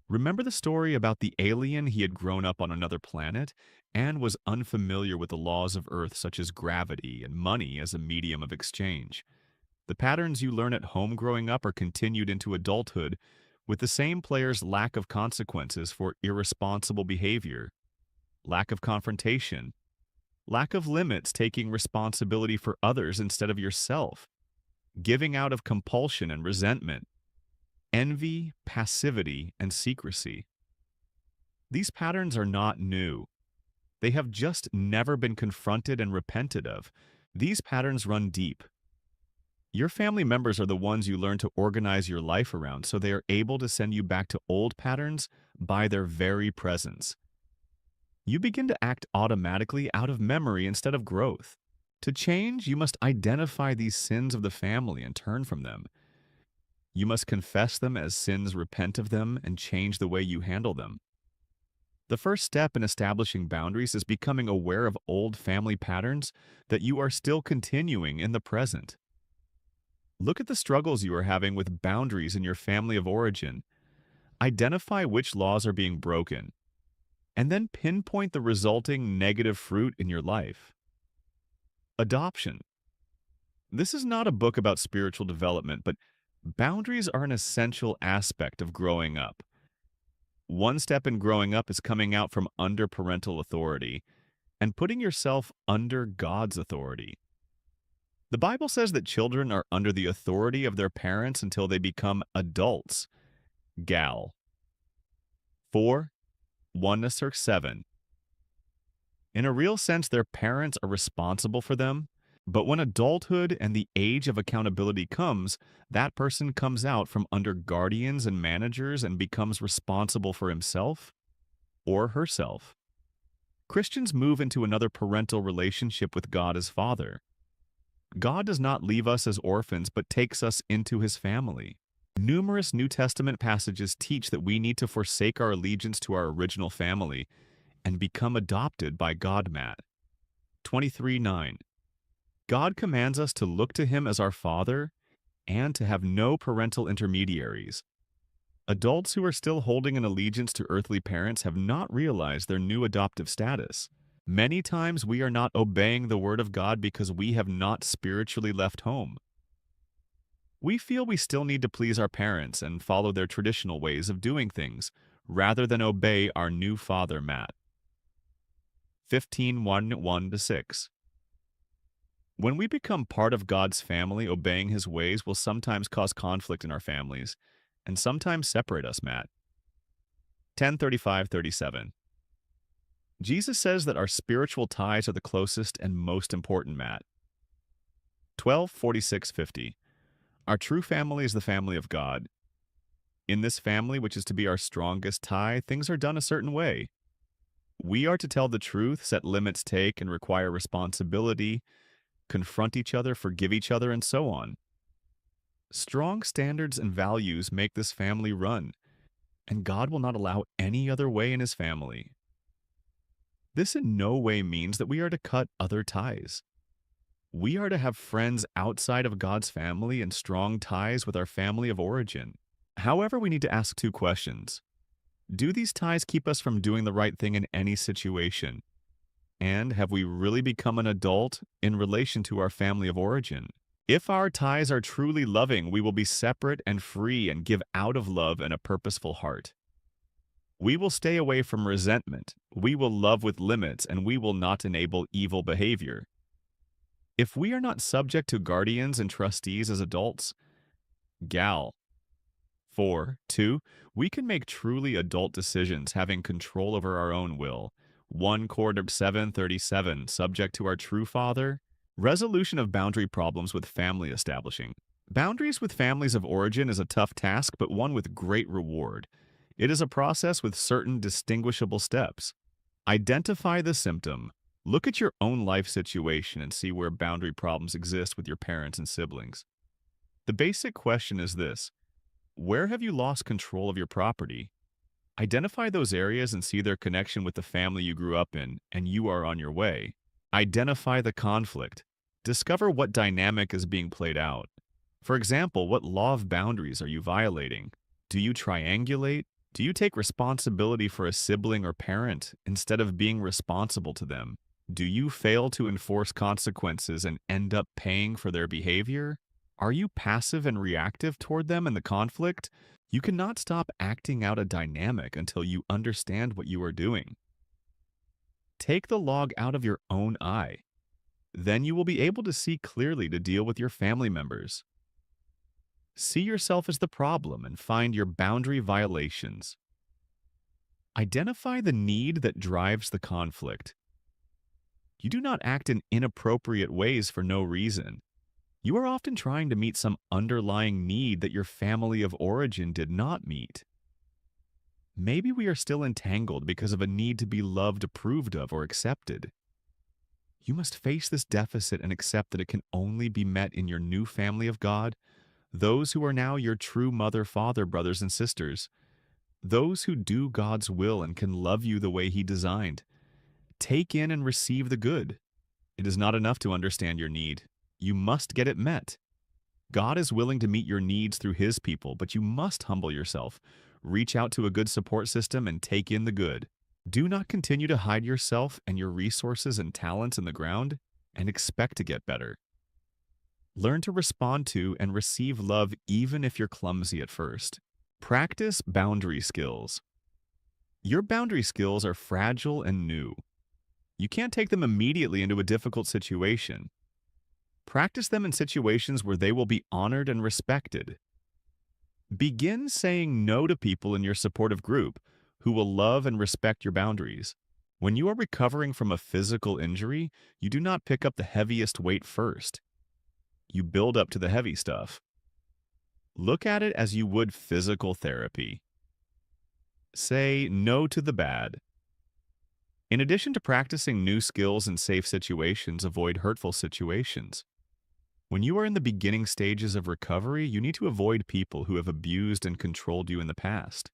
Remember the story about the alien? He had grown up on another planet and was unfamiliar with the laws of Earth, such as gravity and money as a medium of exchange. The patterns you learn at home growing up are continued into adulthood with the same player's lack of consequences for irresponsible behavior, lack of confrontation, lack of limits, taking responsibility for others instead of yourself, giving out of compulsion and resentment, envy, passivity, and secrecy. These patterns are not new. They have just never been confronted and repented of. These patterns run deep. Your family members are the ones you learn to organize your life around, so they are able to send you back to old patterns by their very presence. You begin to act automatically out of memory instead of growth. To change, you must identify these sins of the family and turn from them. You must confess them as sins, repent of them, and change the way you handle them. The first step in establishing boundaries is becoming aware of old family patterns that you are still continuing in the present. Look at the struggles you are having with boundaries in your family of origin. Identify which laws are being broken, and then pinpoint the resulting negative fruit in your life. Adoption. This is not a book about spiritual development, but boundaries are an essential aspect of growing up. One step in growing up is coming out from under parental authority and putting yourself under God's authority. The Bible says that children are under the authority of their parents until they become adults. Gal. 4, 1-7. In a real sense, their parents are responsible for them, but when adulthood and the age of accountability comes, that person comes out from under guardians and managers and becomes responsible for himself or herself. Christians move into another parental relationship with God as Father. God does not leave us as orphans, but takes us into his family. Numerous New Testament passages teach that we need to forsake our allegiance to our original family and become adopted by God. Matt 23:9. God commands us to look to him as our Father and to have no parental intermediaries. Adults who are still holding an allegiance to earthly parents have not realized their new adoptive status. Many times we are not obeying the word of God because we have not spiritually left home. We feel we still need to please our parents and follow their traditional ways of doing things, rather than obey our new Father. Matt 15:1-6. When we become part of God's family, obeying his ways will sometimes cause conflict in our families and sometimes separate us. Matt 10:35-37. Jesus says that our spiritual ties are the closest and most important. Matt 12:46-50. Our true family is the family of God. In this family, which is to be our strongest tie, things are done a certain way. We are to tell the truth, set limits, take and require responsibility, confront each other, forgive each other, and so on. Strong standards and values make this family run, and God will not allow any other way in his family. This in no way means that we are to cut other ties. We are to have friends outside of God's family and strong ties with our family of origin. However, we need to ask 2 questions. Do these ties keep us from doing the right thing in any situation? And have we really become an adult in relation to our family of origin? If our ties are truly loving, we will be separate and free and give out of love and a purposeful heart. We will stay away from resentment. We will love with limits, and we will not enable evil behavior. If we are not subject to guardians and trustees as adults, gal. 2, we can make truly adult decisions having control over our own will. 1 Corinthians 7:37, subject to our true father. Resolution of boundary problems with family establishing. Boundaries with families of origin is a tough task, but one with great reward. It is a process with certain distinguishable steps. Identify the symptom. Look at your own life situation and see where boundary problems exist with your parents and siblings. The basic question is this: where have you lost control of your property? Identify those areas and see their connection with the family you grew up in, and you are on your way. Identify the conflict. Discover what dynamic is being played out. For example, what law of boundaries are you violating? Do you triangulate? Do you take responsibility for a sibling or parent instead of being responsible to them? Do you fail to enforce consequences and end up paying for their behavior? Are you passive and reactive toward them in the conflict? You cannot stop acting out a dynamic until you understand what you are doing. Take the log out of your own eye. Then you will be able to see clearly to deal with your family members. See yourself as the problem and find your boundary violations. Identify the need that drives the conflict. You do not act in inappropriate ways for no reason. You are often trying to meet some underlying need that your family of origin did not meet. Maybe we are still entangled because of a need to be loved, approved of, or accepted. You must face this deficit and accept that it can only be met in your new family of God, those who are now your true mother, father, brothers, and sisters, those who do God's will and can love you the way He designed. Take in and receive the good. It is not enough to understand your need. You must get it met. God is willing to meet your needs through His people, but you must humble yourself, reach out to a good support system, and take in the good. Do not continue to hide yourself and your resources and talents in the ground and expect to get better. Learn to respond to and receive love even if you're clumsy at first. Practice boundary skills. Your boundary skills are fragile and new. You can't take them immediately into a difficult situation. Practice them in situations where they will be honored and respected. Begin saying no to people in your supportive group who will love and respect your boundaries. When you are recovering from a physical injury, you do not pick up the heaviest weight first. You build up to the heavy stuff. Look at it as you would physical therapy. Say no to the bad. In addition to practicing new skills in safe situations, avoid hurtful situations. When you are in the beginning stages of recovery, you need to avoid people who have abused and controlled you in the past.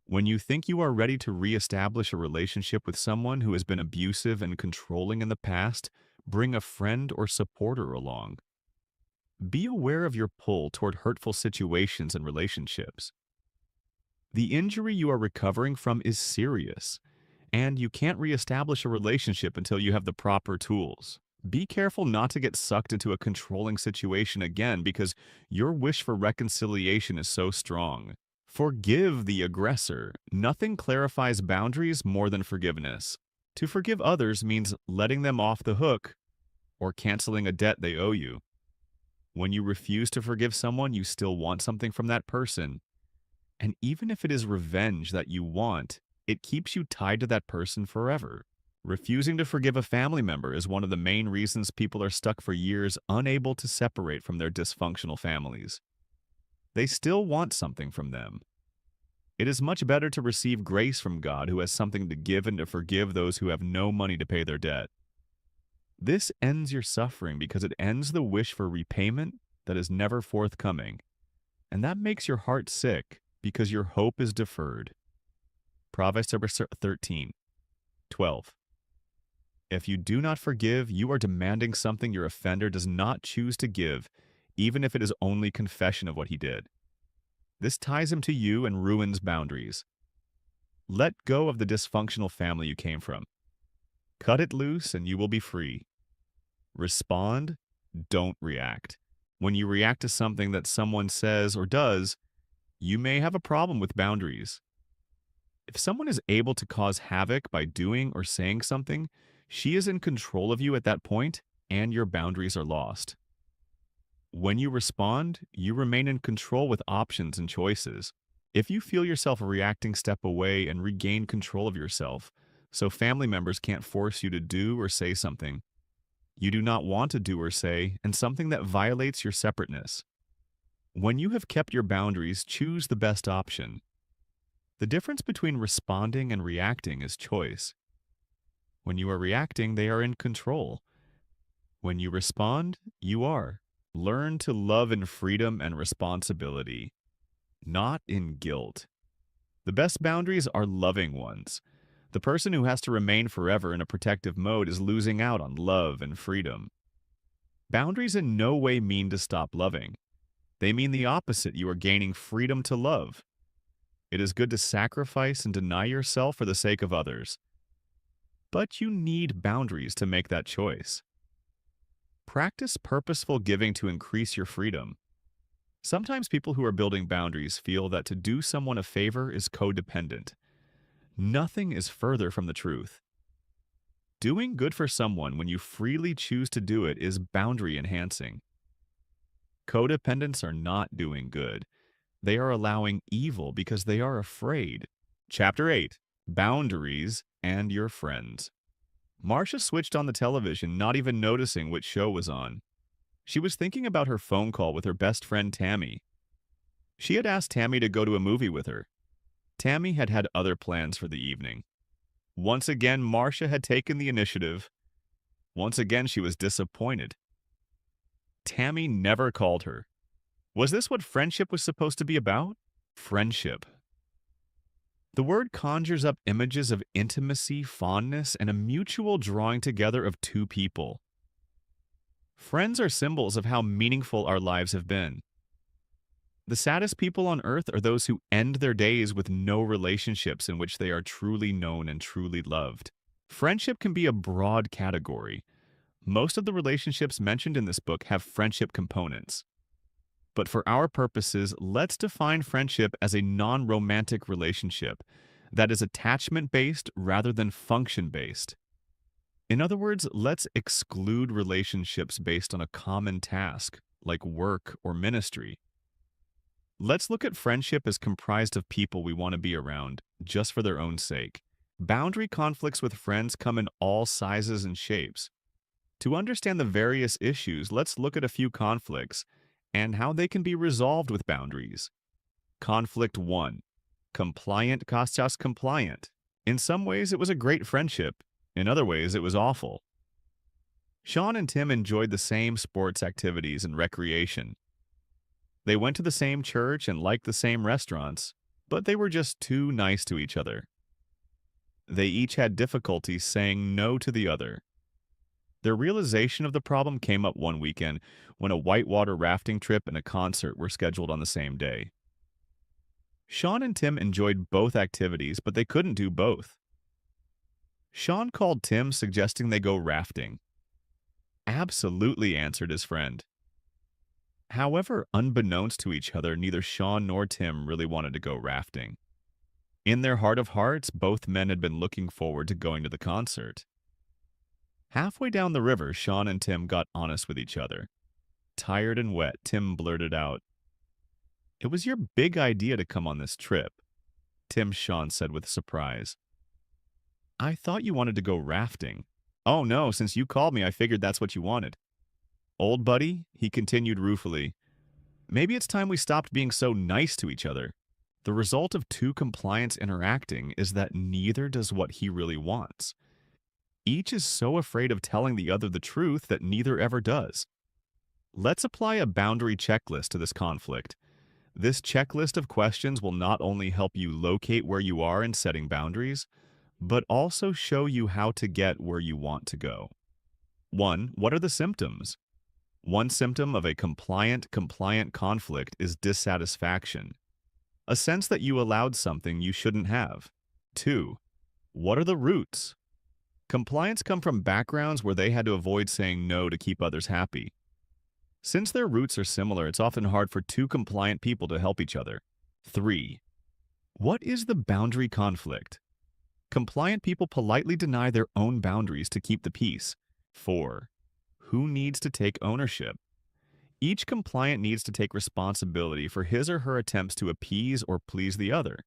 When you think you are ready to reestablish a relationship with someone who has been abusive and controlling in the past, bring a friend or supporter along. Be aware of your pull toward hurtful situations and relationships. The injury you are recovering from is serious, and you can't reestablish a relationship until you have the proper tools. Be careful not to get sucked into a controlling situation again because your wish for reconciliation is so strong. Forgive the aggressor. Nothing clarifies boundaries more than forgiveness. To forgive others means letting them off the hook or canceling a debt they owe you. When you refuse to forgive someone, you still want something from that person. And even if it is revenge that you want, it keeps you tied to that person forever. Refusing to forgive a family member is one of the main reasons people are stuck for years unable to separate from their dysfunctional families. They still want something from them. It is much better to receive grace from God who has something to give and to forgive those who have no money to pay their debt. This ends your suffering because it ends the wish for repayment that is never forthcoming. And that makes your heart sick because your hope is deferred. Proverbs 13:12. If you do not forgive, you are demanding something your offender does not choose to give, even if it is only confession of what he did. This ties him to you and ruins boundaries. Let go of the dysfunctional family you came from. Cut it loose and you will be free. Respond, don't react. When you react to something that someone says or does, you may have a problem with boundaries. If someone is able to cause havoc by doing or saying something, she is in control of you at that point, and your boundaries are lost. When you respond, you remain in control with options and choices. If you feel yourself reacting, step away and regain control of yourself, so family members can't force you to do or say something you do not want to do or say, and something that violates your separateness. When you have kept your boundaries, choose the best option. The difference between responding and reacting is choice. When you are reacting, they are in control. When you respond, you are. Learn to love in freedom and responsibility, not in guilt. The best boundaries are loving ones. The person who has to remain forever in a protective mode is losing out on love and freedom. Boundaries in no way mean to stop loving. They mean the opposite. You are gaining freedom to love. It is good to sacrifice and deny yourself for the sake of others. But you need boundaries to make that choice. Practice purposeful giving to increase your freedom. Sometimes people who are building boundaries feel that to do someone a favor is codependent. Nothing is further from the truth. Doing good for someone when you freely choose to do it is boundary enhancing. Codependents are not doing good. They are allowing evil because they are afraid. Chapter 8. Boundaries and Your Friends. Marcia switched on the television, not even noticing which show was on. She was thinking about her phone call with her best friend Tammy. She had asked Tammy to go to a movie with her. Tammy had had other plans for the evening. Once again, Marcia had taken the initiative. Once again, she was disappointed. Tammy never called her. Was this what friendship was supposed to be about? Friendship. The word conjures up images of intimacy, fondness, and a mutual drawing together of two people. Friends are symbols of how meaningful our lives have been. The saddest people on earth are those who end their days with no relationships in which they are truly known and truly loved. Friendship can be a broad category. Most of the relationships mentioned in this book have friendship components. But for our purposes, let's define friendship as a non-romantic relationship that is attachment-based rather than function-based. In other words, let's exclude relationships based on a common task, like work or ministry. Let's look at friendship as comprised of people we want to be around, just for their own sake. Boundary conflicts with friends come in all sizes and shapes. To understand the various issues, let's look at a few conflicts and how they can be resolved with boundaries. Conflict 1. Compliant costs us compliant. In some ways, it was a great friendship. In other ways, it was awful. Sean and Tim enjoyed the same sports activities and recreation. They went to the same church and liked the same restaurants, but they were just too nice to each other. They each had difficulty saying no to the other. Their realization of the problem came up one weekend when a whitewater rafting trip and a concert were scheduled on the same day. Sean and Tim enjoyed both activities, but they couldn't do both. Sean called Tim, suggesting they go rafting. Absolutely, answered his friend. However, unbeknownst to each other, neither Sean nor Tim really wanted to go rafting. In their heart of hearts, both men had been looking forward to going to the concert. Halfway down the river, Sean and Tim got honest with each other. Tired and wet, Tim blurted out, "It was your big idea to come on this trip," Sean said with surprise. "I thought you wanted to go rafting." "Oh no, since you called me, I figured that's what you wanted." "Old buddy," he continued ruefully, "maybe it's time we stopped being so nice to each other." The result of two compliants interacting is that neither does what he really wants. Each is so afraid of telling the other the truth that neither ever does. Let's apply a boundary checklist to this conflict. This checklist of questions will not only help you locate where you are in setting boundaries, but also show you how to get where you want to go. 1. What are the symptoms? One symptom of a compliant conflict is dissatisfaction, a sense that you allowed something you shouldn't have. 2. What are the roots? Compliants come from backgrounds where they had to avoid saying no to keep others happy. Since their roots are similar, it's often hard for two compliant people to help each other. 3. What is the boundary conflict? Compliant people politely deny their own boundaries to keep the peace. 4. Who needs to take ownership? Each compliant needs to take responsibility for his or her attempts to appease or please the other.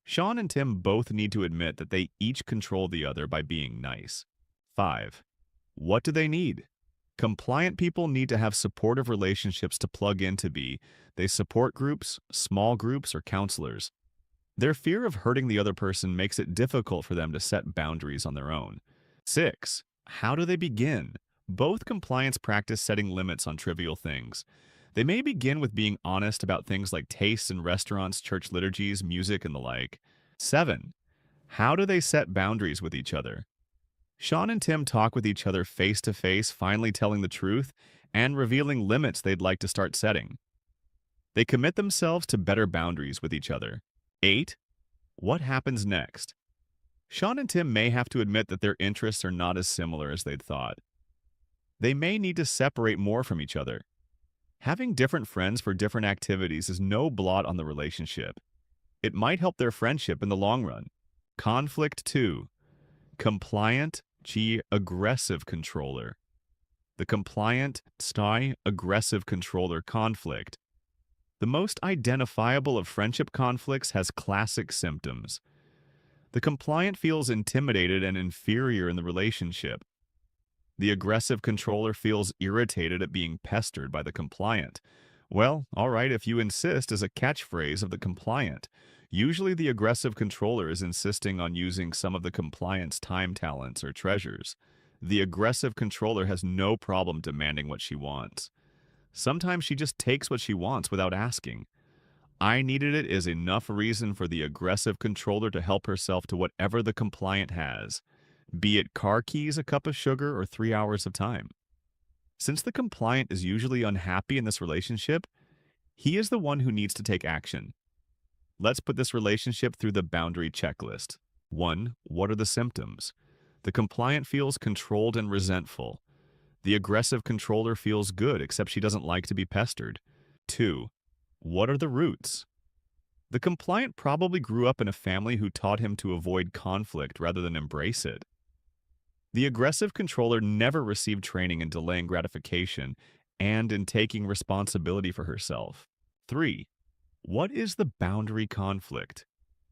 Sean and Tim both need to admit that they each control the other by being nice. 5. What do they need? Compliant people need to have supportive relationships to plug into they support groups, small groups, or counselors. Their fear of hurting the other person makes it difficult for them to set boundaries on their own. 6. How do they begin? Both compliants practice setting limits on trivial things. They may begin with being honest about things like tastes in restaurants, church liturgies, music, and the like. 7. How do they set boundaries with each other? Sean and Tim talk with each other face to face, finally telling the truth and revealing limits they'd like to start setting. They commit themselves to better boundaries with each other. 8. What happens next? Sean and Tim may have to admit that their interests are not as similar as they'd thought. They may need to separate more from each other. Having different friends for different activities is no blot on the relationship. It might help their friendship in the long run. Conflict 2. Compliant, aggressive controller. The compliant, aggressive controller conflict. The most identifiable of friendship conflicts has classic symptoms. The compliant feels intimidated and inferior in the relationship. The aggressive controller feels irritated at being pestered by the compliant. Well, all right, if you insist is a catchphrase of the compliant. Usually the aggressive controller is insisting on using some of the compliant's time talents or treasures. The aggressive controller has no problem demanding what she wants. Sometimes she just takes what she wants without asking. I needed it is enough reason for the aggressive controller to help herself to whatever the compliant has, be it car keys, a cup of sugar, or 3 hours of time. Since the compliant is usually unhappy in this relationship, he is the one who needs to take action. Let's put this relationship through the boundary checklist. 1. What are the symptoms? The compliant feels controlled and resentful. The aggressive controller feels good, except she doesn't like to be pestered. 2. What are the roots? The compliant probably grew up in a family who taught him to avoid conflict rather than embrace it. The aggressive controller never received training in delaying gratification and in taking responsibility for herself. 3. What is the boundary conflict?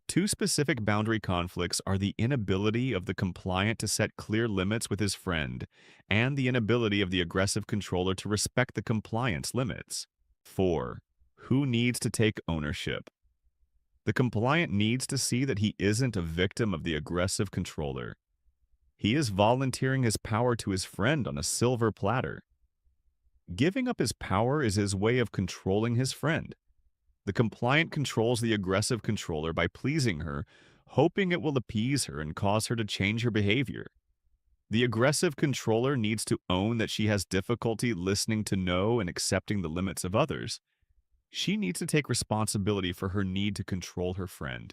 Two specific boundary conflicts are the inability of the compliant to set clear limits with his friend and the inability of the aggressive controller to respect the compliant's limits. 4. Who needs to take ownership? The compliant needs to see that he isn't a victim of the aggressive controller. He is volunteering his power to his friend on a silver platter. Giving up his power is his way of controlling his friend. The compliant controls the aggressive controller by pleasing her, hoping it will appease her and cause her to change her behavior. The aggressive controller needs to own that she has difficulty listening to no and accepting the limits of others. She needs to take responsibility for her need to control her friend.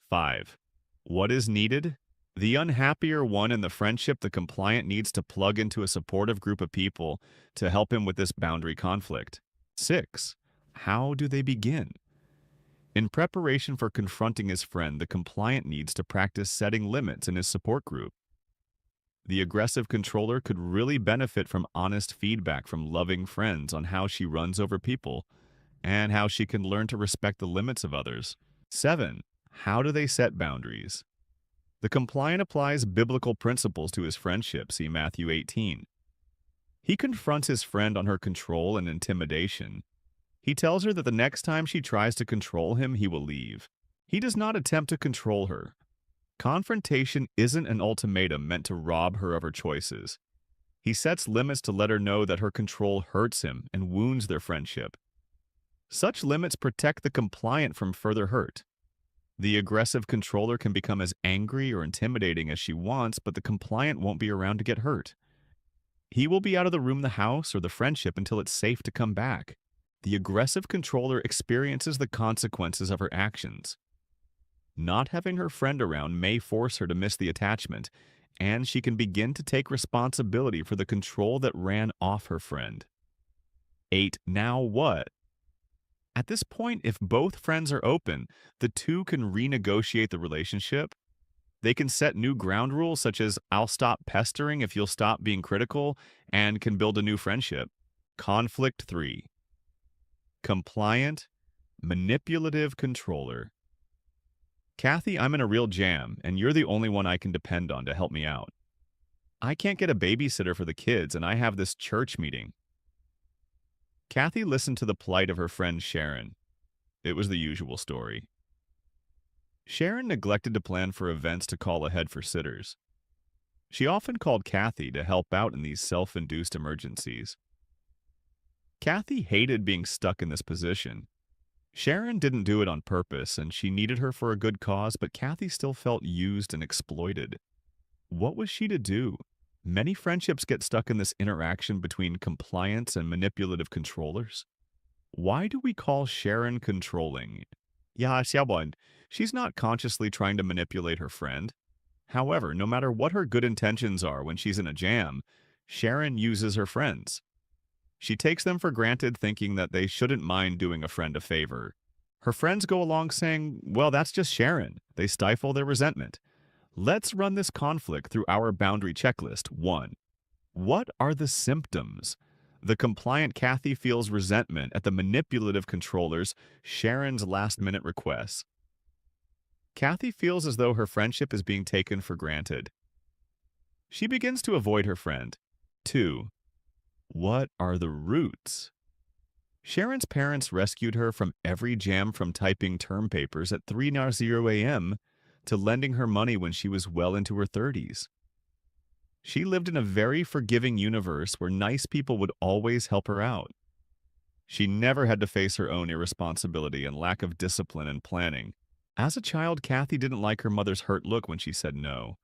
5. What is needed? The unhappier one in the friendship, the compliant needs to plug into a supportive group of people to help him with this boundary conflict. 6. How do they begin? In preparation for confronting his friend, the compliant needs to practice setting limits in his support group. The aggressive controller could really benefit from honest feedback from loving friends on how she runs over people and how she can learn to respect the limits of others. 7. How do they set boundaries? The compliant applies biblical principles to his friendship, see Matthew 18. He confronts his friend on her control and intimidation. He tells her that the next time she tries to control him, he will leave. He does not attempt to control her. Confrontation isn't an ultimatum meant to rob her of her choices. He sets limits to let her know that her control hurts him and wounds their friendship. Such limits protect the compliant from further hurt. The aggressive controller can become as angry or intimidating as she wants, but the compliant won't be around to get hurt. He will be out of the room, the house, or the friendship until it's safe to come back. The aggressive controller experiences the consequences of her actions. Not having her friend around may force her to miss the attachment, and she can begin to take responsibility for the control that ran off her friend. 8. Now what? At this point, if both friends are open, the two can renegotiate the relationship. They can set new ground rules such as I'll stop pestering if you'll stop being critical, and can build a new friendship. Conflict 3. Compliant, manipulative controller. Kathy, I'm in a real jam, and you're the only one I can depend on to help me out. I can't get a babysitter for the kids, and I have this church meeting. Kathy listened to the plight of her friend Sharon. It was the usual story. Sharon neglected to plan for events to call ahead for sitters. She often called Kathy to help out in these self-induced emergencies. Kathy hated being stuck in this position. Sharon didn't do it on purpose, and she needed her for a good cause, but Kathy still felt used and exploited. What was she to do? Many friendships get stuck in this interaction between compliance and manipulative controllers. Why do we call Sharon controlling? Ja, Xiaoban, she's not consciously trying to manipulate her friend. However, no matter what her good intentions are when she's in a jam, Sharon uses her friends. She takes them for granted, thinking that they shouldn't mind doing a friend a favor. Her friends go along saying, well, that's just Sharon. They stifle their resentment. Let's run this conflict through our boundary checklist. 1. What are the symptoms? The compliant Kathy feels resentment at the manipulative controllers, Sharon's last-minute requests. Kathy feels as though her friendship is being taken for granted. She begins to avoid her friend. 2. What are the roots? Sharon's parents rescued her from every jam, from typing term papers at 3:00 a.m. to lending her money when she was well into her 30s. She lived in a very forgiving universe where nice people would always help her out. She never had to face her own irresponsibility and lack of discipline and planning. As a child, Kathy didn't like her mother's hurt look when she said no.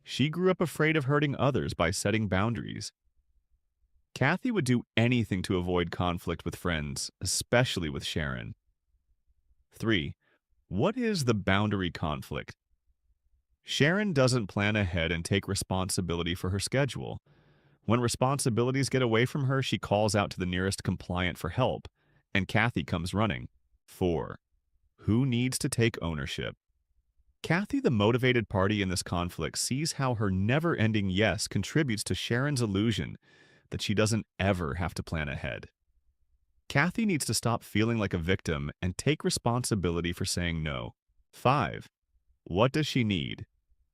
She grew up afraid of hurting others by setting boundaries. Kathy would do anything to avoid conflict with friends, especially with Sharon. 3. What is the boundary conflict? Sharon doesn't plan ahead and take responsibility for her schedule. When responsibilities get away from her, she calls out to the nearest compliant for help, and Kathy comes running. 4. Who needs to take ownership? Kathy, the motivated party in this conflict, sees how her never-ending yes contributes to Sharon's illusion that she doesn't ever have to plan ahead. Kathy needs to stop feeling like a victim and take responsibility for saying no. 5. What does she need?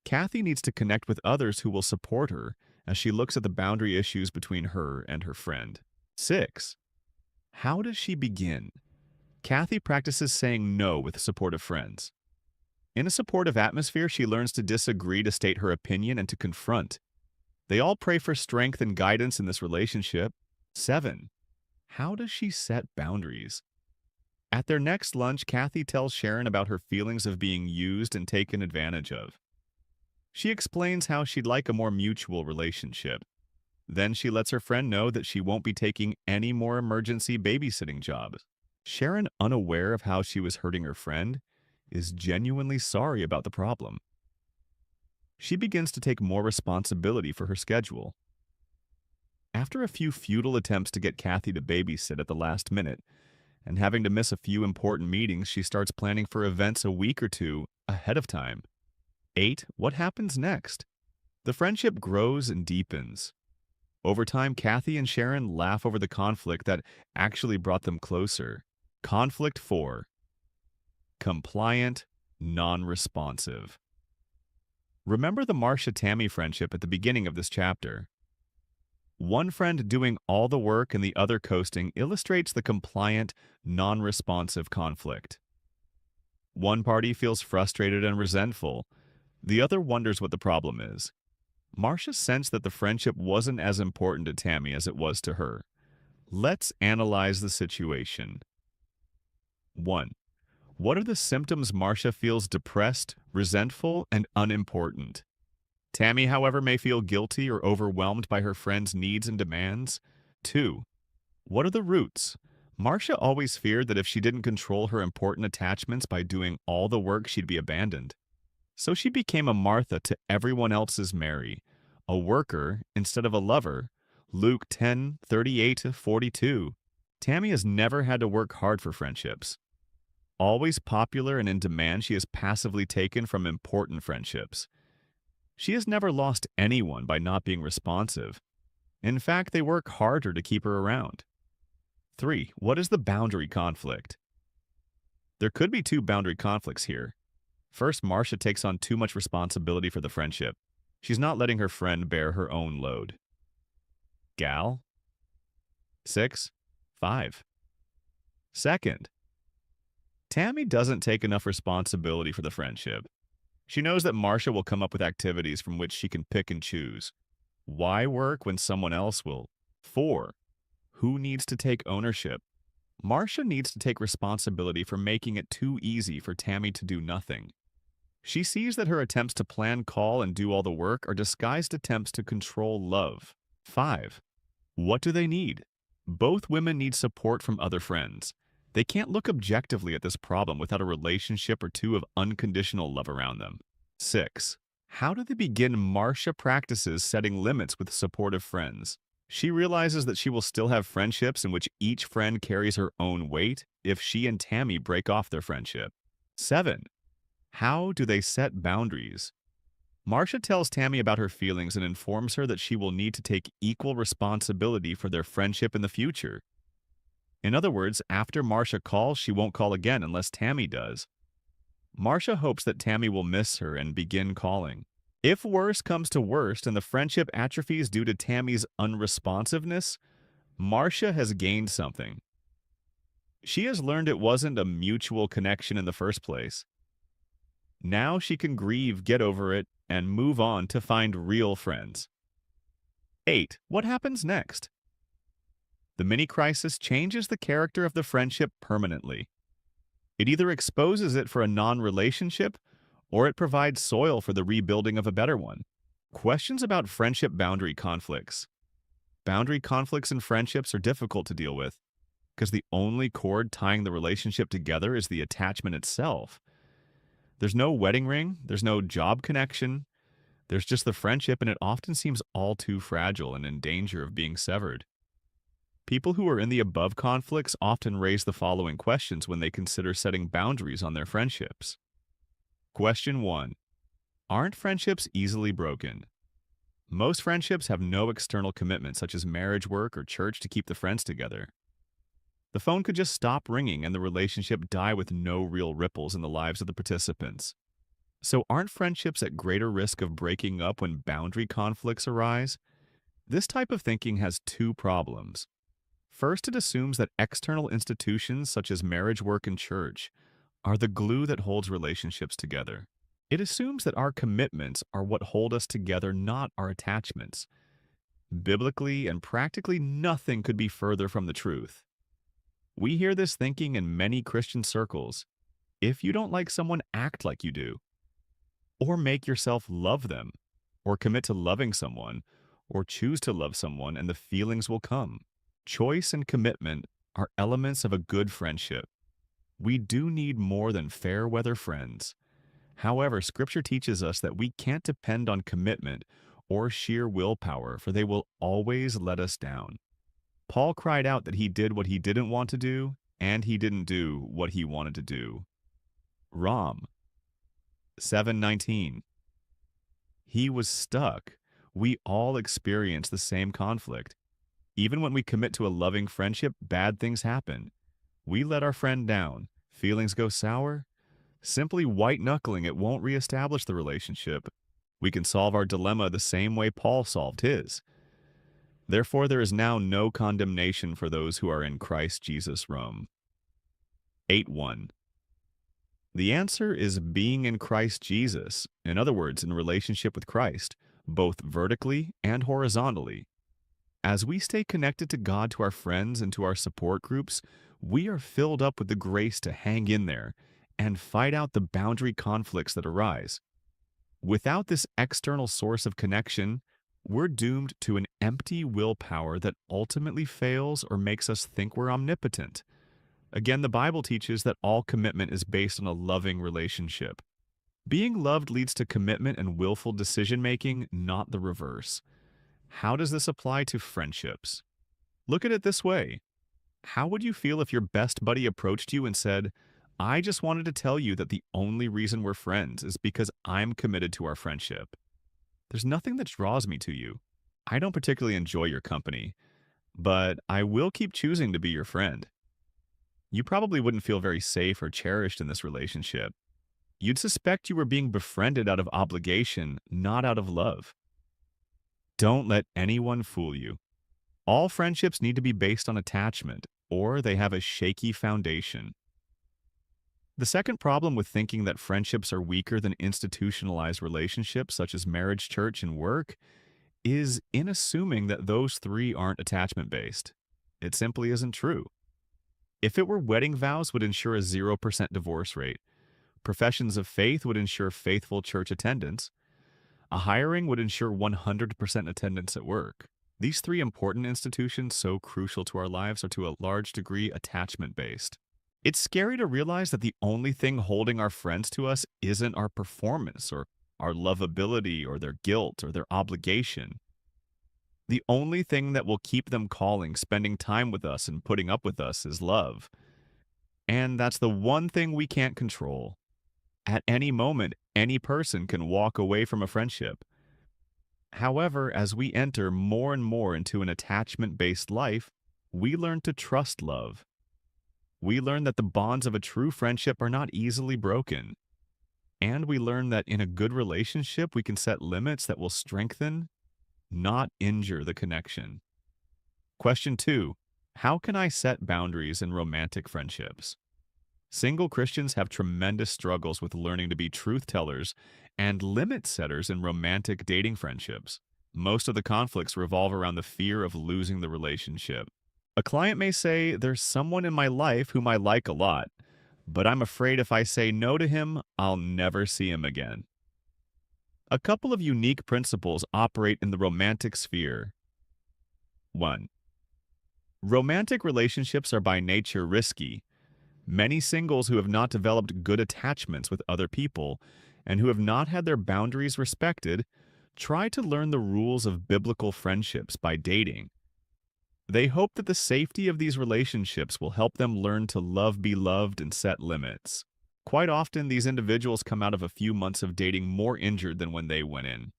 Kathy needs to connect with others who will support her as she looks at the boundary issues between her and her friend. 6. How does she begin? Kathy practices saying no with supportive friends. In a supportive atmosphere, she learns to disagree, to state her opinion, and to confront. They all pray for strength and guidance in this relationship. 7. How does she set boundaries? At their next lunch, Kathy tells Sharon about her feelings of being used and taken advantage of. She explains how she'd like a more mutual relationship. Then she lets her friend know that she won't be taking any more emergency babysitting jobs. Sharon, unaware of how she was hurting her friend, is genuinely sorry about the problem. She begins to take more responsibility for her schedule. After a few futile attempts to get Kathy to babysit at the last minute, and having to miss a few important meetings, she starts planning for events a week or two ahead of time. 8. What happens next? The friendship grows and deepens. Over time, Kathy and Sharon laugh over the conflict that actually brought them closer. Conflict 4. Compliant, non-responsive. Remember the Marcia-Tammy friendship at the beginning of this chapter. One friend doing all the work and the other coasting illustrates the compliant, non-responsive conflict. One party feels frustrated and resentful. The other wonders what the problem is. Marcia sensed that the friendship wasn't as important to Tammy as it was to her. Let's analyze the situation. 1. What are the symptoms Marcia feels depressed, resentful, and unimportant? Tammy, however, may feel guilty or overwhelmed by her friend's needs and demands. 2. What are the roots? Marcia always feared that if she didn't control her important attachments by doing all the work, she'd be abandoned. So she became a Martha to everyone else's Mary, a worker instead of a lover. Luke 10:38-42. Tammy has never had to work hard for friendships. Always popular and in demand, she has passively taken from important friendships. She has never lost anyone by not being responsive. In fact, they work harder to keep her around. 3. What is the boundary conflict? There could be two boundary conflicts here. First, Marcia takes on too much responsibility for the friendship. She's not letting her friend bear her own load. Gal? 6. 5. Second, Tammy doesn't take enough responsibility for the friendship. She knows that Marcia will come up with activities from which she can pick and choose. Why work when someone else will? 4. Who needs to take ownership? Marcia needs to take responsibility for making it too easy for Tammy to do nothing. She sees that her attempts to plan, call, and do all the work are disguised attempts to control love. 5. What do they need? Both women need support from other friends. They can't look objectively at this problem without a relationship or two of unconditional love around them. 6. How do they begin? Marcia practices setting limits with supportive friends. She realizes that she will still have friendships in which each friend carries her own weight if she and Tammy break off their friendship. 7. How do they set boundaries? Marcia tells Tammy about her feelings and informs her that she will need to take equal responsibility for their friendship in the future. In other words, after Marcia calls, she won't call again unless Tammy does. Marcia hopes that Tammy will miss her and begin calling. If worse comes to worst and the friendship atrophies due to Tammy's unresponsiveness, Marcia has gained something. She has learned it wasn't a mutual connection in the first place. Now she can grieve, get over it, and move on to find real friends. 8. What happens next? The mini-crisis changes the character of the friendship permanently. It either exposes it for a non-relationship, or it provides soil for the rebuilding of a better one. Questions about friendship boundary conflicts. Boundary conflicts in friendships are difficult to deal with, because the only cord tying the relationship together is the attachment itself. There's no wedding ring, there's no job connection, there's just the friendship, and it often seems all too fragile and in danger of being severed. People who are in the above conflicts often raise the following questions when they consider setting boundaries on their friendships. Question 1. Aren't friendships easily broken? Most friendships have no external commitment such as marriage, work, or church to keep the friends together. The phone could just stop ringing and the relationship die with no real ripples in the lives of the participants. So aren't friendships at greater risk of breaking up when boundary conflicts arise? This type of thinking has two problems. First, it assumes that external institutions such as marriage, work, and church are the glue that holds relationships together. It assumes that our commitments are what hold us together, not our attachments. Biblically and practically nothing could be further from the truth. We hear this thinking in many Christian circles. If you don't like someone, act like you do. Or make yourself love them. Or commit to loving someone. Or choose to love someone and the feelings will come. Choice and commitment are elements of a good friendship. We do need more than fair-weather friends. However, Scripture teaches us that we can't depend on commitment or sheer willpower, for they will always let us down. Paul cried out that he did what he didn't want to do, and he didn't do what he wanted to do. Rom 7:19. He was stuck. We all experience the same conflict. Even when we commit to a loving friendship, bad things happen. We let our friend down. Feelings go sour. Simply white-knuckling it won't reestablish the relationship. We can solve our dilemma the same way Paul solved his. Therefore, there is now no condemnation for those who are in Christ Jesus. Rome 8:1. The answer is being in Christ Jesus, in other words, in relationship with Christ, both vertically and horizontally. As we stay connected to God, to our friends, and to our support groups, we are filled up with the grace to hang in there and fight out the boundary conflicts that arise. Without this external source of connection, we're doomed to an empty willpower that ultimately fails or makes us think we're omnipotent. Again, the Bible teaches that all commitment is based on a loving relationship. Being loved leads to commitment and willful decision making, not the reverse. How does this apply to friendships? Look at it this way. How would you feel if your best buddy approached you and said, I just wanted to tell you that the only reason we're friends is because I'm committed to our friendship. There's nothing that draws me to you. I don't particularly enjoy your company, but I will keep choosing to be your friend. You probably wouldn't feel very safe or cherished in this relationship. You'd suspect you were being befriended out of obligation, not out of love. Don't let anyone fool you. All friendships need to be based on attachment, or they have a shaky foundation. The second problem with thinking that friendships are weaker than institutionalized relationships such as marriage, church, and work is in assuming that those three aren't attachment based. It simply isn't true. If it were, wedding vows would ensure a 0% divorce rate. Professions of faith would ensure faithful church attendance. A hiring would ensure 100% attendance at work. These three important institutions, so crucial to our lives, are to a large degree attachment based. It's scary to realize that the only thing holding our friends to us isn't our performance or our lovability or their guilt or their obligation. The only thing that will keep them calling, spending time with us, and putting up with us is love. And that's the one thing we can't control. At any moment, any person can walk away from a friendship. However, as we enter more and more into an attachment-based life, we learn to trust love. We learn that the bonds of a true friendship are not easily broken. And we learn that in a good relationship, we can set limits that will strengthen, not injure the connection. Question 2. How can I set boundaries in romantic friendships? Single Christians have tremendous struggles with learning to be truth tellers and limit setters in romantic dating friendships. Most of the conflicts revolve around the fear of losing the relationship. A client may say, there's someone in my life whom I like a lot, but I'm afraid if I say no to him, I'll never see him again. A couple of unique principles operate in the romantic sphere. 1. Romantic relationships are by nature risky. Many singles who have not developed good attachments with other people and who have not had their boundaries respected try to learn the rules of biblical friendships by dating. They hope that the safety of these relationships will help them learn to love, be loved, and set limits. Quite often, these individuals come out of a few months of dating more injured than when they went in.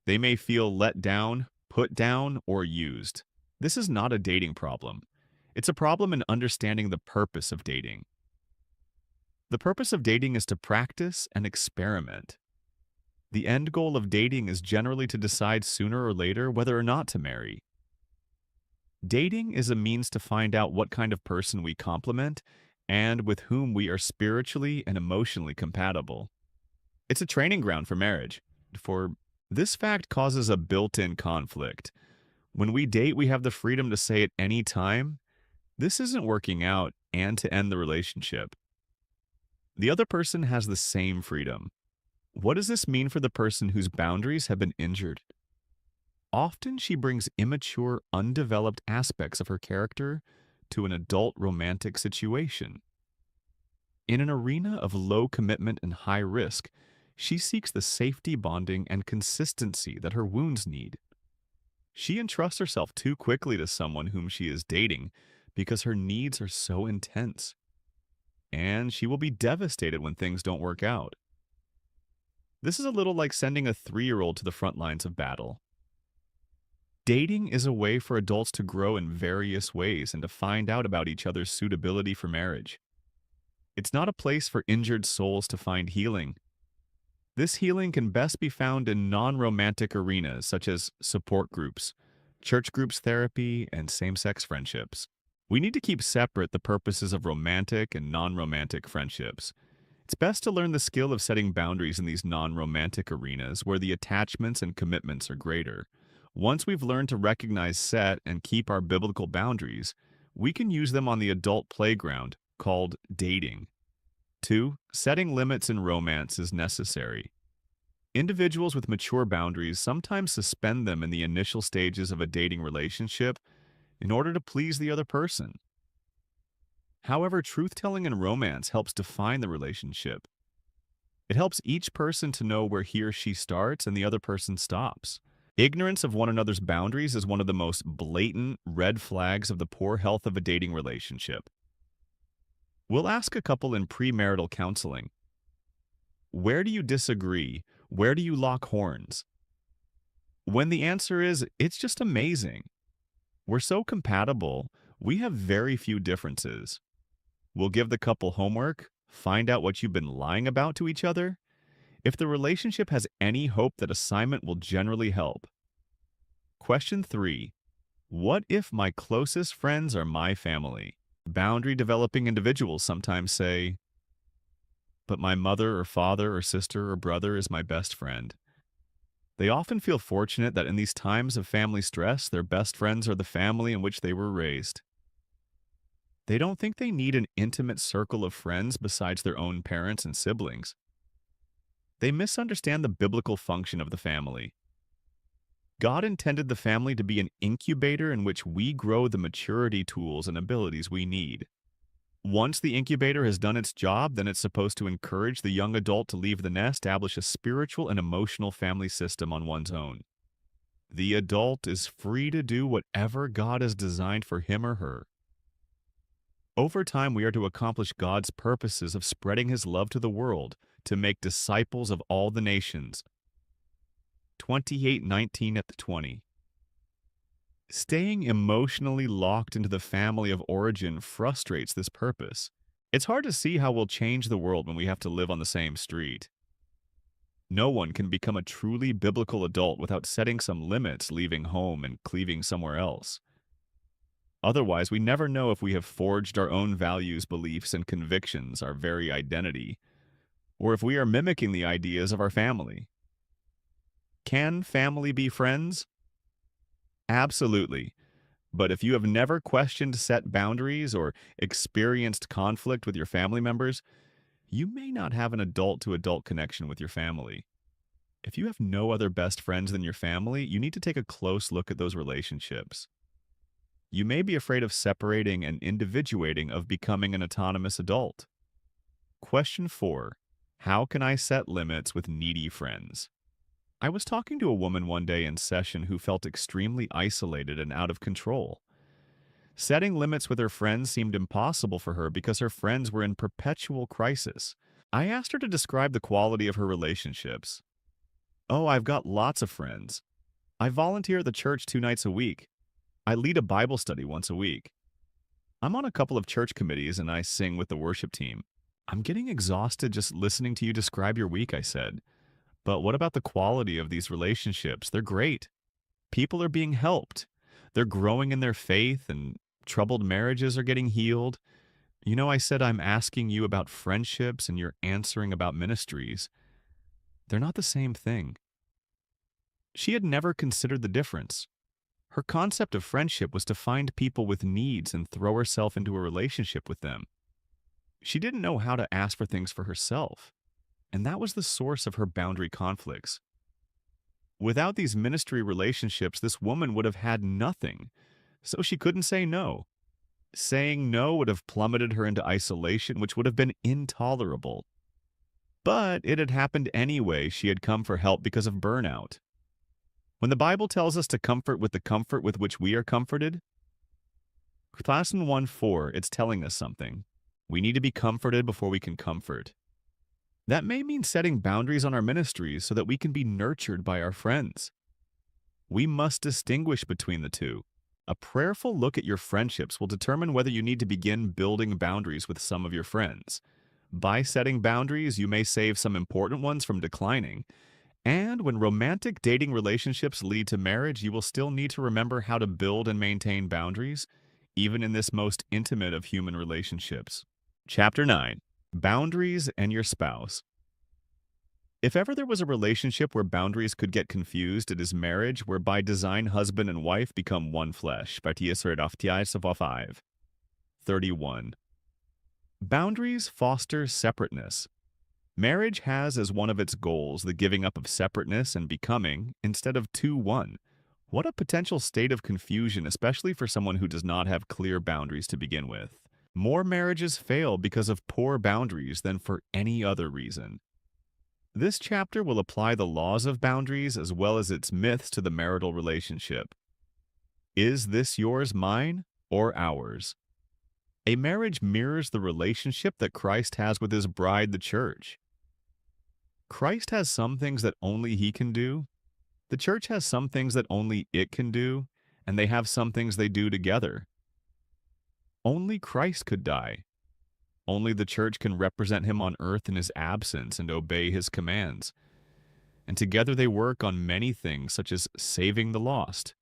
They may feel let down, put down, or used. This is not a dating problem. It's a problem in understanding the purpose of dating. The purpose of dating is to practice and experiment. The end goal of dating is generally to decide sooner or later whether or not to marry. Dating is a means to find out what kind of person we complement and with whom we are spiritually and emotionally compatible. It's a training ground for marriage, for this fact causes a built-in conflict. When we date, we have the freedom to say at any time, this isn't working out, and to end the relationship. The other person has the same freedom. What does this mean for the person whose boundaries have been injured? Often she brings immature, undeveloped aspects of her character to an adult romantic situation. In an arena of low commitment and high risk, she seeks the safety, bonding, and consistency that her wounds need. She entrusts herself too quickly to someone whom she is dating because her needs are so intense. And she will be devastated when things don't work out. This is a little like sending a 3-year-old to the front lines of battle. Dating is a way for adults to grow in various ways and to find out about each other's suitability for marriage. It's not a place for injured souls to find healing. This healing can best be found in non-romantic arenas such as support groups, church groups therapy, and same-sex friendships. We need to keep separate the purposes of romantic and non-romantic friendships. It's best to learn the skill of setting boundaries in these non-romantic arenas where the attachments and commitments are greater. Once we've learned to recognize, set, and keep our biblical boundaries, we can use them on the adult playground called dating. 2. Setting limits in romance is necessary. Individuals with mature boundaries sometimes suspend them in the initial stages of a dating relationship in order to please the other person. However, truth-telling in romance helps define the relationship. It helps each person to know where he or she starts and the other person stops. Ignorance of one another's boundaries is one of the most blatant red flags of the poor health of a dating relationship. We'll ask a couple in premarital counseling, where do you disagree? Where do you lock horns? When the answer is, it's just amazing. We're so compatible, we have very few differences. We'll give the couple homework, find out what you've been lying about to each other. If the relationship has any hope, that assignment will generally help. Question 3. What if my closest friends are my family? Boundary developing individuals sometimes say, but my mother or father or sister or brother is my best friend. They often feel fortunate that in these times of family stress, their best friends are the family in which they were raised. They don't think they need an intimate circle of friends besides their own parents and siblings. They misunderstand the biblical function of the family. God intended the family to be an incubator in which we grow the maturity tools and abilities we need. Once the incubator has done its job, then it's supposed to encourage the young adult to leave the nest, establish a spiritual and emotional family system on one's own. The adult is free to do whatever God has designed for him or her. Over time, we are to accomplish God's purposes of spreading his love to the world, to make disciples of all the nations. 28:19 at the 20. Staying emotionally locked into the family of origin frustrates this purpose. It's hard to see how we'll change the world when we have to live on the same street. No one can become a truly biblical adult without setting some limits, leaving home and cleaving somewhere else. Otherwise, we never know if we have forged our own values, beliefs, and convictions, our very identity, or if we are mimicking the ideas of our family. Can family be friends? Absolutely. But if you have never questioned set boundaries or experienced conflict with your family members, you may not have an adult-to-adult connection with your family. If you have no other best friends than your family, you need to take a close look at those relationships. You may be afraid of separating and individuating, of becoming an autonomous adult. Question 4. How can I set limits with needy friends? I was talking to a woman one day in session who felt extremely isolated and out of control. Setting limits with her friends seemed impossible for her because her friends were in perpetual crisis. I asked her to describe the quality of her relationships. Oh, I've got lots of friends. I volunteer at the church 2 nights a week. I lead a Bible study once a week. I'm on a couple of church committees and I sing with the worship team. I'm getting exhausted just listening to you describe your week, I said. But what about the quality of these relationships? They're great. People are being helped. They're growing in their faith, and troubled marriages are getting healed. You know, I said I'm asking you about friendships and you're answering about ministries. They're not the same thing. She had never considered the difference. Her concept of friendship was to find people with needs and throw herself into a relationship with them. She didn't know how to ask for things for herself, and that was the source of her boundary conflicts. Without these ministry relationships, this woman would have had nothing, so she couldn't say no. Saying no would have plummeted her into isolation, which would have been intolerable. But it had happened anyway. She had come for help because of burnout. When the Bible tells us to comfort with the comfort with which we are comforted, Colossians 1:4, it's telling us something. We need to be comforted before we can comfort. That may mean setting boundaries on our ministries so that we can be nurtured by our friends. We must distinguish between the two. A prayerful look at your friendships will determine whether you need to begin building boundaries with some of your friends. By setting boundaries, you may save some important ones from declining. And when romantic dating relationships lead to marriage, you will still need to remember how to build and maintain boundaries, even in this most intimate of human relationships. Chapter 9. Boundaries and your spouse. If ever there was a relationship where boundaries could get confused, it is marriage, where by design husband and wife become one flesh. 31. Boundaries foster separateness. Marriage has as one of its goals the giving up of separateness and becoming, instead of one. What a potential state of confusion, especially for someone who does not have clear boundaries to begin with. More marriages fail because of poor boundaries than for any other reason. This chapter will apply the laws of boundaries as well as its myths to the marital relationship. Is this yours, mine, or ours? A marriage mirrors the relationship that Christ has with his bride, the church. Christ has some things that only he can do. The church has some things that only it can do, and they have some things they do together. Only Christ could die. Only the church can represent him on earth in his absence and obey his commands. And together they work on many things, such as saving the lost.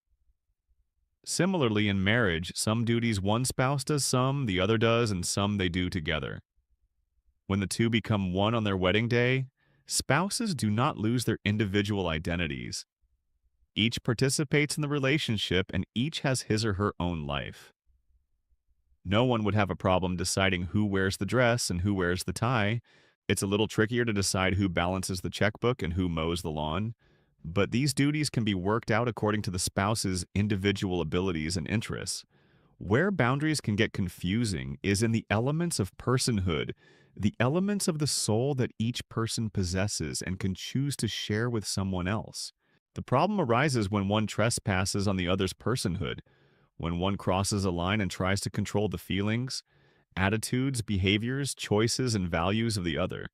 Similarly, in marriage, some duties one spouse does some, the other does, and some they do together. When the two become one on their wedding day, spouses do not lose their individual identities. Each participates in the relationship, and each has his or her own life. No one would have a problem deciding who wears the dress and who wears the tie. It's a little trickier to decide who balances the checkbook and who mows the lawn. But these duties can be worked out according to the spouse's individual abilities and interests. Where boundaries can get confusing is in the elements of personhood, the elements of the soul that each person possesses and can choose to share with someone else. The problem arises when one trespasses on the other's personhood, when one crosses a line and tries to control the feelings, attitudes, behaviors, choices, and values of the other.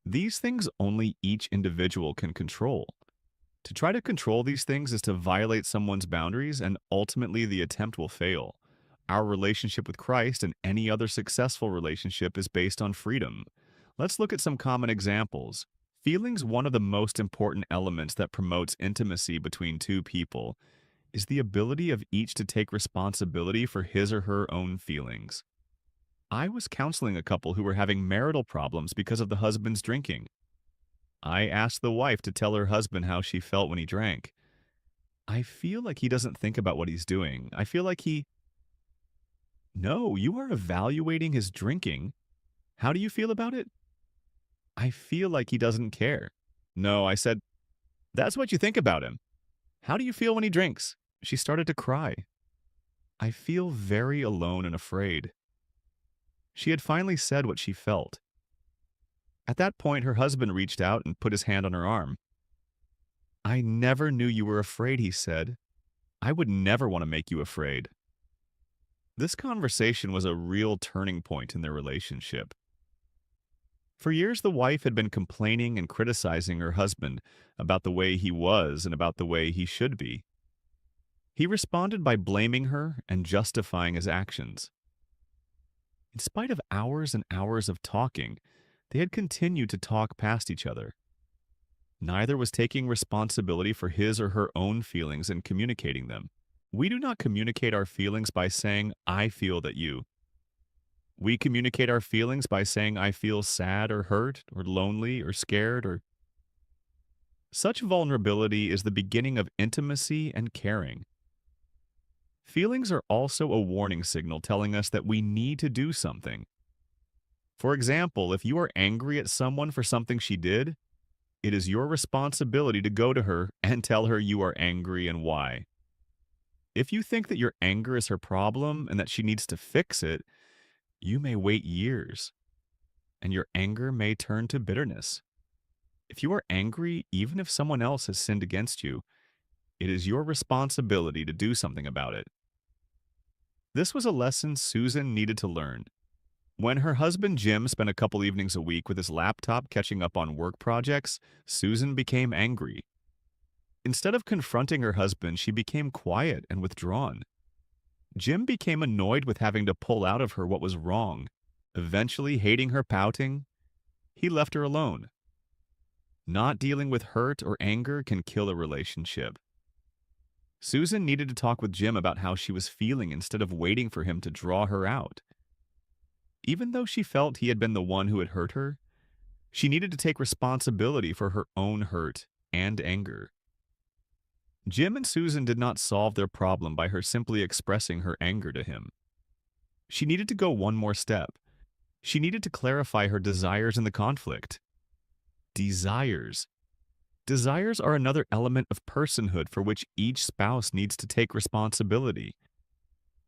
These things only each individual can control. To try to control these things is to violate someone's boundaries, and ultimately the attempt will fail. Our relationship with Christ and any other successful relationship is based on freedom. Let's look at some common examples. Feelings, one of the most important elements that promotes intimacy between two people, is the ability of each to take responsibility for his or her own feelings. I was counseling a couple who were having marital problems because of the husband's drinking. I asked the wife to tell her husband how she felt when he drank. I feel like he doesn't think about what he's doing. I feel like he... No, you are evaluating his drinking. How do you feel about it? I feel like he doesn't care. No, I said, that's what you think about him. How do you feel when he drinks? She started to cry. I feel very alone and afraid. She had finally said what she felt. At that point, her husband reached out and put his hand on her arm. I never knew you were afraid, he said. I would never want to make you afraid. This conversation was a real turning point in their relationship. For years, the wife had been complaining and criticizing her husband about the way he was and about the way he should be. He responded by blaming her and justifying his actions. In spite of hours and hours of talking, they had continued to talk past each other. Neither was taking responsibility for his or her own feelings and communicating them. We do not communicate our feelings by saying, I feel that you. We communicate our feelings by saying, I feel sad or hurt or lonely or scared or... Such vulnerability is the beginning of intimacy and caring. Feelings are also a warning signal telling us that we need to do something. For example, if you are angry at someone for something she did, it is your responsibility to go to her and tell her you are angry and why. If you think that your anger is her problem and that she needs to fix it, you may wait years, and your anger may turn to bitterness. If you are angry, even if someone else has sinned against you, it is your responsibility to do something about it. This was a lesson Susan needed to learn. When her husband Jim spent a couple evenings a week with his laptop catching up on work projects, Susan became angry. Instead of confronting her husband, she became quiet and withdrawn. Jim became annoyed with having to pull out of her what was wrong. Eventually, hating her pouting, he left her alone. Not dealing with hurt or anger can kill a relationship. Susan needed to talk with Jim about how she was feeling instead of waiting for him to draw her out. Even though she felt he had been the one who had hurt her, she needed to take responsibility for her own hurt and anger. Jim and Susan did not solve their problem by her simply expressing her anger to him. She needed to go one more step. She needed to clarify her desires in the conflict. Desires. Desires are another element of personhood for which each spouse needs to take responsibility.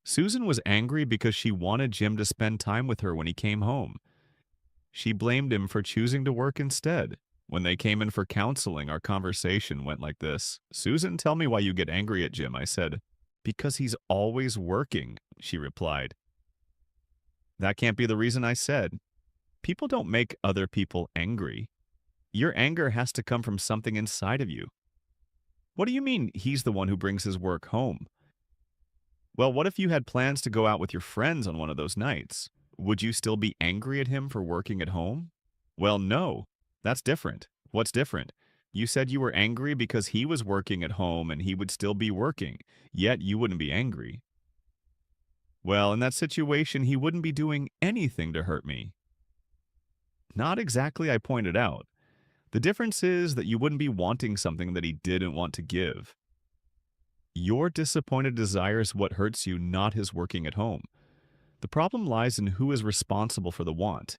Susan was angry because she wanted Jim to spend time with her when he came home. She blamed him for choosing to work instead. When they came in for counseling, our conversation went like this. "Susan, tell me why you get angry at Jim," I said. "Because he's always working," she replied. "That can't be the reason," I said. "People don't make other people angry. Your anger has to come from something inside of you." "What do you mean he's the one who brings his work home?" "Well, what if you had plans to go out with your friends on one of those nights? Would you still be angry at him for working at home?" "Well, no. That's different." "What's different?" "You said you were angry because he was working at home and he would still be working, yet you wouldn't be angry." "Well, in that situation, he wouldn't be doing anything to hurt me." "Not exactly," I pointed out. "The difference is that you wouldn't be wanting something that he didn't want to give. Your disappointed desire is what hurts you, not his working at home. The problem lies in who is responsible for the want.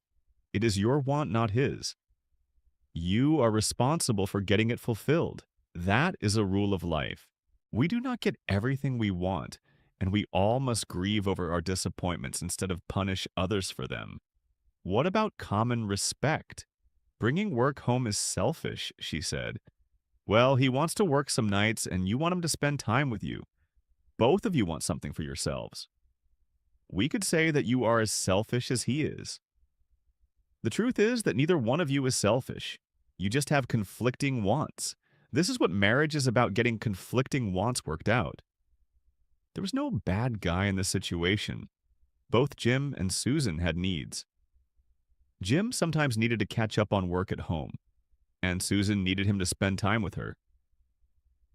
It is your want, not his. You are responsible for getting it fulfilled. That is a rule of life. We do not get everything we want, and we all must grieve over our disappointments instead of punish others for them. What about common respect? Bringing work home is selfish," she said. "Well, he wants to work some nights and you want him to spend time with you. Both of you want something for yourselves. We could say that you are as selfish as he is. The truth is that neither one of you is selfish. You just have conflicting wants. This is what marriage is about, getting conflicting wants worked out." There was no bad guy in this situation. Both Jim and Susan had needs. Jim sometimes needed to catch up on work at home, and Susan needed him to spend time with her.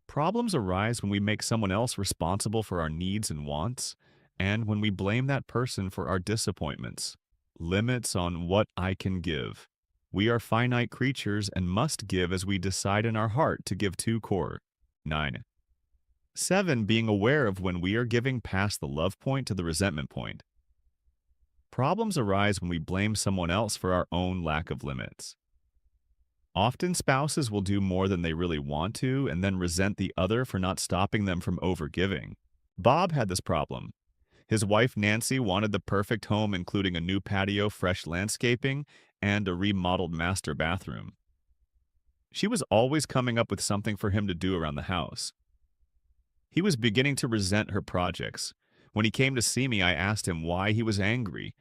Problems arise when we make someone else responsible for our needs and wants, and when we blame that person for our disappointments. Limits on what I can give. We are finite creatures and must give as we decide in our heart to give to core. 9. 7. Being aware of when we are giving past the love point to the resentment point. Problems arise when we blame someone else for our own lack of limits. Often spouses will do more than they really want to and then resent the other for not stopping them from overgiving. Bob had this problem. His wife Nancy wanted the perfect home, including a new patio, fresh landscaping, and a remodeled master bathroom. She was always coming up with something for him to do around the house. He was beginning to resent her projects. When he came to see me, I asked him why he was angry.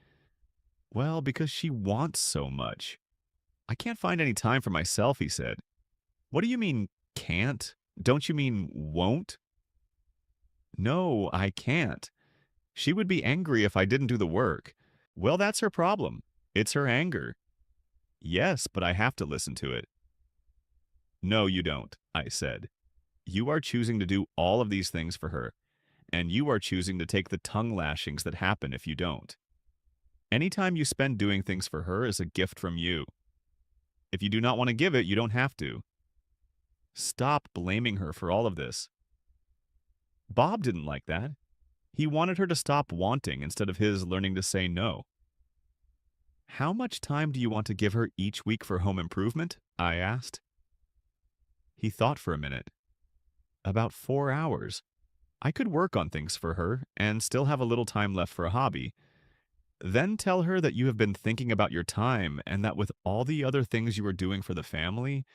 "Well, because she wants so much." "I can't find any time for myself," he said. "What do you mean, can't? Don't you mean won't?" "No, I can't. She would be angry if I didn't do the work." "Well, that's her problem. It's her anger." "Yes, but I have to listen to it." "No, you don't," I said. "You are choosing to do all of these things for her, and you are choosing to take the tongue lashings that happen if you don't. Any time you spend doing things for her is a gift from you. If you do not want to give it, you don't have to. Stop blaming her for all of this." Bob didn't like that. He wanted her to stop wanting instead of his learning to say no. "How much time do you want to give her each week for home improvement?" I asked. He thought for a minute. "About 4 hours. I could work on things for her and still have a little time left for a hobby. Then tell her that you have been thinking about your time and that with all the other things you are doing for the family,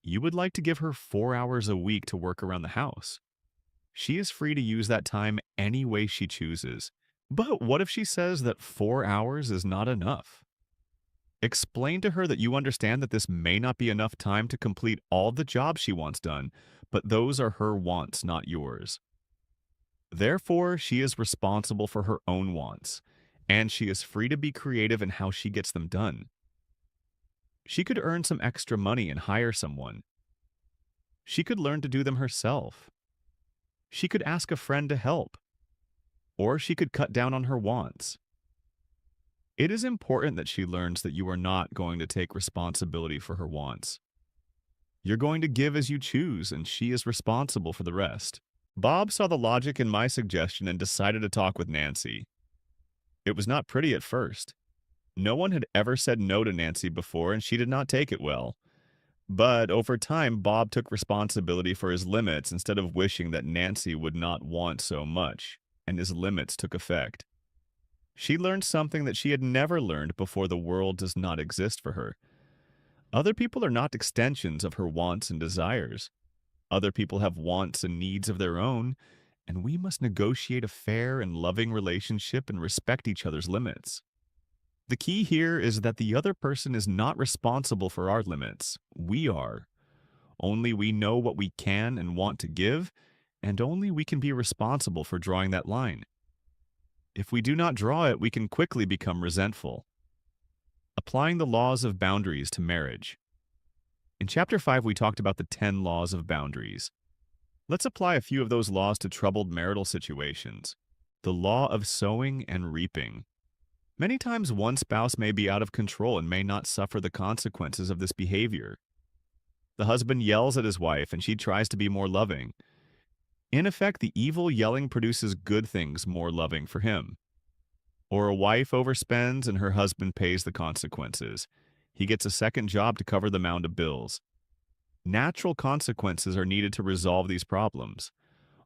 you would like to give her 4 hours a week to work around the house. She is free to use that time any way she chooses. But what if she says that 4 hours is not enough? Explain to her that you understand that this may not be enough time to complete all the jobs she wants done, but those are her wants, not yours. Therefore, she is responsible for her own wants, and she is free to be creative in how she gets them done. She could earn some extra money and hire someone. She could learn to do them herself. She could ask a friend to help. Or she could cut down on her wants. It is important that she learns that you are not going to take responsibility for her wants. You're going to give as you choose, and she is responsible for the rest." Bob saw the logic in my suggestion and decided to talk with Nancy. It was not pretty at first. No one had ever said no to Nancy before, and she did not take it well. But over time, Bob took responsibility for his limits instead of wishing that Nancy would not want so much, and his limits took effect. She learned something that she had never learned before: the world does not exist for her. Other people are not extensions of her wants and desires. Other people have wants and needs of their own, and we must negotiate a fair and loving relationship and respect each other's limits. The key here is that the other person is not responsible for our limits. We are. Only we know what we can and want to give, and only we can be responsible for drawing that line. If we do not draw it, we can quickly become resentful. Applying the laws of boundaries to marriage. In Chapter 5, we talked about the 10 laws of boundaries. Let's apply a few of those laws to troubled marital situations. The law of sowing and reaping. Many times one spouse may be out of control and may not suffer the consequences of this behavior. The husband yells at his wife and she tries to be more loving. In effect, the evil yelling produces good things more loving for him. Or a wife overspends and her husband pays the consequences. He gets a second job to cover the mound of bills. Natural consequences are needed to resolve these problems.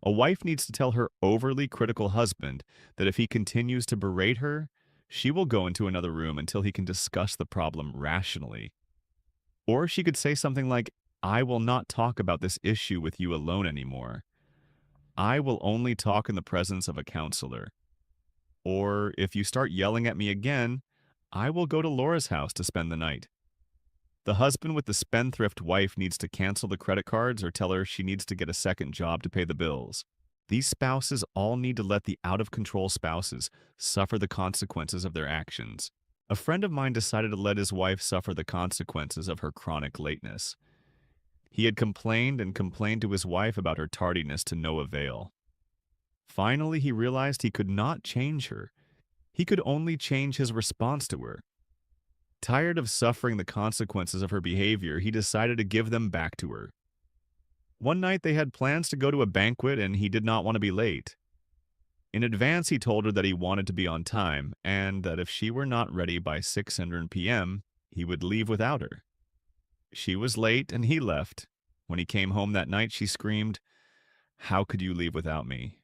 A wife needs to tell her overly critical husband that if he continues to berate her, she will go into another room until he can discuss the problem rationally. Or she could say something like, "I will not talk about this issue with you alone anymore. I will only talk in the presence of a counselor." Or, "If you start yelling at me again, I will go to Laura's house to spend the night." The husband with the spendthrift wife needs to cancel the credit cards or tell her she needs to get a second job to pay the bills. These spouses all need to let the out-of-control spouses suffer the consequences of their actions. A friend of mine decided to let his wife suffer the consequences of her chronic lateness. He had complained and complained to his wife about her tardiness to no avail. Finally, he realized he could not change her. He could only change his response to her. Tired of suffering the consequences of her behavior, he decided to give them back to her. One night they had plans to go to a banquet and he did not want to be late. In advance, he told her that he wanted to be on time and that if she were not ready by 6:00 p.m., he would leave without her. She was late and he left. When he came home that night, she screamed, "How could you leave without me?"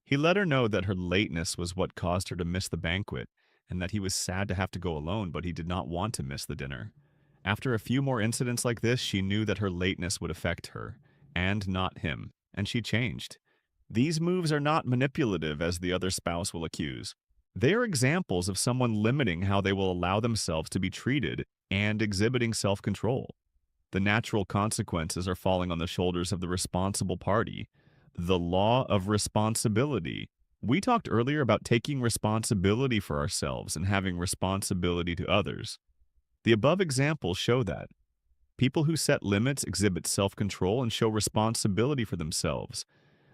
He let her know that her lateness was what caused her to miss the banquet and that he was sad to have to go alone, but he did not want to miss the dinner. After a few more incidents like this, she knew that her lateness would affect her, and not him, and she changed. These moves are not manipulative, as the other spouse will accuse. They are examples of someone limiting how they will allow themselves to be treated and exhibiting self-control. The natural consequences are falling on the shoulders of the responsible party. The law of responsibility. We talked earlier about taking responsibility for ourselves and having responsibility to others. The above examples show that. People who set limits exhibit self-control and show responsibility for themselves.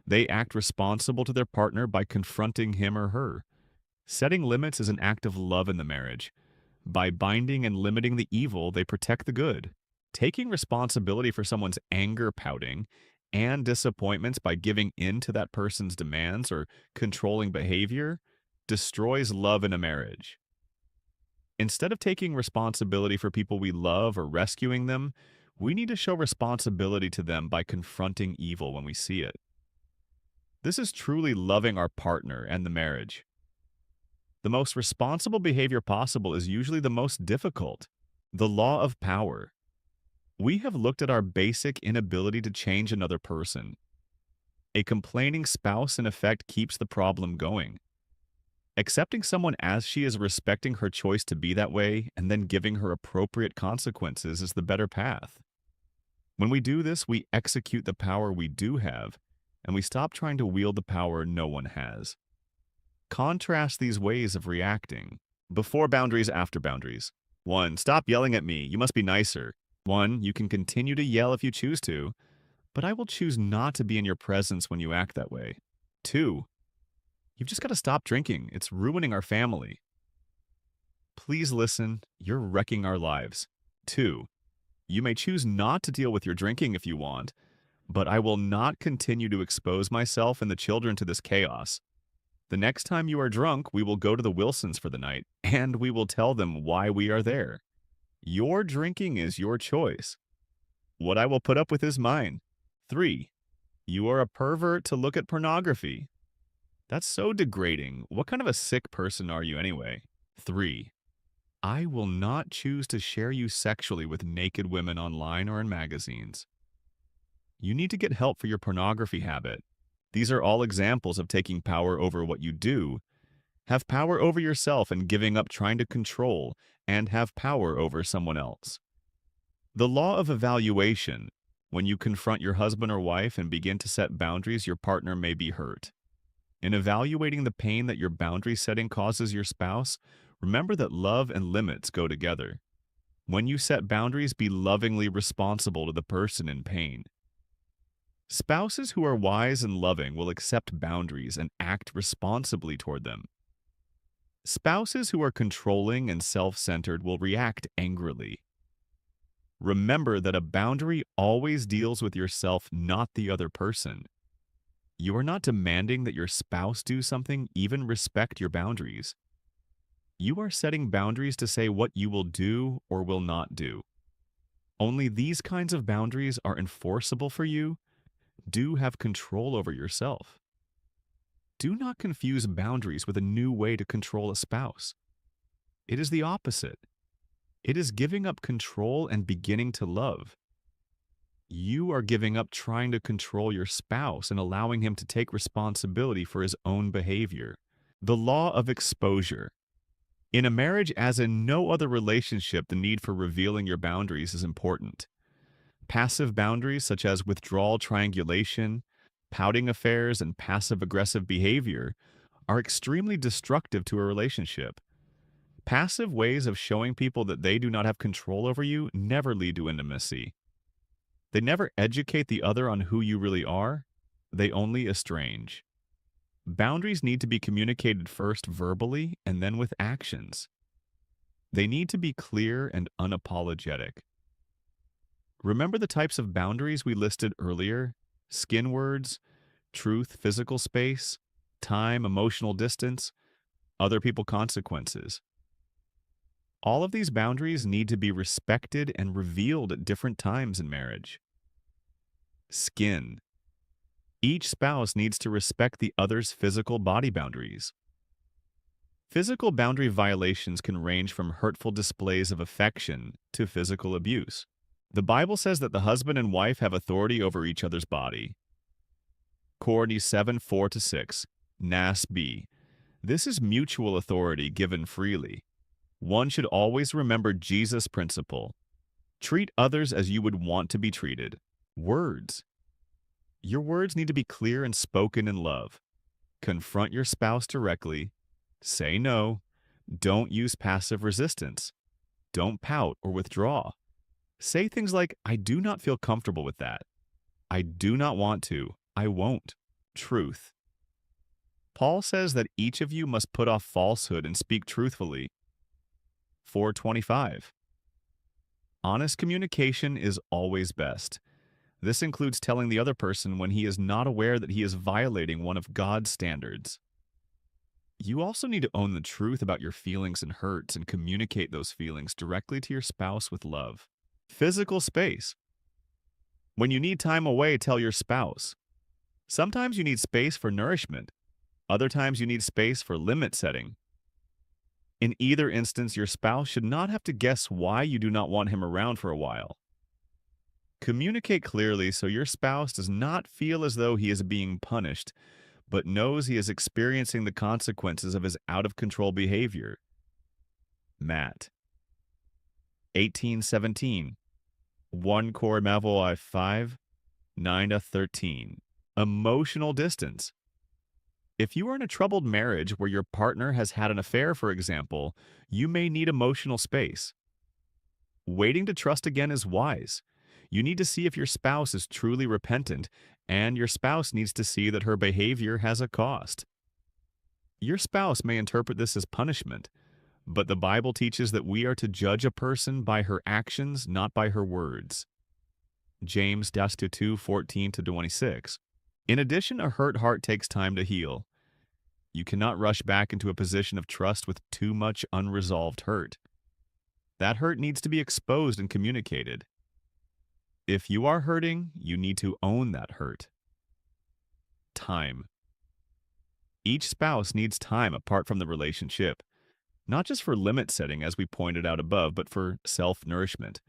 They act responsible to their partner by confronting him or her. Setting limits is an act of love in the marriage. By binding and limiting the evil, they protect the good. Taking responsibility for someone's anger, pouting, and disappointments by giving in to that person's demands or controlling behavior destroys love in a marriage. Instead of taking responsibility for people we love or rescuing them, we need to show responsibility to them by confronting evil when we see it. This is truly loving our partner and the marriage. The most responsible behavior possible is usually the most difficult. The law of power. We have looked at our basic inability to change another person. A complaining spouse, in effect, keeps the problem going. Accepting someone as she is, respecting her choice to be that way, and then giving her appropriate consequences is the better path. When we do this, we execute the power we do have, and we stop trying to wield the power no one has. Contrast these ways of reacting. Before boundaries, after boundaries. 1. Stop yelling at me. You must be nicer. 1. You can continue to yell if you choose to, but I will choose not to be in your presence when you act that way. 2. You've just got to stop drinking. It's ruining our family. Please listen. You're wrecking our lives. 2. You may choose not to deal with your drinking if you want, but I will not continue to expose myself and the children to this chaos. The next time you are drunk, we will go to the Wilsons for the night, and we will tell them why we are there. Your drinking is your choice. What I will put up with is mine. 3. You are a pervert to look at pornography. That's so degrading. What kind of a sick person are you anyway? 3. I will not choose to share you sexually with naked women online or in magazines. You need to get help for your pornography habit. These are all examples of taking power over what you do. Have power over yourself and giving up trying to control and have power over someone else. The law of evaluation. When you confront your husband or wife and begin to set boundaries, your partner may be hurt. In evaluating the pain that your boundary setting causes your spouse, remember that love and limits go together. When you set boundaries, be lovingly responsible to the person in pain. Spouses who are wise and loving will accept boundaries and act responsibly toward them. Spouses who are controlling and self-centered will react angrily. Remember that a boundary always deals with yourself, not the other person. You are not demanding that your spouse do something, even respect your boundaries. You are setting boundaries to say what you will do or will not do. Only these kinds of boundaries are enforceable for you. Do have control over yourself. Do not confuse boundaries with a new way to control a spouse. It is the opposite. It is giving up control and beginning to love. You are giving up trying to control your spouse and allowing him to take responsibility for his own behavior. The law of exposure. In a marriage, as in no other relationship, the need for revealing your boundaries is important. Passive boundaries, such as withdrawal triangulation, pouting affairs, and passive-aggressive behavior, are extremely destructive to a relationship. Passive ways of showing people that they do not have control over you never lead to intimacy. They never educate the other on who you really are. They only estrange. Boundaries need to be communicated first verbally and then with actions. They need to be clear and unapologetic. Remember the types of boundaries we listed earlier? Skin words, truth, physical space, time, emotional distance, other people consequences. All of these boundaries need to be respected and revealed at different times in marriage. Skin. Each spouse needs to respect the other's physical body boundaries. Physical boundary violations can range from hurtful displays of affection to physical abuse. The Bible says that the husband and wife have authority over each other's body. Corny 7:4-6, Nas B. This is mutual authority given freely. One should always remember Jesus' principle. Treat others as you would want to be treated. Words. Your words need to be clear and spoken in love. Confront your spouse directly. Say no. Don't use passive resistance. Don't pout or withdraw. Say things like, I do not feel comfortable with that. I do not want to. I won't. Truth. Paul says that each of you must put off falsehood and speak truthfully. 4:25. Honest communication is always best. This includes telling the other person when he is not aware that he is violating one of God's standards. You also need to own the truth about your feelings and hurts and communicate those feelings directly to your spouse with love. Physical space. When you need time away, tell your spouse. Sometimes you need space for nourishment. Other times you need space for limit setting. In either instance, your spouse should not have to guess why you do not want him around for a while. Communicate clearly so your spouse does not feel as though he is being punished, but knows he is experiencing the consequences of his out-of-control behavior. Matt. 18:17. 1 Cor Mavoi 5, 9-13. Emotional distance. If you are in a troubled marriage where your partner has had an affair, for example, you may need emotional space. Waiting to trust again is wise. You need to see if your spouse is truly repentant, and your spouse needs to see that her behavior has a cost. Your spouse may interpret this as punishment, but the Bible teaches that we are to judge a person by her actions, not by her words. James 2:14-26. In addition, a hurt heart takes time to heal. You cannot rush back into a position of trust with too much unresolved hurt. That hurt needs to be exposed and communicated. If you are hurting, you need to own that hurt. Time. Each spouse needs time apart from the relationship. not just for limit setting, as we pointed out above, but for self-nourishment.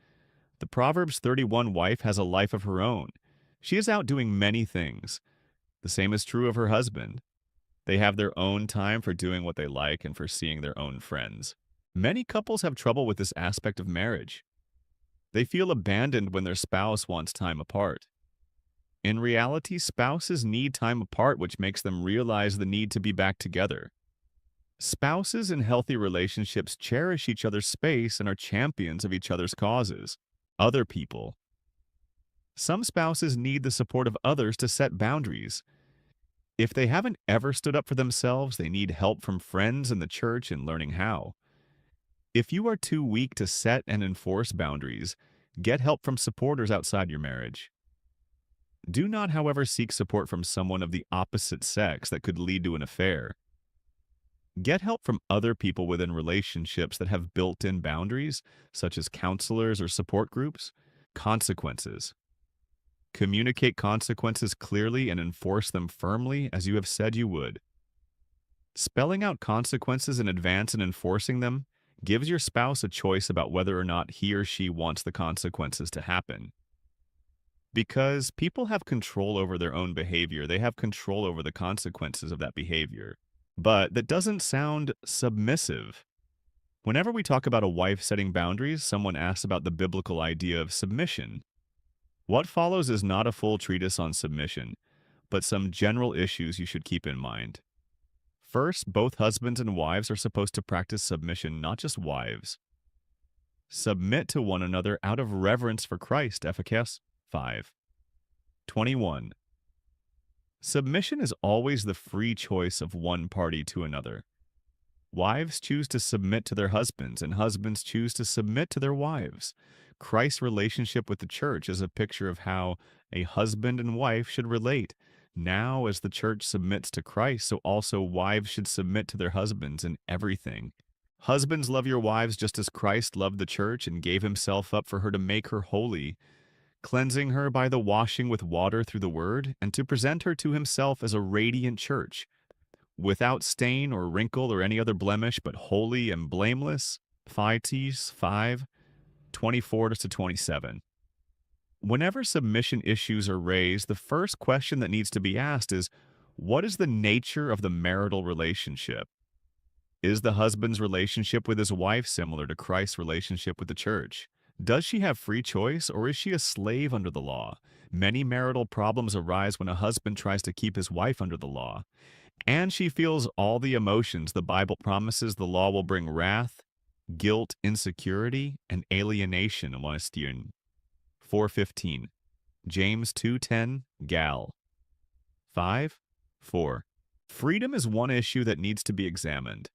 The Proverbs 31 wife has a life of her own. She is out doing many things. The same is true of her husband. They have their own time for doing what they like and for seeing their own friends. Many couples have trouble with this aspect of marriage. They feel abandoned when their spouse wants time apart. In reality, spouses need time apart, which makes them realize the need to be back together. Spouses in healthy relationships cherish each other's space and are champions of each other's causes. Other people. Some spouses need the support of others to set boundaries. If they haven't ever stood up for themselves, they need help from friends in the church in learning how. If you are too weak to set and enforce boundaries, get help from supporters outside your marriage. Do not, however, seek support from someone of the opposite sex that could lead to an affair. Get help from other people within relationships that have built-in boundaries, such as counselors or support groups. Consequences. Communicate consequences clearly and enforce them firmly as you have said you would. Spelling out consequences in advance and enforcing them gives your spouse a choice about whether or not he or she wants the consequences to happen. Because people have control over their own behavior, they have control over the consequences of that behavior. But that doesn't sound submissive. Whenever we talk about a wife setting boundaries, someone asks about the biblical idea of submission. What follows is not a full treatise on submission, but some general issues you should keep in mind. First, both husbands and wives are supposed to practice submission, not just wives. Submit to one another out of reverence for Christ, Ephesus 5:21. Submission is always the free choice of one party to another. Wives choose to submit to their husbands, and husbands choose to submit to their wives. Christ's relationship with the church is a picture of how a husband and wife should relate. Now, as the church submits to Christ, so also wives should submit to their husbands in everything. Husbands, love your wives just as Christ loved the church and gave himself up for her to make her holy, cleansing her by the washing with water through the word, and to present her to himself as a radiant church, without stain or wrinkle or any other blemish, but holy and blameless. Titus 5:24-27. Whenever submission issues are raised, the first question that needs to be asked is, what is the nature of the marital relationship? Is the husband's relationship with his wife similar to Christ's relationship with the church? Does she have free choice, or is she a slave under the law? Many marital problems arise when a husband tries to keep his wife under the law, and she feels all the emotions the Bible promises the law will bring: wrath, guilt, insecurity, and alienation amongst you. 4:15. James 2:10, Gal. 5:4. Freedom is one issue that needs to be examined.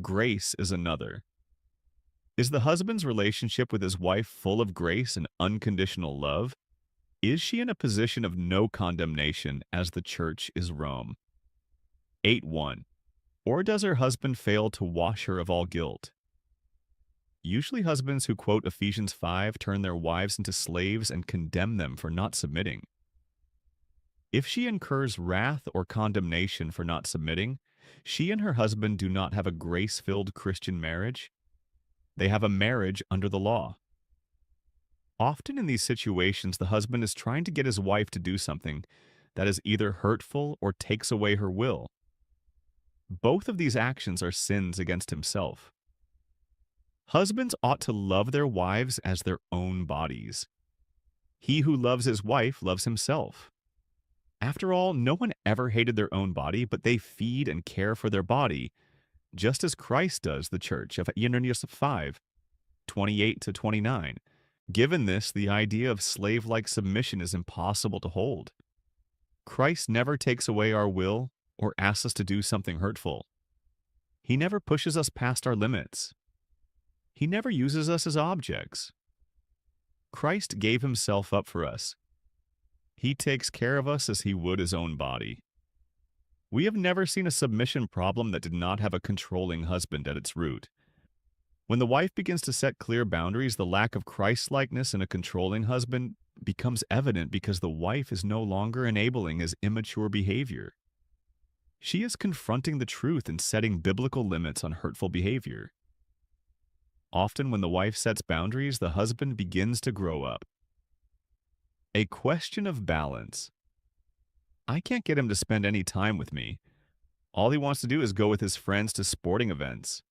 Grace is another. Is the husband's relationship with his wife full of grace and unconditional love? Is she in a position of no condemnation as the church is Rome? 8:1. Or does her husband fail to wash her of all guilt? Usually husbands who quote Ephesians 5 turn their wives into slaves and condemn them for not submitting. If she incurs wrath or condemnation for not submitting, she and her husband do not have a grace-filled Christian marriage. They have a marriage under the law. Often in these situations, the husband is trying to get his wife to do something that is either hurtful or takes away her will. Both of these actions are sins against himself. Husbands ought to love their wives as their own bodies. He who loves his wife loves himself. After all, no one ever hated their own body, but they feed and care for their body, just as Christ does the church. Of 5:28-29. Given this, the idea of slave-like submission is impossible to hold. Christ never takes away our will or asks us to do something hurtful. He never pushes us past our limits. He never uses us as objects. Christ gave himself up for us. He takes care of us as he would his own body. We have never seen a submission problem that did not have a controlling husband at its root. When the wife begins to set clear boundaries, the lack of Christ-likeness in a controlling husband becomes evident because the wife is no longer enabling his immature behavior. She is confronting the truth and setting biblical limits on hurtful behavior. Often, when the wife sets boundaries, the husband begins to grow up. A question of balance. I can't get him to spend any time with me. All he wants to do is go with his friends to sporting events.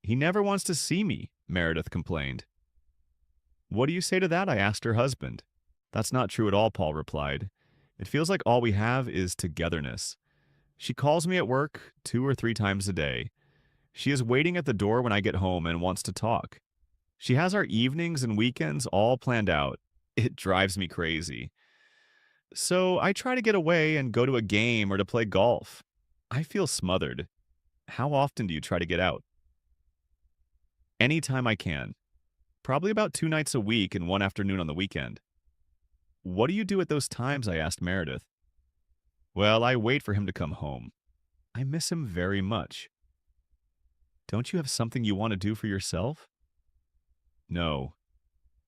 He never wants to see me, Meredith complained. What do you say to that? I asked her husband. That's not true at all, Paul replied. It feels like all we have is togetherness. She calls me at work 2 or 3 times a day. She is waiting at the door when I get home and wants to talk. She has our evenings and weekends all planned out. It drives me crazy. So I try to get away and go to a game or to play golf. I feel smothered. How often do you try to get out? Anytime I can. Probably about 2 nights a week and one afternoon on the weekend. What do you do at those times? I asked Meredith. Well, I wait for him to come home. I miss him very much. Don't you have something you want to do for yourself? No.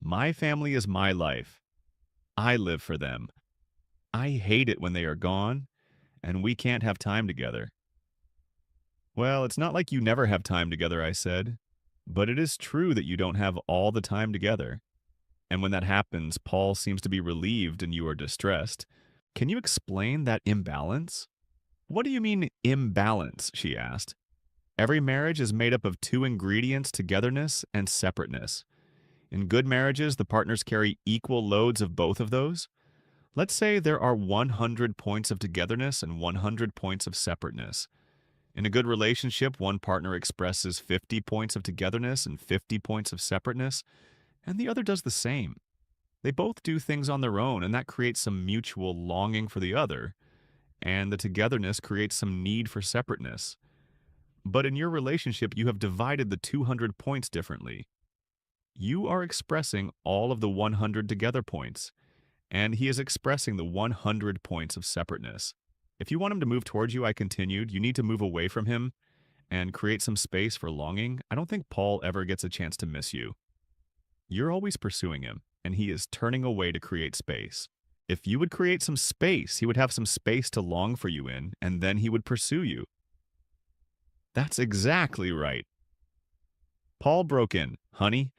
My family is my life. I live for them. I hate it when they are gone, and we can't have time together. Well, it's not like you never have time together, I said. But it is true that you don't have all the time together. And when that happens, Paul seems to be relieved and you are distressed. Can you explain that imbalance? What do you mean, imbalance? She asked. Every marriage is made up of two ingredients, togetherness and separateness. In good marriages, the partners carry equal loads of both of those. Let's say there are 100 points of togetherness and 100 points of separateness. In a good relationship, one partner expresses 50 points of togetherness and 50 points of separateness, and the other does the same. They both do things on their own, and that creates some mutual longing for the other, and the togetherness creates some need for separateness. But in your relationship, you have divided the 200 points differently. You are expressing all of the 100 together points, and he is expressing the 100 points of separateness. If you want him to move towards you, I continued, you need to move away from him and create some space for longing. I don't think Paul ever gets a chance to miss you. You're always pursuing him, and he is turning away to create space. If you would create some space, he would have some space to long for you in, and then he would pursue you. That's exactly right. Paul broke in, honey,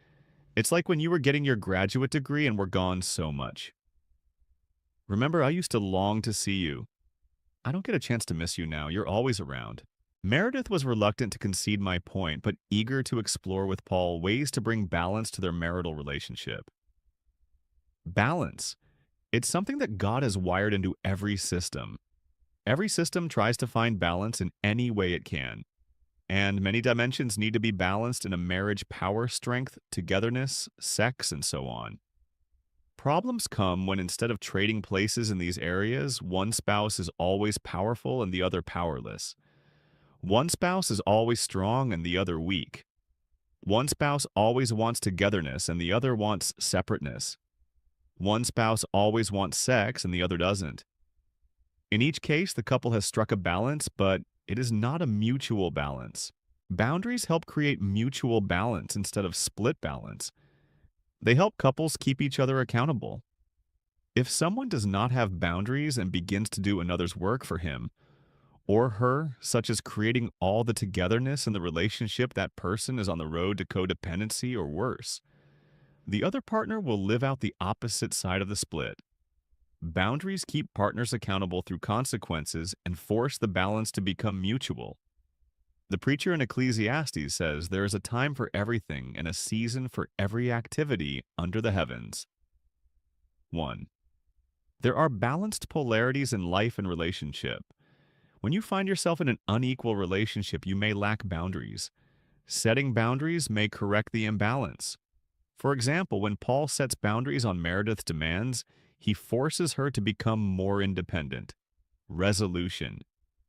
it's like when you were getting your graduate degree and were gone so much. Remember, I used to long to see you. I don't get a chance to miss you now. You're always around. Meredith was reluctant to concede my point, but eager to explore with Paul ways to bring balance to their marital relationship. Balance. It's something that God has wired into every system. Every system tries to find balance in any way it can. And many dimensions need to be balanced in a marriage: power, strength, togetherness, sex, and so on. Problems come when instead of trading places in these areas, one spouse is always powerful and the other powerless. One spouse is always strong and the other weak. One spouse always wants togetherness and the other wants separateness. One spouse always wants sex and the other doesn't. In each case, the couple has struck a balance, but it is not a mutual balance. Boundaries help create mutual balance instead of split balance. They help couples keep each other accountable. If someone does not have boundaries and begins to do another's work for him or her, such as creating all the togetherness in the relationship, that person is on the road to codependency or worse. The other partner will live out the opposite side of the split. Boundaries keep partners accountable through consequences and force the balance to become mutual. The preacher in Ecclesiastes says there is a time for everything and a season for every activity under the heavens. 1. There are balanced polarities in life and relationship. When you find yourself in an unequal relationship, you may lack boundaries. Setting boundaries may correct the imbalance. For example, when Paul sets boundaries on Meredith's demands, he forces her to become more independent. Resolution.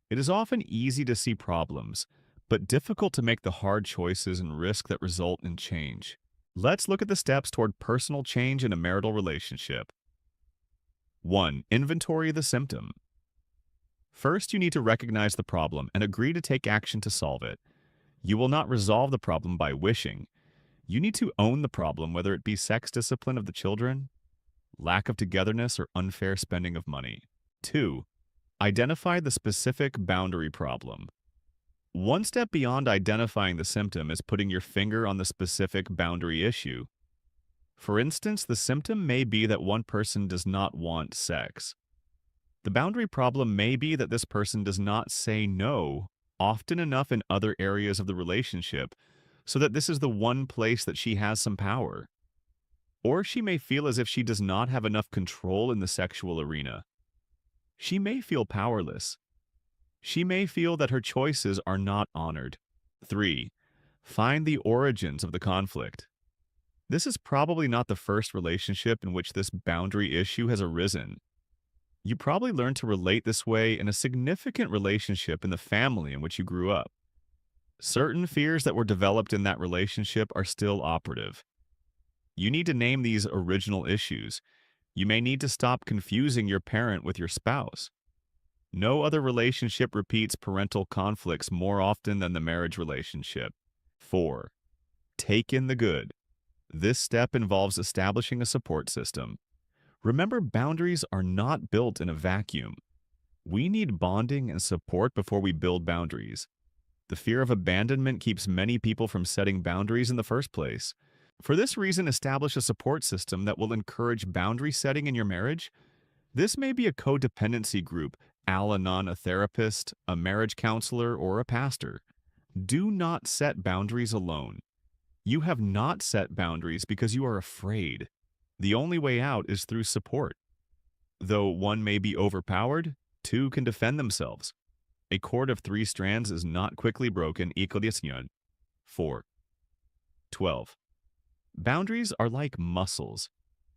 It is often easy to see problems, but difficult to make the hard choices and risk that result in change. Let's look at the steps toward personal change in a marital relationship. 1. Inventory the symptom. First, you need to recognize the problem and agree to take action to solve it. You will not resolve the problem by wishing. You need to own the problem, whether it be sex discipline of the children, lack of togetherness, or unfair spending of money. 2. Identify the specific boundary problem. One step beyond identifying the symptom is putting your finger on the specific boundary issue. For instance, the symptom may be that one person does not want sex. The boundary problem may be that this person does not say no often enough in other areas of the relationship, so that this is the one place that she has some power. Or she may feel as if she does not have enough control in the sexual arena. She may feel powerless. She may feel that her choices are not honored. 3. Find the origins of the conflict. This is probably not the first relationship in which this boundary issue has arisen. You probably learned to relate this way in a significant relationship in the family in which you grew up. Certain fears that were developed in that relationship are still operative. You need to name these original issues. You may need to stop confusing your parent with your spouse. No other relationship repeats parental conflicts more often than the marriage relationship. 4. Take in the good. This step involves establishing a support system. Remember, boundaries are not built in a vacuum. We need bonding and support before we build boundaries. The fear of abandonment keeps many people from setting boundaries in the first place. For this reason, establish a support system that will encourage boundary setting in your marriage. This may be a codependency group, Al-Anon, a therapist, a marriage counselor, or a pastor. Do not set boundaries alone. You have not set boundaries because you are afraid. The only way out is through support. Though one may be overpowered, two can defend themselves. A cord of 3 strands is not quickly broken. 4. 12. Boundaries are like muscles.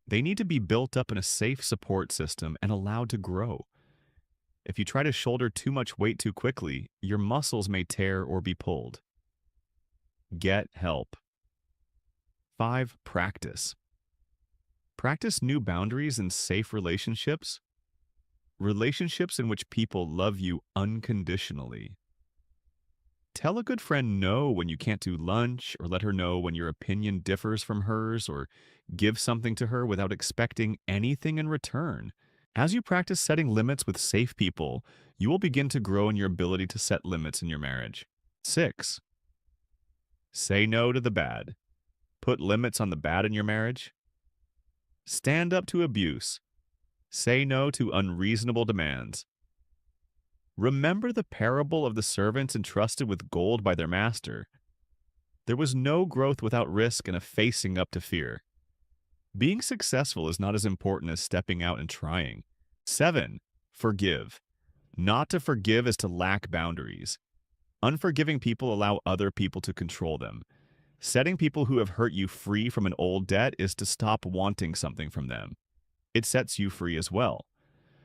They need to be built up in a safe support system and allowed to grow. If you try to shoulder too much weight too quickly, your muscles may tear or be pulled. Get help. 5. Practice. Practice new boundaries in safe relationships. Relationships in which people love you unconditionally. Tell a good friend no when you can't do lunch, or let her know when your opinion differs from hers, or give something to her without expecting anything in return. As you practice setting limits with safe people, you will begin to grow in your ability to set limits in your marriage. 6. Say no to the bad. Put limits on the bad in your marriage. Stand up to abuse. Say no to unreasonable demands. Remember the parable of the servants entrusted with gold by their master. There was no growth without risk and a facing up to fear. Being successful is not as important as stepping out and trying. 7. Forgive. Not to forgive is to lack boundaries. Unforgiving people allow other people to control them. Setting people who have hurt you free from an old debt is to stop wanting something from them. It sets you free as well.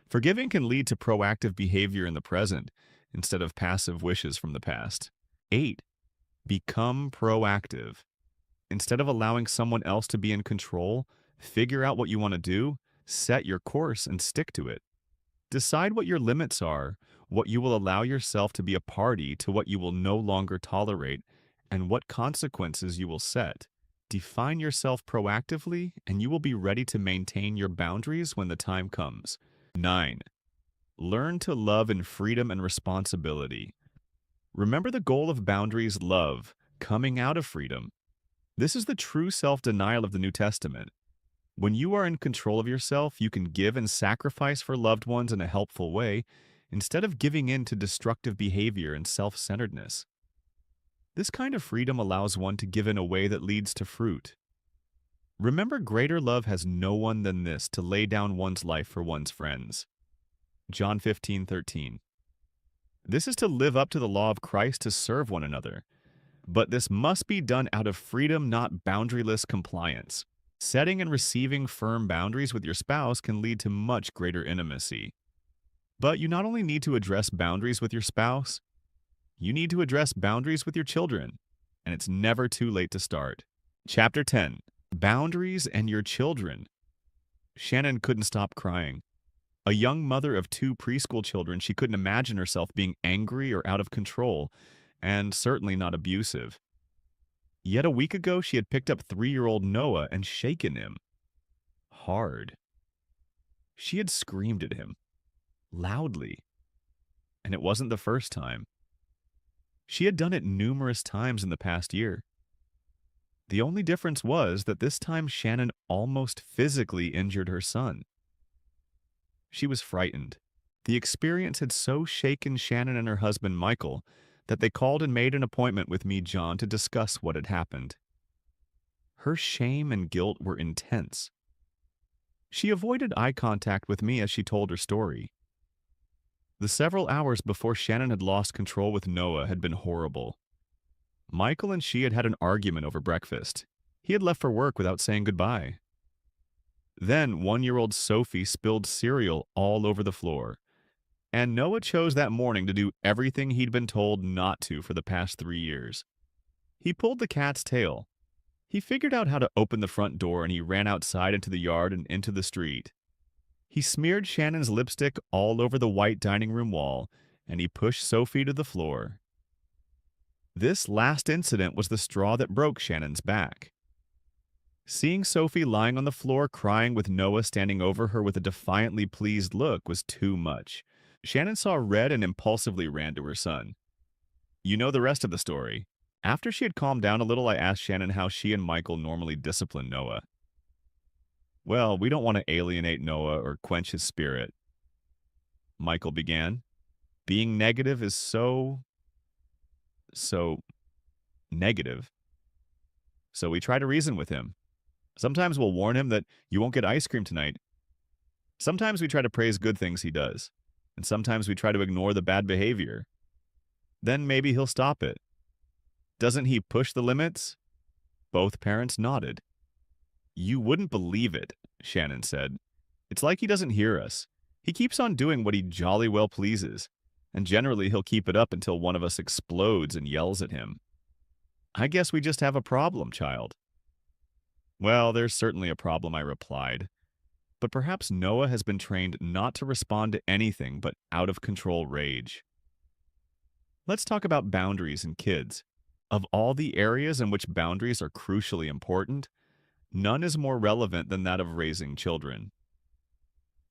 Forgiving can lead to proactive behavior in the present instead of passive wishes from the past. 8. Become proactive. Instead of allowing someone else to be in control, figure out what you want to do, set your course, and stick to it. Decide what your limits are, what you will allow yourself to be a party to, what you will no longer tolerate, and what consequences you will set. Define yourself proactively, and you will be ready to maintain your boundaries when the time comes. 9. Learn to love in freedom and responsibility. Remember the goal of boundaries: love, coming out of freedom. This is the true self-denial of the New Testament. When you are in control of yourself, you can give and sacrifice for loved ones in a helpful way, instead of giving in to destructive behavior and self-centeredness. This kind of freedom allows one to give in a way that leads to fruit. Remember, greater love has no one than this, to lay down one's life for one's friends. John 15:13. This is to live up to the law of Christ, to serve one another. But this must be done out of freedom, not boundaryless compliance. Setting and receiving firm boundaries with your spouse can lead to much greater intimacy. But you not only need to address boundaries with your spouse, you need to address boundaries with your children, and it's never too late to start. Chapter 10. Boundaries and your children. Shannon couldn't stop crying. A young mother of 2 preschool children, she couldn't imagine herself being angry or out of control, and certainly not abusive. Yet a week ago, she had picked up 3-year-old Noah and shaken him. Hard. She had screamed at him. Loudly. and it wasn't the first time. She had done it numerous times in the past year. The only difference was that this time Shannon almost physically injured her son. She was frightened. The experience had so shaken Shannon and her husband Michael that they called and made an appointment with me, John, to discuss what had happened. Her shame and guilt were intense. She avoided eye contact with me as she told her story. The several hours before Shannon had lost control with Noah had been horrible. Michael and she had had an argument over breakfast. He had left for work without saying goodbye. Then 1-year-old Sophie spilled cereal all over the floor, and Noah chose that morning to do everything he'd been told not to for the past 3 years. He pulled the cat's tail. He figured out how to open the front door and he ran outside into the yard and into the street. He smeared Shannon's lipstick all over the white dining room wall, and he pushed Sophie to the floor. This last incident was the straw that broke Shannon's back. Seeing Sophie lying on the floor crying with Noah standing over her with a defiantly pleased look was too much. Shannon saw red and impulsively ran to her son. You know the rest of the story. After she had calmed down a little, I asked Shannon how she and Michael normally discipline Noah. Well, we don't want to alienate Noah or quench his spirit, Michael began. Being negative is so negative. So we try to reason with him. Sometimes we'll warn him that you won't get ice cream tonight. Sometimes we try to praise good things he does. And sometimes we try to ignore the bad behavior. Then maybe he'll stop it. Doesn't he push the limits? Both parents nodded. You wouldn't believe it, Shannon said. It's like he doesn't hear us. He keeps on doing what he jolly well pleases, and generally he'll keep it up until one of us explodes and yells at him. I guess we just have a problem, child. Well, there's certainly a problem, I replied. But perhaps Noah has been trained not to respond to anything but out-of-control rage. Let's talk about boundaries in kids. Of all the areas in which boundaries are crucially important, none is more relevant than that of raising children.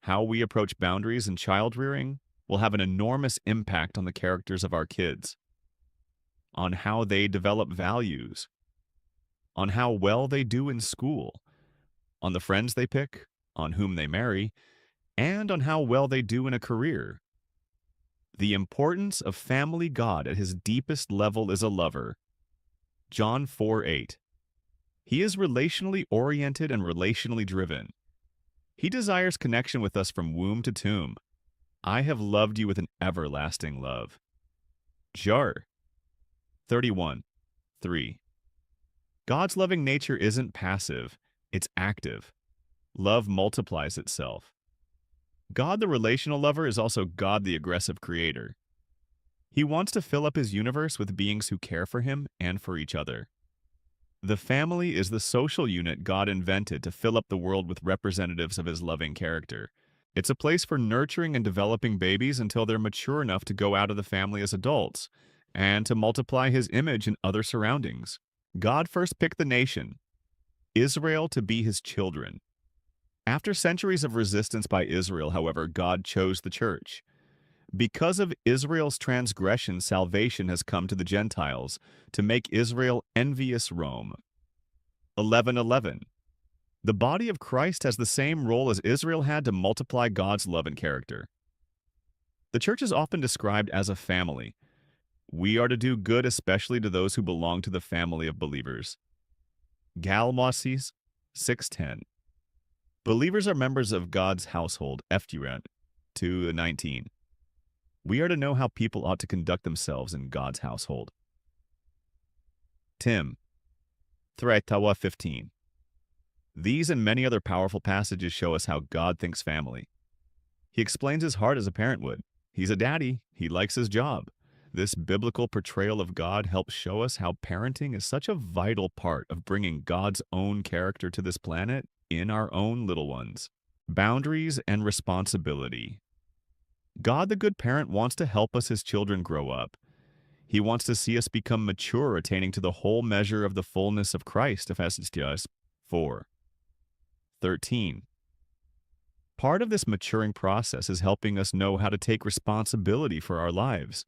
How we approach boundaries in child rearing will have an enormous impact on the characters of our kids, on how they develop values, on how well they do in school, on the friends they pick, on whom they marry, and on how well they do in a career. The importance of family God at his deepest level is a lover. John 4:8. He is relationally oriented and relationally driven. He desires connection with us from womb to tomb. I have loved you with an everlasting love. Jar 31:3. God's loving nature isn't passive, it's active. Love multiplies itself. God the relational lover is also God the aggressive creator. He wants to fill up his universe with beings who care for him and for each other. The family is the social unit God invented to fill up the world with representatives of his loving character. It's a place for nurturing and developing babies until they're mature enough to go out of the family as adults, and to multiply his image in other surroundings. God first picked the nation, Israel, to be his children. After centuries of resistance by Israel, however, God chose the church. Because of Israel's transgression, salvation has come to the Gentiles, to make Israel envious Rome. 11:11. The body of Christ has the same role as Israel had to multiply God's love and character. The church is often described as a family. We are to do good especially to those who belong to the family of believers. Galmaces 6:10. Believers are members of God's household, Ephdurat 2:19. We are to know how people ought to conduct themselves in God's household. Tim 3:15. These and many other powerful passages show us how God thinks family. He explains his heart as a parent would. He's a daddy. He likes his job. This biblical portrayal of God helps show us how parenting is such a vital part of bringing God's own character to this planet in our own little ones. Boundaries and responsibility. God, the good parent, wants to help us as children grow up. He wants to see us become mature, attaining to the whole measure of the fullness of Christ, Ephesians 4:13. Part of this maturing process is helping us know how to take responsibility for our lives.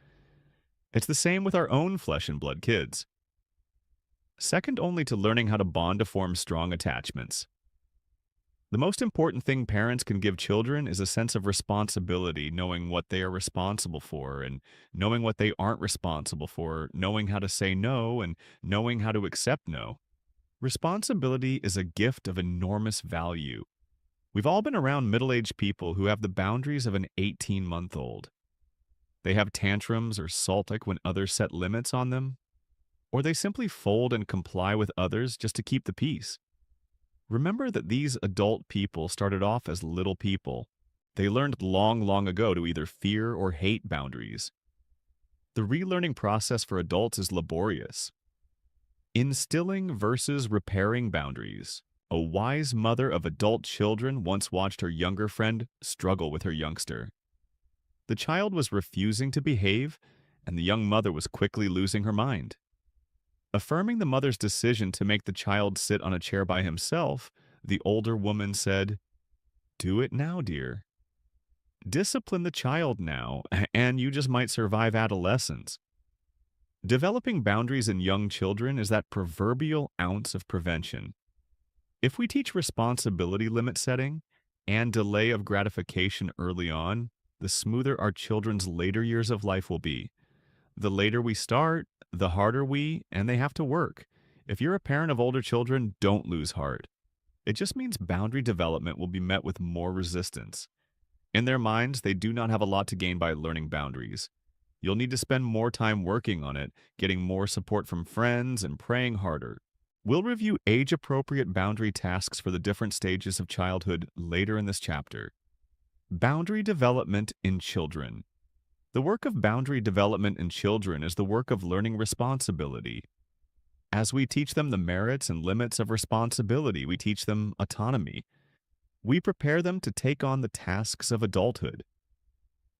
It's the same with our own flesh and blood kids. Second only to learning how to bond to form strong attachments. The most important thing parents can give children is a sense of responsibility, knowing what they are responsible for and knowing what they aren't responsible for, knowing how to say no and knowing how to accept no. Responsibility is a gift of enormous value. We've all been around middle-aged people who have the boundaries of an 18-month-old. They have tantrums or sulk when others set limits on them, or they simply fold and comply with others just to keep the peace. Remember that these adult people started off as little people. They learned long, long ago to either fear or hate boundaries. The relearning process for adults is laborious. Instilling versus repairing boundaries. A wise mother of adult children once watched her younger friend struggle with her youngster. The child was refusing to behave, and the young mother was quickly losing her mind. Affirming the mother's decision to make the child sit on a chair by himself, the older woman said, "Do it now, dear. Discipline the child now, and you just might survive adolescence." Developing boundaries in young children is that proverbial ounce of prevention. If we teach responsibility limit setting and delay of gratification early on, the smoother our children's later years of life will be. The later we start, the harder and they have to work. If you're a parent of older children, don't lose heart. It just means boundary development will be met with more resistance. In their minds, they do not have a lot to gain by learning boundaries. You'll need to spend more time working on it, getting more support from friends, and praying harder. We'll review age-appropriate boundary tasks for the different stages of childhood later in this chapter. Boundary development in children. The work of boundary development in children is the work of learning responsibility. As we teach them the merits and limits of responsibility, we teach them autonomy. We prepare them to take on the tasks of adulthood.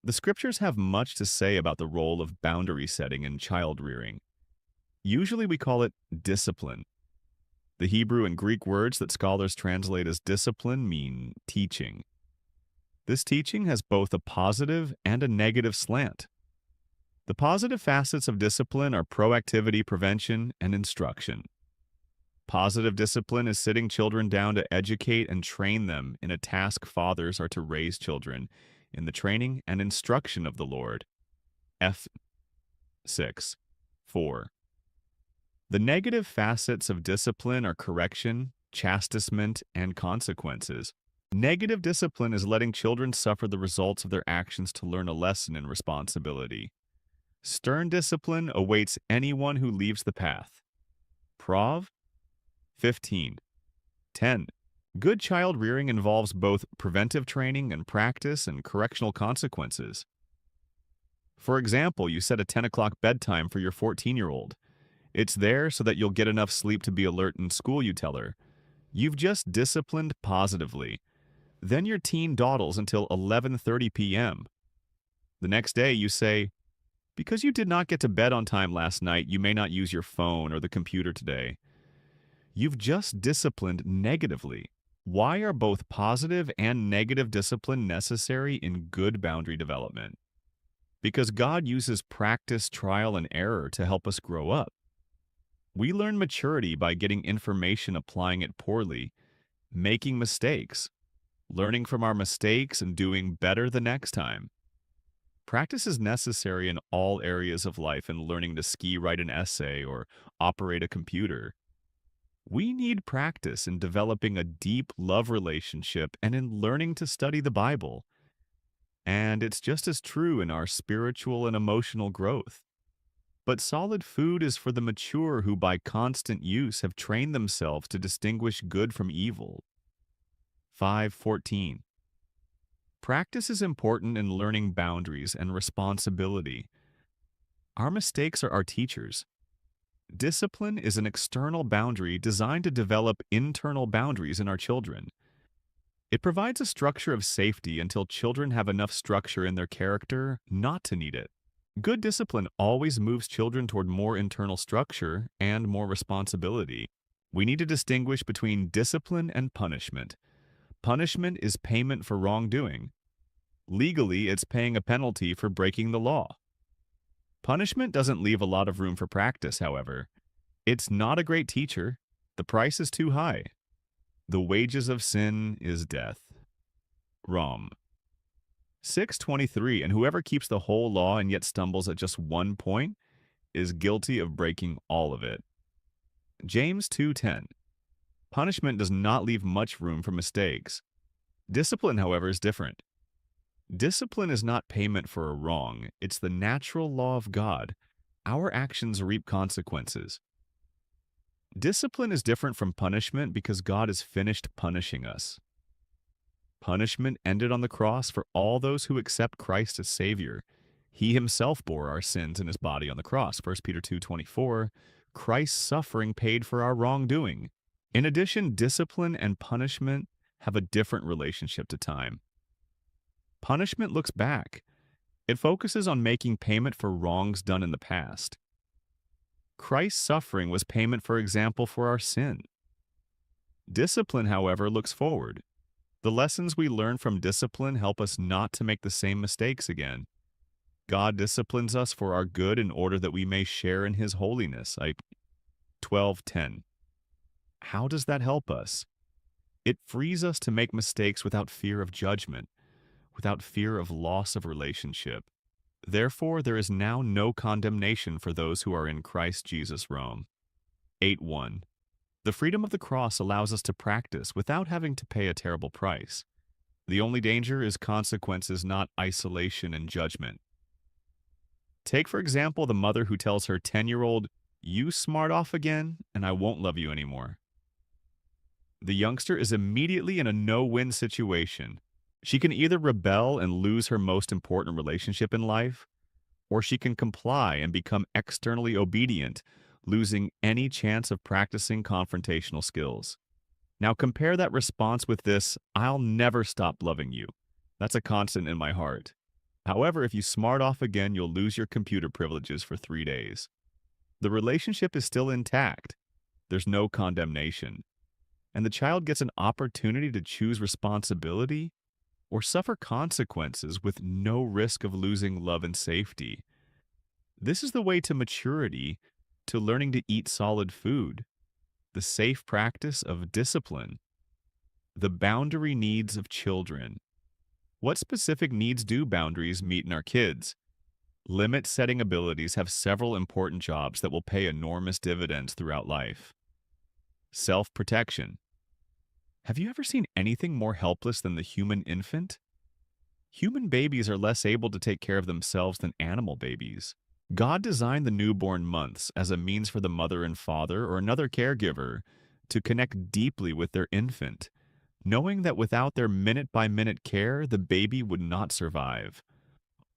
The scriptures have much to say about the role of boundary setting in child rearing. Usually we call it discipline. The Hebrew and Greek words that scholars translate as discipline mean teaching. This teaching has both a positive and a negative slant. The positive facets of discipline are proactivity, prevention, and instruction. Positive discipline is sitting children down to educate and train them in a task fathers are to raise children, in the training and instruction of the Lord. F. 6. 4. The negative facets of discipline are correction, chastisement, and consequences. Negative discipline is letting children suffer the results of their actions to learn a lesson in responsibility. Stern discipline awaits anyone who leaves the path. Prov. 15. 10. Good child rearing involves both preventive training and practice and correctional consequences. For example, you set a 10 o'clock bedtime for your 14-year-old. It's there so that you'll get enough sleep to be alert in school, you tell her. You've just disciplined positively. Then your teen dawdles until 11:30 p.m. The next day you say, "Because you did not get to bed on time last night, you may not use your phone or the computer today." You've just disciplined negatively. Why are both positive and negative discipline necessary in good boundary development? Because God uses practice, trial, and error to help us grow up. We learn maturity by getting information, applying it poorly, making mistakes, learning from our mistakes, and doing better the next time. Practice is necessary in all areas of life, in learning to ski, write an essay, or operate a computer. We need practice in developing a deep love relationship and in learning to study the Bible. And it's just as true in our spiritual and emotional growth. But solid food is for the mature who by constant use have trained themselves to distinguish good from evil. 5:14. Practice is important in learning boundaries and responsibility. Our mistakes are our teachers. Discipline is an external boundary designed to develop internal boundaries in our children. It provides a structure of safety until children have enough structure in their character not to need it. Good discipline always moves children toward more internal structure and more responsibility. We need to distinguish between discipline and punishment. Punishment is payment for wrongdoing. Legally, it's paying a penalty for breaking the law. Punishment doesn't leave a lot of room for practice, however. It's not a great teacher. The price is too high. The wages of sin is death. Rom. 6:23, and whoever keeps the whole law and yet stumbles at just one point is guilty of breaking all of it. James 2:10. Punishment does not leave much room for mistakes. Discipline, however, is different. Discipline is not payment for a wrong. It's the natural law of God. Our actions reap consequences. Discipline is different from punishment because God has finished punishing us. Punishment ended on the cross for all those who accept Christ as Savior. He himself bore our sins in his body on the cross. 1 Peter 2:24. Christ's suffering paid for our wrongdoing. In addition, discipline and punishment have a different relationship to time. Punishment looks back. It focuses on making payment for wrongs done in the past. Christ's suffering was payment, for example, for our sin. Discipline, however, looks forward. The lessons we learn from discipline help us not to make the same mistakes again. God disciplines us for our good in order that we may share in his holiness. 12:10. How does that help us? It frees us to make mistakes without fear of judgment, without fear of loss of relationship. Therefore, there is now no condemnation for those who are in Christ Jesus. Rome 8:1. The freedom of the cross allows us to practice without having to pay a terrible price. The only danger is consequences, not isolation and judgment. Take, for example, the mother who tells her 10-year-old, "You smart off again, and I won't love you anymore." The youngster is immediately in a no-win situation. She can either rebel and lose her most important relationship in life, or she can comply and become externally obedient, losing any chance of practicing confrontational skills. Now compare that response with this, "I'll never stop loving you." That's a constant in my heart. However, if you smart off again, you'll lose your computer privileges for 3 days. The relationship is still intact. There's no condemnation. And the child gets an opportunity to choose responsibility or suffer consequences with no risk of losing love and safety. This is the way to maturity, to learning to eat solid food, the safe practice of discipline, the boundary needs of children. What specific needs do boundaries meet in our kids? Limit-setting abilities have several important jobs that will pay enormous dividends throughout life. Self-protection. Have you ever seen anything more helpless than the human infant? Human babies are less able to take care of themselves than animal babies. God designed the newborn months as a means for the mother and father or another caregiver to connect deeply with their infant, knowing that without their minute-by-minute care, the baby would not survive.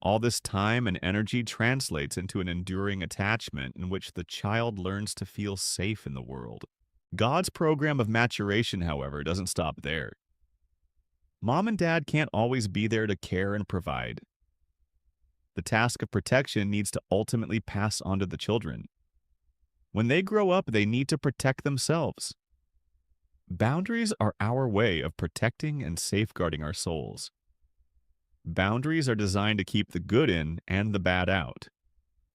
All this time and energy translates into an enduring attachment in which the child learns to feel safe in the world. God's program of maturation, however, doesn't stop there. Mom and dad can't always be there to care and provide. The task of protection needs to ultimately pass on to the children. When they grow up, they need to protect themselves. Boundaries are our way of protecting and safeguarding our souls. Boundaries are designed to keep the good in and the bad out.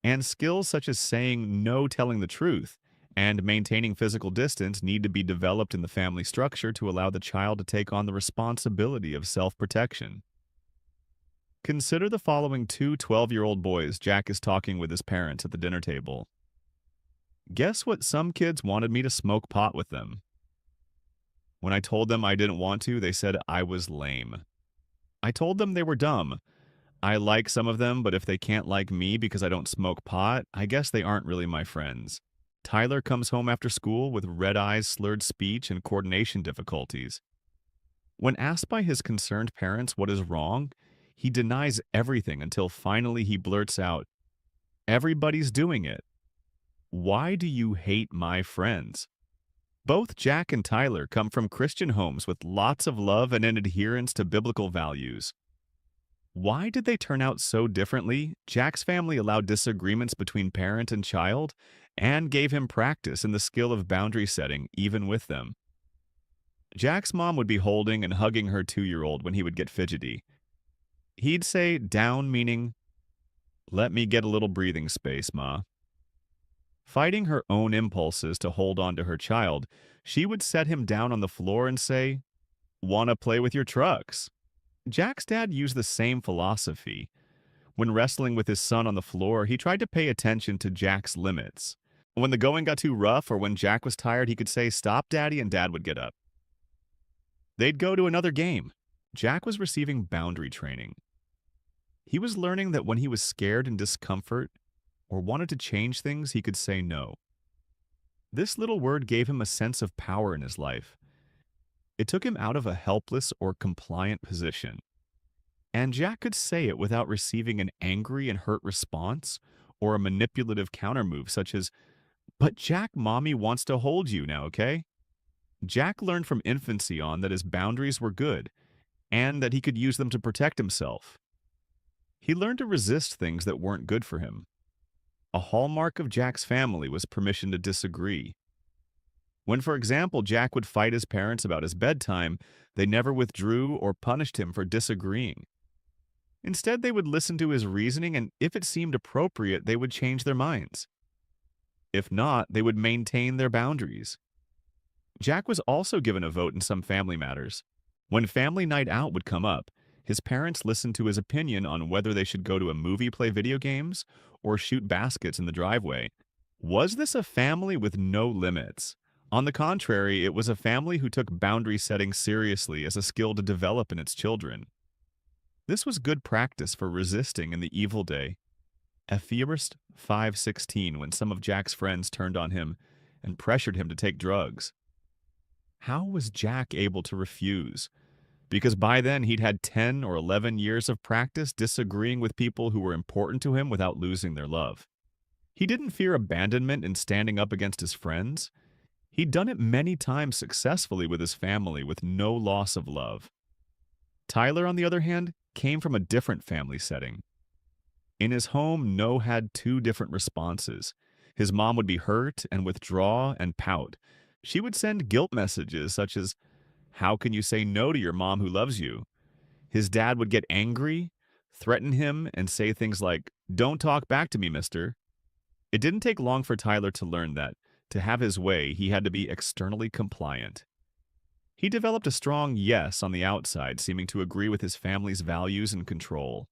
And skills such as saying no, telling the truth, and maintaining physical distance need to be developed in the family structure to allow the child to take on the responsibility of self-protection. Consider the following two 12-year-old boys Jack is talking with his parents at the dinner table. Guess what? Some kids wanted me to smoke pot with them. When I told them I didn't want to, they said I was lame. I told them they were dumb. I like some of them, but if they can't like me because I don't smoke pot, I guess they aren't really my friends. Tyler comes home after school with red eyes, slurred speech, and coordination difficulties. When asked by his concerned parents what is wrong, he denies everything until finally he blurts out, "Everybody's doing it. Why do you hate my friends?" Both Jack and Tyler come from Christian homes with lots of love and an adherence to biblical values. Why did they turn out so differently? Jack's family allowed disagreements between parent and child and gave him practice in the skill of boundary setting even with them. Jack's mom would be holding and hugging her 2-year-old when he would get fidgety. He'd say down, meaning, let me get a little breathing space, Ma. Fighting her own impulses to hold on to her child, she would set him down on the floor and say, wanna play with your trucks? Jack's dad used the same philosophy. When wrestling with his son on the floor, he tried to pay attention to Jack's limits. When the going got too rough or when Jack was tired, he could say, stop, Daddy, and Dad would get up. They'd go to another game. Jack was receiving boundary training. He was learning that when he was scared and discomfort or wanted to change things, he could say no. This little word gave him a sense of power in his life. It took him out of a helpless or compliant position. And Jack could say it without receiving an angry and hurt response or a manipulative countermove such as, but Jack, Mommy wants to hold you now, okay? Jack learned from infancy on that his boundaries were good and that he could use them to protect himself. He learned to resist things that weren't good for him. A hallmark of Jack's family was permission to disagree. When, for example, Jack would fight his parents about his bedtime, they never withdrew or punished him for disagreeing. Instead, they would listen to his reasoning, and if it seemed appropriate, they would change their minds. If not, they would maintain their boundaries. Jack was also given a vote in some family matters. When family night out would come up, his parents listened to his opinion on whether they should go to a movie, play video games, or shoot baskets in the driveway. Was this a family with no limits? On the contrary, it was a family who took boundary setting seriously as a skill to develop in its children. This was good practice for resisting in the evil day. Ephemerist 5:16, when some of Jack's friends turned on him and pressured him to take drugs. How was Jack able to refuse? Because by then he'd had 10 or 11 years of practice disagreeing with people who were important to him without losing their love. He didn't fear abandonment in standing up against his friends. He'd done it many times successfully with his family with no loss of love. Tyler, on the other hand, came from a different family setting. In his home, No had two different responses. His mom would be hurt and withdraw and pout. She would send guilt messages such as, how can you say no to your mom who loves you? His dad would get angry, threaten him, and say things like, don't talk back to me, mister. It didn't take long for Tyler to learn that, to have his way, he had to be externally compliant. He developed a strong yes on the outside, seeming to agree with his family's values and control.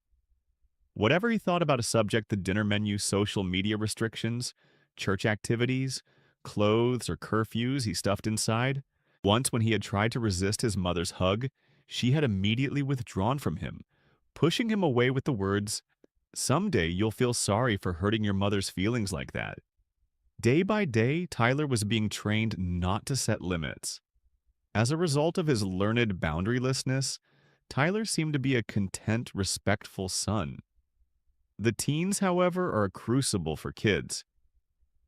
Whatever he thought about a subject, the dinner menu, social media restrictions, church activities, clothes, or curfews he stuffed inside, once when he had tried to resist his mother's hug, she had immediately withdrawn from him, pushing him away with the words, someday you'll feel sorry for hurting your mother's feelings like that. Day by day, Tyler was being trained not to set limits. As a result of his learned boundarylessness, Tyler seemed to be a content, respectful son. The teens, however, are a crucible for kids.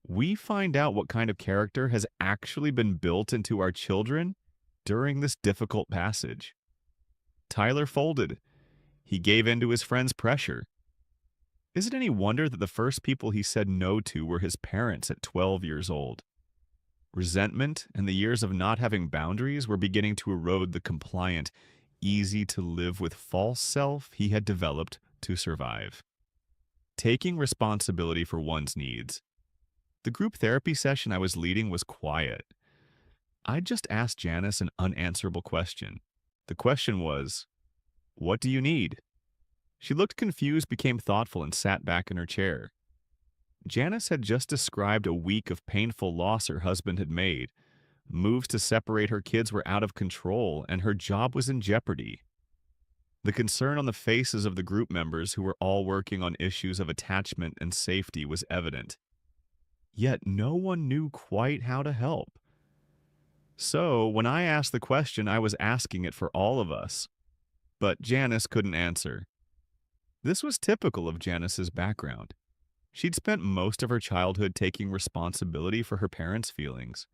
We find out what kind of character has actually been built into our children during this difficult passage. Tyler folded. He gave in to his friend's pressure. Is it any wonder that the first people he said no to were his parents at 12 years old? Resentment and the years of not having boundaries were beginning to erode the compliant, easy-to-live-with false self he had developed to survive. Taking responsibility for one's needs. The group therapy session I was leading was quiet. I'd just asked Janice an unanswerable question. The question was, what do you need? She looked confused, became thoughtful, and sat back in her chair. Janice had just described a week of painful loss her husband had made. Moves to separate her kids were out of control, and her job was in jeopardy. The concern on the faces of the group members who were all working on issues of attachment and safety was evident. Yet no one knew quite how to help. So, when I asked the question, I was asking it for all of us. But Janice couldn't answer. This was typical of Janice's background. She'd spent most of her childhood taking responsibility for her parents' feelings.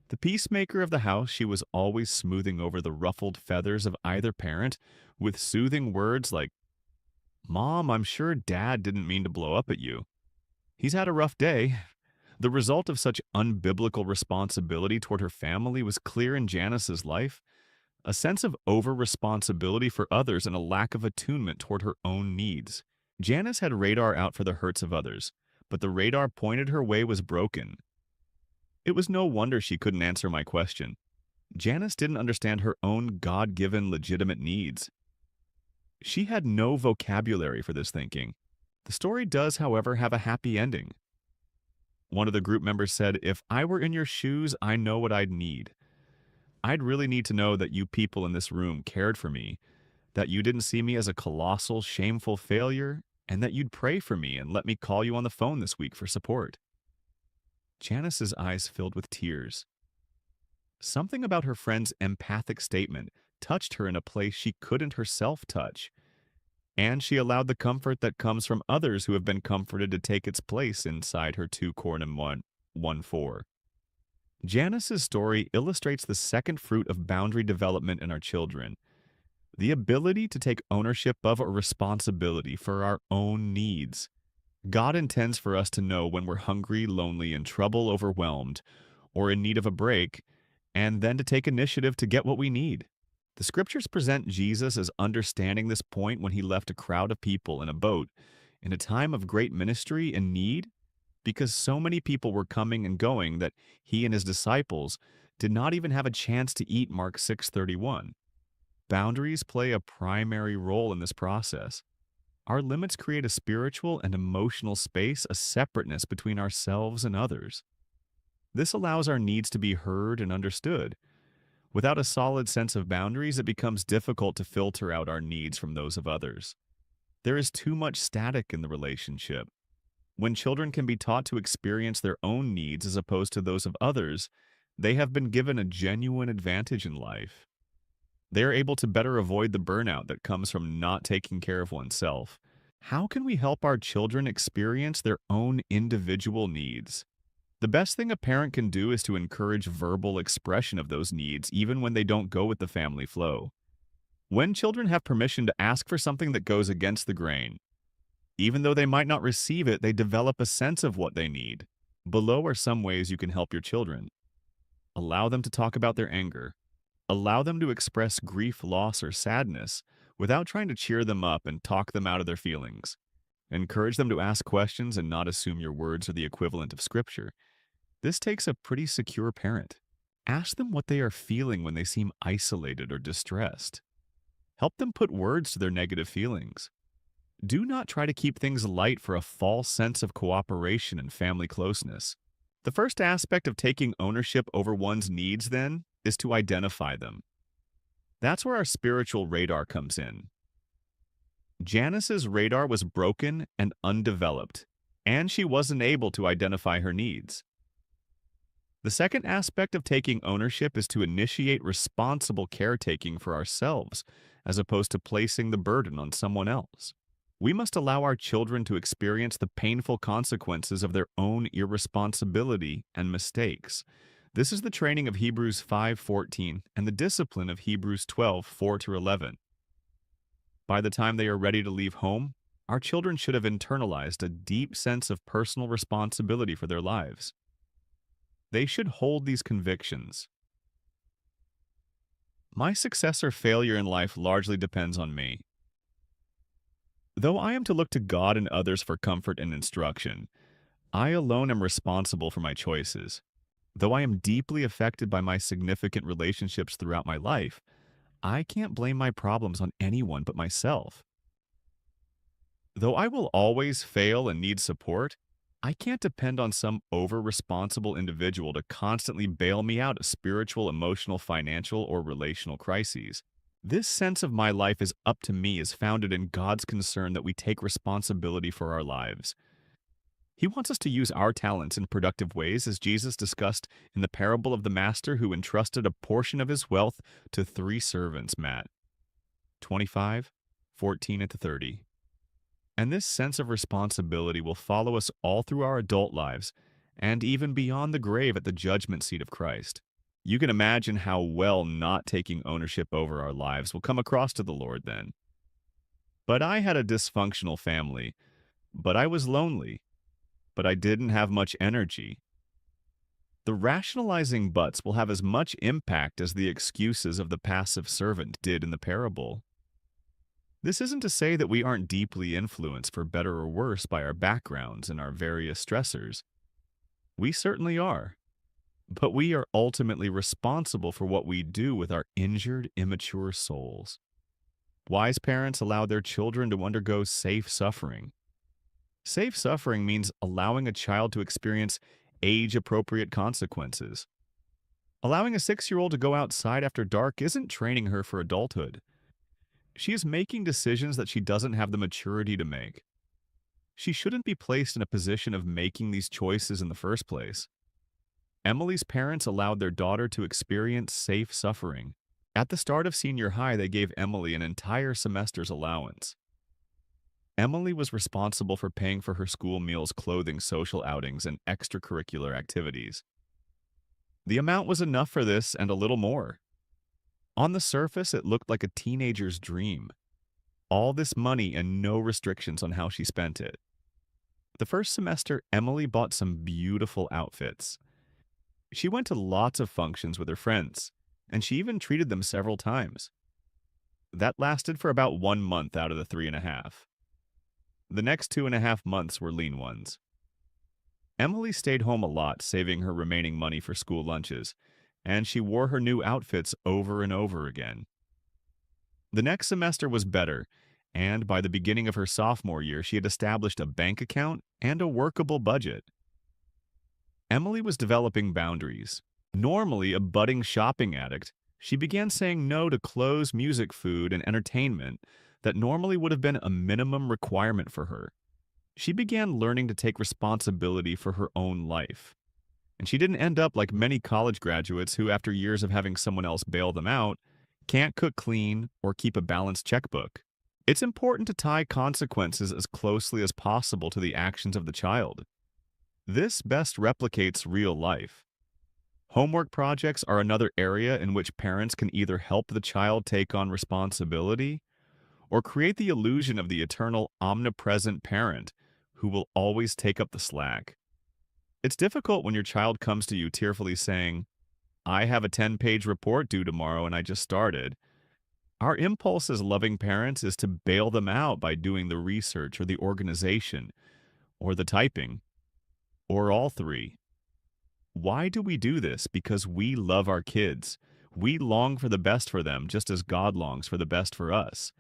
The peacemaker of the house, she was always smoothing over the ruffled feathers of either parent with soothing words like, Mom, I'm sure Dad didn't mean to blow up at you. He's had a rough day. The result of such unbiblical responsibility toward her family was clear in Janice's life, a sense of over-responsibility for others and a lack of attunement toward her own needs. Janice had radar out for the hurts of others, but the radar pointed her way was broken. It was no wonder she couldn't answer my question. Janice didn't understand her own God-given legitimate needs. She had no vocabulary for this thinking. The story does, however, have a happy ending. One of the group members said, "If I were in your shoes, I know what I'd need. I'd really need to know that you people in this room cared for me, that you didn't see me as a colossal, shameful failure, and that you'd pray for me and let me call you on the phone this week for support." Janice's eyes filled with tears. Something about her friend's empathic statement touched her in a place she couldn't herself touch, and she allowed the comfort that comes from others who have been comforted to take its place inside her 2 Cornum 1:4. Janice's story illustrates the second fruit of boundary development in our children, the ability to take ownership of or responsibility for our own needs. God intends for us to know when we're hungry, lonely, in trouble, overwhelmed, or in need of a break, and then to take initiative to get what we need. The scriptures present Jesus as understanding this point when he left a crowd of people in a boat in a time of great ministry and need, because so many people were coming and going that he and his disciples did not even have a chance to eat. Mark 6:31. Boundaries play a primary role in this process. Our limits create a spiritual and emotional space, a separateness between ourselves and others. This allows our needs to be heard and understood. Without a solid sense of boundaries, it becomes difficult to filter out our needs from those of others. There is too much static in the relationship. When children can be taught to experience their own needs as opposed to those of others, they have been given a genuine advantage in life. They are able to better avoid the burnout that comes from not taking care of oneself. How can we help our children experience their own individual needs? The best thing a parent can do is to encourage verbal expression of those needs, even when they don't go with the family flow. When children have permission to ask for something that goes against the grain, even though they might not receive it, they develop a sense of what they need. Below are some ways you can help your children. Allow them to talk about their anger. Allow them to express grief, loss, or sadness without trying to cheer them up and talk them out of their feelings. Encourage them to ask questions and not assume your words are the equivalent of scripture. This takes a pretty secure parent. Ask them what they are feeling when they seem isolated or distressed. Help them put words to their negative feelings. Do not try to keep things light for a false sense of cooperation and family closeness. The first aspect of taking ownership over one's needs, then, is to identify them. That's where our spiritual radar comes in. Janice's radar was broken and undeveloped, and she wasn't able to identify her needs. The second aspect of taking ownership is to initiate responsible caretaking for ourselves, as opposed to placing the burden on someone else. We must allow our children to experience the painful consequences of their own irresponsibility and mistakes. This is the training of Hebrews 5:14 and the discipline of Hebrews 12:4-11. By the time they are ready to leave home, our children should have internalized a deep sense of personal responsibility for their lives. They should hold these convictions. My success or failure in life largely depends on me. Though I am to look to God and others for comfort and instruction, I alone am responsible for my choices. Though I am deeply affected by my significant relationships throughout my life, I can't blame my problems on anyone but myself. Though I will always fail and need support, I can't depend on some over-responsible individual to constantly bail me out of spiritual, emotional, financial, or relational crises. This sense of my life is up to me is founded in God's concern that we take responsibility for our lives. He wants us to use our talents in productive ways, as Jesus discussed in the parable of the master who entrusted a portion of his wealth to 3 servants, Matt 25:14-30. And this sense of responsibility will follow us all through our adult lives and even beyond the grave at the judgment seat of Christ. You can imagine how well not taking ownership over our lives will come across to the Lord then. But I had a dysfunctional family, but I was lonely, but I didn't have much energy. The rationalizing buts will have as much impact as the excuses of the passive servant did in the parable. This isn't to say that we aren't deeply influenced for better or worse by our backgrounds and our various stressors. We certainly are. But we are ultimately responsible for what we do with our injured, immature souls. Wise parents allow their children to undergo safe suffering. Safe suffering means allowing a child to experience age-appropriate consequences. Allowing a 6-year-old to go outside after dark isn't training her for adulthood. She is making decisions that she doesn't have the maturity to make. She shouldn't be placed in a position of making these choices in the first place. Emily's parents allowed their daughter to experience safe suffering. At the start of senior high, they gave Emily an entire semester's allowance. Emily was responsible for paying for her school meals, clothing, social outings, and extracurricular activities. The amount was enough for this and a little more. On the surface, it looked like a teenager's dream. All this money and no restrictions on how she spent it. The first semester, Emily bought some beautiful outfits. She went to lots of functions with her friends, and she even treated them several times. That lasted for about 1 month out of the 3.5. The next 2.5 months were lean ones. Emily stayed home a lot, saving her remaining money for school lunches, and she wore her new outfits over and over again. The next semester was better, and by the beginning of her sophomore year, she had established a bank account and a workable budget. Emily was developing boundaries. Normally a budding shopping addict, she began saying no to clothes, music, food, and entertainment that normally would have been a minimum requirement for her. She began learning to take responsibility for her own life. And she didn't end up like many college graduates who, after years of having someone else bail them out, can't cook clean or keep a balanced checkbook. It's important to tie consequences as closely as possible to the actions of the child. This best replicates real life. Homework projects are another area in which parents can either help the child take on responsibility or create the illusion of the eternal, omnipresent parent who will always take up the slack. It's difficult when your child comes to you tearfully saying, "I have a 10-page report due tomorrow and I just started." Our impulse as loving parents is to bail them out by doing the research or the organization or the typing or all three. Why do we do this? Because we love our kids. We long for the best for them just as God longs for the best for us.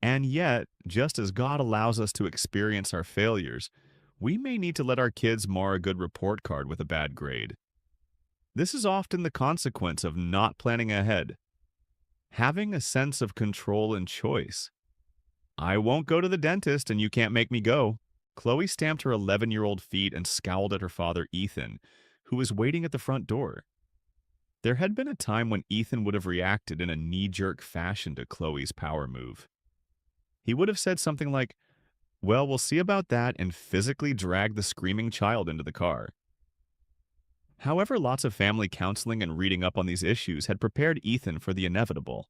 And yet, just as God allows us to experience our failures, we may need to let our kids mar a good report card with a bad grade. This is often the consequence of not planning ahead. Having a sense of control and choice. I won't go to the dentist and you can't make me go. Chloe stamped her 11-year-old feet and scowled at her father, Ethan, who was waiting at the front door. There had been a time when Ethan would have reacted in a knee-jerk fashion to Chloe's power move. He would have said something like, "Well, we'll see about that," and physically dragged the screaming child into the car. However, lots of family counseling and reading up on these issues had prepared Ethan for the inevitable.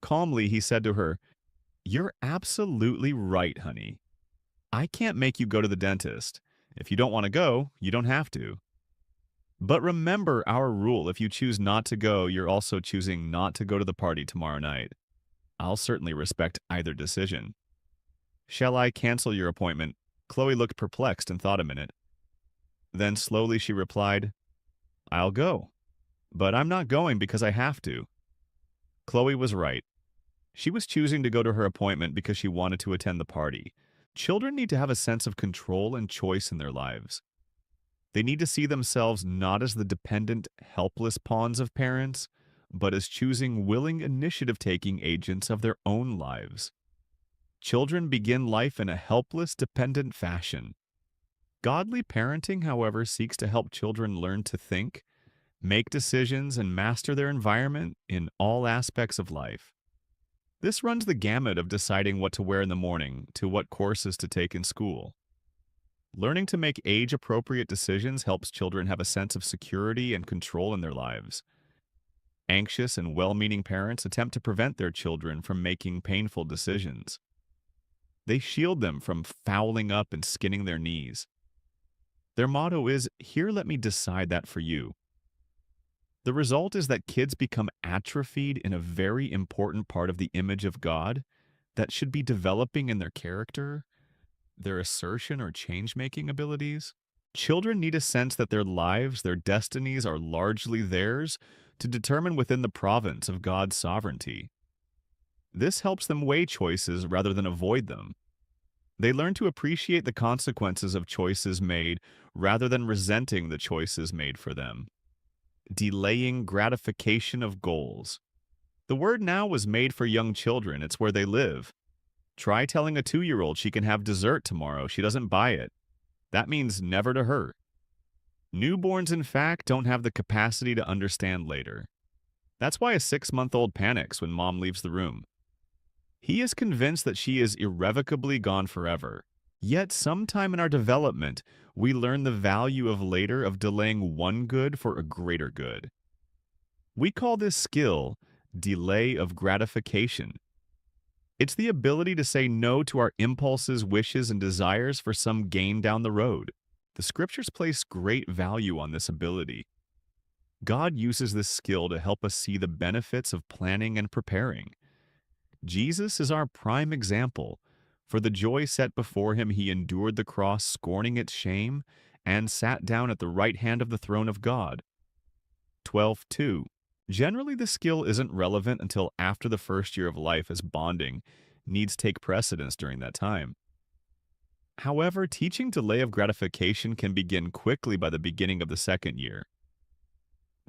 Calmly, he said to her, "You're absolutely right, honey. I can't make you go to the dentist. If you don't want to go, you don't have to. But remember our rule. If you choose not to go, you're also choosing not to go to the party tomorrow night. I'll certainly respect either decision. Shall I cancel your appointment?" Chloe looked perplexed and thought a minute. Then slowly she replied, "I'll go. But I'm not going because I have to." Chloe was right. She was choosing to go to her appointment because she wanted to attend the party. Children need to have a sense of control and choice in their lives. They need to see themselves not as the dependent, helpless pawns of parents, but as choosing willing initiative-taking agents of their own lives. Children begin life in a helpless, dependent fashion. Godly parenting, however, seeks to help children learn to think, make decisions, and master their environment in all aspects of life. This runs the gamut of deciding what to wear in the morning to what courses to take in school. Learning to make age-appropriate decisions helps children have a sense of security and control in their lives. Anxious and well-meaning parents attempt to prevent their children from making painful decisions. They shield them from fouling up and skinning their knees. Their motto is, "Here, let me decide that for you." The result is that kids become atrophied in a very important part of the image of God that should be developing in their character, their assertion or change-making abilities. Children need a sense that their lives, their destinies are largely theirs to determine within the province of God's sovereignty. This helps them weigh choices rather than avoid them. They learn to appreciate the consequences of choices made rather than resenting the choices made for them. Delaying gratification of goals. The word now was made for young children. It's where they live. Try telling a 2-year-old she can have dessert tomorrow. She doesn't buy it. That means never to her. Newborns, in fact, don't have the capacity to understand later. That's why a 6-month-old panics when mom leaves the room. He is convinced that she is irrevocably gone forever. Yet sometime in our development, we learn the value of later of delaying one good for a greater good. We call this skill delay of gratification. It's the ability to say no to our impulses, wishes, and desires for some gain down the road. The scriptures place great value on this ability. God uses this skill to help us see the benefits of planning and preparing. Jesus is our prime example. For the joy set before him, he endured the cross, scorning its shame, and sat down at the right hand of the throne of God. 12:2. Generally, the skill isn't relevant until after the first year of life, as bonding needs take precedence during that time. However, teaching delay of gratification can begin quickly by the beginning of the second year.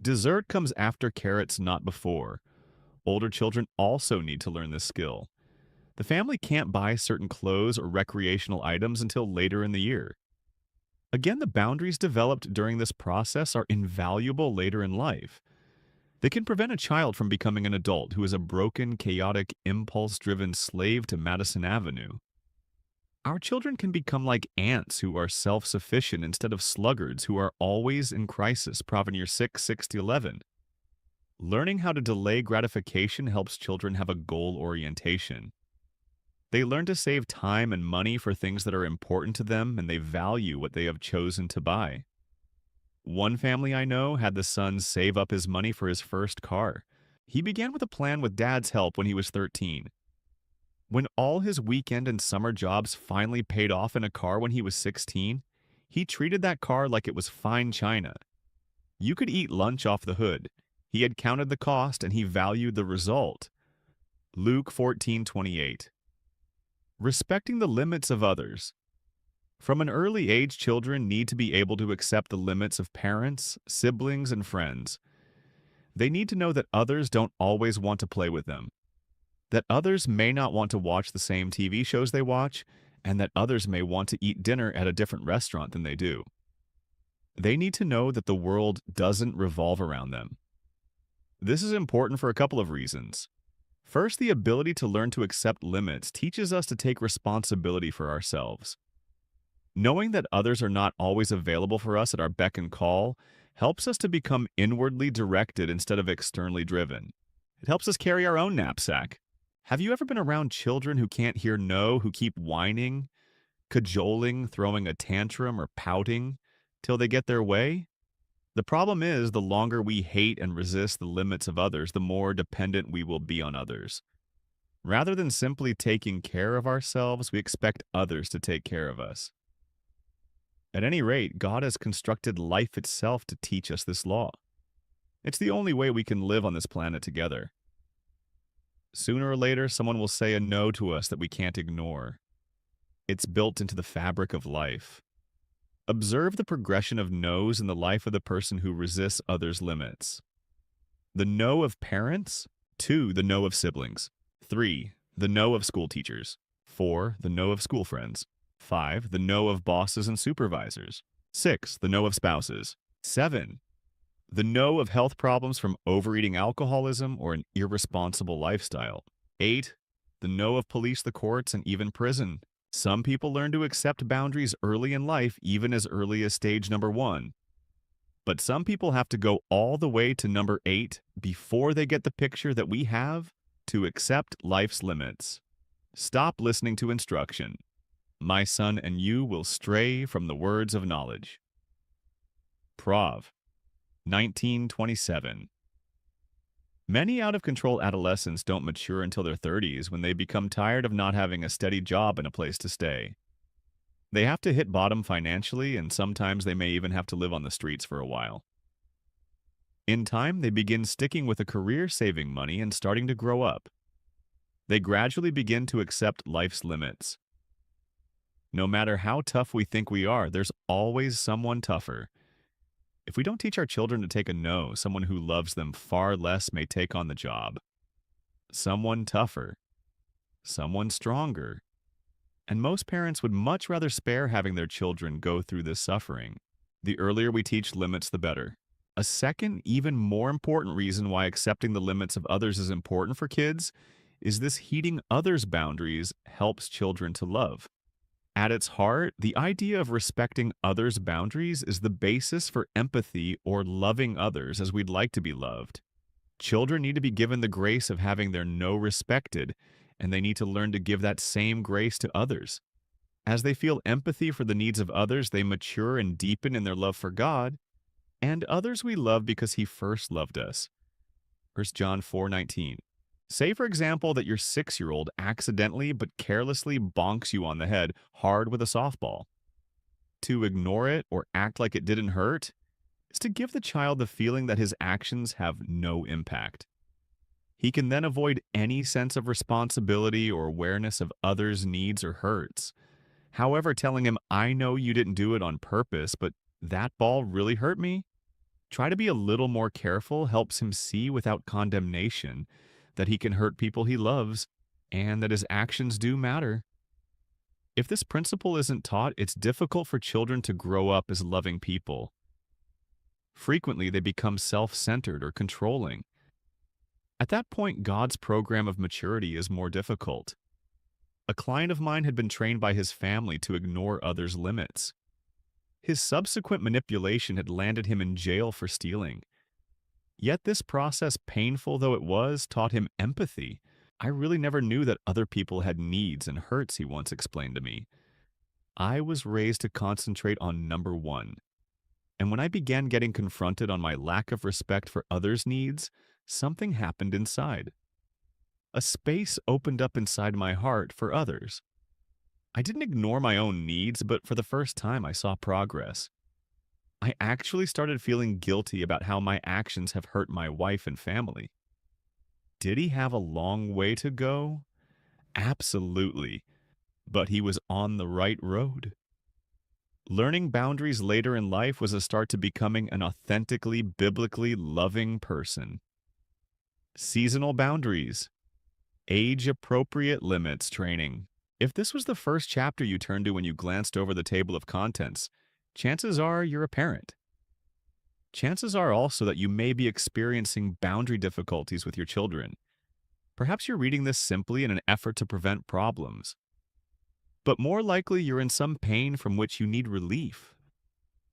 Dessert comes after carrots, not before. Older children also need to learn this skill. The family can't buy certain clothes or recreational items until later in the year. Again, the boundaries developed during this process are invaluable later in life. They can prevent a child from becoming an adult who is a broken, chaotic, impulse-driven slave to Madison Avenue. Our children can become like ants who are self-sufficient instead of sluggards who are always in crisis. Proverbs 6:6-11. Learning how to delay gratification helps children have a goal orientation. They learn to save time and money for things that are important to them, and they value what they have chosen to buy. One family I know had the son save up his money for his first car. He began with a plan with dad's help when he was 13. When all his weekend and summer jobs finally paid off in a car when he was 16, he treated that car like it was fine china. You could eat lunch off the hood. He had counted the cost and he valued the result. Luke 14:28. Respecting the limits of others. From an early age, children need to be able to accept the limits of parents, siblings, and friends. They need to know that others don't always want to play with them, that others may not want to watch the same TV shows they watch, and that others may want to eat dinner at a different restaurant than they do. They need to know that the world doesn't revolve around them. This is important for a couple of reasons. First, the ability to learn to accept limits teaches us to take responsibility for ourselves. Knowing that others are not always available for us at our beck and call helps us to become inwardly directed instead of externally driven. It helps us carry our own knapsack. Have you ever been around children who can't hear no, who keep whining, cajoling, throwing a tantrum, or pouting till they get their way? The problem is, the longer we hate and resist the limits of others, the more dependent we will be on others. Rather than simply taking care of ourselves, we expect others to take care of us. At any rate, God has constructed life itself to teach us this law. It's the only way we can live on this planet together. Sooner or later, someone will say a no to us that we can't ignore. It's built into the fabric of life. Observe the progression of no's in the life of the person who resists others' limits. The no of parents. 2, the no of siblings. 3, the no of school teachers. 4, the no of school friends. 5, the no of bosses and supervisors. 6, the no of spouses. 7, the no of health problems from overeating, alcoholism, or an irresponsible lifestyle. 8, the no of police, the courts, and even prison. Some people learn to accept boundaries early in life, even as early as stage number 1. But some people have to go all the way to number 8 before they get the picture that we have to accept life's limits. Stop listening to instruction. My son and you will stray from the words of knowledge. Prov, 1927. Many out-of-control adolescents don't mature until their 30s when they become tired of not having a steady job and a place to stay. They have to hit bottom financially, and sometimes they may even have to live on the streets for a while. In time, they begin sticking with a career saving money and starting to grow up. They gradually begin to accept life's limits. No matter how tough we think we are, there's always someone tougher. If we don't teach our children to take a no, someone who loves them far less may take on the job. Someone tougher. Someone stronger. And most parents would much rather spare having their children go through this suffering. The earlier we teach limits, the better. A second, even more important reason why accepting the limits of others is important for kids is this heeding others' boundaries helps children to love. At its heart, the idea of respecting others' boundaries is the basis for empathy or loving others as we'd like to be loved. Children need to be given the grace of having their no respected, and they need to learn to give that same grace to others. As they feel empathy for the needs of others, they mature and deepen in their love for God and others we love because He first loved us. 1 John 4:19. Say, for example, that your 6-year-old accidentally but carelessly bonks you on the head hard with a softball. To ignore it or act like it didn't hurt is to give the child the feeling that his actions have no impact. He can then avoid any sense of responsibility or awareness of others' needs or hurts. However, telling him, I know you didn't do it on purpose, but that ball really hurt me? Try to be a little more careful helps him see without condemnation that he can hurt people he loves and that his actions do matter. If this principle isn't taught, it's difficult for children to grow up as loving people. Frequently, they become self-centered or controlling. At that point, God's program of maturity is more difficult. A client of mine had been trained by his family to ignore others' limits. His subsequent manipulation had landed him in jail for stealing. Yet this process, painful though it was, taught him empathy. I really never knew that other people had needs and hurts, he once explained to me. I was raised to concentrate on number one. And when I began getting confronted on my lack of respect for others' needs, something happened inside. A space opened up inside my heart for others. I didn't ignore my own needs, but for the first time I saw progress. I actually started feeling guilty about how my actions have hurt my wife and family. Did he have a long way to go? Absolutely. But he was on the right road. Learning boundaries later in life was a start to becoming an authentically, biblically loving person. Seasonal boundaries. Age-appropriate limits training. If this was the first chapter you turned to when you glanced over the table of contents, chances are you're a parent. Chances are also that you may be experiencing boundary difficulties with your children. Perhaps you're reading this simply in an effort to prevent problems. But more likely you're in some pain from which you need relief.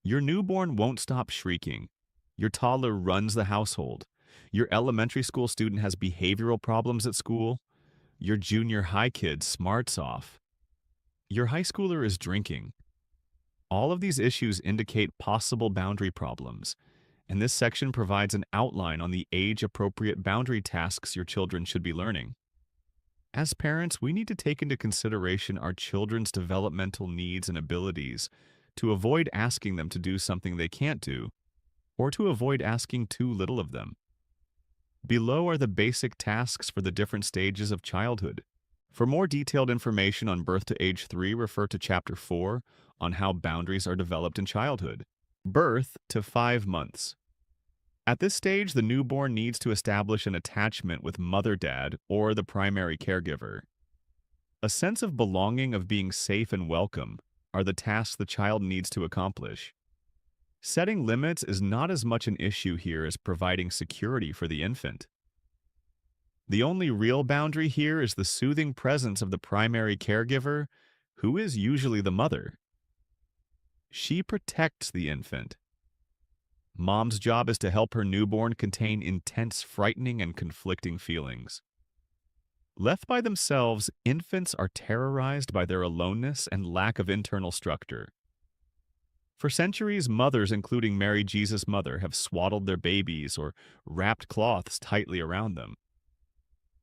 Your newborn won't stop shrieking. Your toddler runs the household. Your elementary school student has behavioral problems at school. Your junior high kid smarts off. Your high schooler is drinking. All of these issues indicate possible boundary problems, and this section provides an outline on the age-appropriate boundary tasks your children should be learning. As parents, we need to take into consideration our children's developmental needs and abilities to avoid asking them to do something they can't do, or to avoid asking too little of them. Below are the basic tasks for the different stages of childhood. For more detailed information on birth to age 3, refer to Chapter 4 on how boundaries are developed in childhood. Birth to 5 months. At this stage, the newborn needs to establish an attachment with mother-dad or the primary caregiver. A sense of belonging, of being safe and welcome, are the tasks the child needs to accomplish. Setting limits is not as much an issue here as providing security for the infant. The only real boundary here is the soothing presence of the primary caregiver, who is usually the mother. She protects the infant. Mom's job is to help her newborn contain intense, frightening, and conflicting feelings. Left by themselves, infants are terrorized by their aloneness and lack of internal structure. For centuries, mothers, including Mary Jesus' mother, have swaddled their babies or wrapped cloths tightly around them.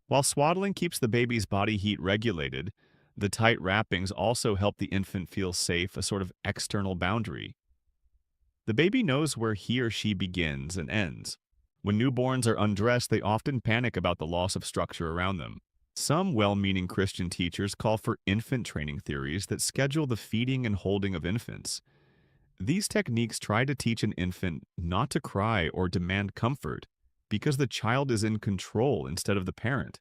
While swaddling keeps the baby's body heat regulated, the tight wrappings also help the infant feel safe, a sort of external boundary. The baby knows where he or she begins and ends. When newborns are undressed, they often panic about the loss of structure around them. Some well-meaning Christian teachers call for infant training theories that schedule the feeding and holding of infants. These techniques try to teach an infant not to cry or demand comfort because the child is in control instead of the parent,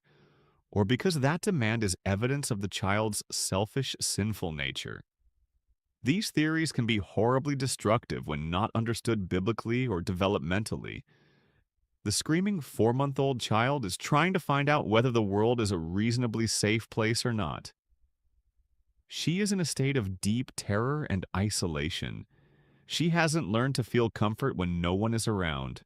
or because that demand is evidence of the child's selfish, sinful nature. These theories can be horribly destructive when not understood biblically or developmentally. The screaming 4-month-old child is trying to find out whether the world is a reasonably safe place or not. She is in a state of deep terror and isolation. She hasn't learned to feel comfort when no one is around.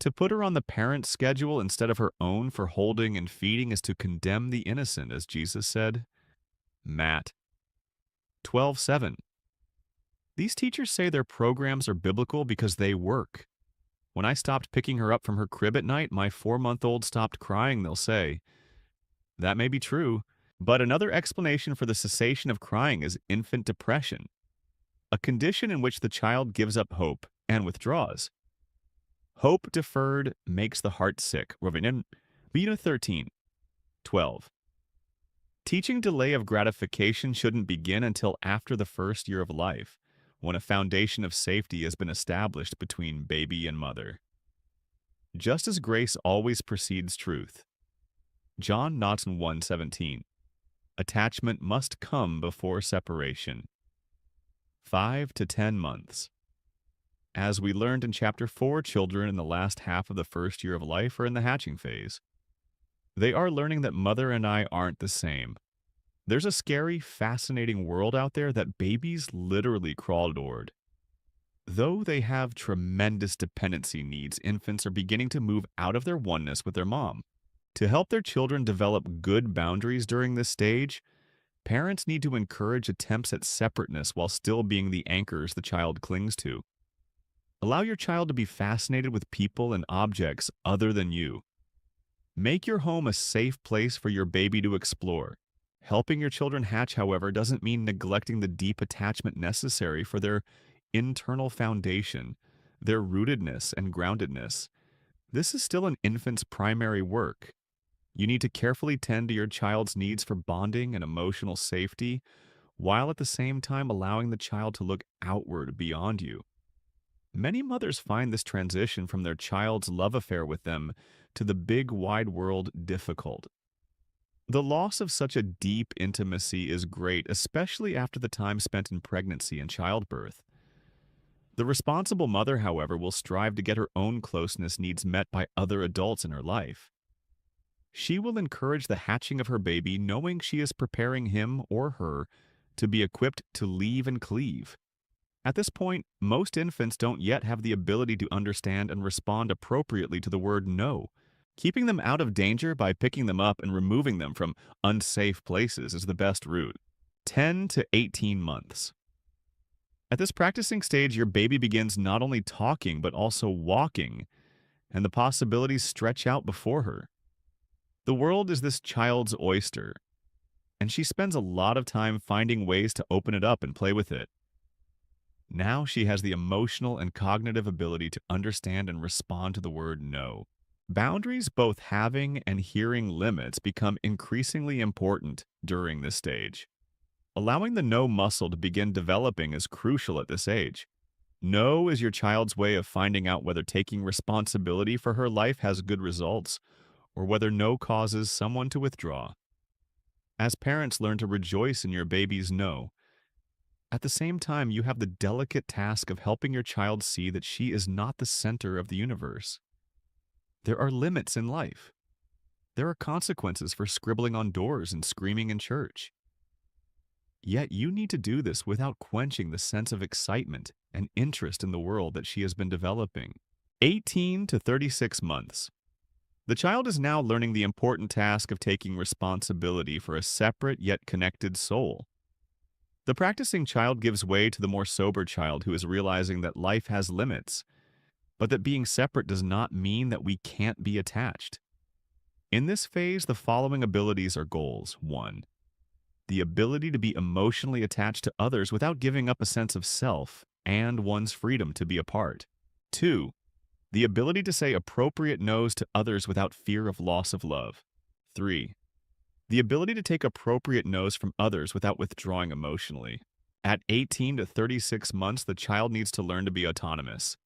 To put her on the parent's schedule instead of her own for holding and feeding is to condemn the innocent, as Jesus said. Matt 12:7. These teachers say their programs are biblical because they work. When I stopped picking her up from her crib at night, my 4-month-old stopped crying, they'll say. That may be true, but another explanation for the cessation of crying is infant depression, a condition in which the child gives up hope and withdraws. Hope deferred makes the heart sick. Rovinen, Bina 13:12. Teaching delay of gratification shouldn't begin until after the first year of life, when a foundation of safety has been established between baby and mother. Just as grace always precedes truth. John Naughton 1:17. Attachment must come before separation. 5 to 10 months. As we learned in Chapter 4, children in the last half of the first year of life are in the hatching phase. They are learning that mother and I aren't the same. There's a scary, fascinating world out there that babies literally crawl toward. Though they have tremendous dependency needs, infants are beginning to move out of their oneness with their mom. To help their children develop good boundaries during this stage, parents need to encourage attempts at separateness while still being the anchors the child clings to. Allow your child to be fascinated with people and objects other than you. Make your home a safe place for your baby to explore. Helping your children hatch, however, doesn't mean neglecting the deep attachment necessary for their internal foundation, their rootedness and groundedness. This is still an infant's primary work. You need to carefully tend to your child's needs for bonding and emotional safety, while at the same time allowing the child to look outward beyond you. Many mothers find this transition from their child's love affair with them to the big wide world difficult. The loss of such a deep intimacy is great, especially after the time spent in pregnancy and childbirth. The responsible mother, however, will strive to get her own closeness needs met by other adults in her life. She will encourage the hatching of her baby, knowing she is preparing him or her to be equipped to leave and cleave. At this point, most infants don't yet have the ability to understand and respond appropriately to the word no. Keeping them out of danger by picking them up and removing them from unsafe places is the best route. 10 to 18 months. At this practicing stage, your baby begins not only talking but also walking, and the possibilities stretch out before her. The world is this child's oyster, and she spends a lot of time finding ways to open it up and play with it. Now she has the emotional and cognitive ability to understand and respond to the word no. Boundaries, both having and hearing limits, become increasingly important during this stage. Allowing the no muscle to begin developing is crucial at this age. No is your child's way of finding out whether taking responsibility for her life has good results, or whether no causes someone to withdraw. As parents learn to rejoice in your baby's no, at the same time you have the delicate task of helping your child see that she is not the center of the universe. There are limits in life. There are consequences for scribbling on doors and screaming in church. Yet you need to do this without quenching the sense of excitement and interest in the world that she has been developing. 18 to 36 months. The child is now learning the important task of taking responsibility for a separate yet connected soul. The practicing child gives way to the more sober child who is realizing that life has limits, but that being separate does not mean that we can't be attached. In this phase, the following abilities are goals. 1. The ability to be emotionally attached to others without giving up a sense of self and one's freedom to be apart. 2. The ability to say appropriate no's to others without fear of loss of love. 3. The ability to take appropriate no's from others without withdrawing emotionally. At 18 to 36 months, the child needs to learn to be autonomous.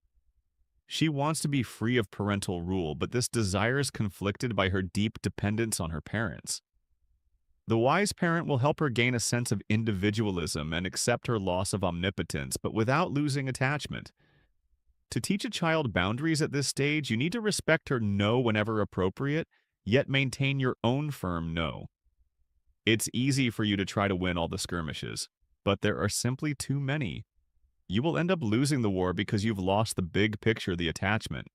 She wants to be free of parental rule, but this desire is conflicted by her deep dependence on her parents. The wise parent will help her gain a sense of individualism and accept her loss of omnipotence, but without losing attachment. To teach a child boundaries at this stage, you need to respect her no whenever appropriate, yet maintain your own firm no. It's easy for you to try to win all the skirmishes, but there are simply too many. You will end up losing the war because you've lost the big picture, the attachment.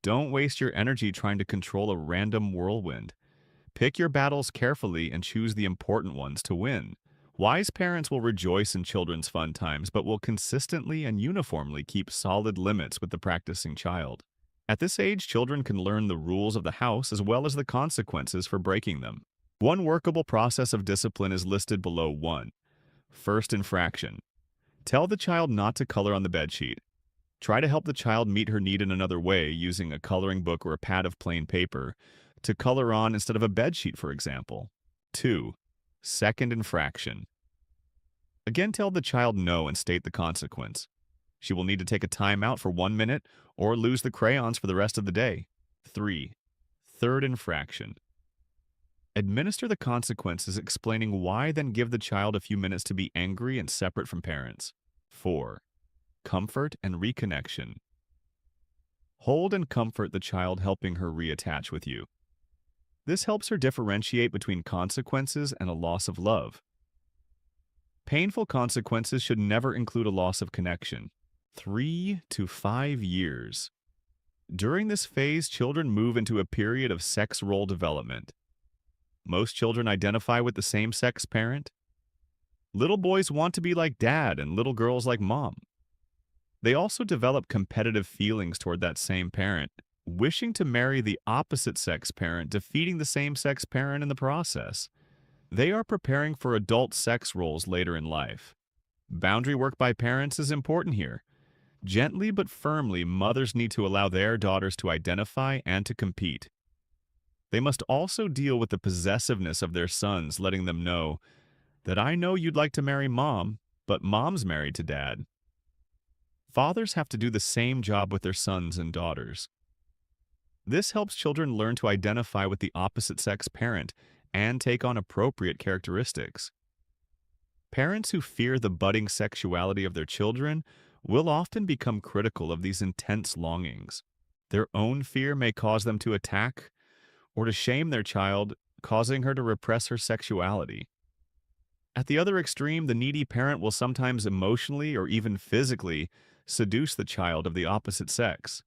Don't waste your energy trying to control a random whirlwind. Pick your battles carefully and choose the important ones to win. Wise parents will rejoice in children's fun times, but will consistently and uniformly keep solid limits with the practicing child. At this age, children can learn the rules of the house as well as the consequences for breaking them. One workable process of discipline is listed below. 1. First infraction. Tell the child not to color on the bedsheet. Try to help the child meet her need in another way, using a coloring book or a pad of plain paper to color on instead of a bedsheet, for example. 2. Second infraction. Again, tell the child no and state the consequence. She will need to take a time out for 1 minute or lose the crayons for the rest of the day. 3. Third infraction. Administer the consequences, explaining why, then give the child a few minutes to be angry and separate from parents. 4. Comfort and reconnection. Hold and comfort the child, helping her reattach with you. This helps her differentiate between consequences and a loss of love. Painful consequences should never include a loss of connection. 3 to 5 years. During this phase, children move into a period of sex role development. Most children identify with the same-sex parent. Little boys want to be like dad and little girls like mom. They also develop competitive feelings toward that same parent, wishing to marry the opposite-sex parent, defeating the same-sex parent in the process. They are preparing for adult sex roles later in life. Boundary work by parents is important here. Gently but firmly, mothers need to allow their daughters to identify and to compete. They must also deal with the possessiveness of their sons, letting them know that I know you'd like to marry mom, but mom's married to dad. Fathers have to do the same job with their sons and daughters. This helps children learn to identify with the opposite-sex parent and take on appropriate characteristics. Parents who fear the budding sexuality of their children will often become critical of these intense longings. Their own fear may cause them to attack or to shame their child, causing her to repress her sexuality. At the other extreme, the needy parent will sometimes emotionally or even physically seduce the child of the opposite sex.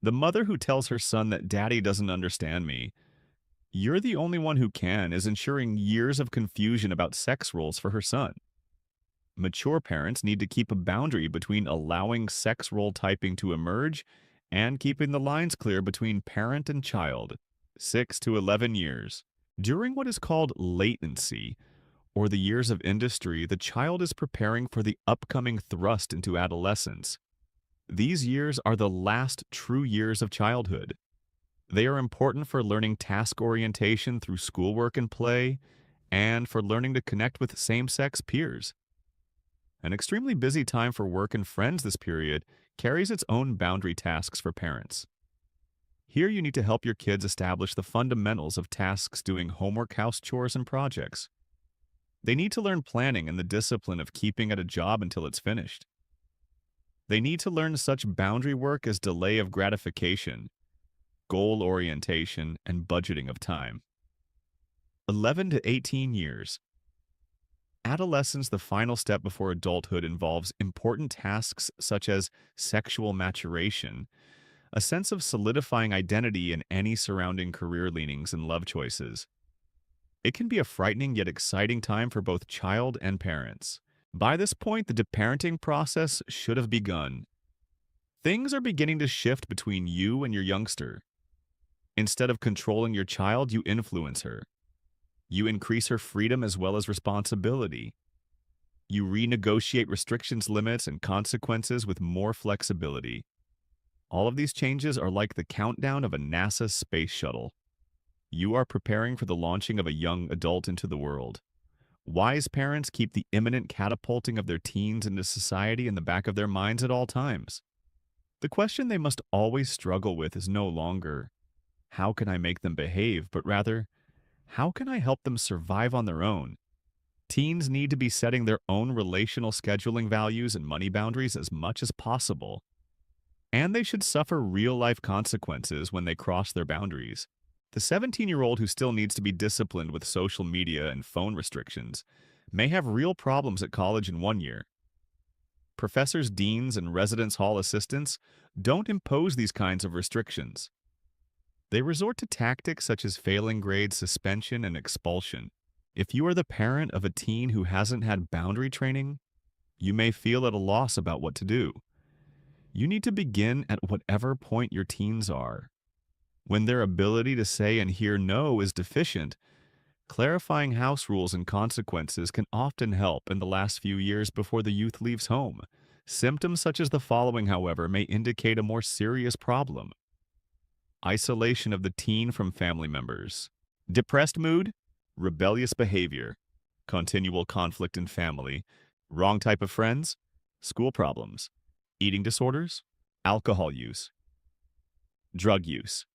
The mother who tells her son that daddy doesn't understand me, you're the only one who can, is ensuring years of confusion about sex roles for her son. Mature parents need to keep a boundary between allowing sex role typing to emerge and keeping the lines clear between parent and child. 6 to 11 years. During what is called latency, or the years of industry, the child is preparing for the upcoming thrust into adolescence. These years are the last true years of childhood. They are important for learning task orientation through schoolwork and play, and for learning to connect with same-sex peers. An extremely busy time for work and friends this period carries its own boundary tasks for parents. Here you need to help your kids establish the fundamentals of tasks, doing homework, house chores, and projects. They need to learn planning and the discipline of keeping at a job until it's finished. They need to learn such boundary work as delay of gratification, goal orientation, and budgeting of time. 11 to 18 years. Adolescence, the final step before adulthood, involves important tasks such as sexual maturation, a sense of solidifying identity in any surrounding career leanings and love choices. It can be a frightening yet exciting time for both child and parents. By this point, the parenting process should have begun. Things are beginning to shift between you and your youngster. Instead of controlling your child, you influence her. You increase her freedom as well as responsibility. You renegotiate restrictions, limits, and consequences with more flexibility. All of these changes are like the countdown of a NASA space shuttle. You are preparing for the launching of a young adult into the world. Wise parents keep the imminent catapulting of their teens into society in the back of their minds at all times. The question they must always struggle with is no longer, how can I make them behave, but rather, how can I help them survive on their own? Teens need to be setting their own relational scheduling values and money boundaries as much as possible. And they should suffer real-life consequences when they cross their boundaries. The 17-year-old who still needs to be disciplined with social media and phone restrictions may have real problems at college in 1 year. Professors, deans, and residence hall assistants don't impose these kinds of restrictions. They resort to tactics such as failing grade suspension and expulsion. If you are the parent of a teen who hasn't had boundary training, you may feel at a loss about what to do. You need to begin at whatever point your teens are. When their ability to say and hear no is deficient, clarifying house rules and consequences can often help in the last few years before the youth leaves home. Symptoms such as the following, however, may indicate a more serious problem. Isolation of the teen from family members. Depressed mood, rebellious behavior, continual conflict in family, wrong type of friends, school problems, eating disorders, alcohol use, drug use,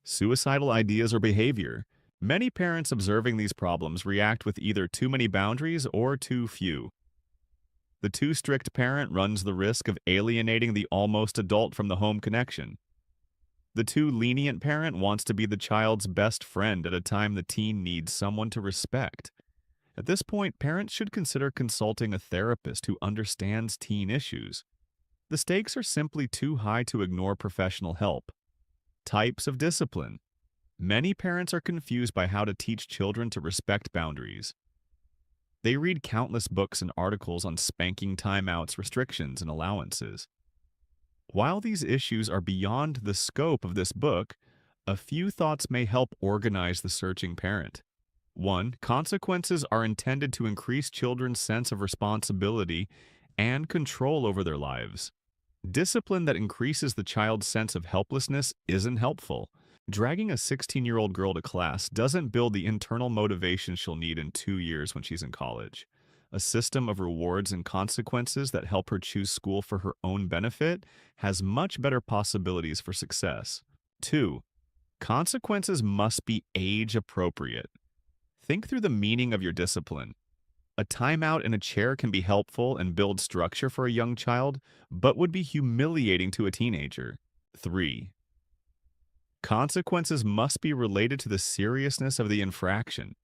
suicidal ideas or behavior. Many parents observing these problems react with either too many boundaries or too few. The too strict parent runs the risk of alienating the almost adult from the home connection. The too lenient parent wants to be the child's best friend at a time the teen needs someone to respect. At this point, parents should consider consulting a therapist who understands teen issues. The stakes are simply too high to ignore professional help. Types of discipline. Many parents are confused by how to teach children to respect boundaries. They read countless books and articles on spanking timeouts, restrictions, and allowances. While these issues are beyond the scope of this book, a few thoughts may help organize the searching parent. 1. Consequences are intended to increase children's sense of responsibility and control over their lives. Discipline that increases the child's sense of helplessness isn't helpful. Dragging a 16-year-old girl to class doesn't build the internal motivation she'll need in 2 years when she's in college. A system of rewards and consequences that help her choose school for her own benefit has much better possibilities for success. 2. Consequences must be age-appropriate. Think through the meaning of your discipline. A timeout in a chair can be helpful and build structure for a young child, but would be humiliating to a teenager. 3. Consequences must be related to the seriousness of the infraction.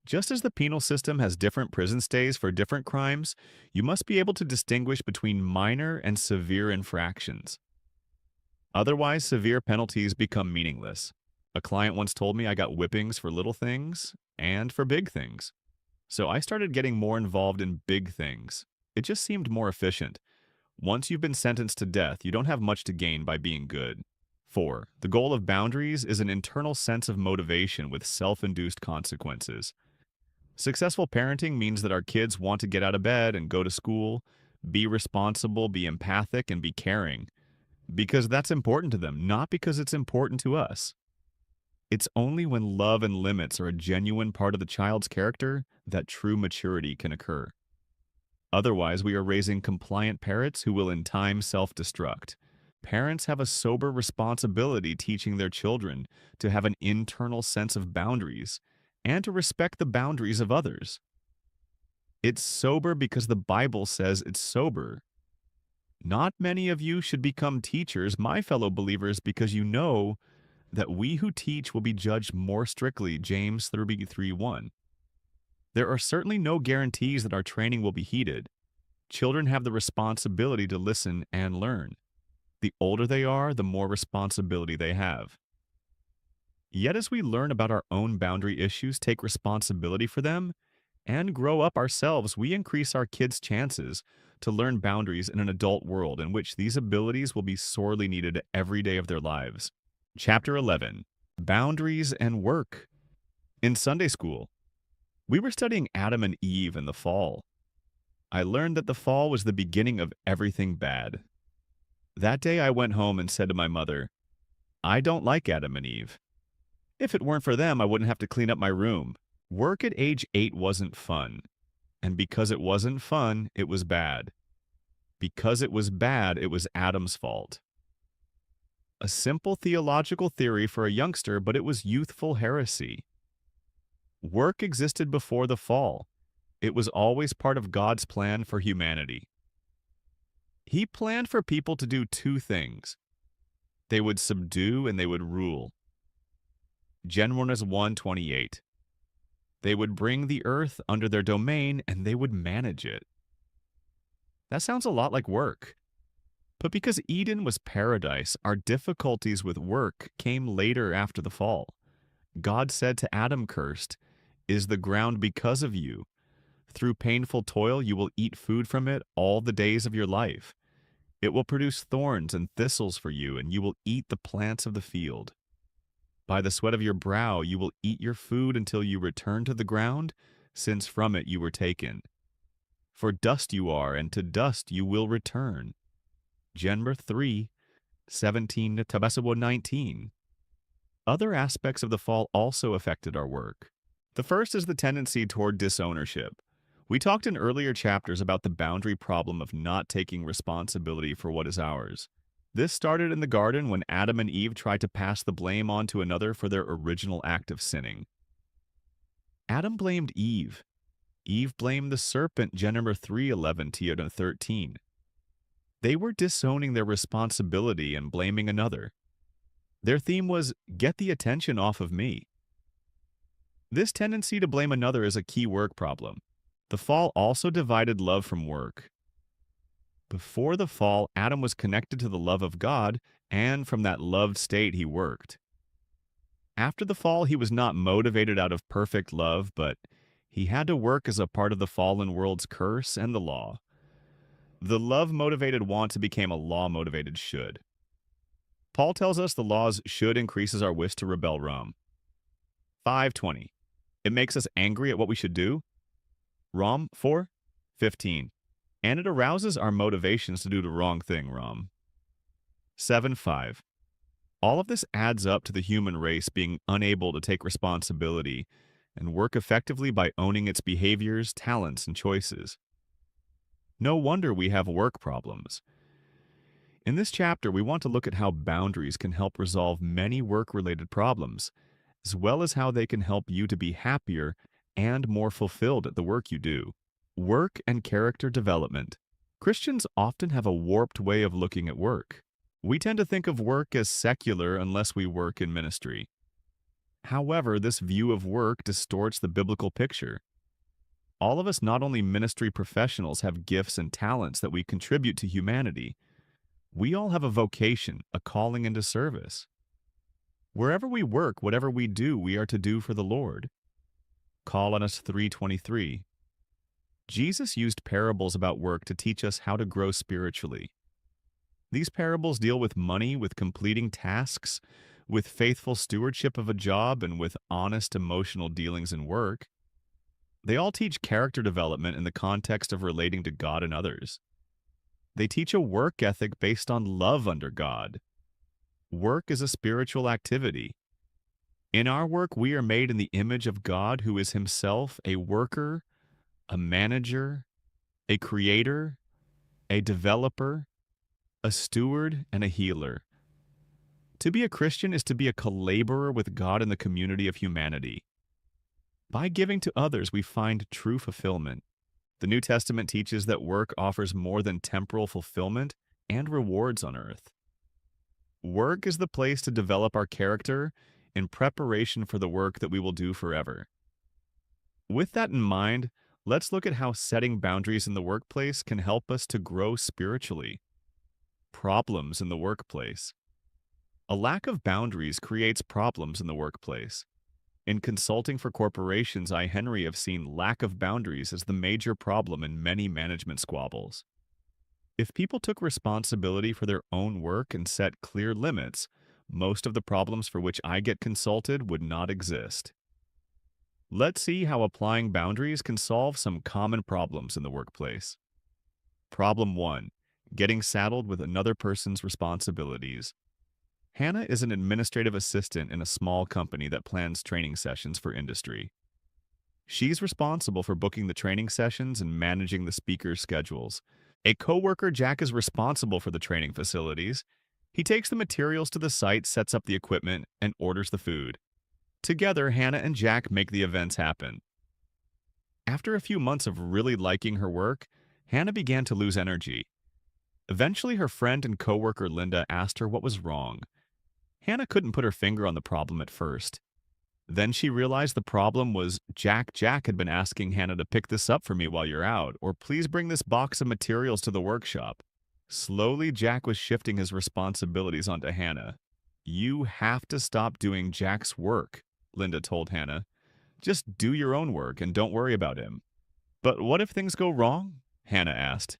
Just as the penal system has different prison stays for different crimes, you must be able to distinguish between minor and severe infractions. Otherwise, severe penalties become meaningless. A client once told me I got whippings for little things and for big things. So I started getting more involved in big things. It just seemed more efficient. Once you've been sentenced to death, you don't have much to gain by being good. 4. The goal of boundaries is an internal sense of motivation with self-induced consequences. Successful parenting means that our kids want to get out of bed and go to school, be responsible, be empathic, and be caring. Because that's important to them, not because it's important to us. It's only when love and limits are a genuine part of the child's character that true maturity can occur. Otherwise, we are raising compliant parrots who will in time self-destruct. Parents have a sober responsibility teaching their children to have an internal sense of boundaries and to respect the boundaries of others. It's sober because the Bible says it's sober. Not many of you should become teachers, my fellow believers, because you know that we who teach will be judged more strictly, James 3:1. There are certainly no guarantees that our training will be heeded. Children have the responsibility to listen and learn. The older they are, the more responsibility they have. Yet as we learn about our own boundary issues, take responsibility for them, and grow up ourselves, we increase our kids' chances to learn boundaries in an adult world in which these abilities will be sorely needed every day of their lives. Chapter 11. Boundaries and Work. In Sunday school, we were studying Adam and Eve and the fall. I learned that the fall was the beginning of everything bad. That day I went home and said to my mother, I don't like Adam and Eve. If it weren't for them, I wouldn't have to clean up my room. Work at age 8 wasn't fun. And because it wasn't fun, it was bad. Because it was bad, it was Adam's fault. A simple theological theory for a youngster, but it was youthful heresy. Work existed before the fall. It was always part of God's plan for humanity. He planned for people to do two things. They would subdue and they would rule. Genesis 1:28. They would bring the earth under their domain and they would manage it. That sounds a lot like work. But because Eden was paradise, our difficulties with work came later after the fall. God said to Adam, cursed is the ground because of you. Through painful toil you will eat food from it all the days of your life. It will produce thorns and thistles for you, and you will eat the plants of the field. By the sweat of your brow you will eat your food until you return to the ground, since from it you were taken. For dust you are, and to dust you will return. Genesis 3:17 to 19. Other aspects of the fall also affected our work. The first is the tendency toward disownership. We talked in earlier chapters about the boundary problem of not taking responsibility for what is ours. This started in the garden when Adam and Eve tried to pass the blame on to another for their original act of sinning. Adam blamed Eve. Eve blamed the serpent, Genesis 3:11 to 13. They were disowning their responsibility and blaming another. Their theme was, get the attention off of me. This tendency to blame another is a key work problem. The fall also divided love from work. Before the fall, Adam was connected to the love of God, and from that loved state he worked. After the fall, he was not motivated out of perfect love, but he had to work as a part of the fallen world's curse and the law. The love-motivated want became a law-motivated should. Paul tells us the law's should increases our wish to rebel Rome. 5:20. It makes us angry at what we should do. Rom 4:15. And it arouses our motivations to do the wrong thing, Rom. 7:5. All of this adds up to the human race being unable to take responsibility and work effectively by owning its behaviors, talents, and choices. No wonder we have work problems. In this chapter, we want to look at how boundaries can help resolve many work-related problems, as well as how they can help you to be happier and more fulfilled at the work you do. Work and character development. Christians often have a warped way of looking at work. We tend to think of work as secular unless we work in ministry. However, this view of work distorts the biblical picture. All of us, not only ministry professionals, have gifts and talents that we contribute to humanity. We all have a vocation, a calling into service. Wherever we work, whatever we do, we are to do for the Lord. Colossus 3:23. Jesus used parables about work to teach us how to grow spiritually. These parables deal with money, with completing tasks, with faithful stewardship of a job, and with honest emotional dealings in work. They all teach character development in the context of relating to God and others. They teach a work ethic based on love under God. Work is a spiritual activity. In our work, we are made in the image of God, who is himself a worker, a manager, a creator, a developer, a steward, and a healer. To be a Christian is to be a collaborer with God in the community of humanity. By giving to others, we find true fulfillment. The New Testament teaches that work offers more than temporal fulfillment and rewards on earth. Work is the place to develop our character in preparation for the work that we will do forever. With that in mind, let's look at how setting boundaries in the workplace can help us to grow spiritually. Problems in the workplace. A lack of boundaries creates problems in the workplace. In consulting for corporations, I, Henry, have seen lack of boundaries as the major problem in many management squabbles. If people took responsibility for their own work and set clear limits, most of the problems for which I get consulted would not exist. Let's see how applying boundaries can solve some common problems in the workplace. Problem 1. Getting saddled with another person's responsibilities. Hannah is an administrative assistant in a small company that plans training sessions for industry. She's responsible for booking the training sessions and managing the speakers' schedules. A coworker, Jack, is responsible for the training facilities. He takes the materials to the site, sets up the equipment, and orders the food. Together, Hannah and Jack make the events happen. After a few months of really liking her work, Hannah began to lose energy. Eventually, her friend and coworker Linda asked her what was wrong. Hannah couldn't put her finger on the problem at first. Then she realized the problem was Jack had been asking Hannah to pick this up for me while you're out, or please bring this box of materials to the workshop. Slowly, Jack was shifting his responsibilities onto Hannah. You have to stop doing Jack's work, Linda told Hannah. Just do your own work and don't worry about him. But what if things go wrong? Hannah asked.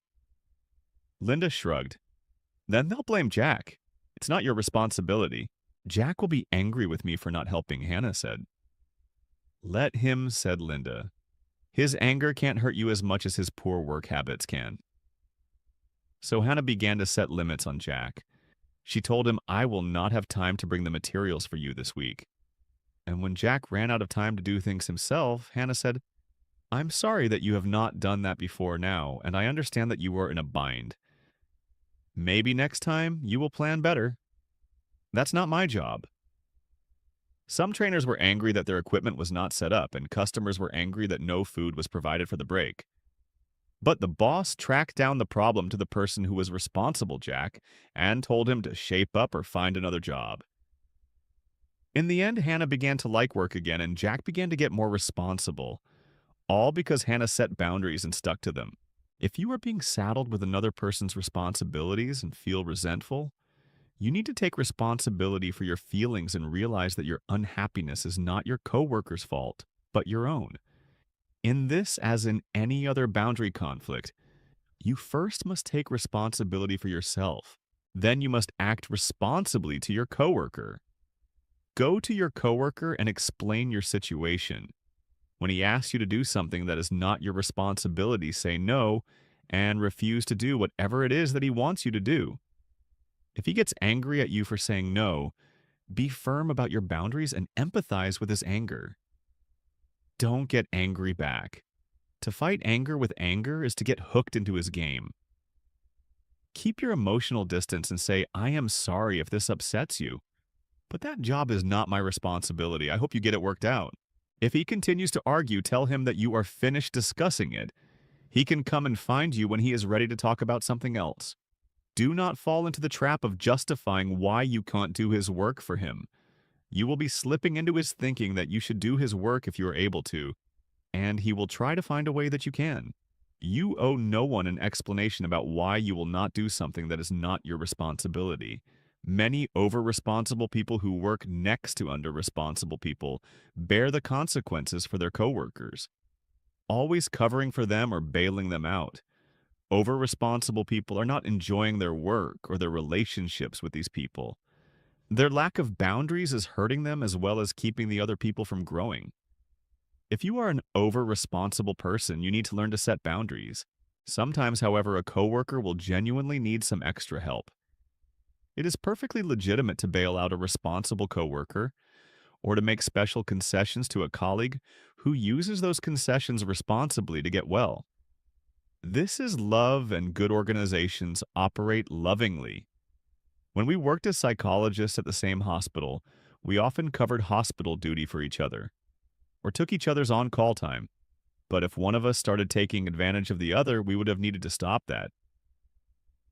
Linda shrugged. Then they'll blame Jack. It's not your responsibility. Jack will be angry with me for not helping, Hannah said. Let him, said Linda. His anger can't hurt you as much as his poor work habits can. So Hannah began to set limits on Jack. She told him, I will not have time to bring the materials for you this week. And when Jack ran out of time to do things himself, Hannah said, I'm sorry that you have not done that before now, and I understand that you are in a bind. Maybe next time you will plan better. That's not my job. Some trainers were angry that their equipment was not set up, and customers were angry that no food was provided for the break. But the boss tracked down the problem to the person who was responsible, Jack, and told him to shape up or find another job. In the end, Hannah began to like work again, and Jack began to get more responsible, all because Hannah set boundaries and stuck to them. If you are being saddled with another person's responsibilities and feel resentful, you need to take responsibility for your feelings and realize that your unhappiness is not your coworker's fault, but your own. In this, as in any other boundary conflict, you first must take responsibility for yourself. Then you must act responsibly to your coworker. Go to your coworker and explain your situation. When he asks you to do something that is not your responsibility, say no and refuse to do whatever it is that he wants you to do. If he gets angry at you for saying no, be firm about your boundaries and empathize with his anger. Don't get angry back. To fight anger with anger is to get hooked into his game. Keep your emotional distance and say, I am sorry if this upsets you, but that job is not my responsibility. I hope you get it worked out. If he continues to argue, tell him that you are finished discussing it. He can come and find you when he is ready to talk about something else. Do not fall into the trap of justifying why you can't do his work for him. You will be slipping into his thinking that you should do his work if you are able to, and he will try to find a way that you can. You owe no one an explanation about why you will not do something that is not your responsibility. Many over-responsible people who work next to under-responsible people bear the consequences for their coworkers, always covering for them or bailing them out. Over-responsible people are not enjoying their work or their relationships with these people. Their lack of boundaries is hurting them as well as keeping the other people from growing. If you are an over-responsible person, you need to learn to set boundaries. Sometimes, however, a coworker will genuinely need some extra help. It is perfectly legitimate to bail out a responsible coworker or to make special concessions to a colleague who uses those concessions responsibly to get well. This is love, and good organizations operate lovingly. When we worked as psychologists at the same hospital, we often covered hospital duty for each other, or took each other's on-call time. But if one of us started taking advantage of the other, we would have needed to stop that.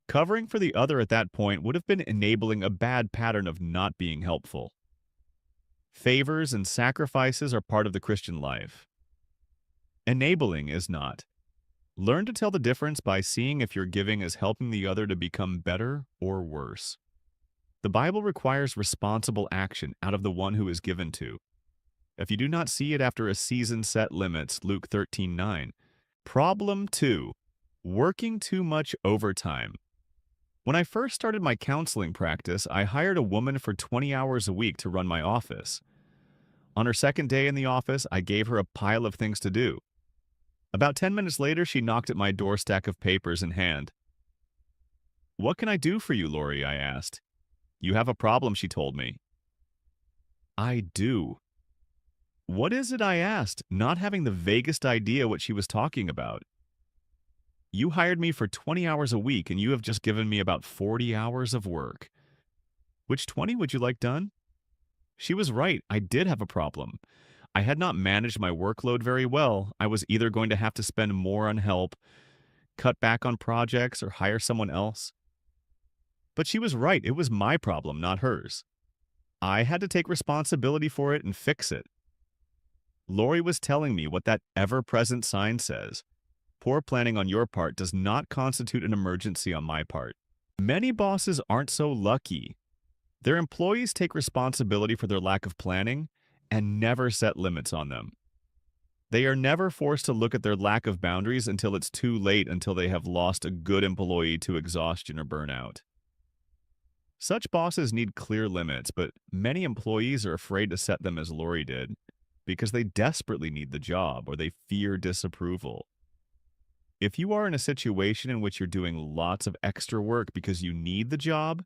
Covering for the other at that point would have been enabling a bad pattern of not being helpful. Favors and sacrifices are part of the Christian life. Enabling is not. Learn to tell the difference by seeing if your giving is helping the other to become better or worse. The Bible requires responsible action out of the one who is given to. If you do not see it after a season set limits, Luke 13:9. Problem 2. Working too much overtime. When I first started my counseling practice, I hired a woman for 20 hours a week to run my office. On her second day in the office, I gave her a pile of things to do. About 10 minutes later, she knocked at my door, stack of papers in hand. "What can I do for you, Lori?" I asked. "You have a problem," she told me. "I do." "What is it?" I asked, not having the vaguest idea what she was talking about. "You hired me for 20 hours a week, and you have just given me about 40 hours of work. Which 20 would you like done?" She was right. I did have a problem. I had not managed my workload very well. I was either going to have to spend more on help, cut back on projects, or hire someone else. But she was right. It was my problem, not hers. I had to take responsibility for it and fix it. Lori was telling me what that ever-present sign says. Poor planning on your part does not constitute an emergency on my part. Many bosses aren't so lucky. Their employees take responsibility for their lack of planning and never set limits on them. They are never forced to look at their lack of boundaries until it's too late, until they have lost a good employee to exhaustion or burnout. Such bosses need clear limits, but many employees are afraid to set them as Lori did because they desperately need the job or they fear disapproval. If you are in a situation in which you're doing lots of extra work because you need the job,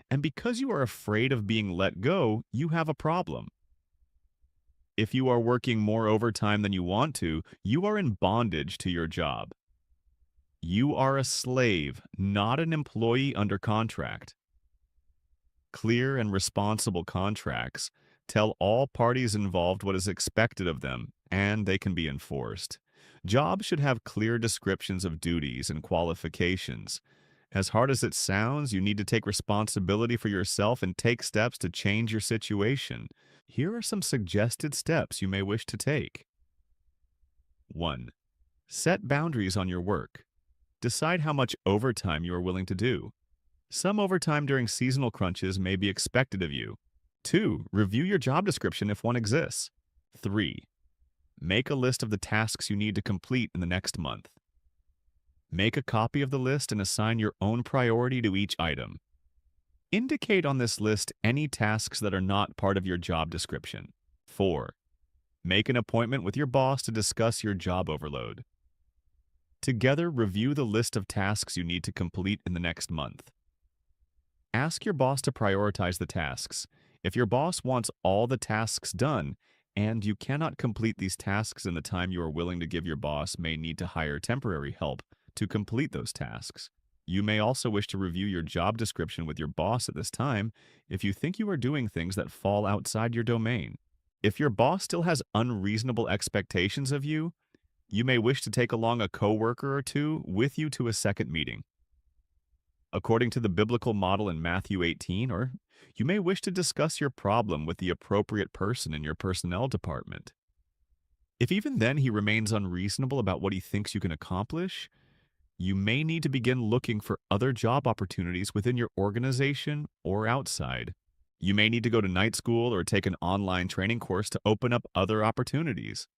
and because you are afraid of being let go, you have a problem. If you are working more overtime than you want to, you are in bondage to your job. You are a slave, not an employee under contract. Clear and responsible contracts tell all parties involved what is expected of them, and they can be enforced. Jobs should have clear descriptions of duties and qualifications. As hard as it sounds, you need to take responsibility for yourself and take steps to change your situation. Here are some suggested steps you may wish to take. 1. Set boundaries on your work. Decide how much overtime you are willing to do. Some overtime during seasonal crunches may be expected of you. 2. Review your job description if one exists. 3. Make a list of the tasks you need to complete in the next month. Make a copy of the list and assign your own priority to each item. Indicate on this list any tasks that are not part of your job description. 4. Make an appointment with your boss to discuss your job overload. Together, review the list of tasks you need to complete in the next month. Ask your boss to prioritize the tasks. If your boss wants all the tasks done, and you cannot complete these tasks in the time you are willing to give, your boss may need to hire temporary help to complete those tasks. You may also wish to review your job description with your boss at this time if you think you are doing things that fall outside your domain. If your boss still has unreasonable expectations of you, you may wish to take along a coworker or two with you to a second meeting. According to the biblical model in Matthew 18, or you may wish to discuss your problem with the appropriate person in your personnel department. If even then he remains unreasonable about what he thinks you can accomplish, you may need to begin looking for other job opportunities within your organization or outside. You may need to go to night school or take an online training course to open up other opportunities.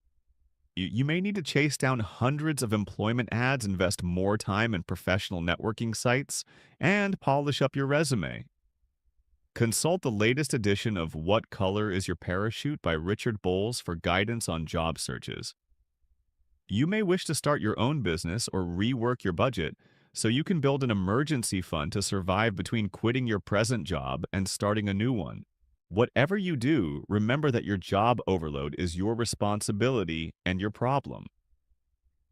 You may need to chase down hundreds of employment ads, invest more time in professional networking sites, and polish up your resume. Consult the latest edition of What Color is Your Parachute by Richard Bowles for guidance on job searches. You may wish to start your own business or rework your budget so you can build an emergency fund to survive between quitting your present job and starting a new one. Whatever you do, remember that your job overload is your responsibility and your problem.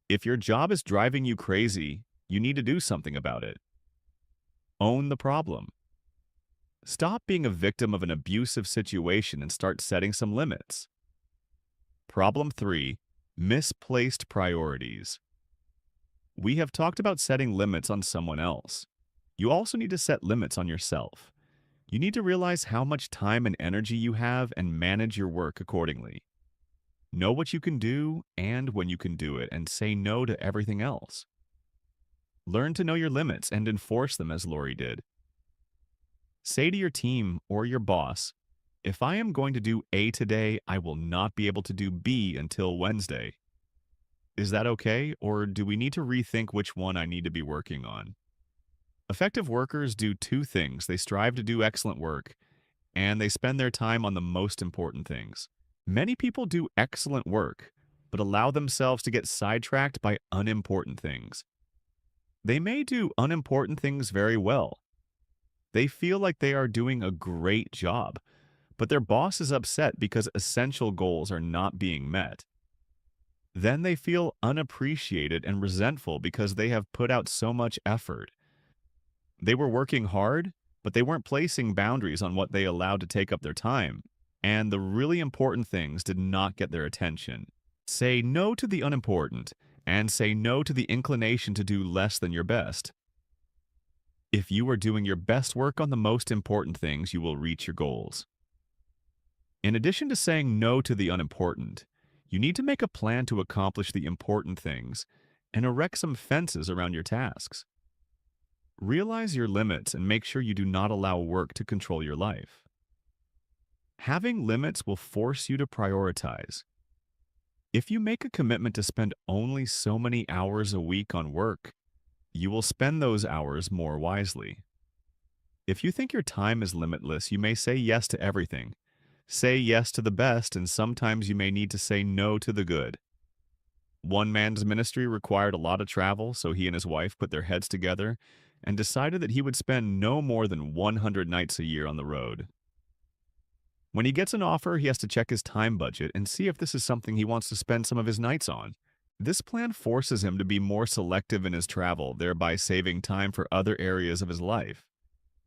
If your job is driving you crazy, you need to do something about it. Own the problem. Stop being a victim of an abusive situation and start setting some limits. Problem 3. Misplaced priorities. We have talked about setting limits on someone else. You also need to set limits on yourself. You need to realize how much time and energy you have and manage your work accordingly. Know what you can do and when you can do it, and say no to everything else. Learn to know your limits and enforce them as Lori did. Say to your team or your boss, if I am going to do A today, I will not be able to do B until Wednesday. Is that okay, or do we need to rethink which one I need to be working on? Effective workers do two things. They strive to do excellent work, and they spend their time on the most important things. Many people do excellent work, but allow themselves to get sidetracked by unimportant things. They may do unimportant things very well. They feel like they are doing a great job, but their boss is upset because essential goals are not being met. Then they feel unappreciated and resentful because they have put out so much effort. They were working hard, but they weren't placing boundaries on what they allowed to take up their time, and the really important things did not get their attention. Say no to the unimportant, and say no to the inclination to do less than your best. If you are doing your best work on the most important things, you will reach your goals. In addition to saying no to the unimportant, you need to make a plan to accomplish the important things and erect some fences around your tasks. Realize your limits and make sure you do not allow work to control your life. Having limits will force you to prioritize. If you make a commitment to spend only so many hours a week on work, you will spend those hours more wisely. If you think your time is limitless, you may say yes to everything. Say yes to the best, and sometimes you may need to say no to the good. One man's ministry required a lot of travel, so he and his wife put their heads together and decided that he would spend no more than 100 nights a year on the road. When he gets an offer, he has to check his time budget and see if this is something he wants to spend some of his nights on. This plan forces him to be more selective in his travel, thereby saving time for other areas of his life.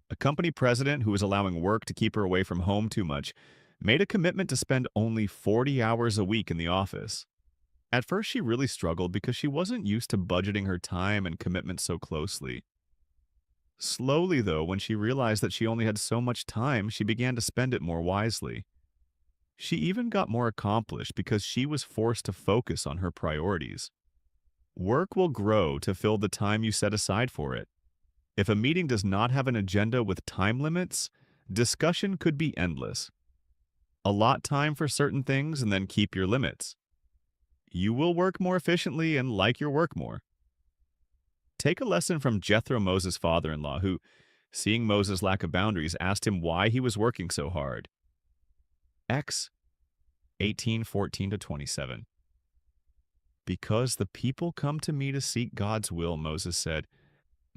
A company president who was allowing work to keep her away from home too much made a commitment to spend only 40 hours a week in the office. At first, she really struggled because she wasn't used to budgeting her time and commitment so closely. Slowly, though, when she realized that she only had so much time, she began to spend it more wisely. She even got more accomplished because she was forced to focus on her priorities. Work will grow to fill the time you set aside for it. If a meeting does not have an agenda with time limits, discussion could be endless. Allot time for certain things and then keep your limits. You will work more efficiently and like your work more. Take a lesson from Jethro, Moses' father-in-law, who, seeing Moses' lack of boundaries, asked him why he was working so hard. X 18:14-27. Because the people come to me to seek God's will, Moses said.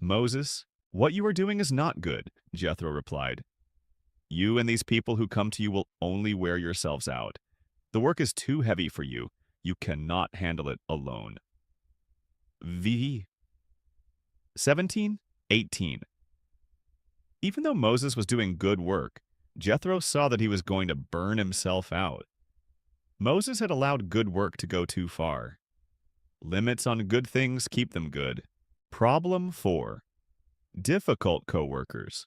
Moses, what you are doing is not good, Jethro replied. You and these people who come to you will only wear yourselves out. The work is too heavy for you. You cannot handle it alone. V 17:18. Even though Moses was doing good work, Jethro saw that he was going to burn himself out. Moses had allowed good work to go too far. Limits on good things keep them good. Problem 4. Difficult coworkers.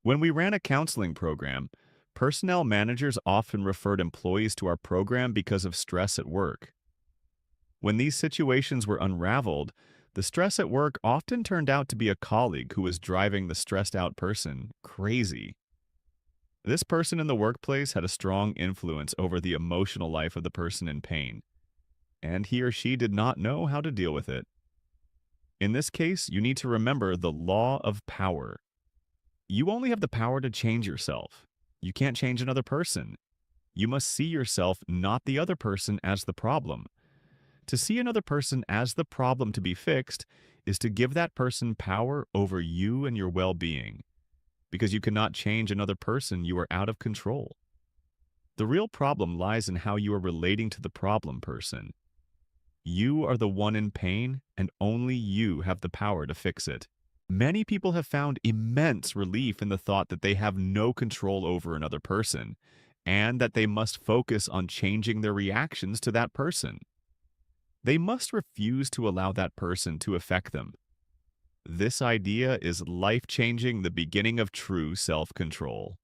When we ran a counseling program, personnel managers often referred employees to our program because of stress at work. When these situations were unraveled, the stress at work often turned out to be a colleague who was driving the stressed-out person crazy. This person in the workplace had a strong influence over the emotional life of the person in pain, and he or she did not know how to deal with it. In this case, you need to remember the law of power. You only have the power to change yourself. You can't change another person. You must see yourself, not the other person, as the problem. To see another person as the problem to be fixed is to give that person power over you and your well-being. Because you cannot change another person, you are out of control. The real problem lies in how you are relating to the problem person. You are the one in pain, and only you have the power to fix it. Many people have found immense relief in the thought that they have no control over another person, and that they must focus on changing their reactions to that person. They must refuse to allow that person to affect them. This idea is life-changing, the beginning of true self-control.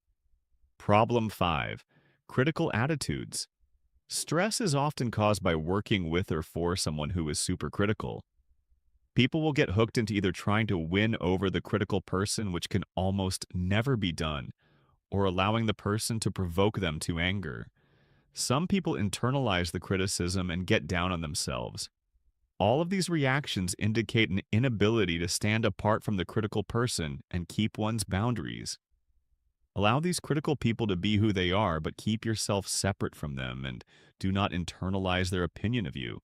Problem 5. Critical attitudes. Stress is often caused by working with or for someone who is supercritical. People will get hooked into either trying to win over the critical person, which can almost never be done, or allowing the person to provoke them to anger. Some people internalize the criticism and get down on themselves. All of these reactions indicate an inability to stand apart from the critical person and keep one's boundaries. Allow these critical people to be who they are, but keep yourself separate from them and do not internalize their opinion of you.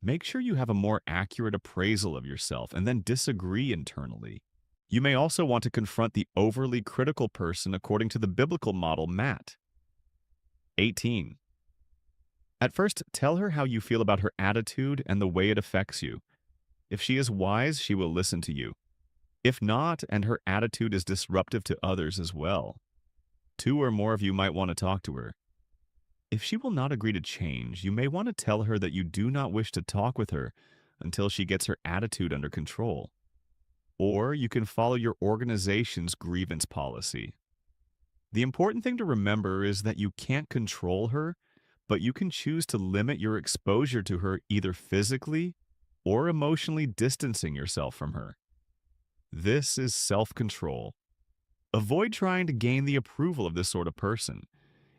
Make sure you have a more accurate appraisal of yourself and then disagree internally. You may also want to confront the overly critical person according to the biblical model, Matt. 18. At first, tell her how you feel about her attitude and the way it affects you. If she is wise, she will listen to you. If not, and her attitude is disruptive to others as well, 2 or more of you might want to talk to her. If she will not agree to change, you may want to tell her that you do not wish to talk with her until she gets her attitude under control. Or you can follow your organization's grievance policy. The important thing to remember is that you can't control her, but you can choose to limit your exposure to her either physically or emotionally distancing yourself from her. This is self-control. Avoid trying to gain the approval of this sort of person.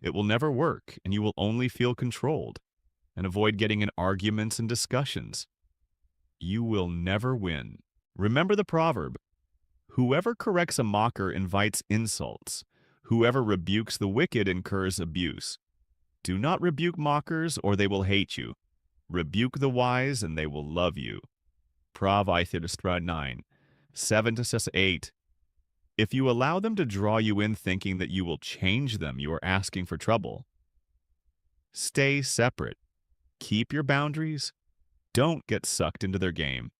It will never work, and you will only feel controlled. And avoid getting in arguments and discussions. You will never win. Remember the proverb, "Whoever corrects a mocker invites insults. Whoever rebukes the wicked incurs abuse." Do not rebuke mockers, or they will hate you. Rebuke the wise, and they will love you. Proverbs 9, 7-8. If you allow them to draw you in thinking that you will change them, you are asking for trouble. Stay separate. Keep your boundaries. Don't get sucked into their game.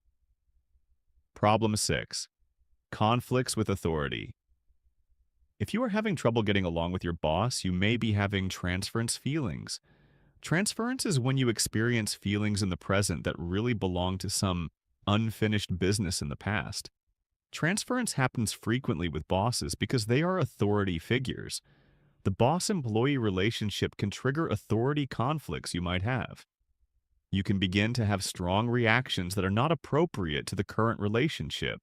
Problem 6. Conflicts with authority. If you are having trouble getting along with your boss, you may be having transference feelings. Transference is when you experience feelings in the present that really belong to some unfinished business in the past. Transference happens frequently with bosses because they are authority figures. The boss-employee relationship can trigger authority conflicts you might have. You can begin to have strong reactions that are not appropriate to the current relationship.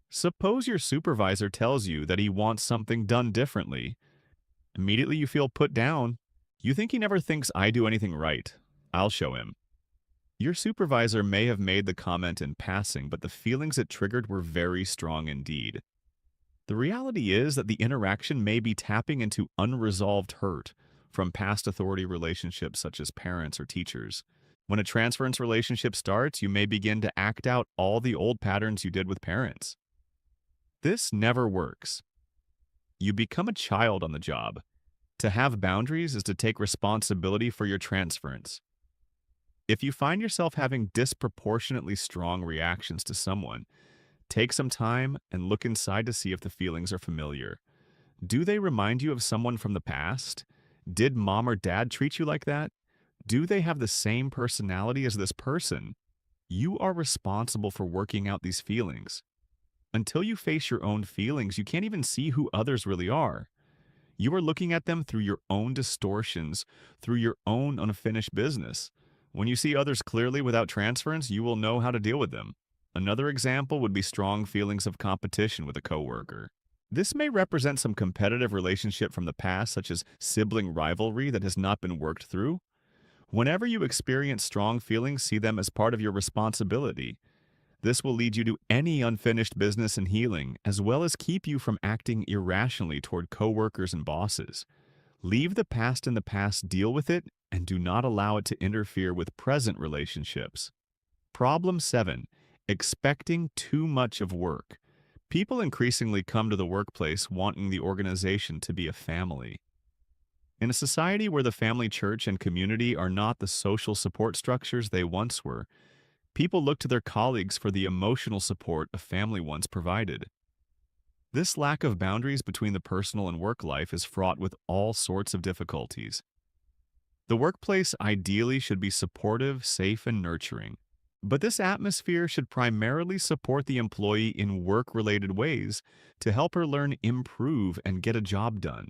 Suppose your supervisor tells you that he wants something done differently. Immediately you feel put down. You think he never thinks I do anything right. I'll show him. Your supervisor may have made the comment in passing, but the feelings it triggered were very strong indeed. The reality is that the interaction may be tapping into unresolved hurt from past authority relationships such as parents or teachers. When a transference relationship starts, you may begin to act out all the old patterns you did with parents. This never works. You become a child on the job. To have boundaries is to take responsibility for your transference. If you find yourself having disproportionately strong reactions to someone, take some time and look inside to see if the feelings are familiar. Do they remind you of someone from the past? Did mom or dad treat you like that? Do they have the same personality as this person? You are responsible for working out these feelings. Until you face your own feelings, you can't even see who others really are. You are looking at them through your own distortions, through your own unfinished business. When you see others clearly without transference, you will know how to deal with them. Another example would be strong feelings of competition with a coworker. This may represent some competitive relationship from the past, such as sibling rivalry that has not been worked through. Whenever you experience strong feelings, see them as part of your responsibility. This will lead you to any unfinished business and healing, as well as keep you from acting irrationally toward coworkers and bosses. Leave the past in the past, deal with it, and do not allow it to interfere with present relationships. Problem 7. Expecting too much of work. People increasingly come to the workplace wanting the organization to be a family. In a society where the family, church, and community are not the social support structures they once were, people look to their colleagues for the emotional support a family once provided. This lack of boundaries between the personal and work life is fraught with all sorts of difficulties. The workplace ideally should be supportive, safe, and nurturing. But this atmosphere should primarily support the employee in work-related ways to help her learn, improve, and get a job done.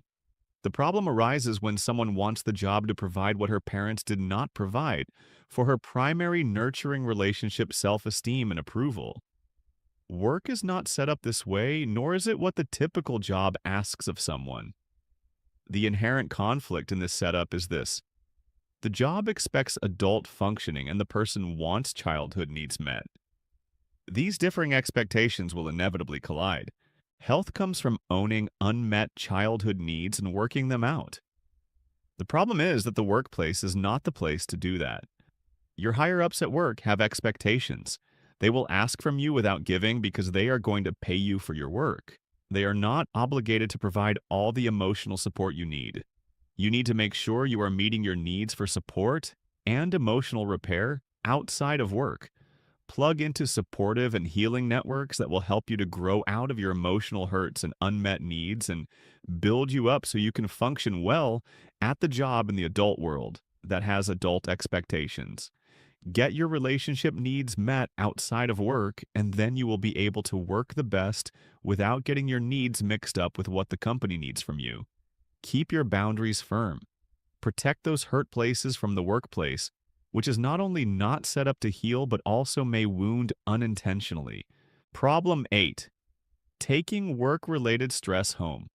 The problem arises when someone wants the job to provide what her parents did not provide for her primary nurturing relationship, self-esteem, and approval. Work is not set up this way, nor is it what the typical job asks of someone. The inherent conflict in this setup is this. The job expects adult functioning and the person wants childhood needs met. These differing expectations will inevitably collide. Health comes from owning unmet childhood needs and working them out. The problem is that the workplace is not the place to do that. Your higher-ups at work have expectations. They will ask from you without giving because they are going to pay you for your work. They are not obligated to provide all the emotional support you need. You need to make sure you are meeting your needs for support and emotional repair outside of work. Plug into supportive and healing networks that will help you to grow out of your emotional hurts and unmet needs and build you up so you can function well at the job in the adult world that has adult expectations. Get your relationship needs met outside of work, and then you will be able to work the best without getting your needs mixed up with what the company needs from you. Keep your boundaries firm. Protect those hurt places from the workplace, which is not only not set up to heal, but also may wound unintentionally. Problem 8. Taking work-related stress home.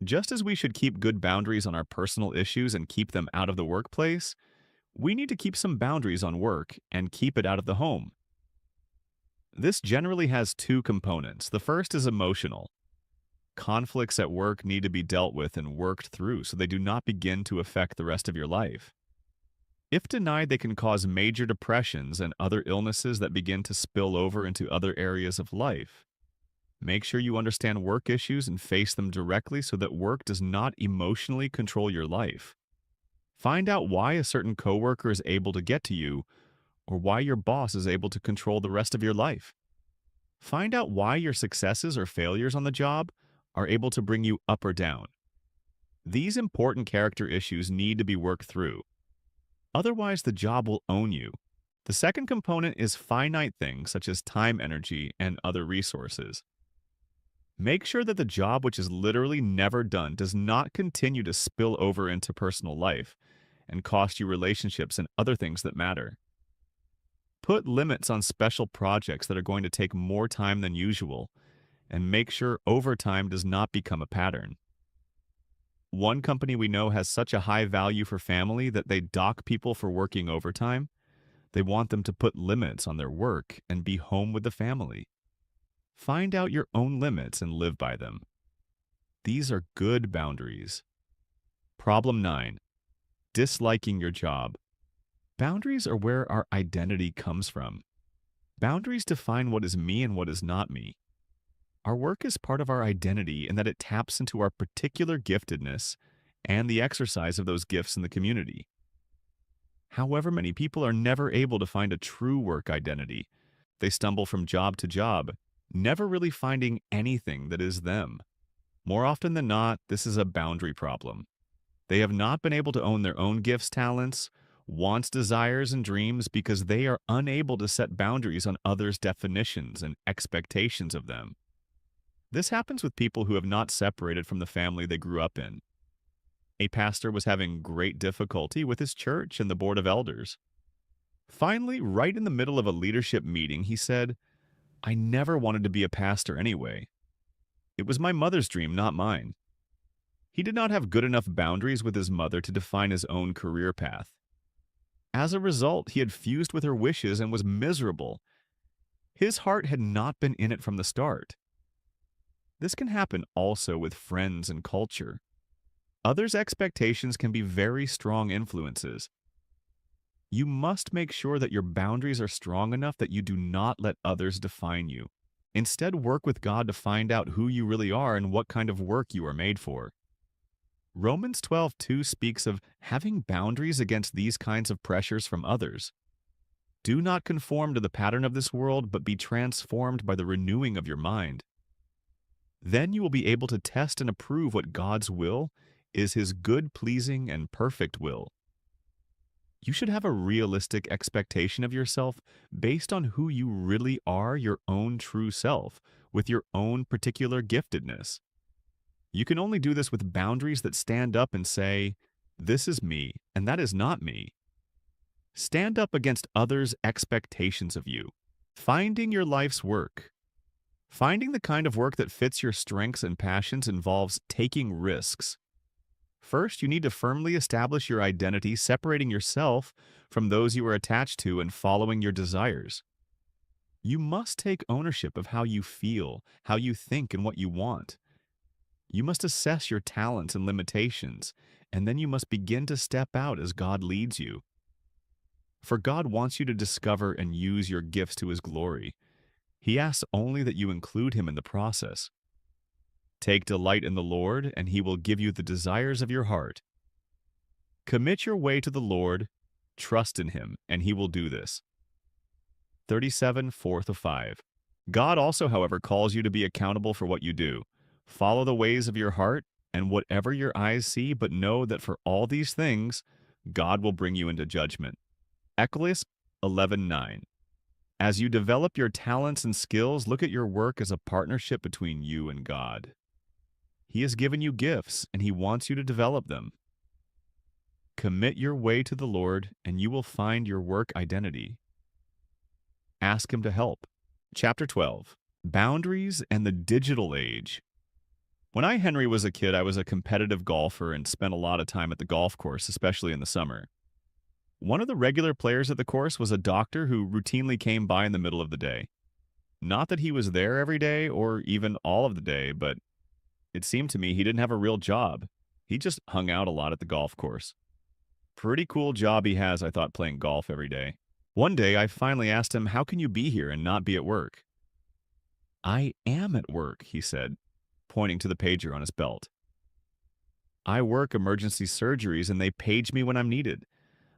Just as we should keep good boundaries on our personal issues and keep them out of the workplace, we need to keep some boundaries on work and keep it out of the home. This generally has two components. The first is emotional. Conflicts at work need to be dealt with and worked through so they do not begin to affect the rest of your life. If denied, they can cause major depressions and other illnesses that begin to spill over into other areas of life. Make sure you understand work issues and face them directly so that work does not emotionally control your life. Find out why a certain coworker is able to get to you or why your boss is able to control the rest of your life. Find out why your successes or failures on the job are able to bring you up or down. These important character issues need to be worked through. Otherwise, the job will own you. The second component is finite things such as time, energy, and other resources. Make sure that the job, which is literally never done, does not continue to spill over into personal life and cost you relationships and other things that matter. Put limits on special projects that are going to take more time than usual, and make sure overtime does not become a pattern. One company we know has such a high value for family that they dock people for working overtime. They want them to put limits on their work and be home with the family. Find out your own limits and live by them. These are good boundaries. Problem 9. Disliking your job. Boundaries are where our identity comes from. Boundaries define what is me and what is not me. Our work is part of our identity in that it taps into our particular giftedness and the exercise of those gifts in the community. However, many people are never able to find a true work identity. They stumble from job to job, never really finding anything that is them. More often than not, this is a boundary problem. They have not been able to own their own gifts, talents, wants, desires, and dreams because they are unable to set boundaries on others' definitions and expectations of them. This happens with people who have not separated from the family they grew up in. A pastor was having great difficulty with his church and the board of elders. Finally, right in the middle of a leadership meeting, he said, "I never wanted to be a pastor anyway. It was my mother's dream, not mine." He did not have good enough boundaries with his mother to define his own career path. As a result, he had fused with her wishes and was miserable. His heart had not been in it from the start. This can happen also with friends and culture. Others' expectations can be very strong influences. You must make sure that your boundaries are strong enough that you do not let others define you. Instead, work with God to find out who you really are and what kind of work you are made for. Romans 12:2 speaks of having boundaries against these kinds of pressures from others. Do not conform to the pattern of this world, but be transformed by the renewing of your mind. Then you will be able to test and approve what God's will is, His good, pleasing, and perfect will. You should have a realistic expectation of yourself based on who you really are, your own true self, with your own particular giftedness. You can only do this with boundaries that stand up and say, "This is me, and that is not me." Stand up against others' expectations of you. Finding your life's work. Finding the kind of work that fits your strengths and passions involves taking risks. First, you need to firmly establish your identity, separating yourself from those you are attached to and following your desires. You must take ownership of how you feel, how you think, and what you want. You must assess your talents and limitations, and then you must begin to step out as God leads you. For God wants you to discover and use your gifts to His glory. He asks only that you include Him in the process. Take delight in the Lord, and He will give you the desires of your heart. Commit your way to the Lord, trust in Him, and He will do this. 37, 4 to 5. God also, however, calls you to be accountable for what you do. Follow the ways of your heart and whatever your eyes see, but know that for all these things, God will bring you into judgment. Ecclesiastes 11:9. As you develop your talents and skills, look at your work as a partnership between you and God. He has given you gifts, and He wants you to develop them. Commit your way to the Lord, and you will find your work identity. Ask Him to help. Chapter 12. Boundaries and the Digital Age. When Henry was a kid, I was a competitive golfer and spent a lot of time at the golf course, especially in the summer. One of the regular players at the course was a doctor who routinely came by in the middle of the day. Not that he was there every day or even all of the day, but it seemed to me he didn't have a real job. He just hung out a lot at the golf course. Pretty cool job he has, I thought, playing golf every day. One day, I finally asked him, "How can you be here and not be at work?" "I am at work," he said, pointing to the pager on his belt. "I work emergency surgeries and they page me when I'm needed.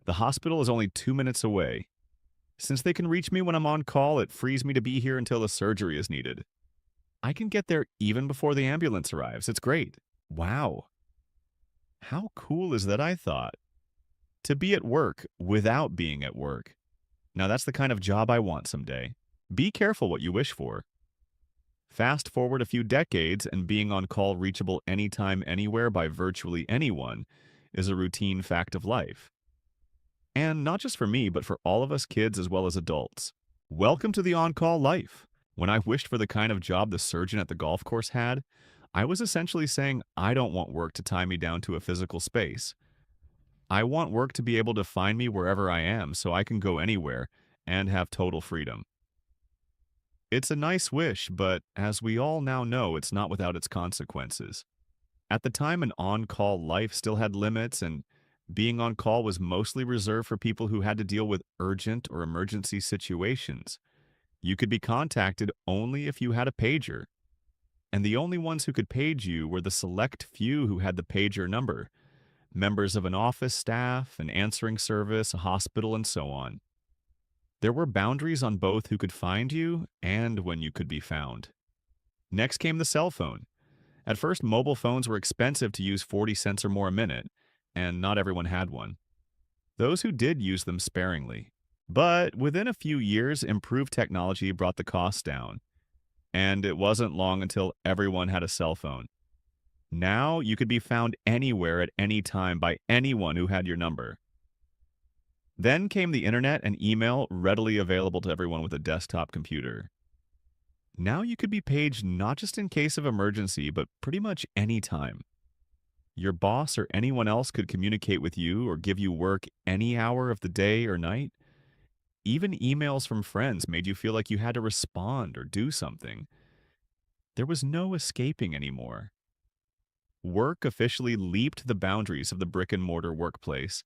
The hospital is only 2 minutes away. Since they can reach me when I'm on call, it frees me to be here until a surgery is needed. I can get there even before the ambulance arrives. It's great." Wow. How cool is that, I thought. To be at work without being at work. Now that's the kind of job I want someday. Be careful what you wish for. Fast forward a few decades, and being on call reachable anytime, anywhere by virtually anyone is a routine fact of life. And not just for me, but for all of us kids as well as adults. Welcome to the on-call life. When I wished for the kind of job the surgeon at the golf course had, I was essentially saying I don't want work to tie me down to a physical space. I want work to be able to find me wherever I am so I can go anywhere and have total freedom. It's a nice wish, but as we all now know, it's not without its consequences. At the time, an on-call life still had limits, and being on call was mostly reserved for people who had to deal with urgent or emergency situations. You could be contacted only if you had a pager, and the only ones who could page you were the select few who had the pager number, members of an office staff, an answering service, a hospital, and so on. There were boundaries on both who could find you and when you could be found. Next came the cell phone. At first, mobile phones were expensive to use 40 cents or more a minute, and not everyone had one. Those who did use them sparingly. But within a few years, improved technology brought the costs down, and it wasn't long until everyone had a cell phone. Now, you could be found anywhere at any time by anyone who had your number. Then came the internet and email, readily available to everyone with a desktop computer. Now you could be paged not just in case of emergency, but pretty much any time. Your boss or anyone else could communicate with you or give you work any hour of the day or night. Even emails from friends made you feel like you had to respond or do something. There was no escaping anymore. Work officially leaped the boundaries of the brick-and-mortar workplace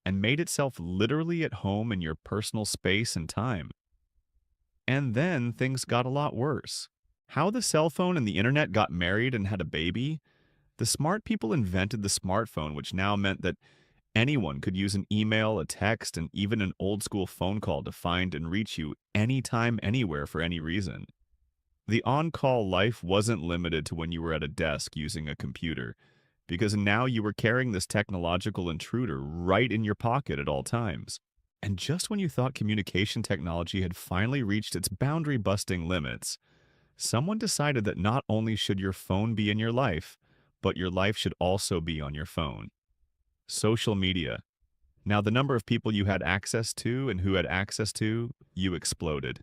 and made itself literally at home in your personal space and time. And then things got a lot worse. How the cell phone and the internet got married and had a baby? The smart people invented the smartphone, which now meant that anyone could use an email, a text, and even an old-school phone call to find and reach you anytime, anywhere for any reason. The on-call life wasn't limited to when you were at a desk using a computer, because now you were carrying this technological intruder right in your pocket at all times. And just when you thought communication technology had finally reached its boundary-busting limits, someone decided that not only should your phone be in your life, but your life should also be on your phone. Social media. Now, the number of people you had access to and who had access to, you exploded.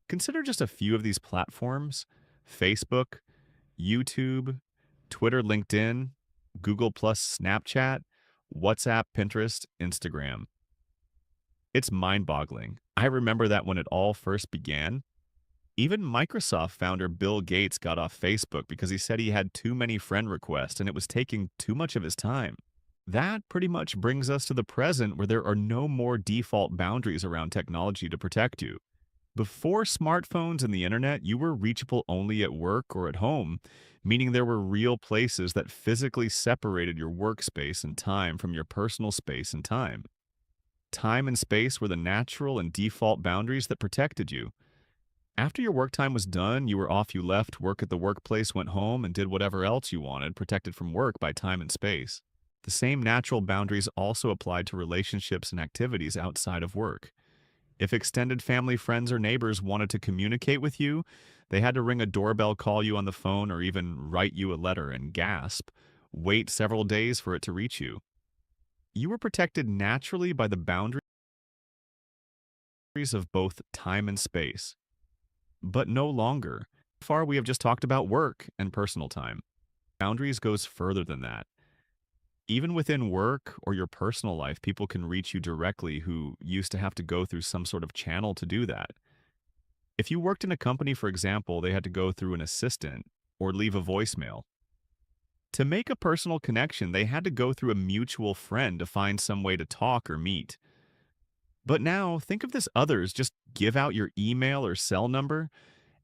Consider just a few of these platforms: Facebook, YouTube, Twitter, LinkedIn, Google Plus, Snapchat, WhatsApp, Pinterest, Instagram. It's mind-boggling. I remember that when it all first began, even Microsoft founder Bill Gates got off Facebook because he said he had too many friend requests and it was taking too much of his time. That pretty much brings us to the present where there are no more default boundaries around technology to protect you. Before smartphones and the internet, you were reachable only at work or at home, meaning there were real places that physically separated your workspace and time from your personal space and time. Time and space were the natural and default boundaries that protected you. After your work time was done, you were off, you left work at the workplace, went home, and did whatever else you wanted, protected from work by time and space. The same natural boundaries also applied to relationships and activities outside of work. If extended family, friends, or neighbors wanted to communicate with you, they had to ring a doorbell, call you on the phone, or even write you a letter and gasp, wait several days for it to reach you. You were protected naturally by the boundaries of both time and space. But no longer. So far, we have just talked about work and personal time. Boundaries goes further than that. Even within work or your personal life, people can reach you directly who used to have to go through some sort of channel to do that. If you worked in a company, for example, they had to go through an assistant or leave a voicemail. To make a personal connection, they had to go through a mutual friend to find some way to talk or meet. But now, think of this: others just give out your email or cell number,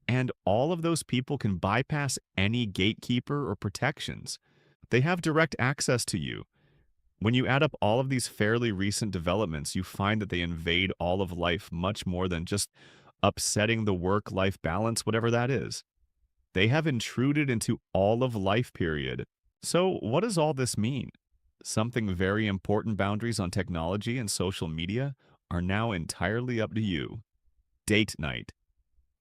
and all of those people can bypass any gatekeeper or protections. They have direct access to you. When you add up all of these fairly recent developments, you find that they invade all of life much more than just upsetting the work-life balance, whatever that is. They have intruded into all of life, period. So what does all this mean? Something very important: boundaries on technology and social media are now entirely up to you. Date night.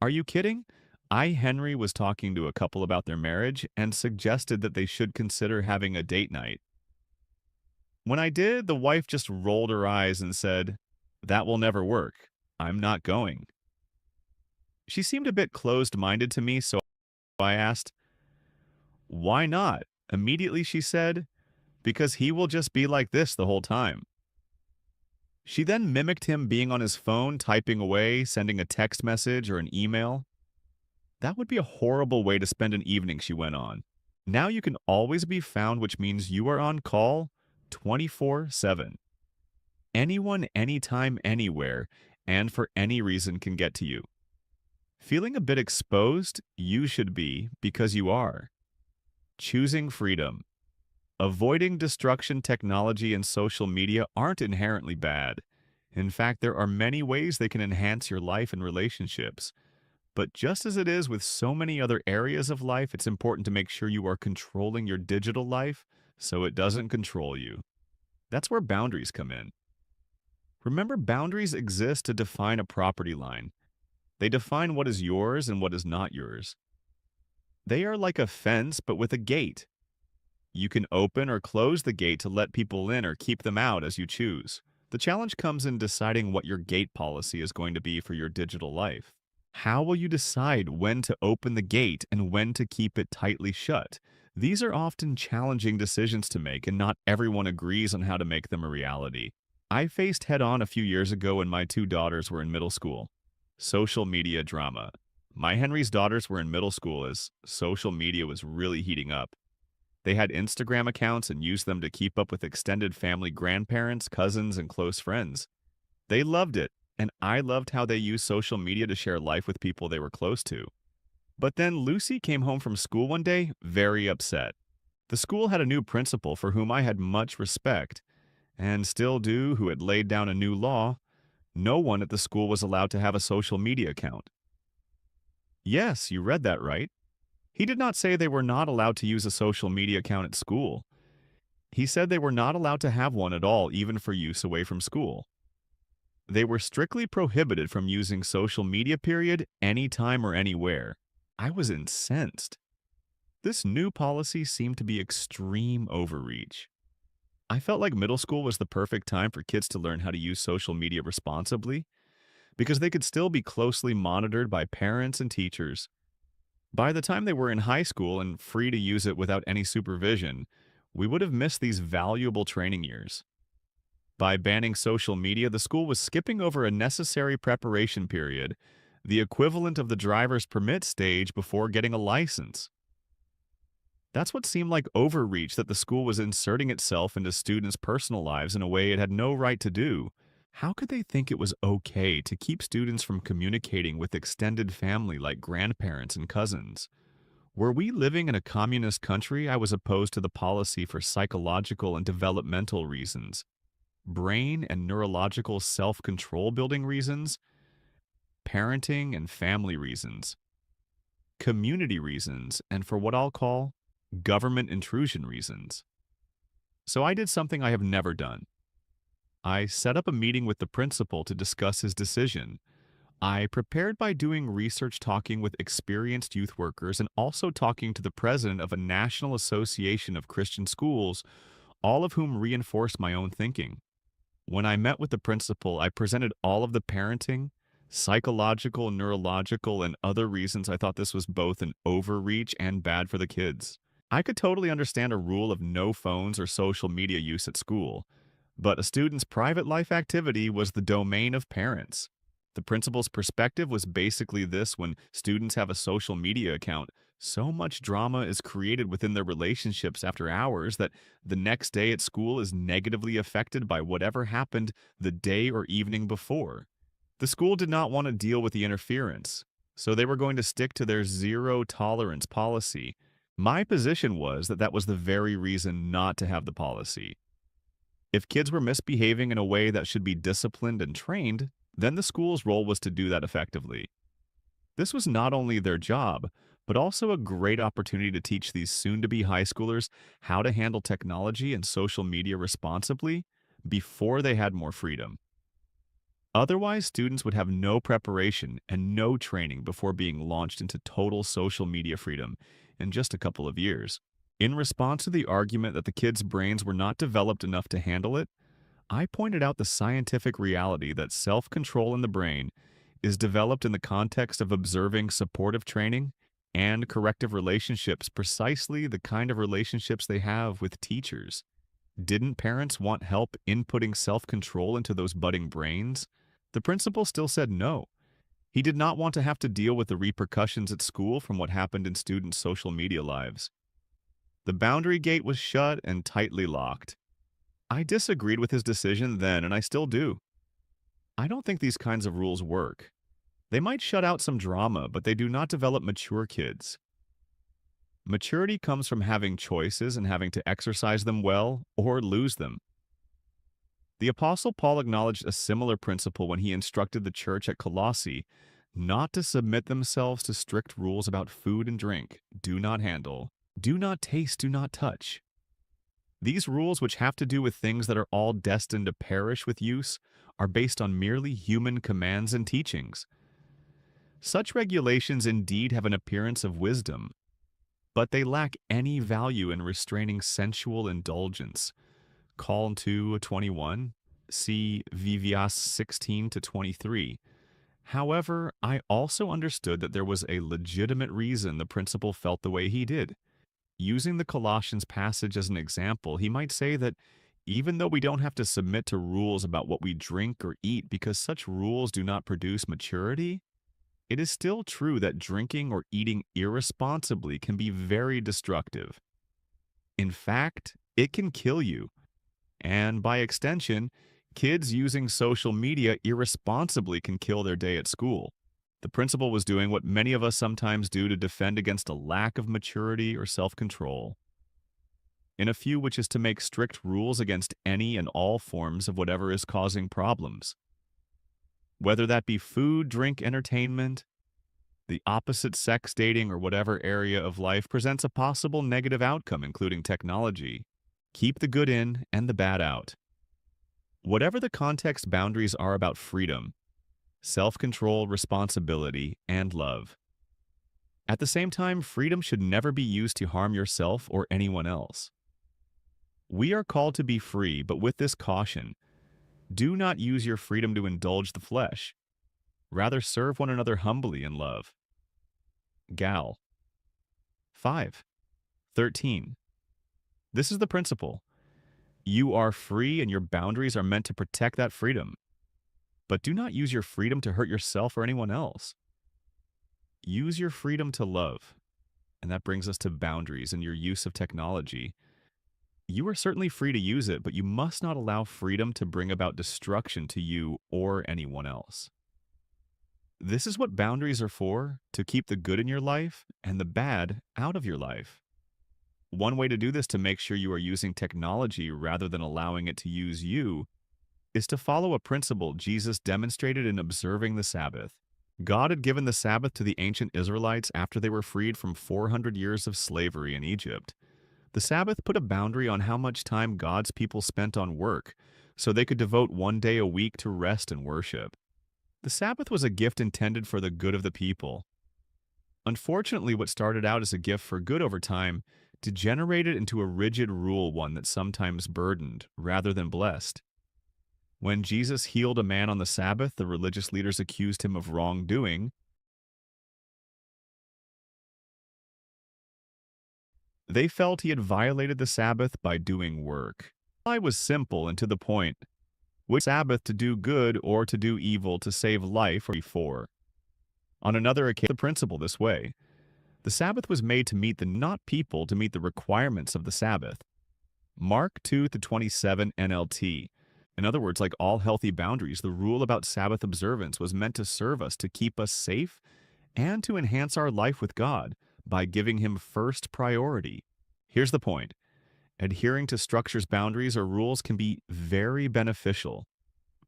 Are you kidding? Henry was talking to a couple about their marriage and suggested that they should consider having a date night. When I did, the wife just rolled her eyes and said, "That will never work. I'm not going." She seemed a bit closed-minded to me, so I asked, "Why not?" Immediately she said, "Because he will just be like this the whole time." She then mimicked him being on his phone, typing away, sending a text message or an email. "That would be a horrible way to spend an evening," she went on. "Now you can always be found, which means you are on call 24/7. Anyone, anytime, anywhere, and for any reason can get to you. Feeling a bit exposed? You should be, because you are. Choosing freedom. Avoiding destruction. Technology and social media aren't inherently bad. In fact, there are many ways they can enhance your life and relationships. But just as it is with so many other areas of life, it's important to make sure you are controlling your digital life so it doesn't control you. That's where boundaries come in. Remember, boundaries exist to define a property line. They define what is yours and what is not yours. They are like a fence, but with a gate. You can open or close the gate to let people in or keep them out as you choose. The challenge comes in deciding what your gate policy is going to be for your digital life. How will you decide when to open the gate and when to keep it tightly shut? These are often challenging decisions to make, and not everyone agrees on how to make them a reality. I faced head-on a few years ago when my two daughters were in middle school. Social media drama. My Henry's daughters were in middle school as social media was really heating up. They had Instagram accounts and used them to keep up with extended family, grandparents, cousins, and close friends. They loved it, and I loved how they used social media to share life with people they were close to. But then Lucy came home from school one day very upset. The school had a new principal for whom I had much respect, and still do, who had laid down a new law. No one at the school was allowed to have a social media account. Yes, you read that right. He did not say they were not allowed to use a social media account at school. He said they were not allowed to have one at all, even for use away from school. They were strictly prohibited from using social media, period, anytime or anywhere. I was incensed. This new policy seemed to be extreme overreach. I felt like middle school was the perfect time for kids to learn how to use social media responsibly because they could still be closely monitored by parents and teachers. By the time they were in high school and free to use it without any supervision, we would have missed these valuable training years. By banning social media, the school was skipping over a necessary preparation period, the equivalent of the driver's permit stage before getting a license. That's what seemed like overreach, that the school was inserting itself into students' personal lives in a way it had no right to do. How could they think it was okay to keep students from communicating with extended family like grandparents and cousins? Were we living in a communist country? I was opposed to the policy for psychological and developmental reasons, brain and neurological self-control building reasons, parenting and family reasons, community reasons, and for what I'll call government intrusion reasons. So I did something I have never done. I set up a meeting with the principal to discuss his decision. I prepared by doing research, talking with experienced youth workers, and also talking to the president of a national association of Christian schools, all of whom reinforced my own thinking. When I met with the principal, I presented all of the parenting, psychological, neurological, and other reasons I thought this was both an overreach and bad for the kids. I could totally understand a rule of no phones or social media use at school, but a student's private life activity was the domain of parents. The principal's perspective was basically this: when students have a social media account, so much drama is created within their relationships after hours that the next day at school is negatively affected by whatever happened the day or evening before. The school did not want to deal with the interference, so they were going to stick to their zero tolerance policy. My position was that that was the very reason not to have the policy. If kids were misbehaving in a way that should be disciplined and trained, then the school's role was to do that effectively. This was not only their job, but also a great opportunity to teach these soon-to-be high schoolers how to handle technology and social media responsibly before they had more freedom. Otherwise, students would have no preparation and no training before being launched into total social media freedom in just a couple of years. In response to the argument that the kids' brains were not developed enough to handle it, I pointed out the scientific reality that self-control in the brain is developed in the context of observing supportive training and corrective relationships, precisely the kind of relationships they have with teachers. Didn't parents want help inputting self-control into those budding brains? The principal still said no. He did not want to have to deal with the repercussions at school from what happened in students' social media lives. The boundary gate was shut and tightly locked. I disagreed with his decision then, and I still do. I don't think these kinds of rules work. They might shut out some drama, but they do not develop mature kids. Maturity comes from having choices and having to exercise them well or lose them. The Apostle Paul acknowledged a similar principle when he instructed the church at Colossae not to submit themselves to strict rules about food and drink, do not handle, do not taste, do not touch. These rules, which have to do with things that are all destined to perish with use, are based on merely human commands and teachings. Such regulations indeed have an appearance of wisdom, but they lack any value in restraining sensual indulgence. Call 2:21, see Vivias 16-23. However, I also understood that there was a legitimate reason the principal felt the way he did. Using the Colossians passage as an example, he might say that even though we don't have to submit to rules about what we drink or eat because such rules do not produce maturity, it is still true that drinking or eating irresponsibly can be very destructive. In fact, it can kill you. And by extension, kids using social media irresponsibly can kill their day at school. The principal was doing what many of us sometimes do to defend against a lack of maturity or self-control. In a few, which is to make strict rules against any and all forms of whatever is causing problems. Whether that be food, drink, entertainment, the opposite sex dating, or whatever area of life presents a possible negative outcome, including technology. Keep the good in and the bad out. Whatever the context, boundaries are about freedom, self-control, responsibility, and love. At the same time, freedom should never be used to harm yourself or anyone else. We are called to be free, but with this caution, do not use your freedom to indulge the flesh. Rather, serve one another humbly in love. Gal. 5:13. This is the principle. You are free and your boundaries are meant to protect that freedom. But do not use your freedom to hurt yourself or anyone else. Use your freedom to love. And that brings us to boundaries and your use of technology. You are certainly free to use it, but you must not allow freedom to bring about destruction to you or anyone else. This is what boundaries are for, to keep the good in your life and the bad out of your life. One way to do this to make sure you are using technology rather than allowing it to use you is to follow a principle Jesus demonstrated in observing the Sabbath. God had given the Sabbath to the ancient Israelites after they were freed from 400 years of slavery in Egypt. The Sabbath put a boundary on how much time God's people spent on work, so they could devote one day a week to rest and worship. The Sabbath was a gift intended for the good of the people. Unfortunately, what started out as a gift for good over time degenerated into a rigid rule, one that sometimes burdened rather than blessed. When Jesus healed a man on the Sabbath, the religious leaders accused him of wrongdoing. They felt he had violated the Sabbath by doing work. The lie was simple and to the point. Which Sabbath to do good or to do evil to save life or before? On another occasion, the principle this way. The Sabbath was made to meet not people to meet the requirements of the Sabbath. Mark 2:27 NLT. In other words, like all healthy boundaries, the rule about Sabbath observance was meant to serve us, to keep us safe, and to enhance our life with God by giving Him first priority. Here's the point. Adhering to structures, boundaries, or rules can be very beneficial.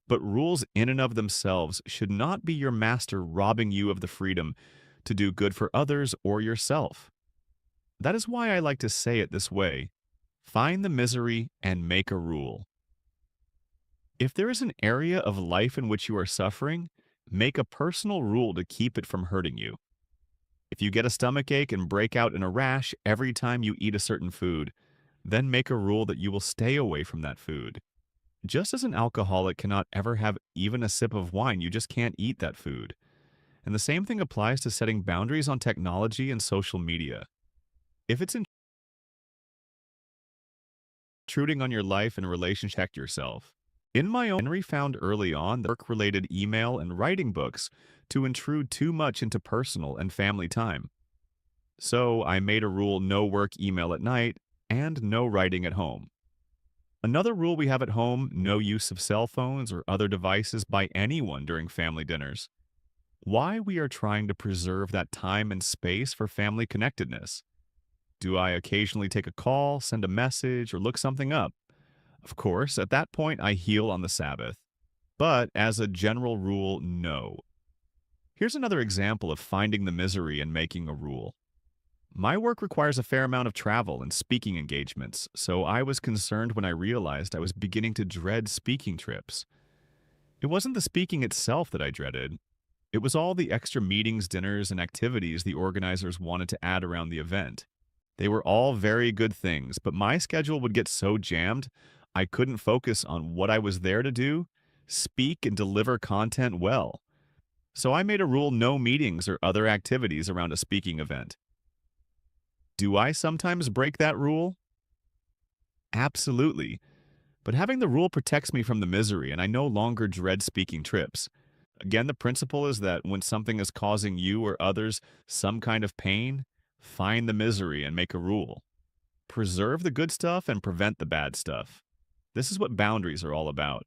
But rules in and of themselves should not be your master, robbing you of the freedom to do good for others or yourself. That is why I like to say it this way. Find the misery and make a rule. If there is an area of life in which you are suffering, make a personal rule to keep it from hurting you. If you get a stomachache and break out in a rash every time you eat a certain food, then make a rule that you will stay away from that food. Just as an alcoholic cannot ever have even a sip of wine, you just can't eat that food. And the same thing applies to setting boundaries on technology and social media. If it's intruding on your life and relationship, check yourself. In my own, Henry found early on that work-related email and writing books to intrude too much into personal and family time. So I made a rule: no work email at night and no writing at home. Another rule we have at home: no use of cell phones or other devices by anyone during family dinners. Why? We are trying to preserve that time and space for family connectedness. Do I occasionally take a call, send a message, or look something up? Of course, at that point I heal on the Sabbath. But as a general rule, no. Here's another example of finding the misery and making a rule. My work requires a fair amount of travel and speaking engagements, so I was concerned when I realized I was beginning to dread speaking trips. It wasn't the speaking itself that I dreaded. It was all the extra meetings, dinners, and activities the organizers wanted to add around the event. They were all very good things, but my schedule would get so jammed, I couldn't focus on what I was there to do, speak and deliver content well. So I made a rule: no meetings or other activities around a speaking event. Do I sometimes break that rule? Absolutely. But having the rule protects me from the misery, and I no longer dread speaking trips. Again, the principle is that when something is causing you or others some kind of pain, find the misery and make a rule. Preserve the good stuff and prevent the bad stuff. This is what boundaries are all about.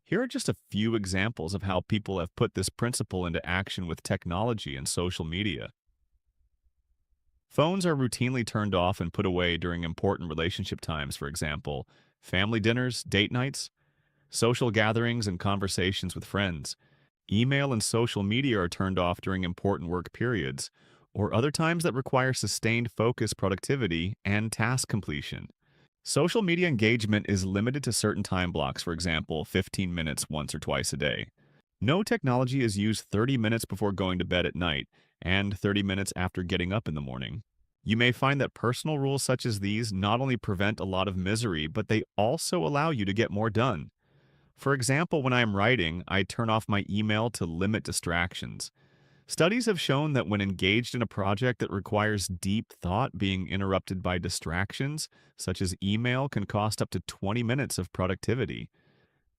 Here are just a few examples of how people have put this principle into action with technology and social media. Phones are routinely turned off and put away during important relationship times, for example, family dinners, date nights, social gatherings, and conversations with friends. Email and social media are turned off during important work periods, or other times that require sustained focus, productivity, and task completion. Social media engagement is limited to certain time blocks, for example, 15 minutes once or twice a day. No technology is used 30 minutes before going to bed at night and 30 minutes after getting up in the morning. You may find that personal rules such as these not only prevent a lot of misery, but they also allow you to get more done. For example, when I am writing, I turn off my email to limit distractions. Studies have shown that when engaged in a project that requires deep thought, being interrupted by distractions, such as email, can cost up to 20 minutes of productivity.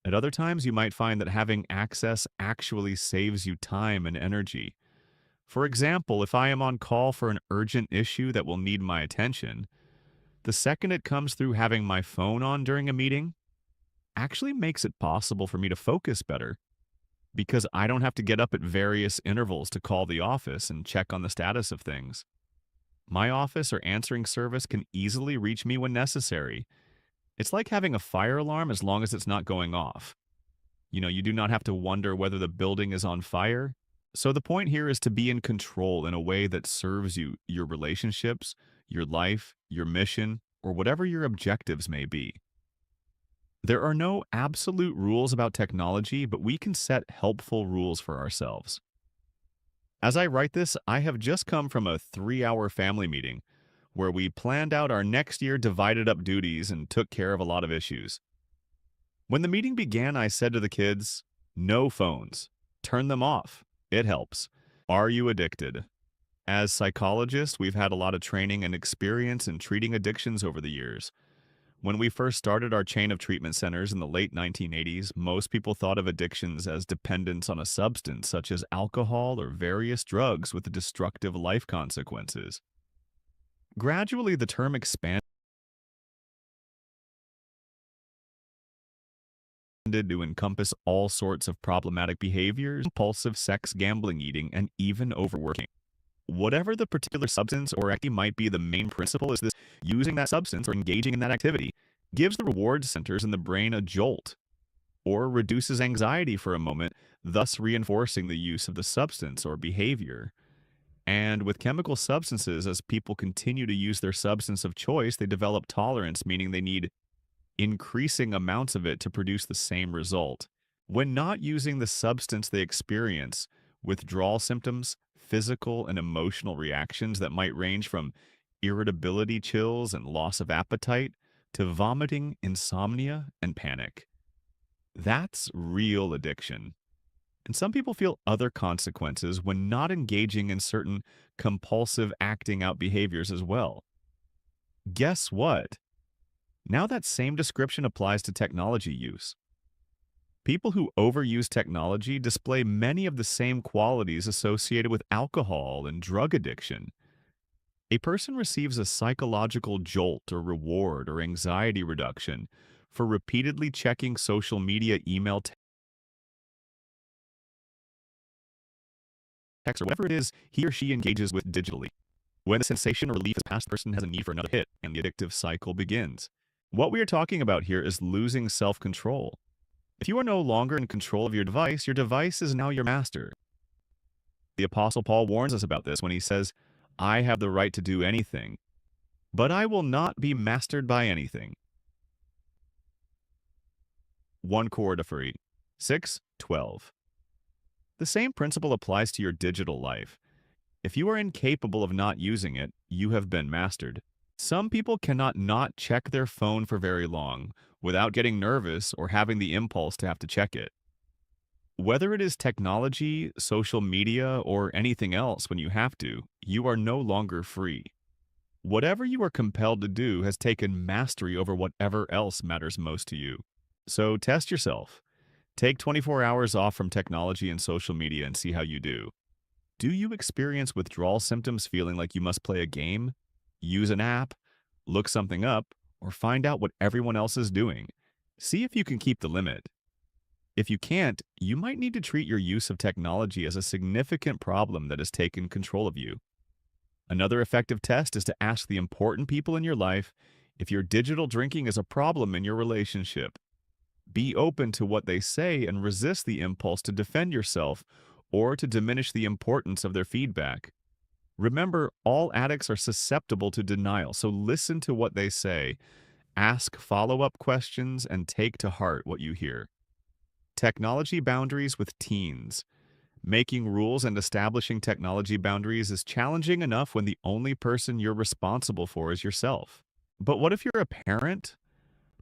At other times, you might find that having access actually saves you time and energy. For example, if I am on call for an urgent issue that will need my attention, the second it comes through, having my phone on during a meeting actually makes it possible for me to focus better because I don't have to get up at various intervals to call the office and check on the status of things. My office or answering service can easily reach me when necessary. It's like having a fire alarm as long as it's not going off. You do not have to wonder whether the building is on fire. So the point here is to be in control in a way that serves you, your relationships, your life, your mission, or whatever your objectives may be. There are no absolute rules about technology, but we can set helpful rules for ourselves. As I write this, I have just come from a 3-hour family meeting where we planned out our next year, divided up duties, and took care of a lot of issues. When the meeting began, I said to the kids, "No phones. Turn them off. It helps. Are you addicted?" As psychologists, we've had a lot of training and experience in treating addictions over the years. When we first started our chain of treatment centers in the late 1980s, most people thought of addictions as dependence on a substance such as alcohol or various drugs with destructive life consequences. Gradually, the term expanded to encompass all sorts of problematic behaviors, impulsive sex, gambling, eating, and even overworking. Whatever the particular substance or activity might be, the main principle is this: using that substance or engaging in that activity gives the reward centers in the brain a jolt or reduces anxiety for a moment, thus reinforcing the use of the substance or behavior. And with chemical substances, as people continue to use their substance of choice, they develop tolerance, meaning they need increasing amounts of it to produce the same result. When not using the substance, they experience withdrawal symptoms, physical and emotional reactions that might range from irritability, chills, and loss of appetite to vomiting, insomnia, and panic. That's real addiction. And some people feel other consequences when not engaging in certain compulsive acting out behaviors as well. Guess what? Now that same description applies to technology use. People who overuse technology display many of the same qualities associated with alcohol and drug addiction. A person receives a psychological jolt or reward or anxiety reduction for repeatedly checking social media, email, text, or whatever it is he or she engages with digitally. When the sensation or relief is past, the person has a need for another hit, and the addictive cycle begins. What we are talking about here is losing self-control. If you are no longer in control of your device is now your master. The Apostle Paul warns us about this when he says, "I have the right to do anything, but I will not be mastered by anything." 1 Corinthians 6:12. The same principle applies to your digital life. If you are incapable of not using it, you have been mastered. Some people cannot not check their phone for very long without getting nervous or having the impulse to have to check it. Whether it is technology, social media, or anything else, when you have to, you are no longer free. Whatever you are compelled to do has taken mastery over whatever else matters most to you. So test yourself. Take 24 hours off from technology and social media and see how you do. Do you experience withdrawal symptoms, feeling like you must play a game, use an app, look something up, or find out what everyone else is doing? See if you can keep the limit. If you can't, you might need to treat your use of technology as a significant problem that has taken control of you. Another effective test is to ask the important people in your life if your digital drinking is a problem in your relationship. Be open to what they say and resist the impulse to defend yourself or to diminish the importance of their feedback. Remember, all addicts are susceptible to denial, so listen to what they say, ask follow-up questions, and take to heart what you hear. Technology boundaries with teens. Making rules and establishing technology boundaries is challenging enough when the only person you're responsible for is yourself. But what if you're a parent,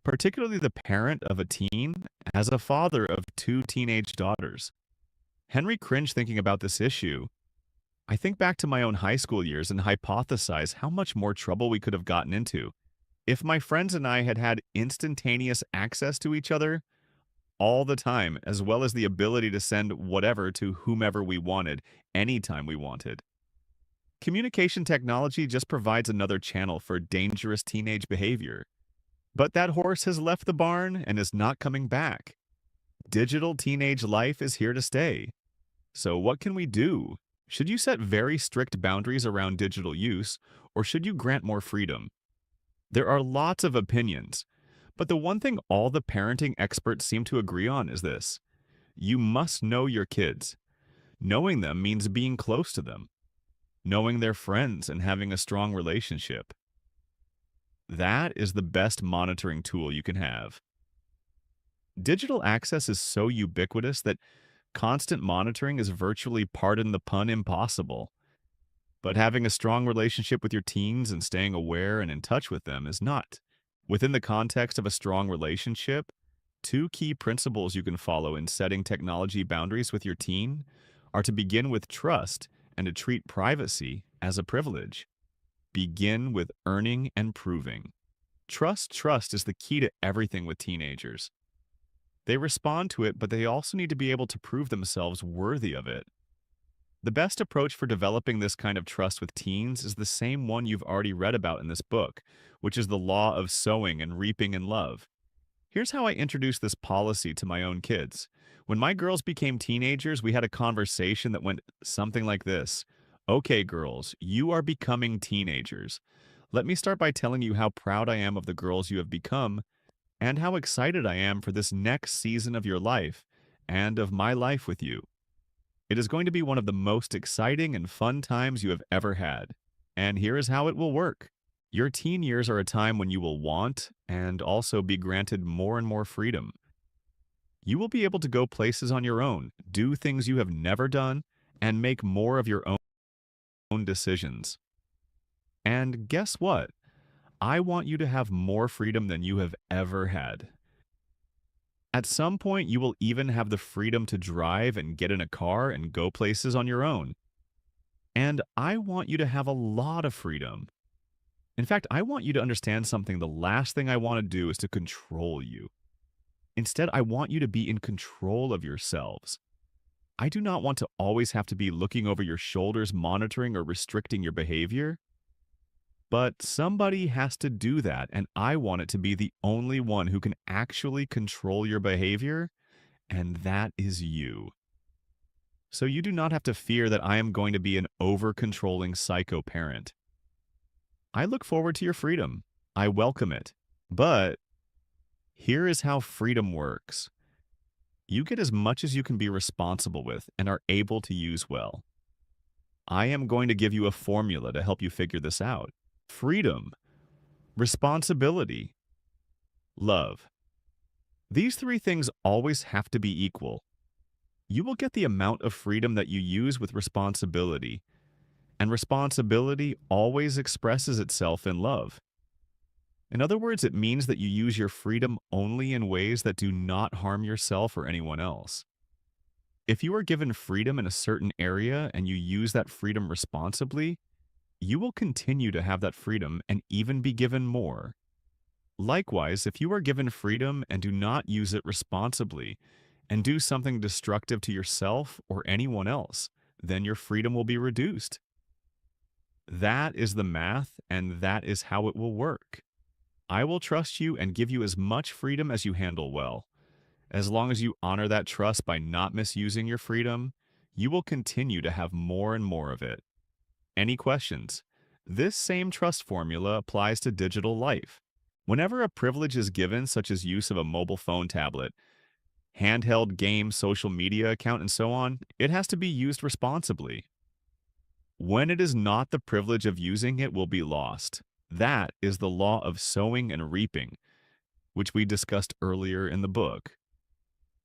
particularly the parent of a teen, as a father of two teenage daughters? Henry cringed thinking about this issue. I think back to my own high school years and hypothesize how much more trouble we could have gotten into if my friends and I had had instantaneous access to each other all the time, as well as the ability to send whatever to whomever we wanted, anytime we wanted. Communication technology just provides another channel for dangerous teenage behavior. But that horse has left the barn and is not coming back. Digital teenage life is here to stay. So what can we do? Should you set very strict boundaries around digital use, or should you grant more freedom? There are lots of opinions, but the one thing all the parenting experts seem to agree on is this: you must know your kids. Knowing them means being close to them, knowing their friends and having a strong relationship. That is the best monitoring tool you can have. Digital access is so ubiquitous that constant monitoring is virtually, pardon the pun, impossible. But having a strong relationship with your teens and staying aware and in touch with them is not. Within the context of a strong relationship, two key principles you can follow in setting technology boundaries with your teen are to begin with trust and to treat privacy as a privilege. Begin with earning and proving. Trust is the key to everything with teenagers. They respond to it, but they also need to be able to prove themselves worthy of it. The best approach for developing this kind of trust with teens is the same one you've already read about in this book, which is the law of sowing and reaping in love. Here's how I introduced this policy to my own kids. When my girls became teenagers, we had a conversation that went something like this. Okay, girls, you are becoming teenagers. Let me start by telling you how proud I am of the girls you have become and how excited I am for this next season of your life and of my life with you. It is going to be one of the most exciting and fun times you have ever had. And here is how it will work. Your teen years are a time when you will want and also be granted more and more freedom. You will be able to go places on your own, do things you have never done, and make more of your own decisions. And guess what? I want you to have more freedom than you have ever had. At some point, you will even have the freedom to drive and get in a car and go places on your own. And I want you to have a lot of freedom. In fact, I want you to understand something. The last thing I want to do is to control you. Instead, I want you to be in control of yourselves. I do not want to always have to be looking over your shoulders, monitoring or restricting your behavior. But somebody has to do that, and I want it to be the only one who can actually control your behavior, and that is you. So you do not have to fear that I am going to be an over-controlling psycho parent. I look forward to your freedom. I welcome it. But here is how freedom works. You get as much as you can be responsible with and are able to use well. I am going to give you a formula to help you figure this out. Freedom, responsibility, love. These three things always have to be equal. You will get the amount of freedom that you use with responsibility, and responsibility always expresses itself in love. In other words, it means that you use your freedom only in ways that do not harm yourself or anyone else. If you are given freedom in a certain area and you use that freedom responsibly, you will continue to have that freedom and even be given more. Likewise, if you are given freedom and do not use it responsibly and do something destructive to yourself or anyone else, then your freedom will be reduced. That is the math, and that is how it will work. I will trust you and give you as much freedom as you handle well. As long as you honor that trust by not misusing your freedom, you will continue to have more and more of it. Any questions? This same trust formula applies to digital life. Whenever a privilege is given, such as use of a mobile phone tablet, handheld game, social media account, and so on, it has to be used responsibly. When it is not, the privilege of using it will be lost. That is the law of sowing and reaping, which we discussed earlier in the book.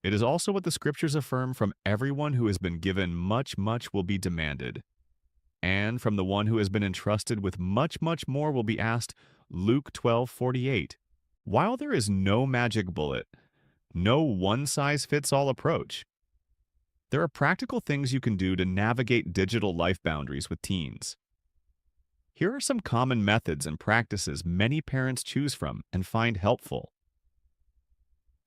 It is also what the scriptures affirm: from everyone who has been given much, much will be demanded. And from the one who has been entrusted with much, much more will be asked. Luke 12:48. While there is no magic bullet, no one-size-fits-all approach, there are practical things you can do to navigate digital life boundaries with teens. Here are some common methods and practices many parents choose from and find helpful.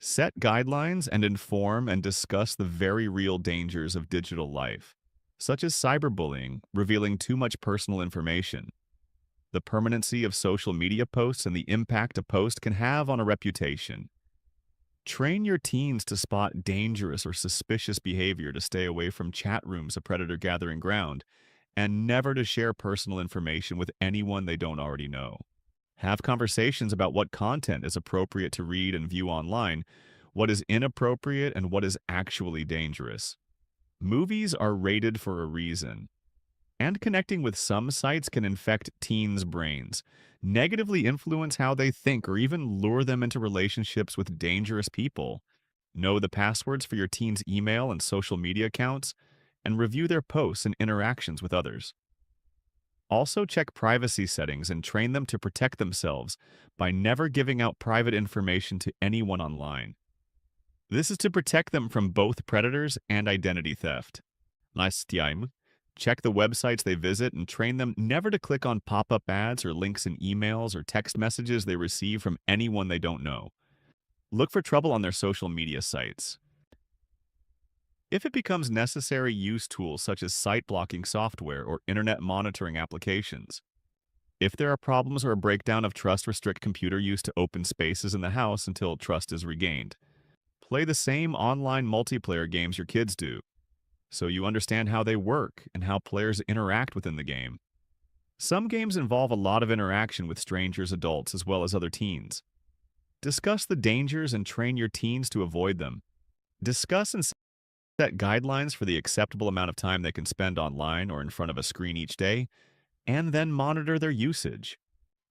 Set guidelines and inform and discuss the very real dangers of digital life, such as cyberbullying, revealing too much personal information, the permanency of social media posts, and the impact a post can have on a reputation. Train your teens to spot dangerous or suspicious behavior, to stay away from chat rooms, a predator gathering ground, and never to share personal information with anyone they don't already know. Have conversations about what content is appropriate to read and view online, what is inappropriate, and what is actually dangerous. Movies are rated for a reason, and connecting with some sites can infect teens' brains, negatively influence how they think, or even lure them into relationships with dangerous people. Know the passwords for your teens' email and social media accounts, and review their posts and interactions with others. Also, check privacy settings and train them to protect themselves by never giving out private information to anyone online. This is to protect them from both predators and identity theft. Last time, check the websites they visit and train them never to click on pop-up ads or links in emails or text messages they receive from anyone they don't know. Look for trouble on their social media sites. If it becomes necessary, use tools such as site blocking software or internet monitoring applications. If there are problems or a breakdown of trust, restrict computer use to open spaces in the house until trust is regained. Play the same online multiplayer games your kids do, so you understand how they work and how players interact within the game. Some games involve a lot of interaction with strangers, adults, as well as other teens. Discuss the dangers and train your teens to avoid them. Discuss and set guidelines for the acceptable amount of time they can spend online or in front of a screen each day, and then monitor their usage.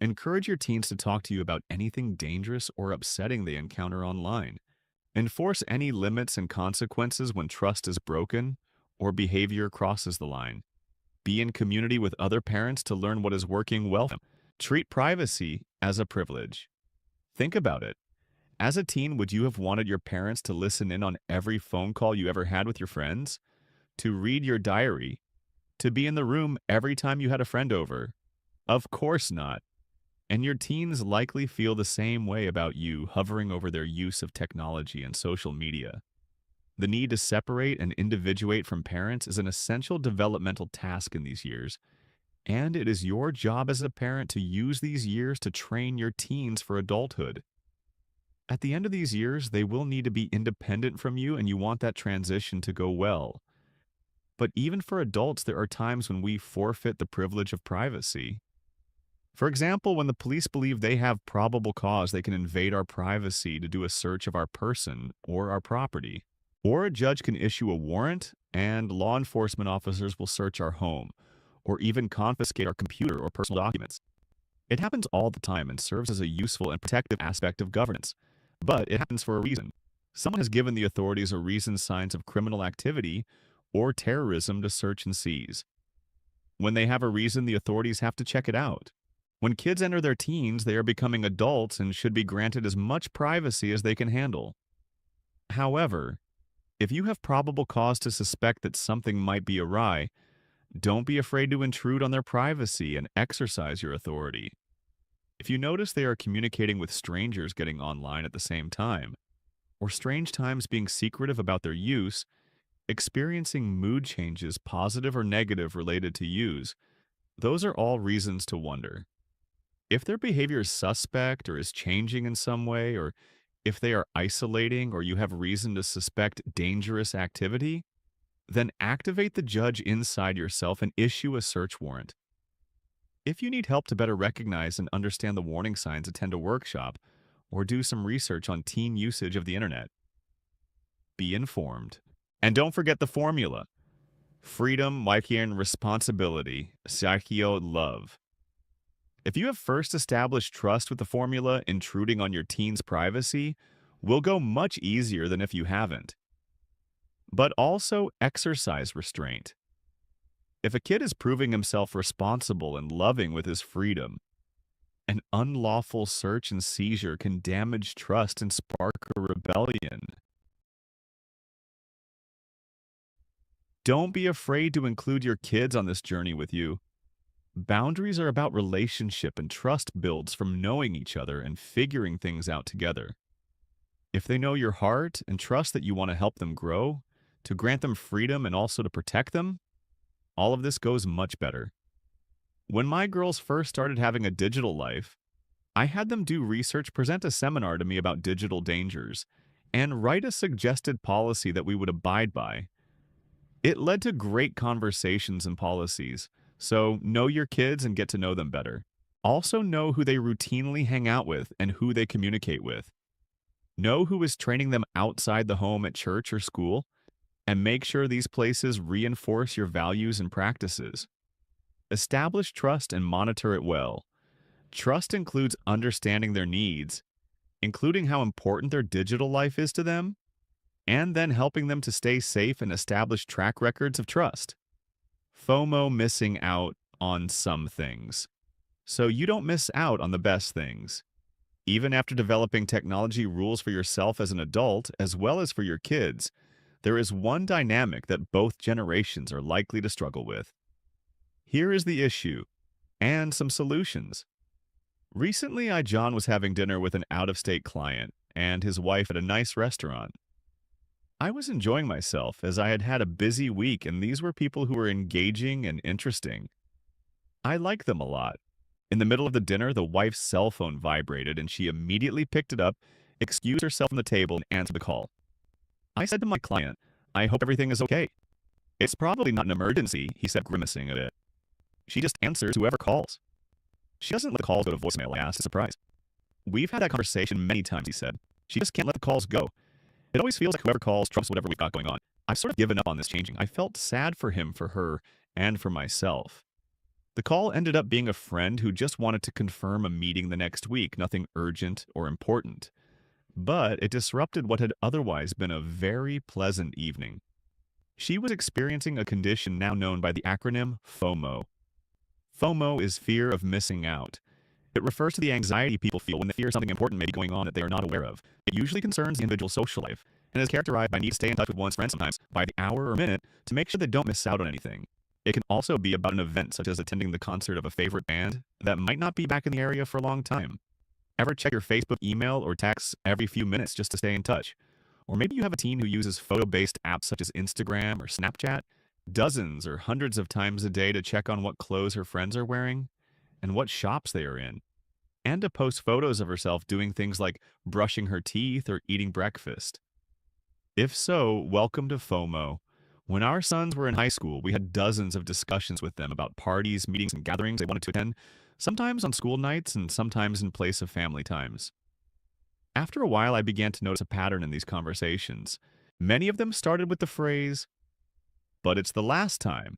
Encourage your teens to talk to you about anything dangerous or upsetting they encounter online. Enforce any limits and consequences when trust is broken or behavior crosses the line. Be in community with other parents to learn what is working well for them. Treat privacy as a privilege. Think about it. As a teen, would you have wanted your parents to listen in on every phone call you ever had with your friends? To read your diary? To be in the room every time you had a friend over? Of course not. And your teens likely feel the same way about you, hovering over their use of technology and social media. The need to separate and individuate from parents is an essential developmental task in these years, and it is your job as a parent to use these years to train your teens for adulthood. At the end of these years, they will need to be independent from you, and you want that transition to go well. But even for adults, there are times when we forfeit the privilege of privacy. For example, when the police believe they have probable cause, they can invade our privacy to do a search of our person or our property. Or a judge can issue a warrant, and law enforcement officers will search our home, or even confiscate our computer or personal documents. It happens all the time and serves as a useful and protective aspect of governance. But it happens for a reason. Someone has given the authorities a reason, signs of criminal activity or terrorism to search and seize. When they have a reason, the authorities have to check it out. When kids enter their teens, they are becoming adults and should be granted as much privacy as they can handle. However, if you have probable cause to suspect that something might be awry, don't be afraid to intrude on their privacy and exercise your authority. If you notice they are communicating with strangers getting online at the same time, or strange times being secretive about their use, experiencing mood changes, positive or negative, related to use, those are all reasons to wonder. If their behavior is suspect or is changing in some way, or if they are isolating or you have reason to suspect dangerous activity, then activate the judge inside yourself and issue a search warrant. If you need help to better recognize and understand the warning signs, attend a workshop or do some research on teen usage of the internet. Be informed. And don't forget the formula: freedom, and responsibility, love. If you have first established trust with the formula, intruding on your teen's privacy will go much easier than if you haven't. But also exercise restraint. If a kid is proving himself responsible and loving with his freedom, an unlawful search and seizure can damage trust and spark a rebellion. Don't be afraid to include your kids on this journey with you. Boundaries are about relationship, and trust builds from knowing each other and figuring things out together. If they know your heart and trust that you want to help them grow, to grant them freedom and also to protect them, all of this goes much better. When my girls first started having a digital life, I had them do research, present a seminar to me about digital dangers, and write a suggested policy that we would abide by. It led to great conversations and policies, so know your kids and get to know them better. Also know who they routinely hang out with and who they communicate with. Know who is training them outside the home at church or school, and make sure these places reinforce your values and practices. Establish trust and monitor it well. Trust includes understanding their needs, including how important their digital life is to them, and then helping them to stay safe and establish track records of trust. FOMO, missing out on some things. So you don't miss out on the best things. Even after developing technology rules for yourself as an adult, as well as for your kids, there is one dynamic that both generations are likely to struggle with. Here is the issue, and some solutions. Recently, John was having dinner with an out-of-state client and his wife at a nice restaurant. I was enjoying myself as I had had a busy week, and these were people who were engaging and interesting. I like them a lot. In the middle of the dinner, the wife's cell phone vibrated and she immediately picked it up, excused herself from the table, and answered the call. I said to my client, "I hope everything is okay." "It's probably not an emergency," he said, grimacing a bit. "She just answers whoever calls." "She doesn't let the calls go to voicemail," I asked, surprised. "We've had that conversation many times," he said. "She just can't let the calls go. It always feels like whoever calls trumps whatever we've got going on." I've sort of given up on this changing. I felt sad for him, for her, and for myself. The call ended up being a friend who just wanted to confirm a meeting the next week, nothing urgent or important. But it disrupted what had otherwise been a very pleasant evening. She was experiencing a condition now known by the acronym FOMO. FOMO is fear of missing out. It refers to the anxiety people feel when they fear something important may be going on that they are not aware of. It usually concerns the individual's social life, and is characterized by need to stay in touch with one's friends, sometimes by the hour or minute, to make sure they don't miss out on anything. It can also be about an event, such as attending the concert of a favorite band that might not be back in the area for a long time. Ever check your Facebook email or texts every few minutes just to stay in touch? Or maybe you have a teen who uses photo-based apps such as Instagram or Snapchat, dozens or hundreds of times a day to check on what clothes her friends are wearing and what shops they are in, and to post photos of herself doing things like brushing her teeth or eating breakfast. If so, welcome to FOMO. When our sons were in high school, we had dozens of discussions with them about parties, meetings, and gatherings they wanted to attend, sometimes on school nights and sometimes in place of family times. After a while, I began to notice a pattern in these conversations. Many of them started with the phrase, "But it's the last time."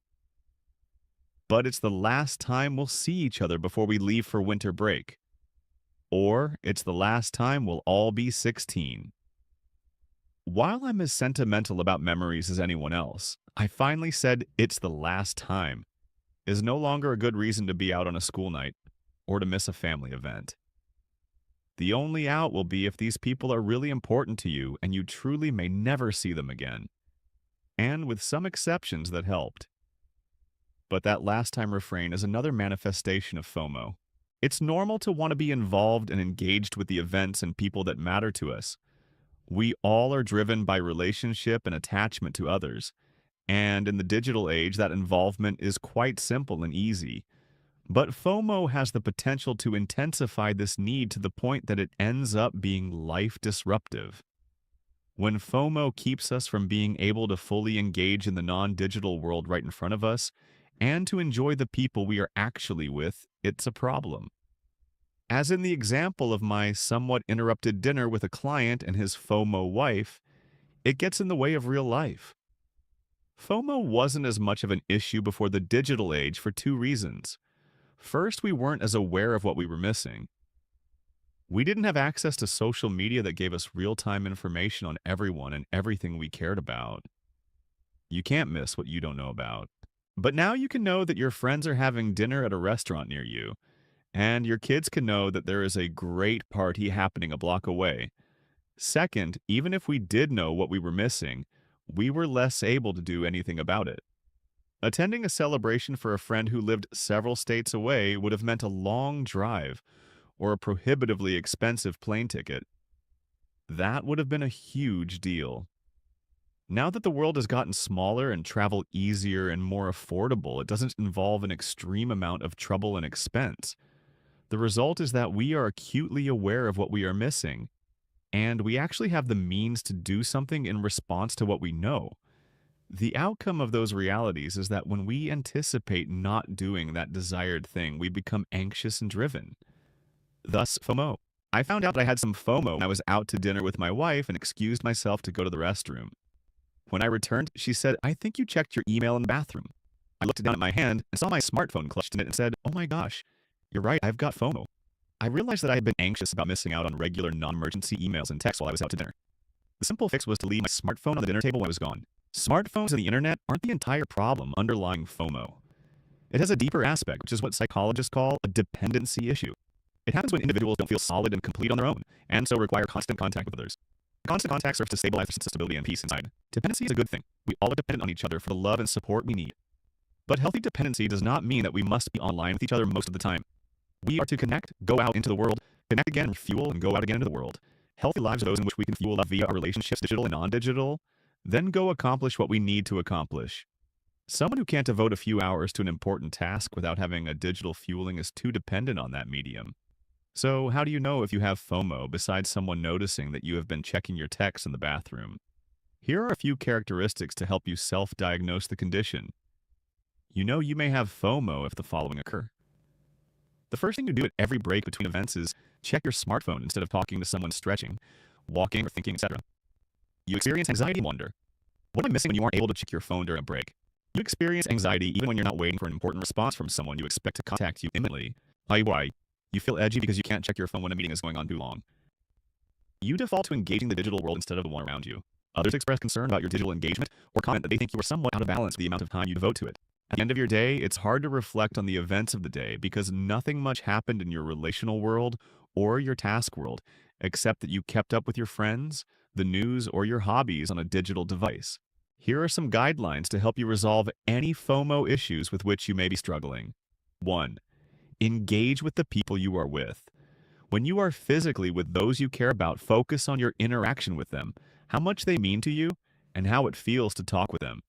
"But it's the last time we'll see each other before we leave for winter break." Or, "It's the last time we'll all be 16. While I'm as sentimental about memories as anyone else, I finally said "it's the last time" is no longer a good reason to be out on a school night or to miss a family event. The only out will be if these people are really important to you and you truly may never see them again. And with some exceptions that helped. But that last time refrain is another manifestation of FOMO. It's normal to want to be involved and engaged with the events and people that matter to us. We all are driven by relationship and attachment to others. And in the digital age, that involvement is quite simple and easy. But FOMO has the potential to intensify this need to the point that it ends up being life disruptive. When FOMO keeps us from being able to fully engage in the non-digital world right in front of us, and to enjoy the people we are actually with, it's a problem. As in the example of my somewhat interrupted dinner with a client and his FOMO wife, it gets in the way of real life. FOMO wasn't as much of an issue before the digital age for two reasons. First, we weren't as aware of what we were missing. We didn't have access to social media that gave us real-time information on everyone and everything we cared about. You can't miss what you don't know about. But now you can know that your friends are having dinner at a restaurant near you, and your kids can know that there is a great party happening a block away. Second, even if we did know what we were missing, we were less able to do anything about it. Attending a celebration for a friend who lived several states away would have meant a long drive or a prohibitively expensive plane ticket. That would have been a huge deal. Now that the world has gotten smaller and travel easier and more affordable, it doesn't involve an extreme amount of trouble and expense. The result is that we are acutely aware of what we are missing, and we actually have the means to do something in response to what we know. The outcome of those realities is that when we anticipate not doing that desired thing, we become anxious and driven. Thus, FOMO. I found out that I had some FOMO when I was out to dinner with my wife and excused myself to go to the restroom. When I returned, she said, "I think you checked your email in the bathroom." I looked down at my hand and saw my smartphone clutched in it and said, "Oh my gosh, you're right, I've got FOMO." I realized that I had been anxious about missing out on regular non-emergency emails and texts while I was out to dinner. The simple fix was to leave my smartphone on the dinner table when I was gone. Smartphones and the internet aren't the entire problem underlying FOMO. It has a deeper aspect, which is what psychologists call a dependency issue. It happens when individuals don't feel solid and complete on their own, and so require constant contact with others. Constant contact serves to stabilize their sense of stability and peace inside. Dependency is a good thing. We all are dependent on each other for the love and support we need. But healthy dependency does not mean that we must be online with each other most of the time. We are to connect, go out into the world, connect again, refuel, and go out again into the world. Healthy lives are those in which we can fuel up via our relationships, digital and non-digital, then go accomplish what we need to accomplish. Someone who can't devote a few hours to an important task without having a digital fueling is too dependent on that medium. So, how do you know if you have FOMO besides someone noticing that you have been checking your texts in the bathroom? Here are a few characteristics to help you self-diagnose the condition. You know you may have FOMO if the following occur. The first thing you do at every break between events is check your smartphone instead of talking to someone stretching, walking, or thinking, etc. You experience anxiety and wonder. What am I missing when you aren't able to check your phone during a break? You experience anxiety even when you're not waiting for an important response from someone you expect to contact you imminently. Why? You feel edgy because you can't check your phone when a meeting is going on too long. You default to engaging the digital world instead of the one around you. Others express concern about your digital engagement or comment that they think you are somewhat out of balance with the amount of time you devote to it. At the end of your day, it's hard to reflect on the events of the day because nothing much happened in your relational world or your task world, except that you kept up with your friends, the news, or your hobbies on a digital device. Here are some guidelines to help you resolve any FOMO issues with which you may be struggling. 1. Engage with the people you are with. When you are physically with those you care about, focus on your interaction with them, how much they mean to you, and how it feels to talk with them.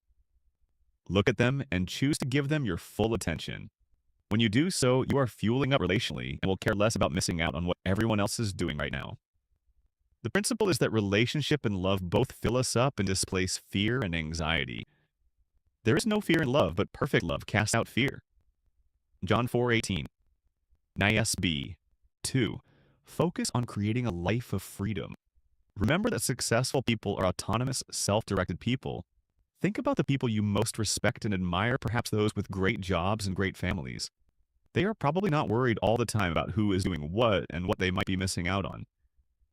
Look at them and choose to give them your full attention. When you do so, you are fueling up relationally and will care less about missing out on what everyone else is doing right now. The principle is that relationship and love both fill us up and displace fear and anxiety. There is no fear in love, but perfect love casts out fear. John 4:18. NISB. 2. Focus on creating a life of freedom. Remember that successful people are autonomous, self-directed people. Think about the people you most respect and admire, perhaps those with great jobs and great families. They are probably not worried all the time about who is doing what and what they might be missing out on.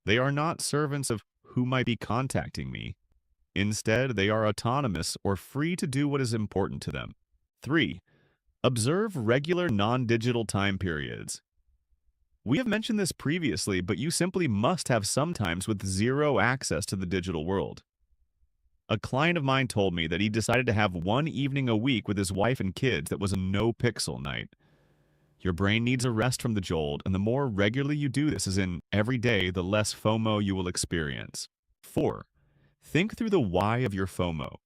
They are not servants of who might be contacting me. Instead, they are autonomous or free to do what is important to them. 3. Observe regular non-digital time periods. We have mentioned this previously, but you simply must have some times with zero access to the digital world. A client of mine told me that he decided to have one evening a week with his wife and kids that was a no-pixel night. Your brain needs a rest from the jolt, and the more regularly you do this, as in every day, the less FOMO you will experience. 4. Think through the why of your FOMO.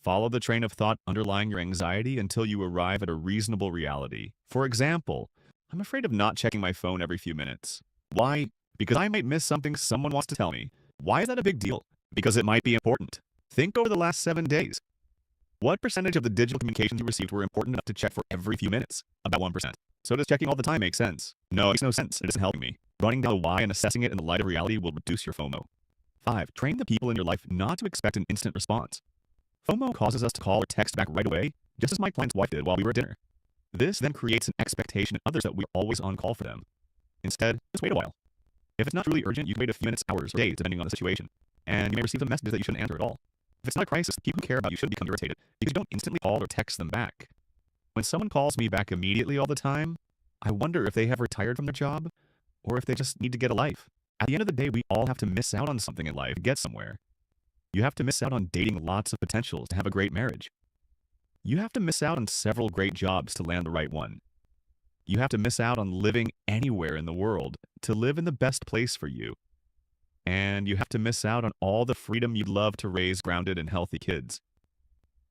Follow the train of thought underlying your anxiety until you arrive at a reasonable reality. For example, I'm afraid of not checking my phone every few minutes. Why? Because I might miss something someone wants to tell me. Why is that a big deal? Because it might be important. Think over the last 7 days. What percentage of the digital communications you received were important enough to check for every few minutes? About 1%. So does checking all the time make sense? No, it makes no sense. It isn't helping me. Running down the why and assessing it in the light of reality will reduce your FOMO. 5. Train the people in your life not to expect an instant response. FOMO causes us to call or text back right away, just as my client's wife did while we were at dinner. This then creates an expectation in others that we're always on call for them. Instead, just wait a while. If it's not truly urgent, you can wait a few minutes, hours, or days, depending on the situation. And you may receive some messages that you shouldn't answer at all. If it's not a crisis, the people who care about you shouldn't become irritated because you don't instantly call or text them back. When someone calls me back immediately all the time, I wonder if they have retired from their job or if they just need to get a life. At the end of the day, we all have to miss out on something in life to get somewhere. You have to miss out on dating lots of potentials to have a great marriage. You have to miss out on several great jobs to land the right one. You have to miss out on living anywhere in the world to live in the best place for you. And you have to miss out on all the freedom you'd love to raise grounded and healthy kids.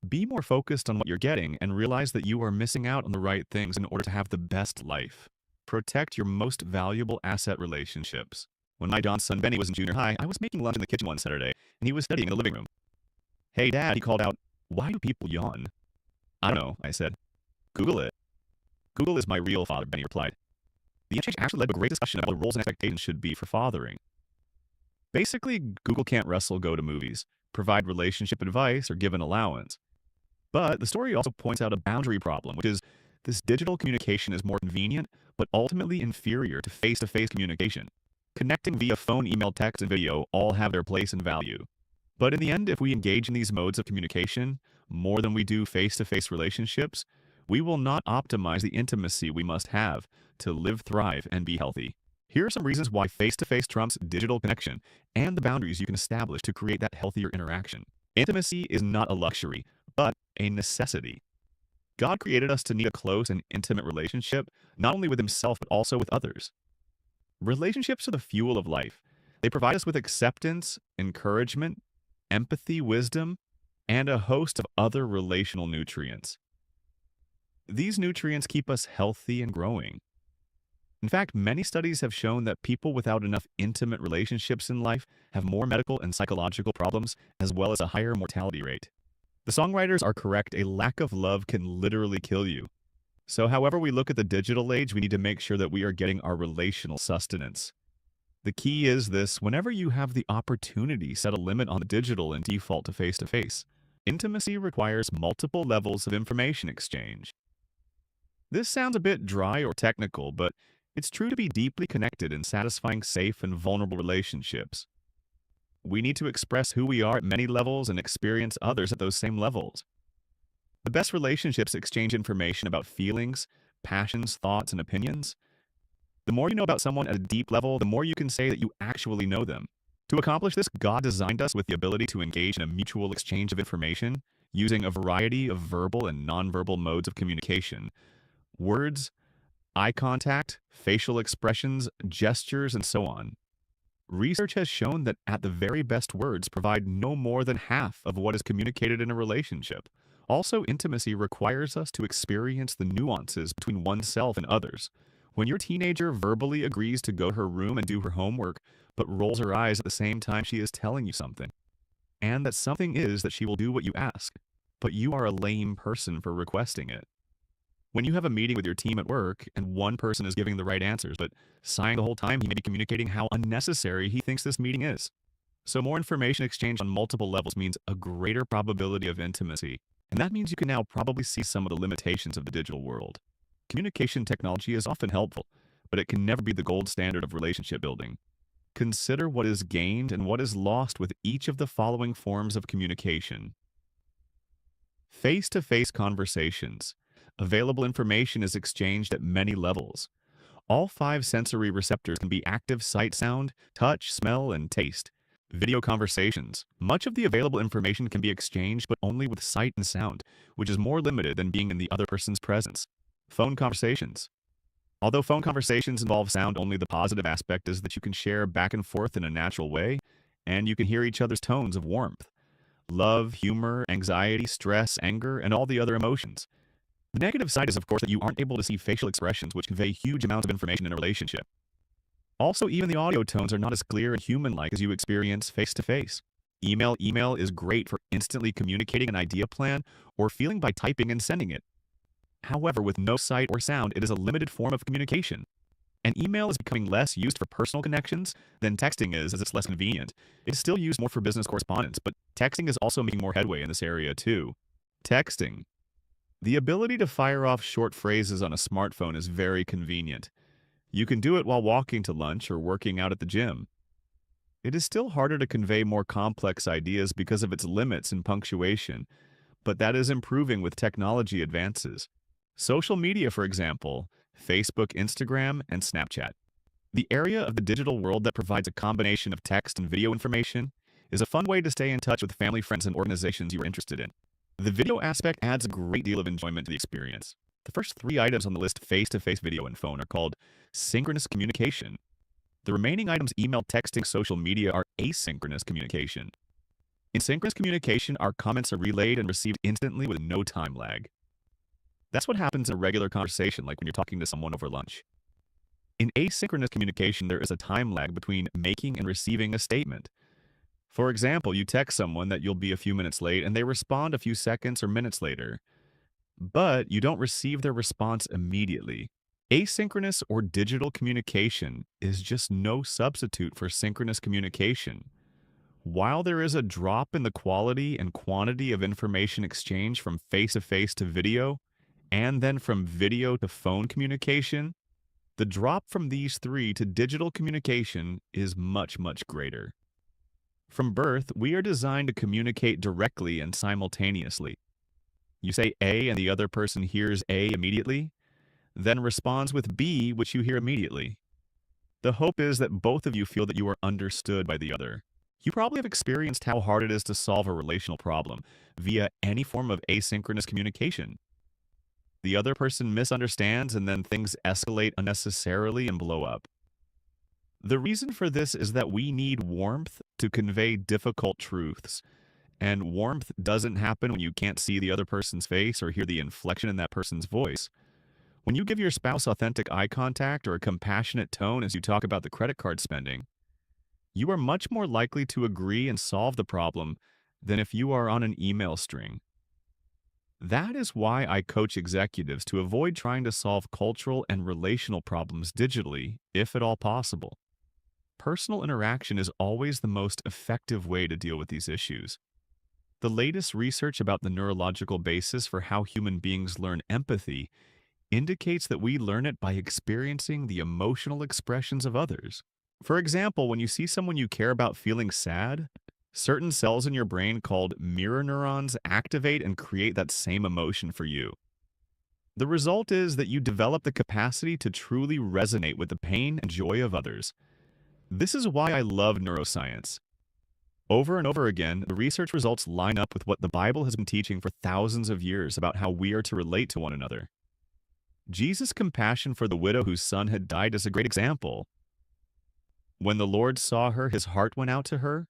Be more focused on what you're getting and realize that you are missing out on the right things in order to have the best life. Protect your most valuable asset relationships. When my John's son Benny was in junior high, I was making lunch in the kitchen one Saturday, and he was studying in the living room. "Hey, Dad," he called out, "why do people yawn?" "I don't know," I said. "Google it." "Google is my real father," Benny replied. The exchange actually led to a great discussion about what roles and expectations should be for fathering. Basically, Google can't wrestle go-to-movies, provide relationship advice, or give an allowance. But the story also points out a boundary problem, which is this digital communication is more convenient, but ultimately inferior to face-to-face communication. Connecting via phone, email, text, and video all have their place and value. But in the end, if we engage in these modes of communication more than we do face-to-face relationships, we will not optimize the intimacy we must have to live, thrive, and be healthy. Here are some reasons why face-to-face trumps digital connection and the boundaries you can establish to create that healthier interaction. Intimacy is not a luxury, but a necessity. God created us to need a close and intimate relationship, not only with himself, but also with others. Relationships are the fuel of life. They provide us with acceptance, encouragement, empathy, wisdom, and a host of other relational nutrients. These nutrients keep us healthy and growing. In fact, many studies have shown that people without enough intimate relationships in life have more medical and psychological problems, as well as a higher mortality rate. The songwriters are correct, a lack of love can literally kill you. So however we look at the digital age, we need to make sure that we are getting our relational sustenance. The key is this: whenever you have the opportunity, set a limit on the digital and default to face-to-face. Intimacy requires multiple levels of information exchange. This sounds a bit dry or technical, but it's true to be deeply connected in satisfying safe and vulnerable relationships. We need to express who we are at many levels and experience others at those same levels. The best relationships exchange information about feelings, passions, thoughts, and opinions. The more you know about someone at a deep level, the more you can say that you actually know them. To accomplish this, God designed us with the ability to engage in a mutual exchange of information using a variety of verbal and nonverbal modes of communication. Words, eye contact, facial expressions, gestures, and so on. Research has shown that at the very best, words provide no more than half of what is communicated in a relationship. Also, intimacy requires us to experience the nuances between oneself and others. When your teenager verbally agrees to go to her room and do her homework, but rolls her eyes at the same time she is telling you something, and that something is that she will do what you ask, but you are a lame person for requesting it. When you have a meeting with your team at work and one person is giving the right answers, but sighing the whole time, he may be communicating how unnecessary he thinks this meeting is. So more information exchanged on multiple levels means a greater probability of intimacy. And that means you can now probably see some of the limitations of the digital world. Communication technology is often helpful, but it can never be the gold standard of relationship building. Consider what is gained and what is lost with each of the following forms of communication. Face-to-face conversations. Available information is exchanged at many levels. All 5 sensory receptors can be active: sight, sound, touch, smell, and taste. Video conversations. Much of the available information can be exchanged, but only with sight and sound, which is more limited than being in the other person's presence. Phone conversations. Although phone conversations involve sound, only the positive aspect is that you can share back and forth in a natural way, and you can hear each other's tones of warmth, love, humor, anxiety, stress, anger, and all the other emotions. The negative side is, of course, that you aren't able to see facial expressions, which convey huge amounts of information in a relationship. Also, even the audio tones are not as clear and human-like as you experience face-to-face. Email is great for instantly communicating an idea plan or feeling by typing and sending it. However, with no sight or sound, it is a limited form of communication. And email is becoming less used for personal connections than texting is, as it's less convenient. It is still used more for business correspondence, but texting is also making more headway in this area too. Texting. The ability to fire off short phrases on a smartphone is very convenient. You can do it while walking to lunch or working out at the gym. It is still harder to convey more complex ideas because of its limits and punctuation, but that is improving with technology advances. Social media, for example, Facebook, Instagram, and Snapchat. The area of the digital world that provides a combination of text and video information is a fun way to stay in touch with family, friends, and organizations you are interested in. The video aspect adds a great deal of enjoyment to the experience. The first three items on the list, face-to-face video and phone, are called synchronous communication. The remaining items, email, texting, social media, are asynchronous communication. In synchronous communication, our comments are relayed and received instantly with no time lag. That's what happens in a regular conversation, like when you're talking to someone over lunch. In asynchronous communication, there is a time lag between making and receiving a statement. For example, you text someone that you'll be a few minutes late, and they respond a few seconds or minutes later, but you don't receive their response immediately. Asynchronous or digital communication is just no substitute for synchronous communication. While there is a drop in the quality and quantity of information exchange from face-to-face to video, and then from video to phone communication, the drop from these three to digital communication is much, much greater. From birth, we are designed to communicate directly and simultaneously. You say A and the other person hears A immediately, then responds with B, which you hear immediately. The hope is that both of you feel that you are understood by the other. You probably have experienced how hard it is to solve a relational problem via any form of asynchronous communication. The other person misunderstands and then things escalate unnecessarily and blow up. The reason for this is that we need warmth to convey difficult truths, and warmth doesn't happen when you can't see the other person's face or hear the inflection in that person's voice. When you give your spouse authentic eye contact or a compassionate tone as you talk about the credit card spending, you are much more likely to agree and solve the problem than if you are on an email string. That is why I coach executives to avoid trying to solve cultural and relational problems digitally, if at all possible. Personal interaction is always the most effective way to deal with these issues. The latest research about the neurological basis for how human beings learn empathy indicates that we learn it by experiencing the emotional expressions of others. For example, when you see someone you care about feeling sad, certain cells in your brain called mirror neurons activate and create that same emotion for you. The result is that you develop the capacity to truly resonate with the pain and joy of others. This is why I love neuroscience. Over and over again, the research results line up with what the Bible has been teaching for thousands of years about how we are to relate to one another. Jesus' compassion for the widow whose son had died is a great example. When the Lord saw her, his heart went out to her.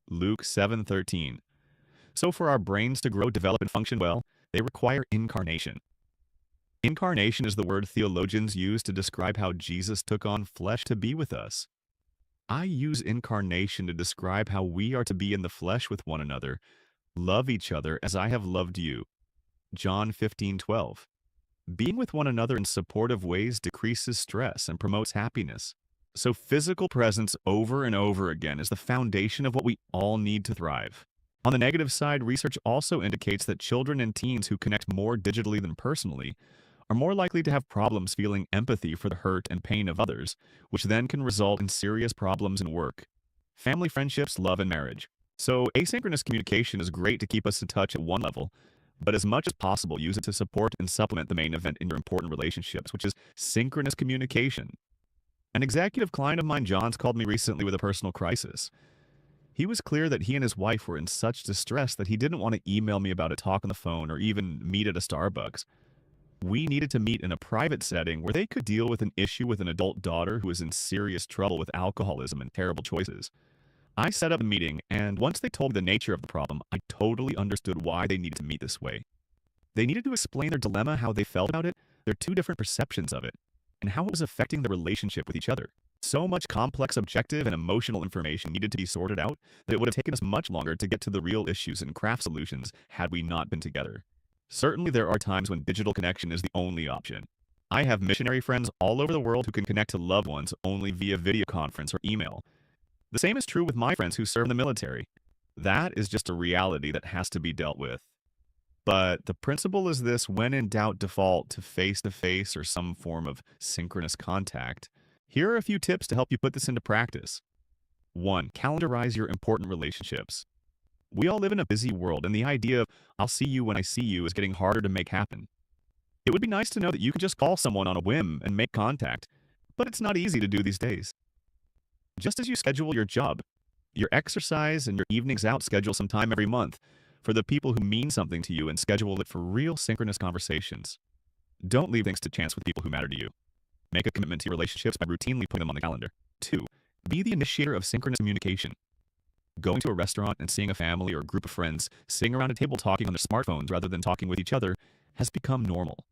Luke 7:13. So for our brains to grow, develop, and function well, they require incarnation. Incarnation is the word theologians use to describe how Jesus took on flesh to be with us. I use incarnation to describe how we are to be in the flesh with one another, love each other as I have loved you. John 15:12. Being with one another in supportive ways decreases stress and promotes happiness. So physical presence over and over again is the foundation of what we all need to thrive. On the negative side, research also indicates that children and teens who connect more digitally than personally are more likely to have problems feeling empathy for the hurt and pain of others, which then can result in serious problems in work, family, friendships, love, and marriage. So asynchronous communication is great to keep us in touch at one level, but as much as possible, use it to support and supplement the main event in your important relationships, which is synchronous communication. An executive client of mine, John's, called me recently with a personal crisis. He was clear that he and his wife were in such distress that he didn't want to email me about a talk on the phone or even meet at a Starbucks. We needed to meet in a private setting where they could deal with an issue with an adult daughter who was in serious trouble with alcoholism and terrible choices. I set up a meeting, and once they told me the nature of the problem, I totally understood why they needed to meet this way. They needed to explain their dilemma, how they felt about it, their two different perceptions of it, and how it was affecting their relationship with each other. So much complex objective and emotional information needed to be sorted out that it would have taken us much longer to get to the real issues and craft solutions had we not been together. Certainly there are times when digital connection is the only option. I have missionary friends all over the world who can connect to loved ones only via video conference or email. The same is true with my friends who serve in the military. That is just a reality that has to be dealt with. But the principle is this: when in doubt, default to face or some form of synchronous contact. Here are a few tips to help you put this into practice. 1. Calendarize your important relationships. We all live in a busy world, and the idea of "I'll see you when I see you" is getting harder to make happen. It would be nice to know that you can just call someone on a whim and make contact, but it's not easy to do these days. Just as you schedule your job, your exercise, and your evenings out, schedule some time every month for the people who mean something to you and schedule it for real synchronous conversations. Don't leave things to chance with people who matter to you. Make a commitment to your relationships by routinely putting them on the calendar. 2. Be the initiator of synchronous communication. Going to a restaurant and seeing a family or group of friends sitting around a table talking on their smartphones rather than talking with each other has become normal.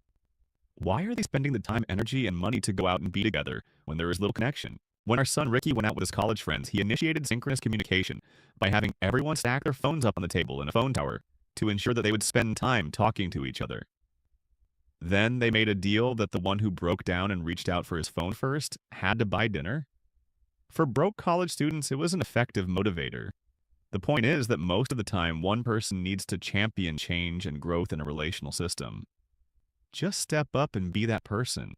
Why are they spending the time, energy, and money to go out and be together when there is little connection? When our son Ricky went out with his college friends, he initiated synchronous communication by having everyone stack their phones up on the table in a phone tower to ensure that they would spend time talking to each other. Then they made a deal that the one who broke down and reached out for his phone first had to buy dinner. For broke college students, it was an effective motivator. The point is that most of the time, one person needs to champion change and growth in a relational system. Just step up and be that person.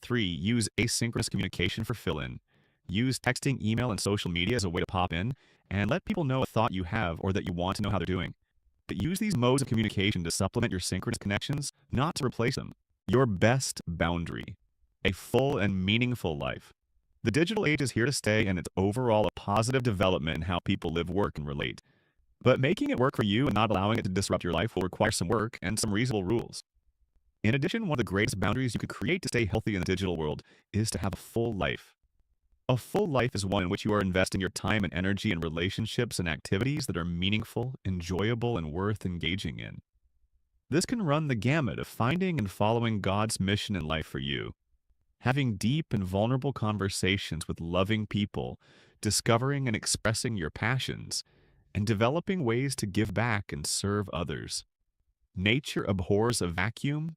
3. Use asynchronous communication for fill-in. Use texting, email, and social media as a way to pop in and let people know a thought you have or that you want to know how they're doing. But use these modes of communication to supplement your synchronous connections, not to replace them. Your best boundary. A full and meaningful life. The digital age is here to stay, and it's overall a positive development in how people live, work, and relate. But making it work for you and not allowing it to disrupt your life will require some work and some reasonable rules. In addition, one of the greatest boundaries you could create to stay healthy in the digital world is to have a full life. A full life is one in which you are investing your time and energy in relationships and activities that are meaningful, enjoyable, and worth engaging in. This can run the gamut of finding and following God's mission in life for you, having deep and vulnerable conversations with loving people, discovering and expressing your passions, and developing ways to give back and serve others. Nature abhors a vacuum,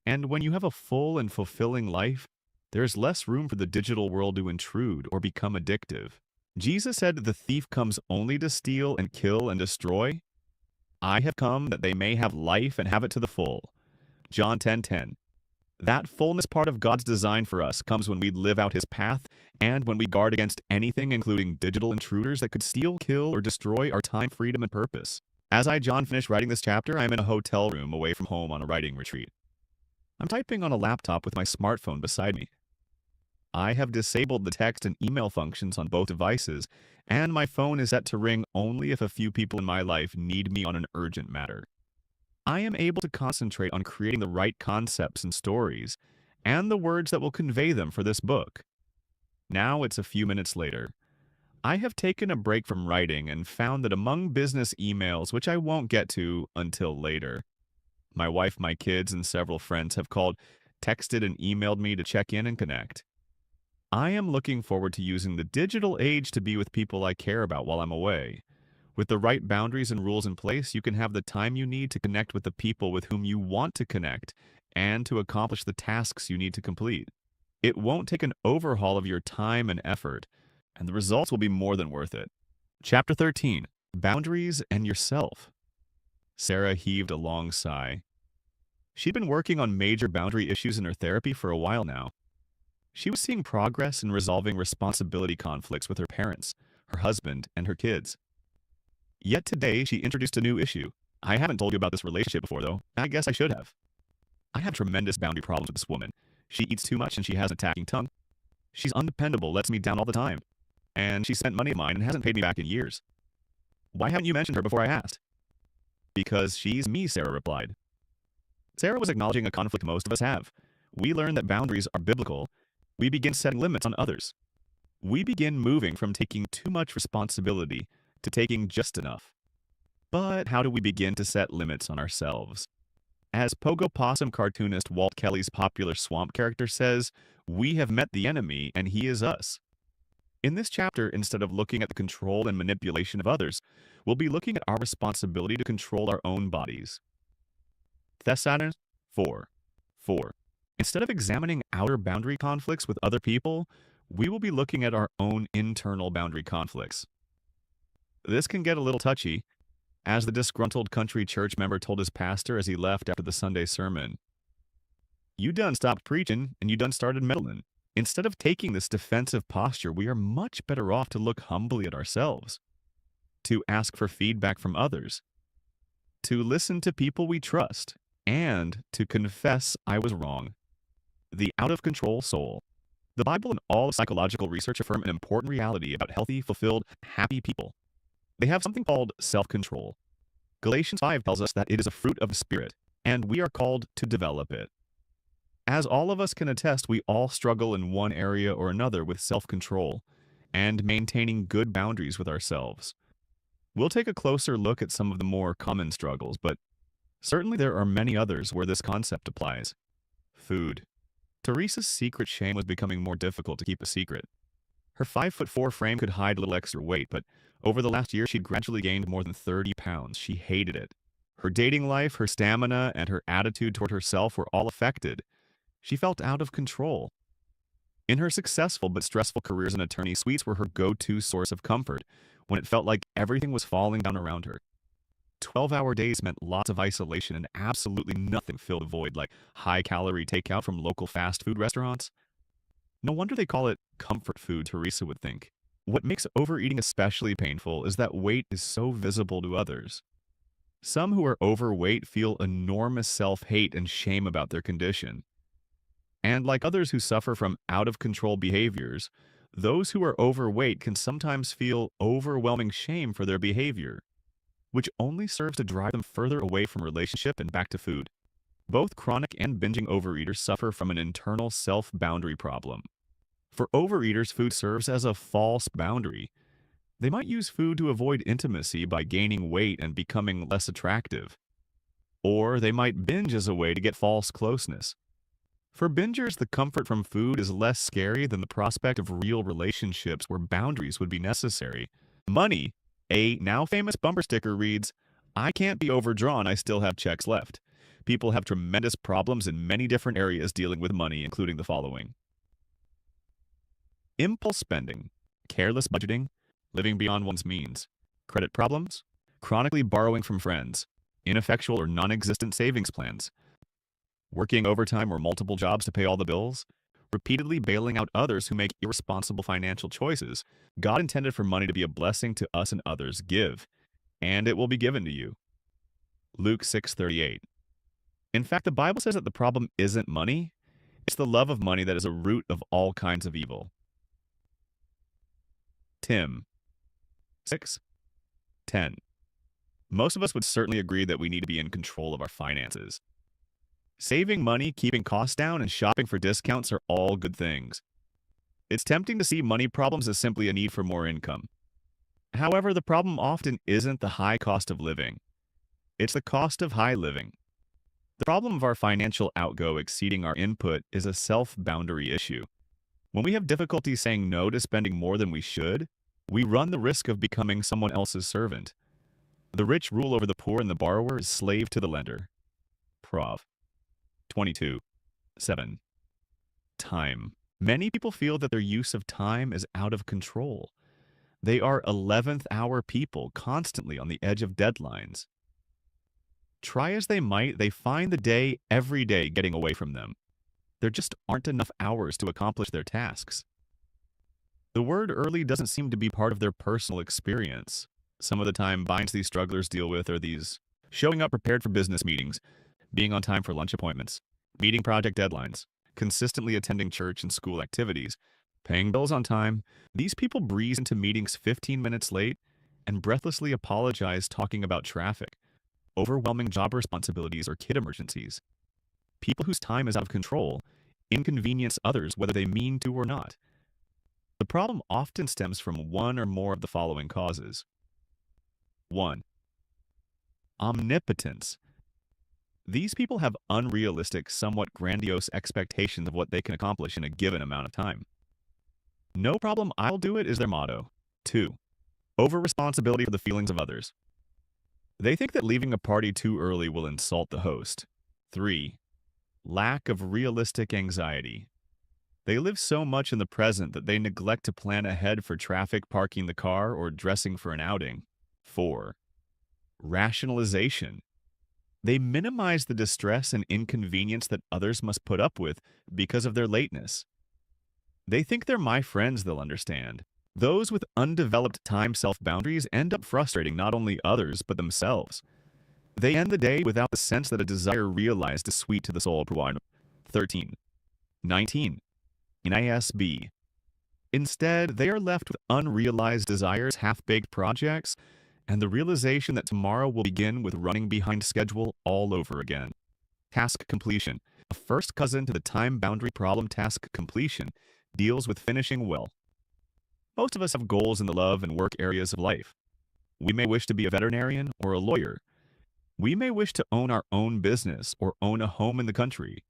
and when you have a full and fulfilling life, there's less room for the digital world to intrude or become addictive. Jesus said the thief comes only to steal and kill and destroy. I have come that they may have life and have it to the full. John 10:10. That fullness part of God's design for us comes when we live out his path and when we guard against anything, including digital intruders that could steal, kill, or destroy our time, freedom, and purpose. As John, finished writing this chapter, I am in a hotel room away from home on a writing retreat. I'm typing on a laptop with my smartphone beside me. I have disabled the text and email functions on both devices, and my phone is set to ring only if a few people in my life need me on an urgent matter. I am able to concentrate on creating the right concepts and stories, and the words that will convey them for this book. Now it's a few minutes later. I have taken a break from writing and found that among business emails, which I won't get to until later, my wife, my kids, and several friends have called, texted, and emailed me to check in and connect. I am looking forward to using the digital age to be with people I care about while I'm away. With the right boundaries and rules in place, you can have the time you need to connect with the people with whom you want to connect and to accomplish the tasks you need to complete. It won't take an overhaul of your time and effort, and the results will be more than worth it. Chapter 13. Boundaries and Yourself. Sarah heaved a long sigh. She'd been working on major boundary issues in her therapy for a while now. She was seeing progress in resolving responsibility conflicts with her parents, her husband, and her kids. Yet today, she introduced a new issue. I haven't told you about this relationship before, though. I guess I should have. I have tremendous boundary problems with this woman. She eats too much and she has an attacking tongue. She's undependable, lets me down all the time. And she spent money of mine and hasn't paid me back in years. Why haven't you mentioned her before I asked? Because she's me, Sarah replied. Sarah was acknowledging a conflict most of us have. We learn that boundaries are biblical. We begin setting limits on others. We begin moving from taking too much responsibility to taking just enough. But how do we begin to set limits on ourselves? As Pogo Possum cartoonist Walt Kelly's popular swamp character says, we have met the enemy and he is us. In this chapter, instead of looking at the control and manipulation of others, we'll be looking at our responsibility to control our own bodies. Thessalonians 4:4. Instead of examining outer boundary conflicts with other people, we will be looking at our own internal boundary conflicts. This can get a little touchy. As the disgruntled country church member told his pastor as he left after the Sunday sermon, "You done stopped preaching and you done started meddling." Instead of taking this defensive posture, we are much better off to look humbly at ourselves, to ask for feedback from others, to listen to people we trust, and to confess I was wrong. The out-of-control soul. The Bible and all psychological research affirm an important reality about healthy, fulfilled, happy people. They have something called self-control. Galatians 5 tells us that it is a fruit of the Spirit, and we are called to develop it. As all of us can attest, we all struggle in one area or another with self-control and maintaining good boundaries with ourselves. We'll take a closer look at some of the more common struggles, but certainly there are many others where this concept applies. Food. Teresa's secret shame was becoming more difficult to keep a secret. Her 5'4" frame could hide a little extra weight, but over the last year she'd gradually gained more than 30 pounds. She hated it. Her dating life, her stamina, and her attitude toward herself were all affected. She felt out of control. In her successful but stressful career as an attorney, sweets were her go-to source of comfort when it felt like everything was falling down around her. 12-hour days meant lots of isolation and absolutely nothing filled the void like high-calorie takeout from local fast food restaurants. No wonder they call it comfort food, Teresa would think. What makes overeating especially painful is that weight is so visible to others. Some who are overweight feel enormous self-hate and shame about their condition. And like others who suffer from out-of-control behaviors, those who are overweight can sometimes feel overwhelming shame for their behavior, which only serves to drive them further away from relationship and back to food. Both chronic and binging overeaters suffer from an internal self-boundary problem. For overeaters, food serves as a false boundary. They might use food to avoid intimacy by gaining weight and becoming less attractive. Or they might binge as a way to get false closeness. For bingers, the comfort from food is less scary than the prospect of real relationships where boundaries would be necessary. Money. A now famous bumper sticker reads, "I can't be overdrawn, I still have checks left." People have tremendous problems in many different areas dealing with money, including the following: impulse spending, careless budgeting, living beyond one's means, credit problems, chronically borrowing from friends, ineffectual or non-existent savings plans, working overtime or multiple jobs to pay all the bills, repeatedly bailing out others who make irresponsible financial choices. God intended for money to be a blessing to us and others. Give, and it will be given to you. Luke 6:38. In fact, the Bible says that the problem isn't money, it's the love of money that is a root of all kinds of evil. Tim 6:10. Most of us would certainly agree that we need to be in control of our finances. Saving money, keeping costs down, and shopping for discounts are all good things. It's tempting to see money problems as simply a need for more income. However, the problem often isn't the high cost of living. It's the cost of high living. The problem of our financial outgo exceeding our input is a self-boundary issue. When we have difficulty saying no to spending more than we should, we run the risk of becoming someone else's servant. The rich rule over the poor and the borrower is slave to the lender. Prov. 22:7. Time. Many people feel that their use of time is out of control. They are 11th hour people, constantly on the edge of deadlines. Try as they might, they find the day every day getting away from them. There just aren't enough hours to accomplish their tasks. The word early doesn't seem to be part of their personal experience. Some of the time binds these strugglers deal with are these: showing up prepared for business meetings, being on time for lunch appointments, meeting project deadlines, consistently attending church and school activities, paying bills on time. These people breeze into meetings 15 minutes late and breathlessly apologize talking about traffic, overwhelming job responsibilities, or kid emergencies. People whose time is out of control inconvenience others whether they mean to or not. The problem often stems from one or more of the following causes. 1. Omnipotence. These people have unrealistic, somewhat grandiose expectations of what they can accomplish in a given amount of time. No problem, I'll do it is their motto. 2. Over-responsibility for the feelings of others. They think that leaving a party too early will insult the host. 3. Lack of realistic anxiety. They live so much in the present that they neglect to plan ahead for traffic, parking the car, or dressing for an outing. 4. Rationalization. They minimize the distress and inconvenience that others must put up with because of their lateness. They think they're my friends they'll understand. Those with undeveloped time self-boundaries end up frustrating not only others but themselves. They end the day without the sense that a desire realized is sweet to the soul. 13. 19. NISB. Instead, they are left with unrealized desires, half-baked projects, and the realization that tomorrow will begin with running behind schedule all over again. Task completion. A first cousin to the time boundary problem. Task completion deals with finishing well. Most of us have goals in the love and work areas of life. We may wish to be a veterinarian or a lawyer. We may wish to own our own business or own a home in the country.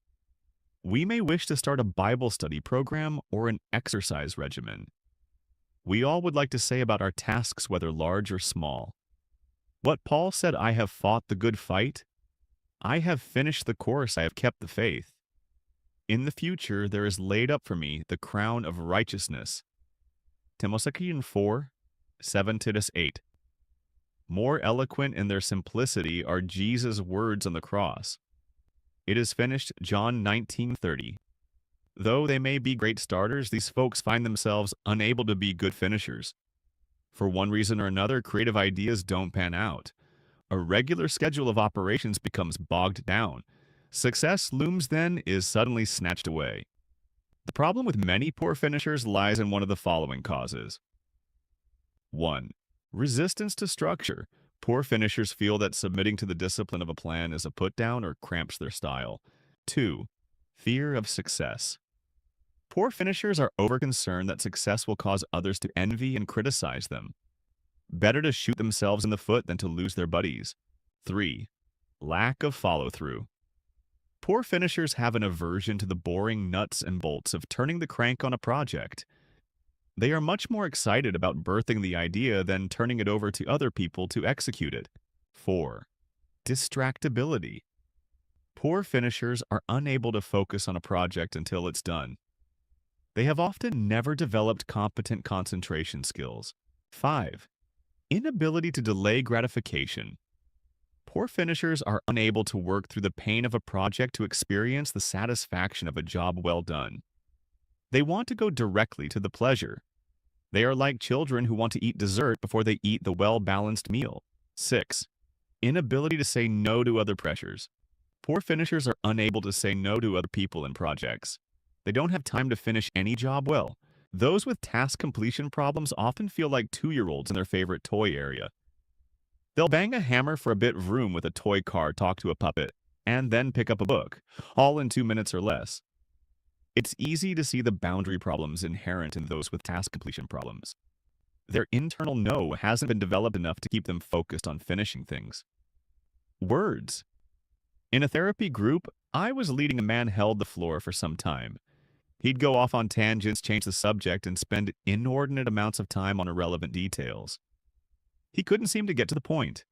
We may wish to start a Bible study program or an exercise regimen. We all would like to say about our tasks, whether large or small. What Paul said, I have fought the good fight. I have finished the course. I have kept the faith. In the future, there is laid up for me the crown of righteousness. Timothy 4, 7-8. More eloquent in their simplicity are Jesus' words on the cross. It is finished, John 19:30. Though they may be great starters, these folks find themselves unable to be good finishers. For one reason or another, creative ideas don't pan out. A regular schedule of operations becomes bogged down. Success looms then is suddenly snatched away. The problem with many poor finishers lies in one of the following causes. 1. Resistance to structure. Poor finishers feel that submitting to the discipline of a plan is a put-down or cramps their style. 2. Fear of success. Poor finishers are over-concerned that success will cause others to envy and criticize them. Better to shoot themselves in the foot than to lose their buddies. 3. Lack of follow-through. Poor finishers have an aversion to the boring nuts and bolts of turning the crank on a project. They are much more excited about birthing the idea than turning it over to other people to execute it. 4. Distractibility. Poor finishers are unable to focus on a project until it's done. They have often never developed competent concentration skills. 5. Inability to delay gratification. Poor finishers are unable to work through the pain of a project to experience the satisfaction of a job well done. They want to go directly to the pleasure. They are like children who want to eat dessert before they eat the well-balanced meal. 6. Inability to say no to other pressures. Poor finishers are unable to say no to other people and projects. They don't have time to finish any job well. Those with task completion problems often feel like 2-year-olds in their favorite toy area. They'll bang a hammer for a bit of room with a toy car, talk to a puppet, and then pick up a book, all in 2 minutes or less. It's easy to see the boundary problems inherent in those with task completion problems. Their internal no hasn't been developed enough to keep them focused on finishing things. Words. In a therapy group, I was leading a man held the floor for some time. He'd go off on tangents, change the subject, and spend inordinate amounts of time on irrelevant details. He couldn't seem to get to the point.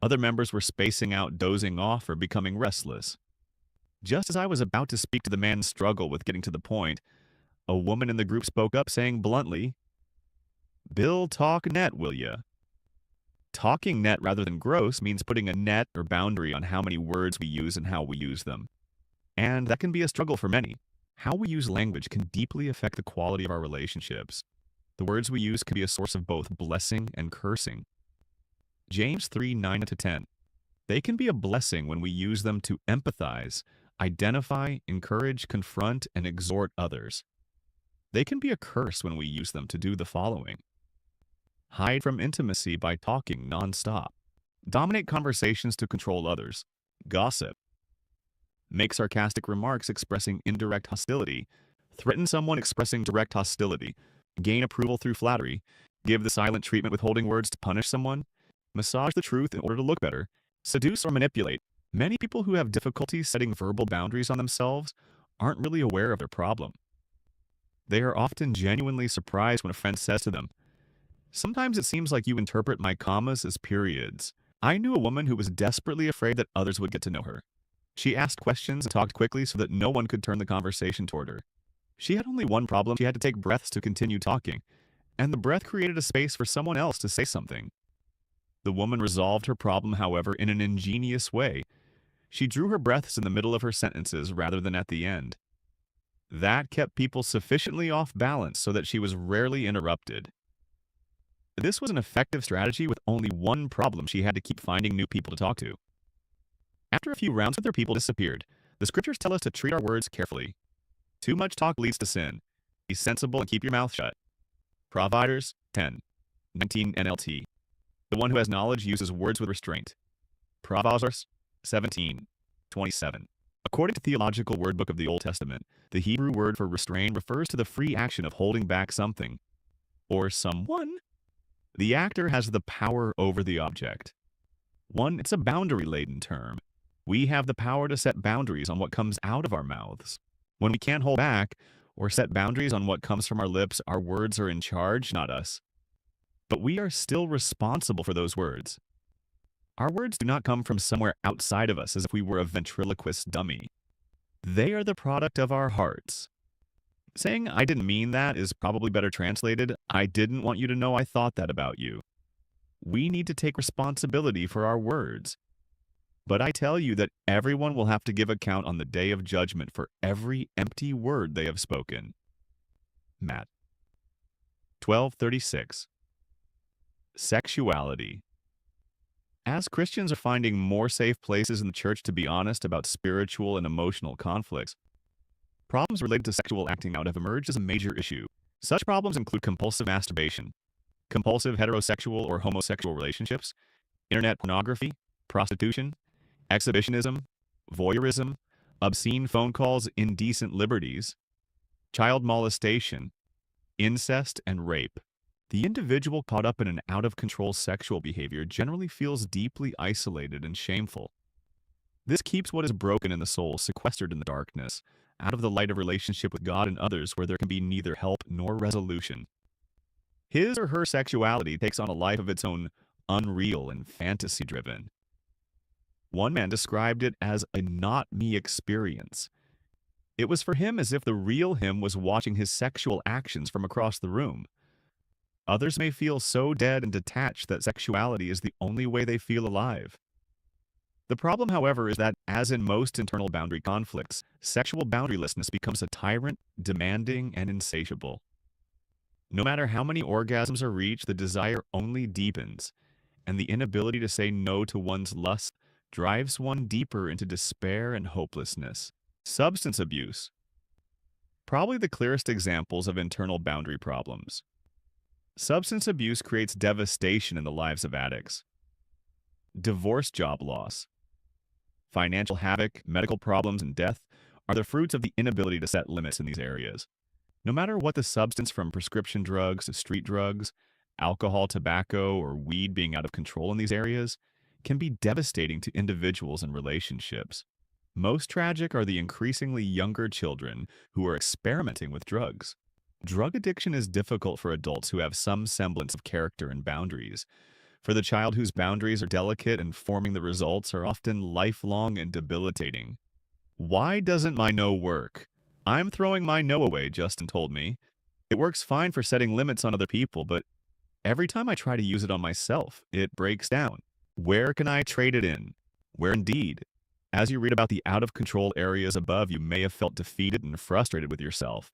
Other members were spacing out, dozing off, or becoming restless. Just as I was about to speak to the man's struggle with getting to the point, a woman in the group spoke up, saying bluntly, "Bill, talk net, will ya?" Talking net rather than gross means putting a net or boundary on how many words we use and how we use them. And that can be a struggle for many. How we use language can deeply affect the quality of our relationships. The words we use can be a source of both blessing and cursing. James 3:9-10. They can be a blessing when we use them to empathize, identify, encourage, confront, and exhort others. They can be a curse when we use them to do the following: hide from intimacy by talking nonstop, dominate conversations to control others, gossip, make sarcastic remarks expressing indirect hostility, threaten someone expressing direct hostility, gain approval through flattery, give the silent treatment withholding words to punish someone, massage the truth in order to look better, seduce or manipulate. Many people who have difficulty setting verbal boundaries on themselves aren't really aware of their problem. They are often genuinely surprised when a friend says to them, "Sometimes it seems like you interpret my commas as periods." I knew a woman who was desperately afraid that others would get to know her. She asked questions and talked quickly so that no one could turn the conversation toward her. She had only one problem: she had to take breaths to continue talking, and the breath created a space for someone else to say something. The woman resolved her problem, however, in an ingenious way. She drew her breaths in the middle of her sentences rather than at the end. That kept people sufficiently off balance so that she was rarely interrupted. This was an effective strategy with only one problem: she had to keep finding new people to talk to. After a few rounds with her, people disappeared. The scriptures tell us to treat our words carefully. Too much talk leads to sin. Be sensible and keep your mouth shut. Providers 10:19 NLT. The one who has knowledge uses words with restraint. Proverbs 17:27. According to Theological Wordbook of the Old Testament, the Hebrew word for restrain refers to the free action of holding back something or someone. The actor has the power over the object. It's a boundary-laden term. We have the power to set boundaries on what comes out of our mouths. When we can't hold back or set boundaries on what comes from our lips, our words are in charge, not us. But we are still responsible for those words. Our words do not come from somewhere outside of us as if we were a ventriloquist dummy. They are the product of our hearts. Saying "I didn't mean that" is probably better translated, "I didn't want you to know I thought that about you." We need to take responsibility for our words. But I tell you that everyone will have to give account on the day of judgment for every empty word they have spoken. Matt 12:36. Sexuality. As Christians are finding more safe places in the church to be honest about spiritual and emotional conflicts, problems related to sexual acting out have emerged as a major issue. Such problems include compulsive masturbation, compulsive heterosexual or homosexual relationships, internet pornography, prostitution, exhibitionism, voyeurism, obscene phone calls, indecent liberties, child molestation, incest, and rape. The individual caught up in an out-of-control sexual behavior generally feels deeply isolated and shameful. This keeps what is broken in the soul sequestered in the darkness, out of the light of relationship with God and others where there can be neither help nor resolution. His or her sexuality takes on a life of its own, unreal and fantasy-driven. One man described it as a not-me experience. It was for him as if the real him was watching his sexual actions from across the room. Others may feel so dead and detached that sexuality is the only way they feel alive. The problem, however, is that, as in most internal boundary conflicts, sexual boundarylessness becomes a tyrant, demanding, and insatiable. No matter how many orgasms are reached, the desire only deepens, and the inability to say no to one's lust drives one deeper into despair and hopelessness. Substance abuse. Probably the clearest examples of internal boundary problems. Substance abuse creates devastation in the lives of addicts. Divorce, job loss, financial havoc, medical problems, and death are the fruits of the inability to set limits in these areas. No matter what the substance, from prescription drugs to street drugs, alcohol, tobacco, or weed, being out of control in these areas can be devastating to individuals and relationships. Most tragic are the increasingly younger children who are experimenting with drugs. Drug addiction is difficult for adults who have some semblance of character and boundaries. For the child whose boundaries are delicate and forming, the results are often lifelong and debilitating. Why doesn't my no work? I'm throwing my no away, Justin told me. It works fine for setting limits on other people, but every time I try to use it on myself, it breaks down. Where can I trade it in? Where indeed? As you read about the out-of-control areas above, you may have felt defeated and frustrated with yourself.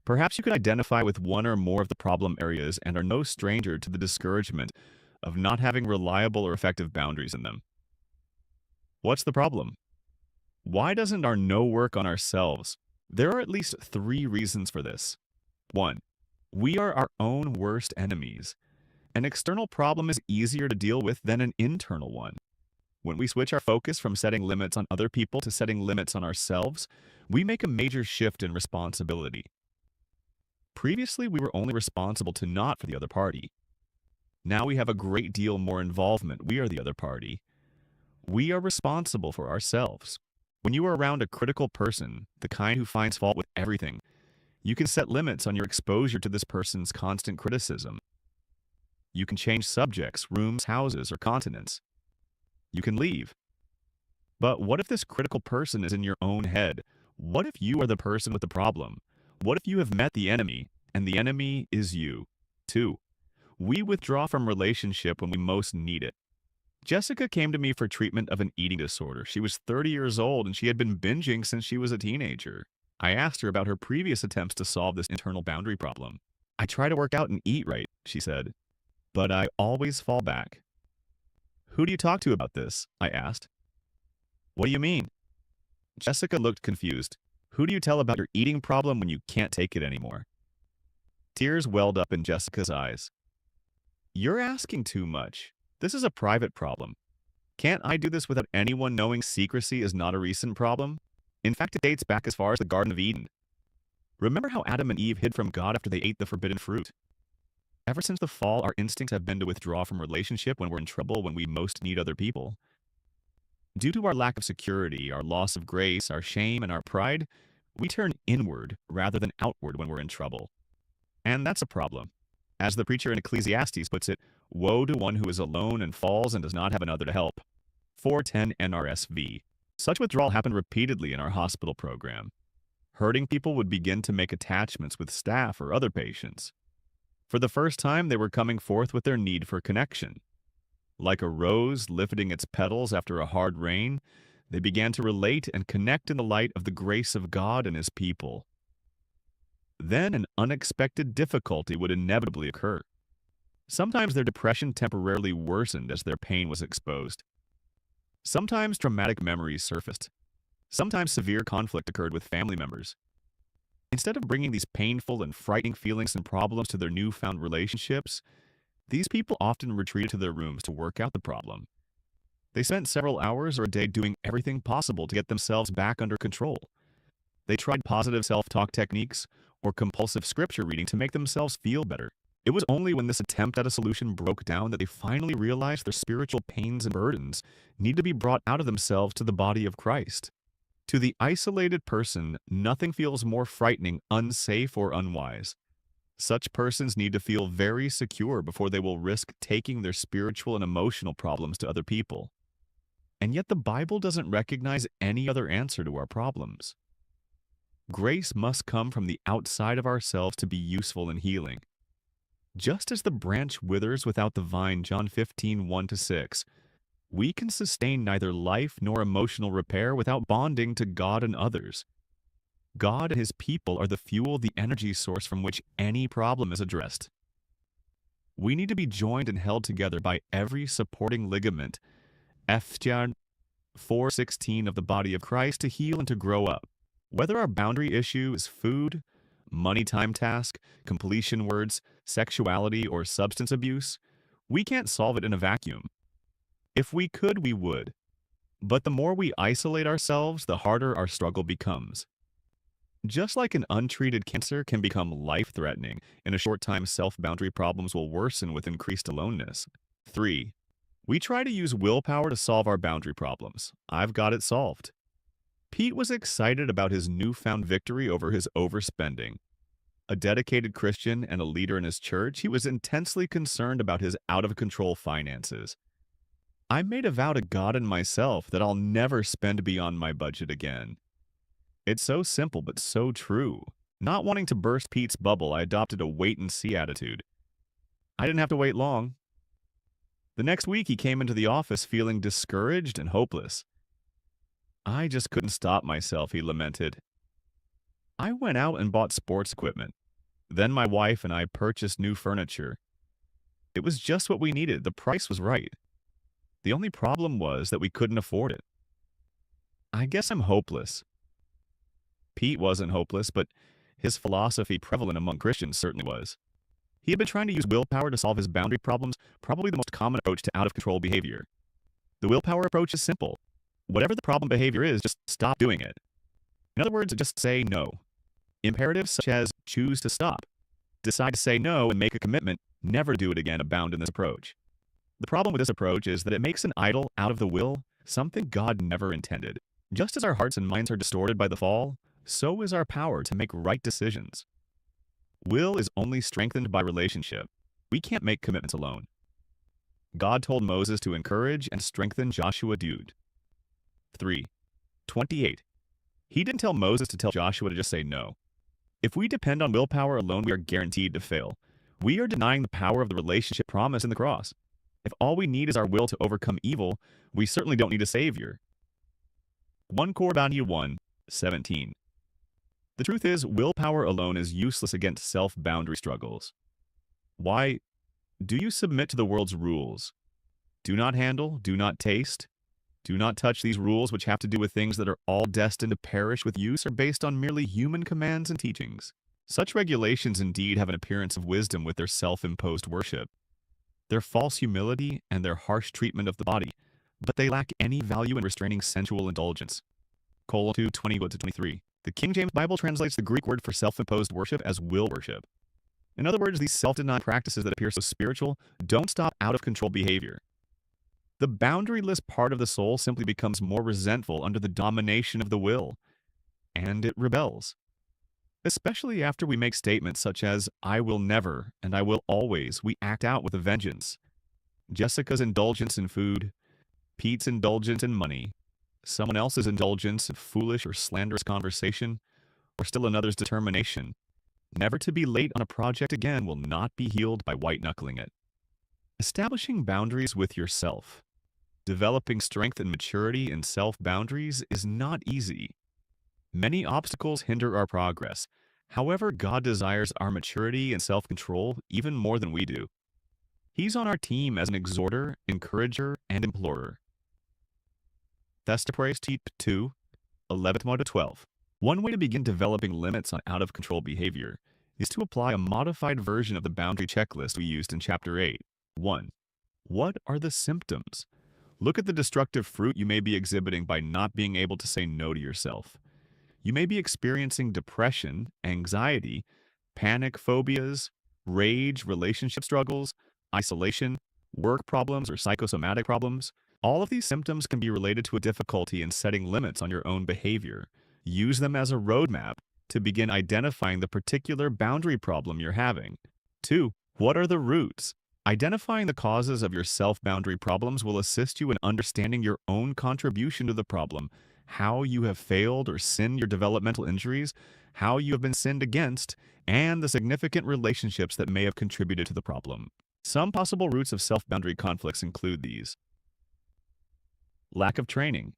Perhaps you could identify with one or more of the problem areas and are no stranger to the discouragement of not having reliable or effective boundaries in them. What's the problem? Why doesn't our no work on ourselves? There are at least 3 reasons for this. 1. We are our own worst enemies. An external problem is easier to deal with than an internal one. When we switch our focus from setting limits on other people to setting limits on ourselves, we make a major shift in responsibility. Previously, we were only responsible to not for the other party. Now we have a great deal more involvement. We are the other party. We are responsible for ourselves. When you are around a critical person, the kind who finds fault with everything, you can set limits on your exposure to this person's constant criticism. You can change subjects, rooms, houses, or continents. You can leave. But what if this critical person is in your own head? What if you are the person with the problem? What if you have met the enemy, and the enemy is you? 2. We withdraw from relationship when we most need it. Jessica came to me for treatment of an eating disorder. She was 30 years old and she had been binging since she was a teenager. I asked her about her previous attempts to solve this internal boundary problem. I try to work out and eat right, she said, but I always fall back. Who do you talk to about this? I asked. What do you mean? Jessica looked confused. Who do you tell about your eating problem when you can't take it anymore? Tears welled up in Jessica's eyes. You're asking too much. This is a private problem. Can't I do this without anyone knowing secrecy is not a recent problem? In fact, it dates back as far as the Garden of Eden. Remember how Adam and Eve hid from God after they ate the forbidden fruit? Ever since the fall, our instincts have been to withdraw from relationship when we're in trouble, when we most need other people. Due to our lack of security, our loss of grace, our shame, and our pride, we turn inward rather than outward when we're in trouble. And that's a problem. As the preacher in Ecclesiastes puts it, woe to one who is alone and falls and does not have another to help. 410 NRSV. Such withdrawal happened repeatedly in our hospital program. Hurting people would begin to make attachments with staff or other patients. For the first time, they were coming forth with their need for connection. Like a rose lifting its petals after a hard rain, they began to relate and connect in the light of the grace of God and His people. Then an unexpected difficulty would inevitably occur. Sometimes their depression temporarily worsened as their pain was exposed. Sometimes traumatic memories surfaced. Sometimes severe conflict occurred with family members. Instead of bringing these painful and frightening feelings and problems to their newfound relationships, these people often retreated to their rooms to work out the problem. They spent several hours or a day doing everything possible to get themselves back under control. They tried positive self-talk techniques or compulsive scripture reading to make themselves feel better. It was only when this attempt at a solution broke down that they finally realized their spiritual pains and burdens need to be brought out of themselves to the body of Christ. To the isolated person, nothing feels more frightening, unsafe, or unwise. Such persons need to feel very secure before they will risk taking their spiritual and emotional problems to other people. And yet the Bible doesn't recognize any other answer to our problems. Grace must come from the outside of ourselves to be useful in healing. Just as the branch withers without the vine, John 15, 1-6, we can sustain neither life nor emotional repair without bonding to God and others. God and His people are the fuel, the energy source from which any problem is addressed. We need to be joined and held together by every supporting ligament, Ephesians 4:16 of the body of Christ, to heal and to grow up. Whether our boundary issue is food, money time task, completion words, sexuality, or substance abuse, we can't solve it in a vacuum. If we could, we would. But the more we isolate ourselves, the harder our struggle becomes. Just like an untreated cancer can become life-threatening, in a short time self-boundary problems will worsen with increased aloneness. 3. We try to use willpower to solve our boundary problems. I've got it solved. Pete was excited about his newfound victory over his overspending. A dedicated Christian and a leader in his church, he was intensely concerned about his out-of-control finances. I made a vow to God and myself that I'll never spend beyond my budget again. It's so simple but so true. Not wanting to burst Pete's bubble, I adopted a wait-and-see attitude. I didn't have to wait long. The next week, he came into the office feeling discouraged and hopeless. I just couldn't stop myself, he lamented. I went out and bought sports equipment. Then my wife and I purchased new furniture. It was just what we needed. The price was right. The only problem was that we couldn't afford it. I guess I'm hopeless. Pete wasn't hopeless, but his philosophy, prevalent among Christians, certainly was. He had been trying to use willpower to solve his boundary problems, probably the most common approach to out-of-control behavior. The willpower approach is simple. Whatever the problem behavior is, just stop doing it. In other words, just say no. Imperatives such as choose to stop, decide to say no and make a commitment, never do it again, abound in this approach. The problem with this approach is that it makes an idol out of the will, something God never intended. Just as our hearts and minds are distorted by the fall, so is our power to make right decisions. Will is only strengthened by relationship. We can't make commitments alone. God told Moses to encourage and strengthen Joshua Dude. 3:28. He didn't tell Moses to tell Joshua to just say no. If we depend on willpower alone, we are guaranteed to fail. We are denying the power of the relationship promised in the cross. If all we need is our will to overcome evil, we certainly don't need a savior. 1 Core Bounty 1:17. The truth is, willpower alone is useless against self-boundary struggles. Why? Do you submit to the world's rules? Do not handle, do not taste, do not touch. These rules, which have to do with things that are all destined to perish with use, are based on merely human commands and teachings. Such regulations indeed have an appearance of wisdom with their self-imposed worship, their false humility, and their harsh treatment of the body, but they lack any value in restraining sensual indulgence. Col 2:20-23. The King James Bible translates the Greek word for self-imposed worship as will worship. In other words, these self-denying practices that appear so spiritual don't stop out-of-control behavior. The boundaryless part of the soul simply becomes more resentful under the domination of the will, and it rebels. Especially after we make statements such as, "I will never," and "I will always," we act out with a vengeance. Jessica's indulgence in food, Pete's indulgence in money, someone else's indulgence in foolish or slanderous conversation, or still another's determination never to be late on a project again will not be healed by white-knuckling it. Establishing boundaries with yourself, developing strength and maturity in self-boundaries is not easy. Many obstacles hinder our progress. However, God desires our maturity and self-control even more than we do. He's on our team as an exhorter, encourager, and implorer. Thessalonians 2:11-12. One way to begin developing limits on out-of-control behavior is to apply a modified version of the boundary checklist we used in Chapter 8. 1. What are the symptoms? Look at the destructive fruit you may be exhibiting by not being able to say no to yourself. You may be experiencing depression, anxiety, panic phobias, rage, relationship struggles, isolation, work problems, or psychosomatic problems. All of these symptoms can be related to a difficulty in setting limits on your own behavior. Use them as a roadmap to begin identifying the particular boundary problem you're having. 2. What are the roots? Identifying the causes of your self-boundary problems will assist you in understanding your own contribution to the problem, how you have failed or sinned your developmental injuries, how you have been sinned against, and the significant relationships that may have contributed to the problem. Some possible roots of self-boundary conflicts include these. Lack of training.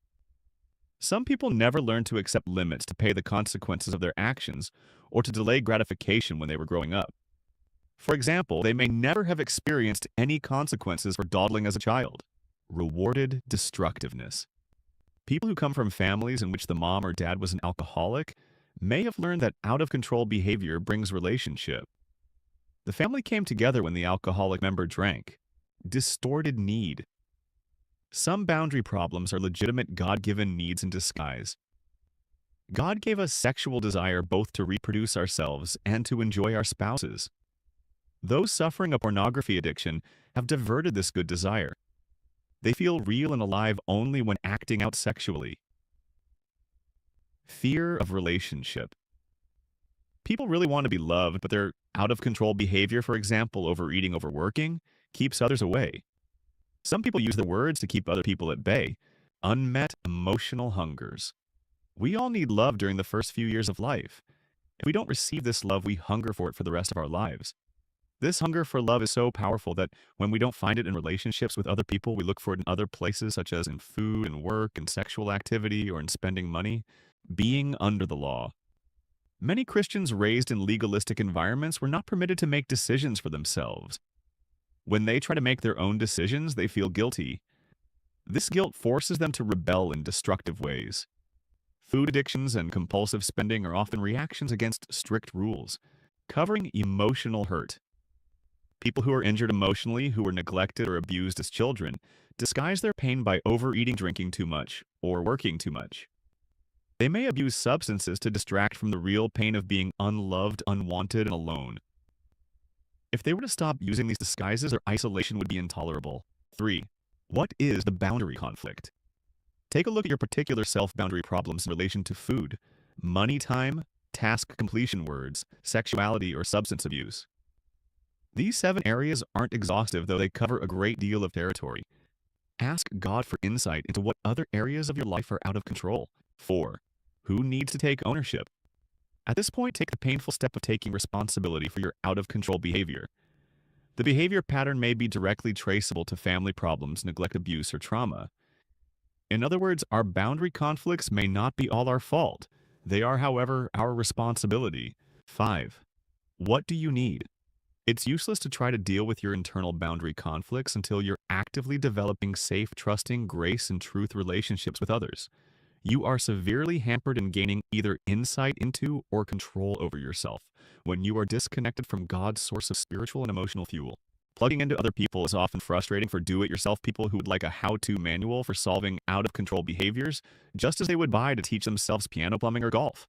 Some people never learned to accept limits, to pay the consequences of their actions, or to delay gratification when they were growing up. For example, they may never have experienced any consequences for dawdling as a child. Rewarded destructiveness. People who come from families in which the mom or dad was an alcoholic may have learned that out-of-control behavior brings relationship. The family came together when the alcoholic member drank. Distorted need. Some boundary problems are legitimate God-given needs in disguise. God gave us sexual desire both to reproduce ourselves and to enjoy our spouses. Those suffering a pornography addiction have diverted this good desire. They feel real and alive only when acting out sexually. Fear of relationship. People really want to be loved, but their out-of-control behavior, for example, overeating, overworking, keeps others away. Some people use their words to keep other people at bay. Unmet emotional hungers. We all need love during the first few years of life. If we don't receive this love, we hunger for it for the rest of our lives. This hunger for love is so powerful that when we don't find it in relationships with other people, we look for it in other places, such as in food and work and sexual activity or in spending money. Being under the law. Many Christians raised in legalistic environments were not permitted to make decisions for themselves. When they try to make their own decisions, they feel guilty. This guilt forces them to rebel in destructive ways. Food addictions and compulsive spending are often reactions against strict rules. Covering emotional hurt. People who are injured emotionally, who were neglected or abused as children, disguise their pain by overeating, drinking too much, or working too much. They may abuse substances to distract from the real pain of being unloved, unwanted, and alone. If they were to stop using these disguises, their isolation would be intolerable. 3. What is the boundary conflict? Take a look at your particular self-boundary problems in relation to food, money time, task completion words, sexuality, or substance abuse. These 7 areas aren't exhaustive, though they cover a great deal of territory. Ask God for insight into what other areas of your life are out of control. 4. Who needs to take ownership? At this point, take the painful step of taking responsibility for your out-of-control behavior. The behavior pattern may be directly traceable to family problems, neglect, abuse, or trauma. In other words, our boundary conflicts may not be all our fault. They are, however, our responsibility. 5. What do you need? It's useless to try to deal with your internal boundary conflicts until you're actively developing safe, trusting, grace, and truth relationships with others. You are severely hampered in gaining either insight into or control over yourself when you are disconnected from God's source of spiritual and emotional fuel. Plugging into other people is often frustrating for do-it-yourself people who would like a how-to manual for solving out-of-control behaviors, just as they would buy to teach themselves piano, plumbing, or golf.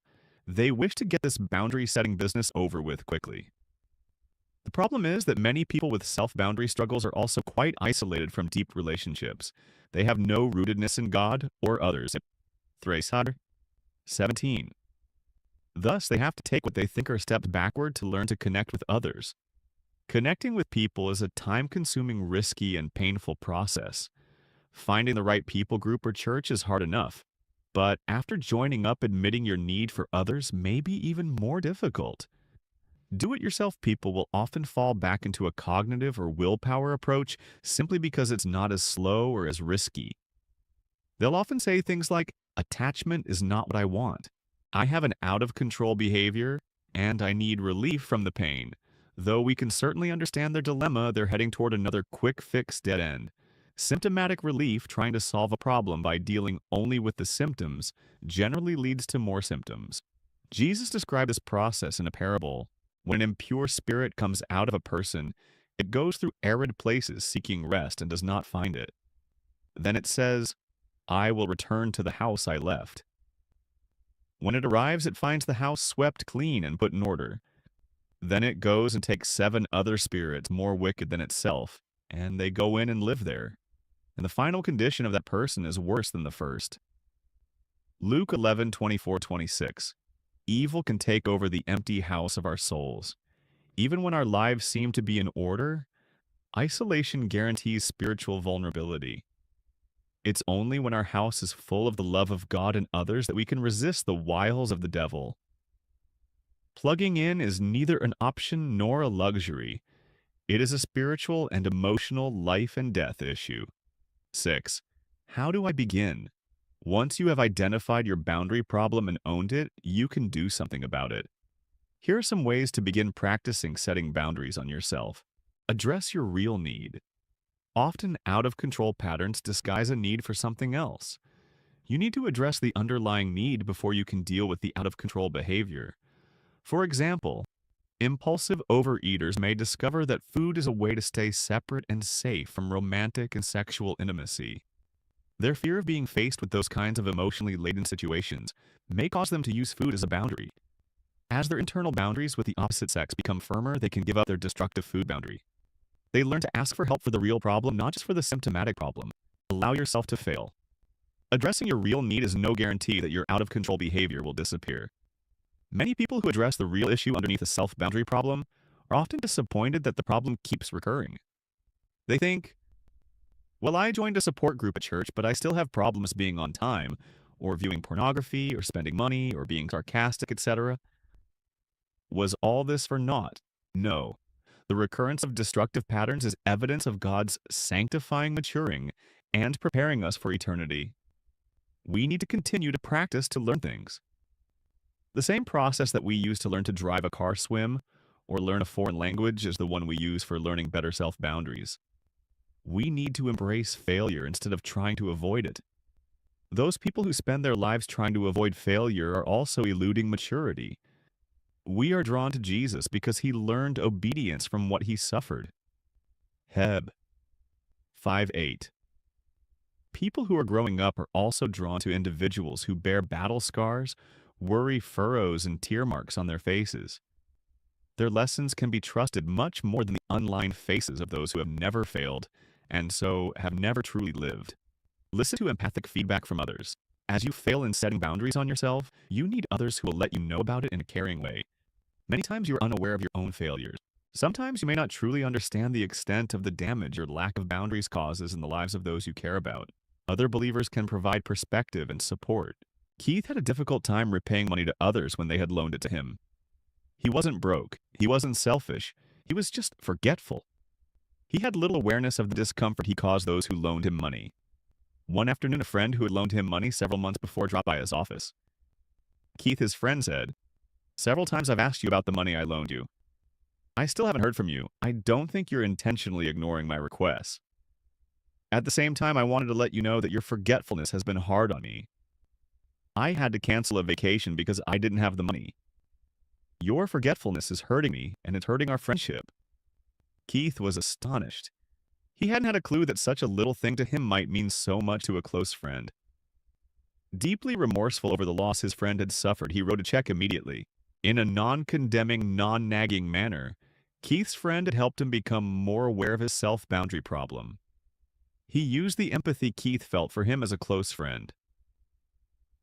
They wish to get this boundary-setting business over with quickly. The problem is that many people with self-boundary struggles are also quite isolated from deep relationships. They have no rootedness in God or others. 17. Thus, they have to take what they think are steps backward to learn to connect with others. Connecting with people is a time-consuming, risky, and painful process. Finding the right people group or church is hard enough, but after joining up, admitting your need for others may be even more difficult. Do-it-yourself people will often fall back into a cognitive or willpower approach simply because it's not as slow or as risky. They'll often say things like, attachment is not what I want. I have an out-of-control behavior, and I need relief from the pain. Though we can certainly understand their dilemma, they're heading toward another quick-fix dead end. Symptomatic relief, trying to solve a problem by dealing only with the symptoms, generally leads to more symptoms. Jesus described this process in a parable. When an impure spirit comes out of a person, it goes through arid places seeking rest and does not find it. Then it says, I will return to the house I left. When it arrives, it finds the house swept clean and put in order. Then it goes and takes 7 other spirits more wicked than itself, and they go in and live there. And the final condition of that person is worse than the first. Luke 11:24-26. Evil can take over the empty house of our souls. Even when our lives seem to be in order, isolation guarantees spiritual vulnerability. It's only when our house is full of the love of God and others that we can resist the wiles of the devil. Plugging in is neither an option nor a luxury. It is a spiritual and emotional life and death issue. 6. How do I begin? Once you have identified your boundary problem and owned it, you can do something about it. Here are some ways to begin practicing setting boundaries on yourself. Address your real need. Often out-of-control patterns disguise a need for something else. You need to address the underlying need before you can deal with the out-of-control behavior. For example, impulsive overeaters may discover that food is a way to stay separate and safe from romantic and sexual intimacy. Their fear of being faced with those kinds of emotionally laden situations may cause them to use food as a boundary. As their internal boundaries with the opposite sex become firmer, they can give up their destructive food boundary. They learn to ask for help for the real problem, not just for the symptomatic problem. Allow yourself to fail. Addressing your real need is no guarantee that your out-of-control behavior will disappear. Many people who address the real issue underneath a self-boundary problem are often disappointed that the problem keeps recurring. They think, well, I joined a support group at church, but I still have problems being on time, or viewing pornography, or spending money, or being sarcastic, etc. Was all this for naught? No. The recurrence of destructive patterns is evidence of God's sanctifying, maturing, and preparing us for eternity. We need to continue to practice to learn things. The same process that we use to learn to drive a car, swim, or learn a foreign language is the one we use for learning better self-boundaries. We need to embrace failure instead of trying to avoid it. Those people who spend their lives trying to avoid failure are also eluding maturity. We are drawn to Jesus because he learned obedience from what he suffered. Heb 5:8. People who are growing up are also drawn to individuals who bear battle scars, worry furrows, and tear marks on their faces. Their lessons can be trusted much more than the unlined faces of those who have never failed, and so have never truly lived. Listen to empathic feedback from others. As you fail in setting boundaries on yourself, you need others who will let you know about it in a caring way. Many times you are unaware of your own failures. Sometimes you may not truly understand the extent of the damage your lack of boundaries causes in the lives of those you care about. Other believers can provide perspective and support. Keith had a difficult time repaying money to others when they had loaned it to him. He wasn't broke. He wasn't selfish. He was just forgetful. He had little awareness of the discomfort he caused those who loaned him money. One afternoon, a friend who had loaned him money several months before dropped by his office. Keith, his friend, said, "Several times I've asked you about the money I loaned you. I still haven't heard from you. I don't think you're intentionally ignoring my requests. At the same time, I wanted to let you know that your forgetfulness has been hard on me. I had to cancel a vacation because I didn't have the money. Your forgetfulness is hurting me, and it's hurting our friendship." Keith was astonished. He hadn't had a clue that such a little thing to him might mean so much to a close friend. Deeply remorseful over the loss his friend had suffered, he wrote a check immediately. In a non-condemning, non-nagging manner, Keith's friend had helped him become more aware of his self-boundary problem. He used the empathy Keith felt for him as a close friend.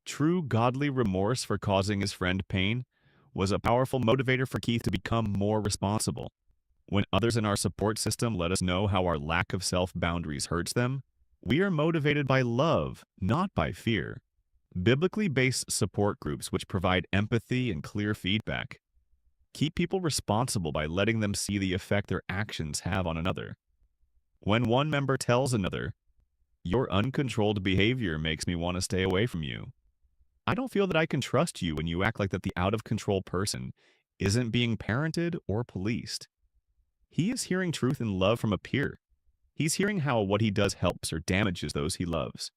True godly remorse for causing his friend pain was a powerful motivator for Keith to become more responsible. When others in our support system let us know how our lack of self-boundaries hurts them, we are motivated by love, not by fear. Biblically based support groups, which provide empathy and clear feedback, keep people responsible by letting them see the effect their actions have on another. When one member tells another, "Your uncontrolled behavior makes me want to stay away from you. I don't feel that I can trust you when you act like that," the out-of-control person isn't being parented or policed. He is hearing truth and love from a peer. He's hearing how what he does helps or damages those he loves.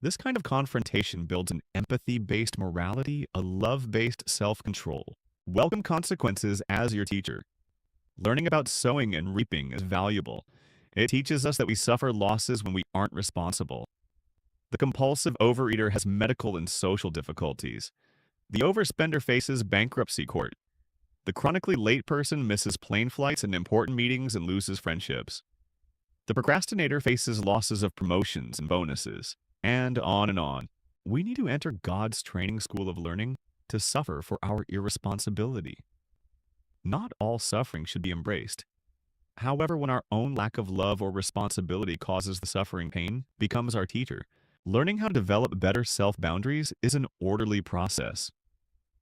This kind of confrontation builds an empathy-based morality, a love-based self-control. Welcome consequences as your teacher. Learning about sowing and reaping is valuable. It teaches us that we suffer losses when we aren't responsible. The compulsive overeater has medical and social difficulties. The overspender faces bankruptcy court. The chronically late person misses plane flights and important meetings and loses friendships. The procrastinator faces losses of promotions and bonuses, and on and on. We need to enter God's training school of learning to suffer for our irresponsibility. Not all suffering should be embraced. However, when our own lack of love or responsibility causes the suffering, pain becomes our teacher. Learning how to develop better self-boundaries is an orderly process.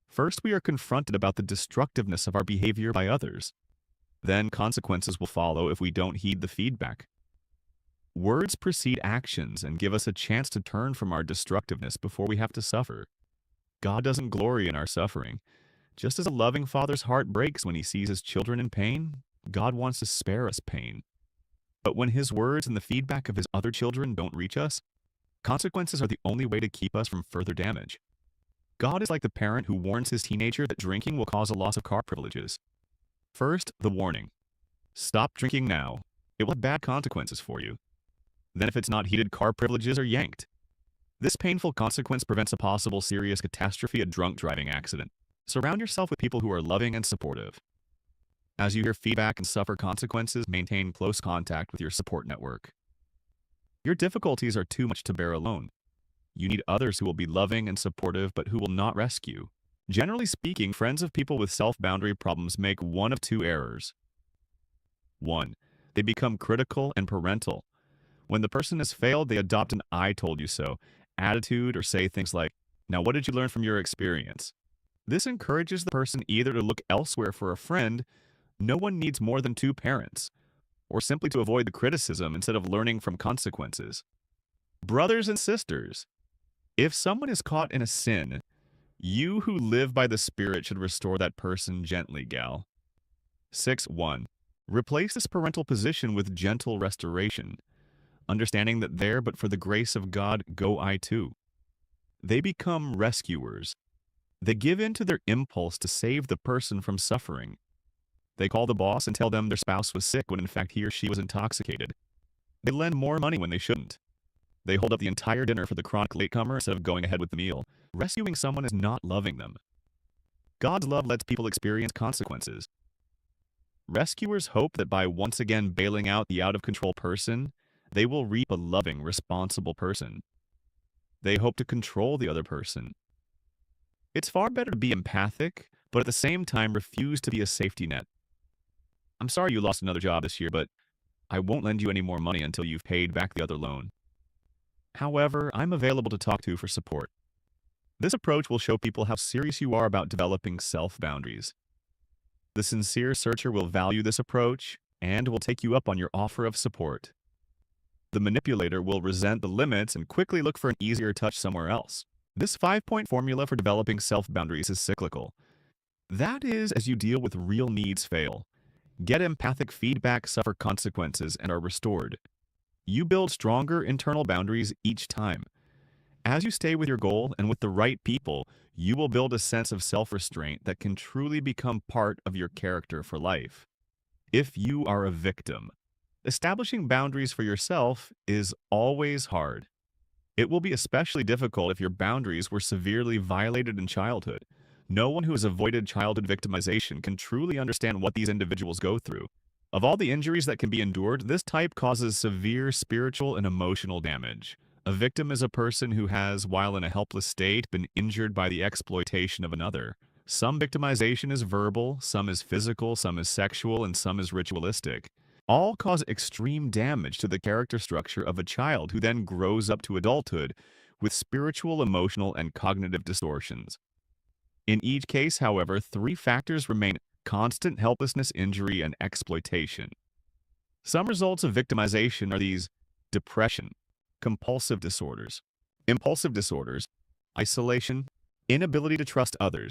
First, we are confronted about the destructiveness of our behavior by others. Then consequences will follow if we don't heed the feedback. Words precede actions and give us a chance to turn from our destructiveness before we have to suffer. God doesn't glory in our suffering. Just as a loving father's heart breaks when he sees his children in pain, God wants to spare us pain. But when his words and the feedback of his other children don't reach us, consequences are the only way to keep us from further damage. God is like the parent who warns his teenager that drinking will cause a loss of car privileges. First, the warning. Stop drinking now. It will have bad consequences for you. Then if it's not heeded, car privileges are yanked. This painful consequence prevents a possible serious catastrophe, a drunk driving accident. Surround yourself with people who are loving and supportive. As you hear feedback and suffer consequences, maintain close contact with your support network. Your difficulties are too much to bear alone. You need others who will be loving and supportive but who will not rescue. Generally speaking, friends of people with self-boundary problems make one of two errors. 1. They become critical and parental. When the person has failed, they adopt an "I told you so" attitude or say things like, "Now what did you learn from your experience?" This encourages the person either to look elsewhere for a friend, no one needs more than two parents, or simply to avoid the criticism instead of learning from consequences. Brothers and sisters, if someone is caught in a sin, you who live by the Spirit should restore that person gently, gal. 6:1. Replace this parental position with gentle restoration, understanding that there, but for the grace of God, go I too. They become rescuers. They give in to their impulse to save the person from suffering. They call the boss and tell them their spouse was sick when in fact he or she was intoxicated. They lend more money when they shouldn't. They hold up the entire dinner for the chronic latecomer instead of going ahead with the meal. Rescuing someone is not loving them. God's love lets people experience consequences. Rescuers hope that by once again bailing out the out-of-control person, they will reap a loving, responsible person. They hope to control the other person. It's far better to be empathic, but at the same time refuse to be a safety net. "I'm sorry you lost another job this year, but I won't lend you any more money until you've paid back the other loan. However, I'm available to talk to for support." This approach will show people how serious you are about developing self-boundaries. The sincere searcher will value this approach and will take you up on your offer of support. The manipulator will resent the limits and quickly look for an easier touch somewhere else. This 5-point formula for developing self-boundaries is cyclical. That is, as you deal with real needs fail, get empathic feedback, suffer consequences, and are restored. You build stronger internal boundaries each time. As you stay with your goal and with the right people, you will build a sense of self-restraint that can truly become part of your character for life. If you are a victim, establishing boundaries for yourself is always hard. It will be especially difficult if your boundaries were severely violated in childhood. No one who has avoided childhood victimization can truly understand what these individuals go through. Of all the injuries that can be endured, this type causes severe spiritual and emotional damage. A victim is a person who has, while in a helpless state, been injured by the exploitation of another. Some victimization is verbal, some is physical, some is sexual, and some is ritualistic. All cause extreme damage to the character structure of a child who then grows up to adulthood with spiritual, emotional, and cognitive distortions. In each case, however, three factors remain: constant helplessness, injury, and exploitation. Some results of victimization are these: depression, compulsive disorders, impulsive disorders, isolation, inability to trust others,